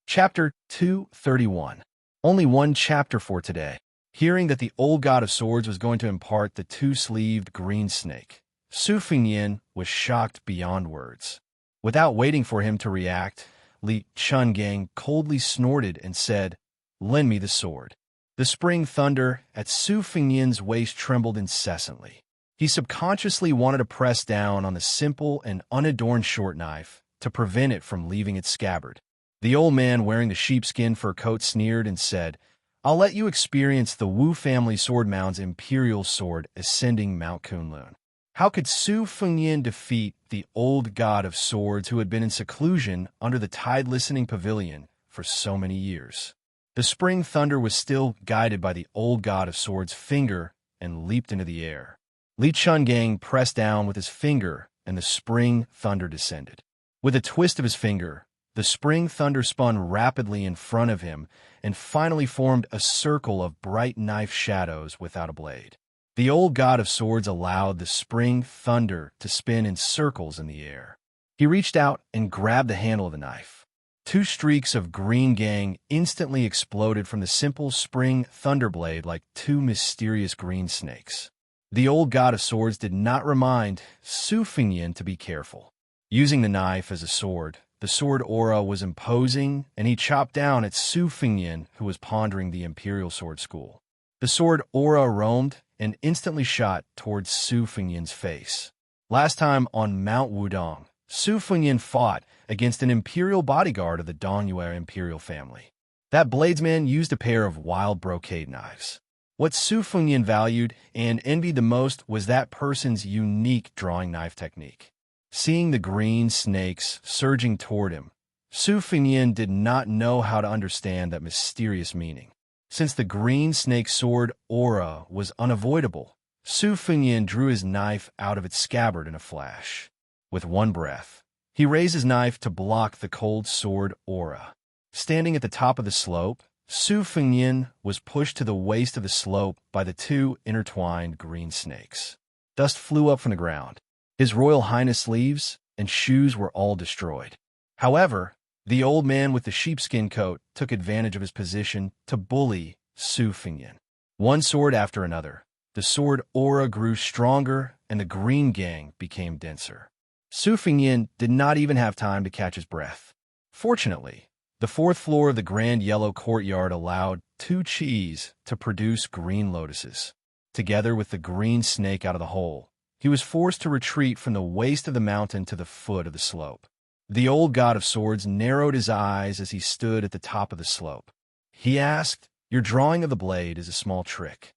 Chapter 231. Only one chapter for today. Hearing that the old god of swords was going to impart the two-sleeved green snake, Su Fengyin was shocked beyond words. Without waiting for him to react, Li Chungang coldly snorted and said, "Lend me the sword." The spring thunder at Su Fengyin's waist trembled incessantly. He subconsciously wanted to press down on the simple and unadorned short knife to prevent it from leaving its scabbard. The old man wearing the sheepskin fur coat sneered and said, "I'll let you experience the Wu family sword mound's imperial sword ascending Mount Kunlun." How could Su Fengyin defeat the old god of swords who had been in seclusion under the tide-listening pavilion for so many years? The spring thunder was still guided by the old god of swords' finger and leaped into the air. Li Chungang pressed down with his finger, and the spring thunder descended. With a twist of his finger, the spring thunder spun rapidly in front of him and finally formed a circle of bright knife shadows without a blade. The old god of swords allowed the spring thunder to spin in circles in the air. He reached out and grabbed the handle of the knife. Two streaks of green gang instantly exploded from the simple spring thunderblade like two mysterious green snakes. The old god of swords did not remind Su Fengyin to be careful. Using the knife as a sword, the sword aura was imposing, and he chopped down at Su Fengyin, who was pondering the Imperial Sword School. The sword aura roamed and instantly shot towards Su Fengyin's face. Last time on Mount Wudong, Su Fengyin fought against an imperial bodyguard of the Dongyue imperial family. That bladesman used a pair of wild brocade knives. What Su Fengyin valued and envied the most was that person's unique drawing knife technique. Seeing the green snakes surging toward him, Su Fengyin did not know how to understand that mysterious meaning. Since the green snake sword aura was unavoidable, Su Fengyin drew his knife out of its scabbard in a flash. With one breath, he raised his knife to block the cold sword aura. Standing at the top of the slope, Su Fengyin was pushed to the waist of the slope by the two intertwined green snakes. Dust flew up from the ground. His Royal Highness sleeves and shoes were all destroyed. However, the old man with the sheepskin coat took advantage of his position to bully Su Fengyin. One sword after another, the sword aura grew stronger and the green gang became denser. Su Fengyin did not even have time to catch his breath. Fortunately, the fourth floor of the grand yellow courtyard allowed two cheese to produce green lotuses. Together with the green snake out of the hole, he was forced to retreat from the waist of the mountain to the foot of the slope. The old god of swords narrowed his eyes as he stood at the top of the slope. He asked, "Your drawing of the blade is a small trick."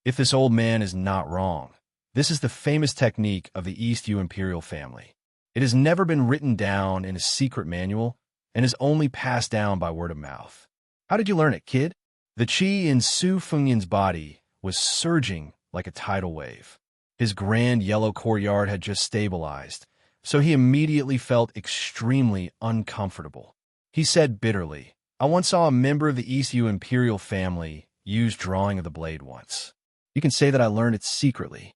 If this old man is not wrong, this is the famous technique of the East Yu imperial family. It has never been written down in a secret manual and is only passed down by word of mouth. How did you learn it, kid? The qi in Su Fengyin's body was surging like a tidal wave. His grand yellow courtyard had just stabilized, so he immediately felt extremely uncomfortable. He said bitterly, "I once saw a member of the East Yu imperial family use drawing of the blade once. You can say that I learned it secretly."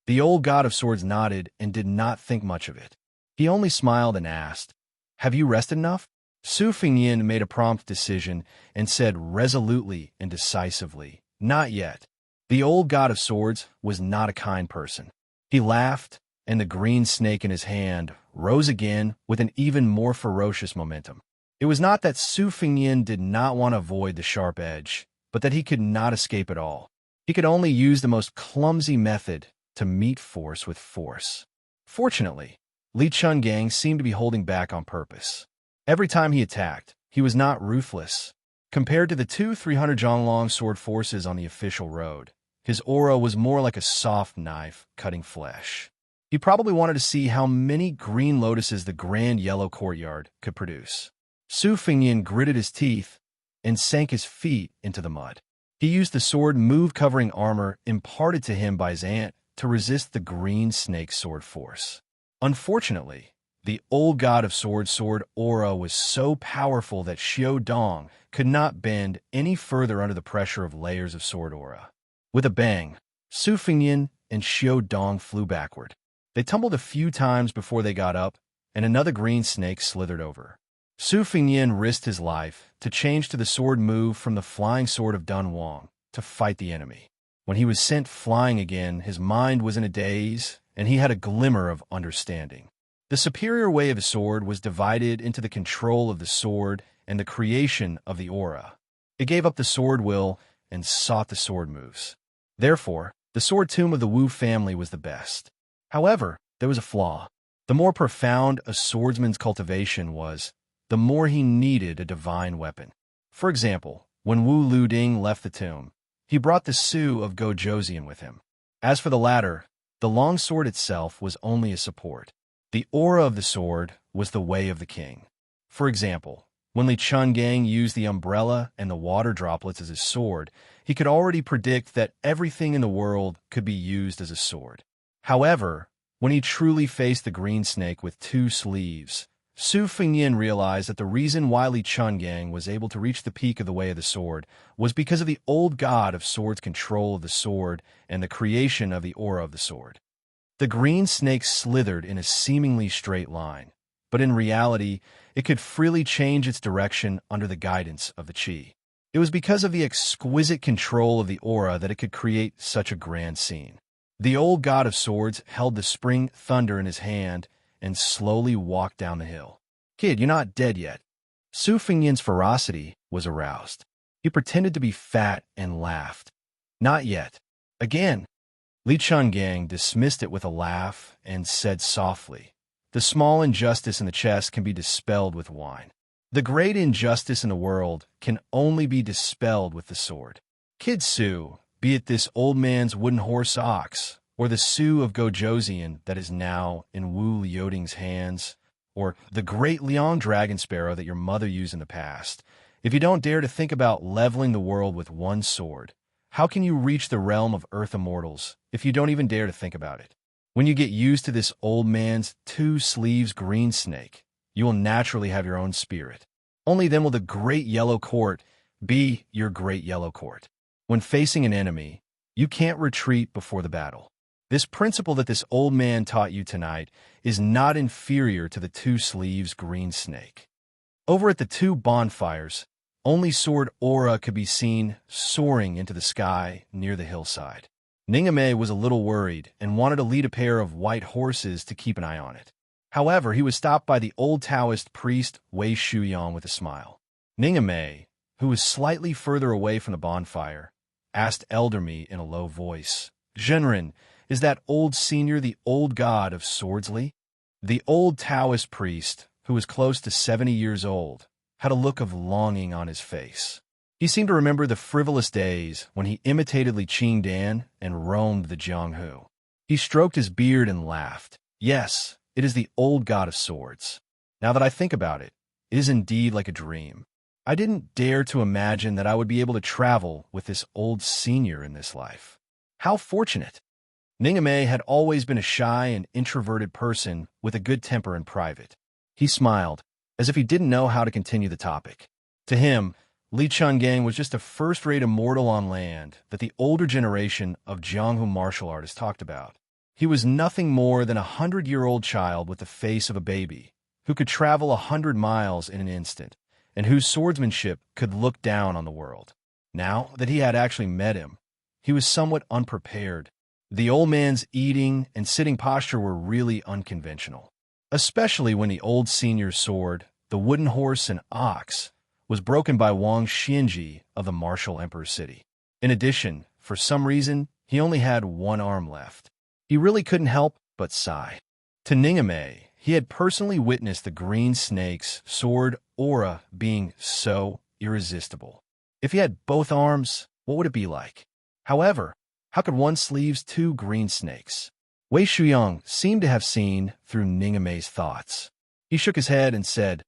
The old god of swords nodded and did not think much of it. He only smiled and asked, "Have you rested enough?" Su Fengyin made a prompt decision and said resolutely and decisively, "Not yet." The old god of swords was not a kind person. He laughed, and the green snake in his hand rose again with an even more ferocious momentum. It was not that Su Fengyin did not want to avoid the sharp edge, but that he could not escape at all. He could only use the most clumsy method to meet force with force. Fortunately, Li Chungang seemed to be holding back on purpose. Every time he attacked, he was not ruthless. Compared to the 300 Zhonglong sword forces on the official road, his aura was more like a soft knife cutting flesh. He probably wanted to see how many green lotuses the grand yellow courtyard could produce. Su Fengyan gritted his teeth and sank his feet into the mud. He used the sword move-covering armor imparted to him by his aunt to resist the green snake sword force. Unfortunately, the old god of sword aura was so powerful that Xiao Dong could not bend any further under the pressure of layers of sword aura. With a bang, Su Fengyan and Xiao Dong flew backward. They tumbled a few times before they got up, and another green snake slithered over. Su Fengyan risked his life to change to the sword move from the flying sword of Dun Wang to fight the enemy. When he was sent flying again, his mind was in a daze, and he had a glimmer of understanding. The superior way of his sword was divided into the control of the sword and the creation of the aura. It gave up the sword will and sought the sword moves. Therefore, the sword tomb of the Wu family was the best. However, there was a flaw. The more profound a swordsman's cultivation was, the more he needed a divine weapon. For example, when Wu Luding left the tomb, he brought the Su of Gojoseon with him. As for the latter, the long sword itself was only a support. The aura of the sword was the way of the king. For example, when Li Chungang used the umbrella and the water droplets as his sword, he could already predict that everything in the world could be used as a sword. However, when he truly faced the green snake with two sleeves, Su Fengyan realized that the reason why Li Chungang was able to reach the peak of the way of the sword was because of the old god of swords' control of the sword and the creation of the aura of the sword. The green snake slithered in a seemingly straight line, but in reality, it could freely change its direction under the guidance of the qi. It was because of the exquisite control of the aura that it could create such a grand scene. The old god of swords held the spring thunder in his hand and slowly walked down the hill. "Kid, you're not dead yet." Su Fengyan's ferocity was aroused. He pretended to be fat and laughed. "Not yet." Again, Li Chungang dismissed it with a laugh and said softly, "The small injustice in the chest can be dispelled with wine. The great injustice in the world can only be dispelled with the sword. Kid Su, be it this old man's wooden horse ox, or the Su of Gojoseon that is now in Wu Liuding's hands, or the great Liang dragon sparrow that your mother used in the past, if you don't dare to think about leveling the world with one sword, how can you reach the realm of earth immortals if you don't even dare to think about it? When you get used to this old man's two sleeves green snake, you will naturally have your own spirit. Only then will the great yellow court be your great yellow court. When facing an enemy, you can't retreat before the battle. This principle that this old man taught you tonight is not inferior to the two sleeves green snake." Over at the two bonfires, only sword aura could be seen soaring into the sky near the hillside. Ningame was a little worried and wanted to lead a pair of white horses to keep an eye on it. However, he was stopped by the old Taoist priest Wei Shuyang with a smile. Ningame, who was slightly further away from the bonfire, asked Elderme in a low voice, "Zhenren, is that old senior the old god of Swordsley?" The old Taoist priest, who was close to 70 years old, had a look of longing on his face. He seemed to remember the frivolous days when he imitated Li Qingdan and roamed the Jianghu. He stroked his beard and laughed. "Yes, it is the old god of swords. Now that I think about it, it is indeed like a dream. I didn't dare to imagine that I would be able to travel with this old senior in this life. How fortunate!" Ningame had always been a shy and introverted person with a good temper in private. He smiled, as if he didn't know how to continue the topic. To him, Li Chungang was just a first-rate immortal on land that the older generation of Jianghu martial artists talked about. He was nothing more than a 100-year-old child with the face of a baby, who could travel 100 miles in an instant, and whose swordsmanship could look down on the world. Now that he had actually met him, he was somewhat unprepared. The old man's eating and sitting posture were really unconventional, especially when the old senior's sword, the wooden horse and ox, was broken by Wang Xianji of the martial Emperor City. In addition, for some reason, he only had one arm left. He really couldn't help but sigh. To Ningame, he had personally witnessed the green snake's sword aura being so irresistible. If he had both arms, what would it be like? However, how could one sleeves two green snakes? Wei Shuyang seemed to have seen through Ningame's thoughts. He shook his head and said,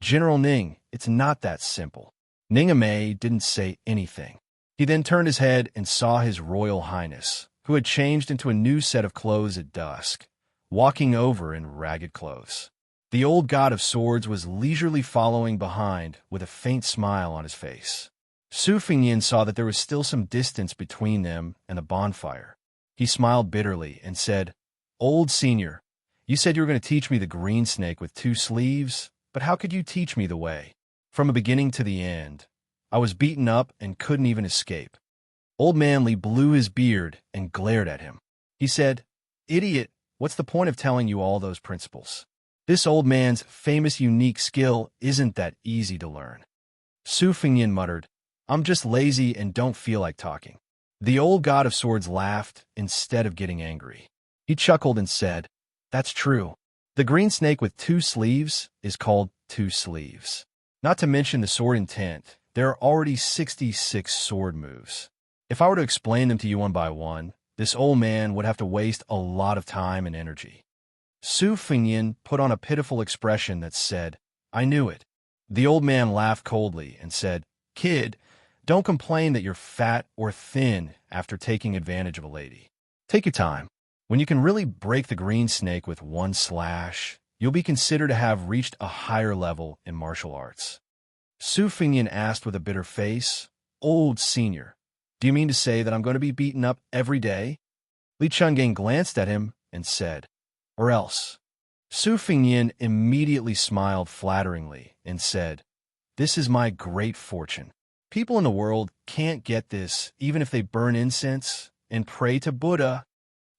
"General Ning, it's not that simple." Ningame didn't say anything. He then turned his head and saw His Royal Highness, who had changed into a new set of clothes at dusk, walking over in ragged clothes. The old god of swords was leisurely following behind with a faint smile on his face. Su Fingyin saw that there was still some distance between them and the bonfire. He smiled bitterly and said, "Old senior, you said you were going to teach me the green snake with two sleeves, but how could you teach me the way? From the beginning to the end, I was beaten up and couldn't even escape." Old Manly blew his beard and glared at him. He said, "Idiot, what's the point of telling you all those principles? This old man's famous unique skill isn't that easy to learn." Su Fingyin muttered, "I'm just lazy and don't feel like talking." The old god of swords laughed instead of getting angry. He chuckled and said, "That's true. The green snake with two sleeves is called two sleeves. Not to mention the sword intent, there are already 66 sword moves. If I were to explain them to you one by one, this old man would have to waste a lot of time and energy." Su Fingyin put on a pitiful expression that said, "I knew it." The old man laughed coldly and said, "Kid, don't complain that you're fat or thin after taking advantage of a lady. Take your time. When you can really break the green snake with one slash, you'll be considered to have reached a higher level in martial arts." Su Fingyin asked with a bitter face, "Old senior, do you mean to say that I'm going to be beaten up every day?" Li Chungang glanced at him and said, "Or else." Su Fingyin immediately smiled flatteringly and said, "This is my great fortune. People in the world can't get this even if they burn incense and pray to Buddha."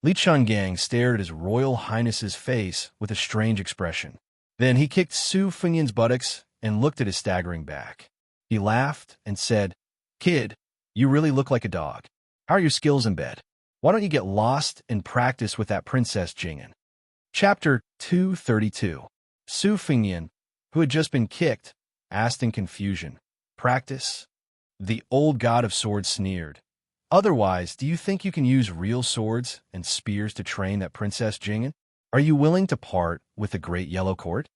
Li Chungang stared at His Royal Highness's face with a strange expression. Then he kicked Su Fingyin's buttocks and looked at his staggering back. He laughed and said, "Kid, you really look like a dog. How are your skills in bed? Why don't you get lost and practice with that Princess Jing'an?" Chapter 232. Su Fingyin, who had just been kicked, asked in confusion, "Practice?" The old god of swords sneered. "Otherwise, do you think you can use real swords and spears to train that Princess Jing'an? Are you willing to part with the Great Yellow Court?"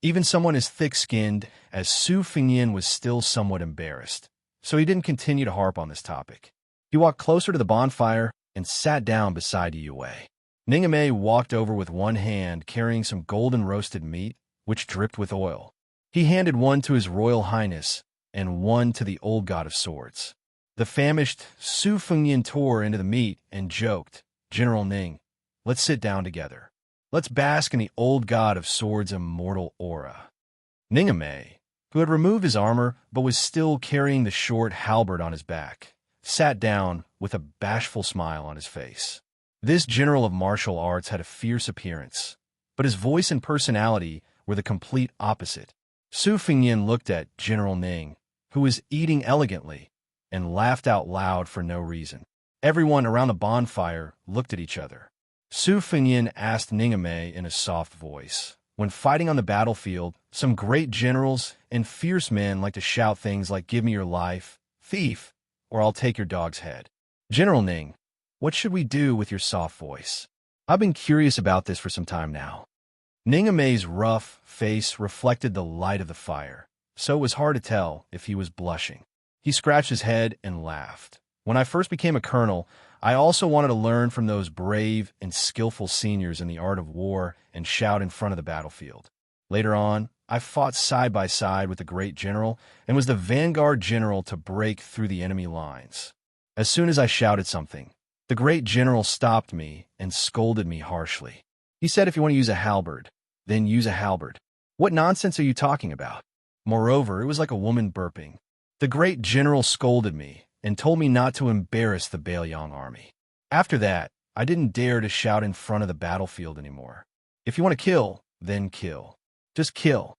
Even someone as thick-skinned as Su Fingyin was still somewhat embarrassed, so he didn't continue to harp on this topic. He walked closer to the bonfire and sat down beside Yue. Ningame walked over with one hand carrying some golden roasted meat, which dripped with oil. He handed one to His Royal Highness and one to the old god of swords. The famished Su Fingyin tore into the meat and joked, "General Ning, let's sit down together. Let's bask in the old god of swords' immortal aura." Ningame, who had removed his armor but was still carrying the short halberd on his back, sat down with a bashful smile on his face. This general of martial arts had a fierce appearance, but his voice and personality were the complete opposite. Su Fingyin looked at General Ning, who was eating elegantly, and laughed out loud for no reason. Everyone around the bonfire looked at each other. Su Fingyin asked Ningame in a soft voice, "When fighting on the battlefield, some great generals and fierce men like to shout things like 'Give me your life, thief,' or 'I'll take your dog's head.' General Ning, what should we do with your soft voice? I've been curious about this for some time now." Ningame's rough face reflected the light of the fire, so it was hard to tell if he was blushing. He scratched his head and laughed. "When I first became a colonel, I also wanted to learn from those brave and skillful seniors in the art of war and shout in front of the battlefield. Later on, I fought side by side with the great general and was the vanguard general to break through the enemy lines. As soon as I shouted something, the great general stopped me and scolded me harshly. He said, 'If you want to use a halberd, then use a halberd.' What nonsense are you talking about?" Moreover, it was like a woman burping. The great general scolded me and told me not to embarrass the Bailiang army. After that, I didn't dare to shout in front of the battlefield anymore. If you want to kill, then kill. Just kill.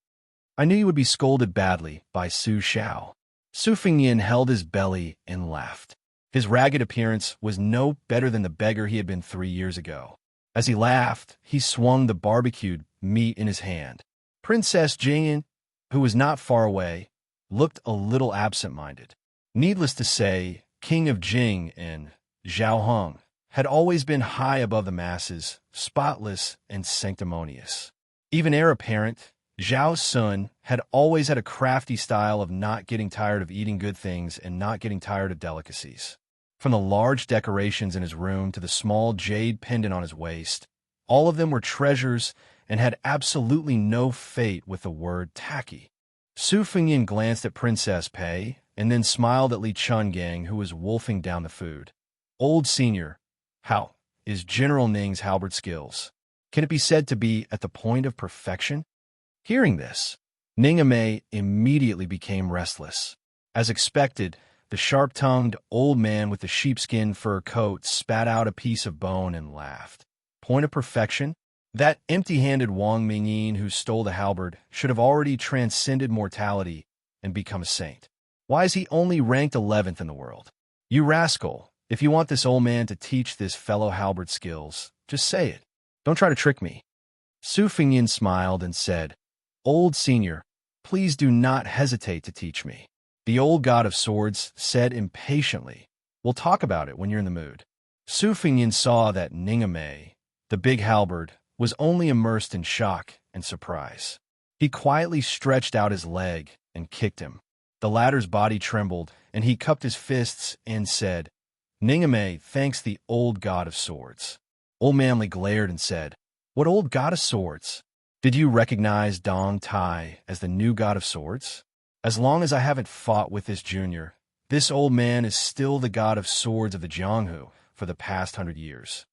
I knew you would be scolded badly by Su Xiao. Su Fingyin held his belly and laughed. His ragged appearance was no better than the beggar he had been 3 years ago. As he laughed, he swung the barbecued meat in his hand. Princess Jingyan, who was not far away, looked a little absent-minded. Needless to say, King of Jing and Zhao Hong had always been high above the masses, spotless and sanctimonious. Even heir apparent, Zhao Sun had always had a crafty style of not getting tired of eating good things and not getting tired of delicacies. From the large decorations in his room to the small jade pendant on his waist, all of them were treasures and had absolutely no fate with the word tacky. Su Fingyin glanced at Princess Pei and then smiled at Li Chungang, who was wolfing down the food. Old senior, how is General Ning's halberd skills? Can it be said to be at the point of perfection? Hearing this, Ning Amei immediately became restless. As expected, the sharp-tongued old man with the sheepskin fur coat spat out a piece of bone and laughed. Point of perfection? That empty-handed Wang Mingyin who stole the halberd should have already transcended mortality and become a saint. Why is he only ranked 11th in the world? You rascal, if you want this old man to teach this fellow halberd skills, just say it. Don't try to trick me. Su Fingyin smiled and said, Old senior, please do not hesitate to teach me. The old god of swords said impatiently, We'll talk about it when you're in the mood. Su Fingyin saw that Ning Amei, the big halberd, was only immersed in shock and surprise. He quietly stretched out his leg and kicked him. The latter's body trembled, and he cupped his fists and said, Ning Amei thanks the old god of swords. Old Manly glared and said, What old god of swords? Did you recognize Dong Tai as the new god of swords? As long as I haven't fought with this junior, this old man is still the god of swords of the Jianghu for the past 100 years.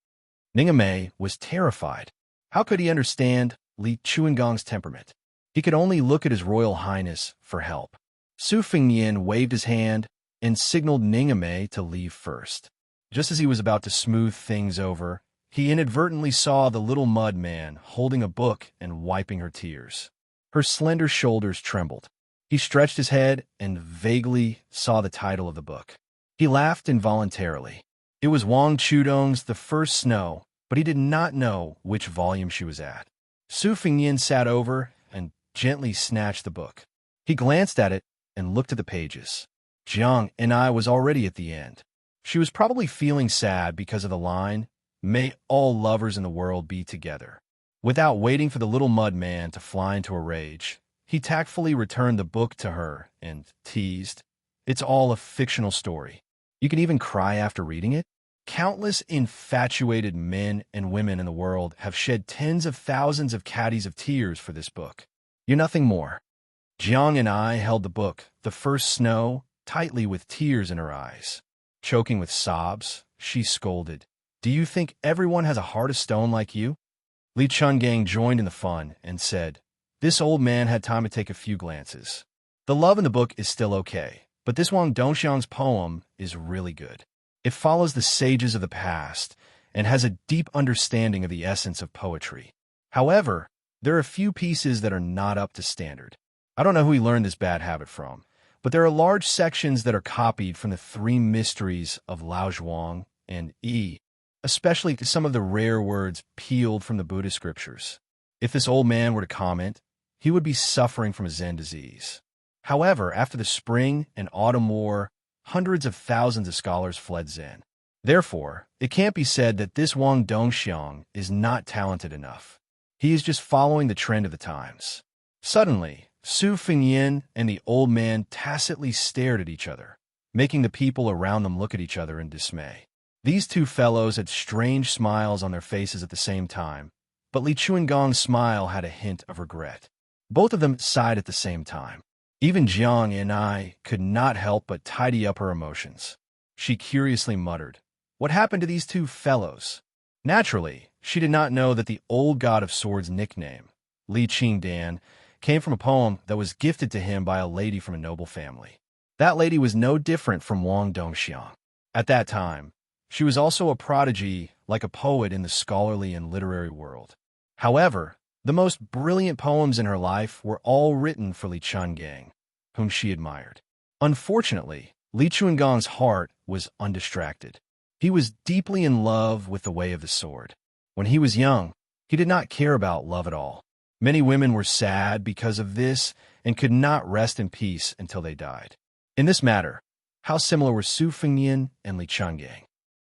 Ning Amei was terrified. How could he understand Li Chuangong's temperament? He could only look at his Royal Highness for help. Su Fingyin waved his hand and signaled Ning Amei to leave first. Just as he was about to smooth things over, he inadvertently saw the little mud man holding a book and wiping her tears. Her slender shoulders trembled. He stretched his head and vaguely saw the title of the book. He laughed involuntarily. It was Wang Chudong's The First Snow, but he did not know which volume she was at. Su Fingyin sat over and gently snatched the book. He glanced at it and looked at the pages. Jiang and I was already at the end. She was probably feeling sad because of the line, May all lovers in the world be together. Without waiting for the little mud man to fly into a rage, he tactfully returned the book to her and teased, It's all a fictional story. You can even cry after reading it? Countless infatuated men and women in the world have shed tens of thousands of caddies of tears for this book. You're nothing more. Jiang and I held the book, The First Snow, tightly with tears in her eyes. Choking with sobs, she scolded, Do you think everyone has a heart of stone like you? Li Chungang joined in the fun and said, This old man had time to take a few glances. The love in the book is still okay, but this Wang Dongxiang's poem is really good. It follows the sages of the past and has a deep understanding of the essence of poetry. However, there are a few pieces that are not up to standard. I don't know who he learned this bad habit from, but there are large sections that are copied from the three mysteries of Lao Zhuang and Yi, especially some of the rare words peeled from the Buddhist scriptures. If this old man were to comment, he would be suffering from a Zen disease. However, after the spring and autumn war, hundreds of thousands of scholars fled Zen. Therefore, it can't be said that this Wang Dongxiang is not talented enough. He is just following the trend of the times. Suddenly, Su Fingyin and the old man tacitly stared at each other, making the people around them look at each other in dismay. These two fellows had strange smiles on their faces at the same time, but Li Chuangong's smile had a hint of regret. Both of them sighed at the same time. Even Jiang and I could not help but tidy up her emotions. She curiously muttered, What happened to these two fellows? Naturally, she did not know that the old god of swords' nickname, Li Qingdan, came from a poem that was gifted to him by a lady from a noble family. That lady was no different from Wang Dongxiang. At that time, she was also a prodigy, like a poet in the scholarly and literary world. However, The most brilliant poems in her life were all written for Li Chungang, whom she admired. Unfortunately, Li Chungang's heart was undistracted. He was deeply in love with the way of the sword. When he was young, he did not care about love at all. Many women were sad because of this and could not rest in peace until they died. In this matter, how similar were Su Fengnian and Li Chungang?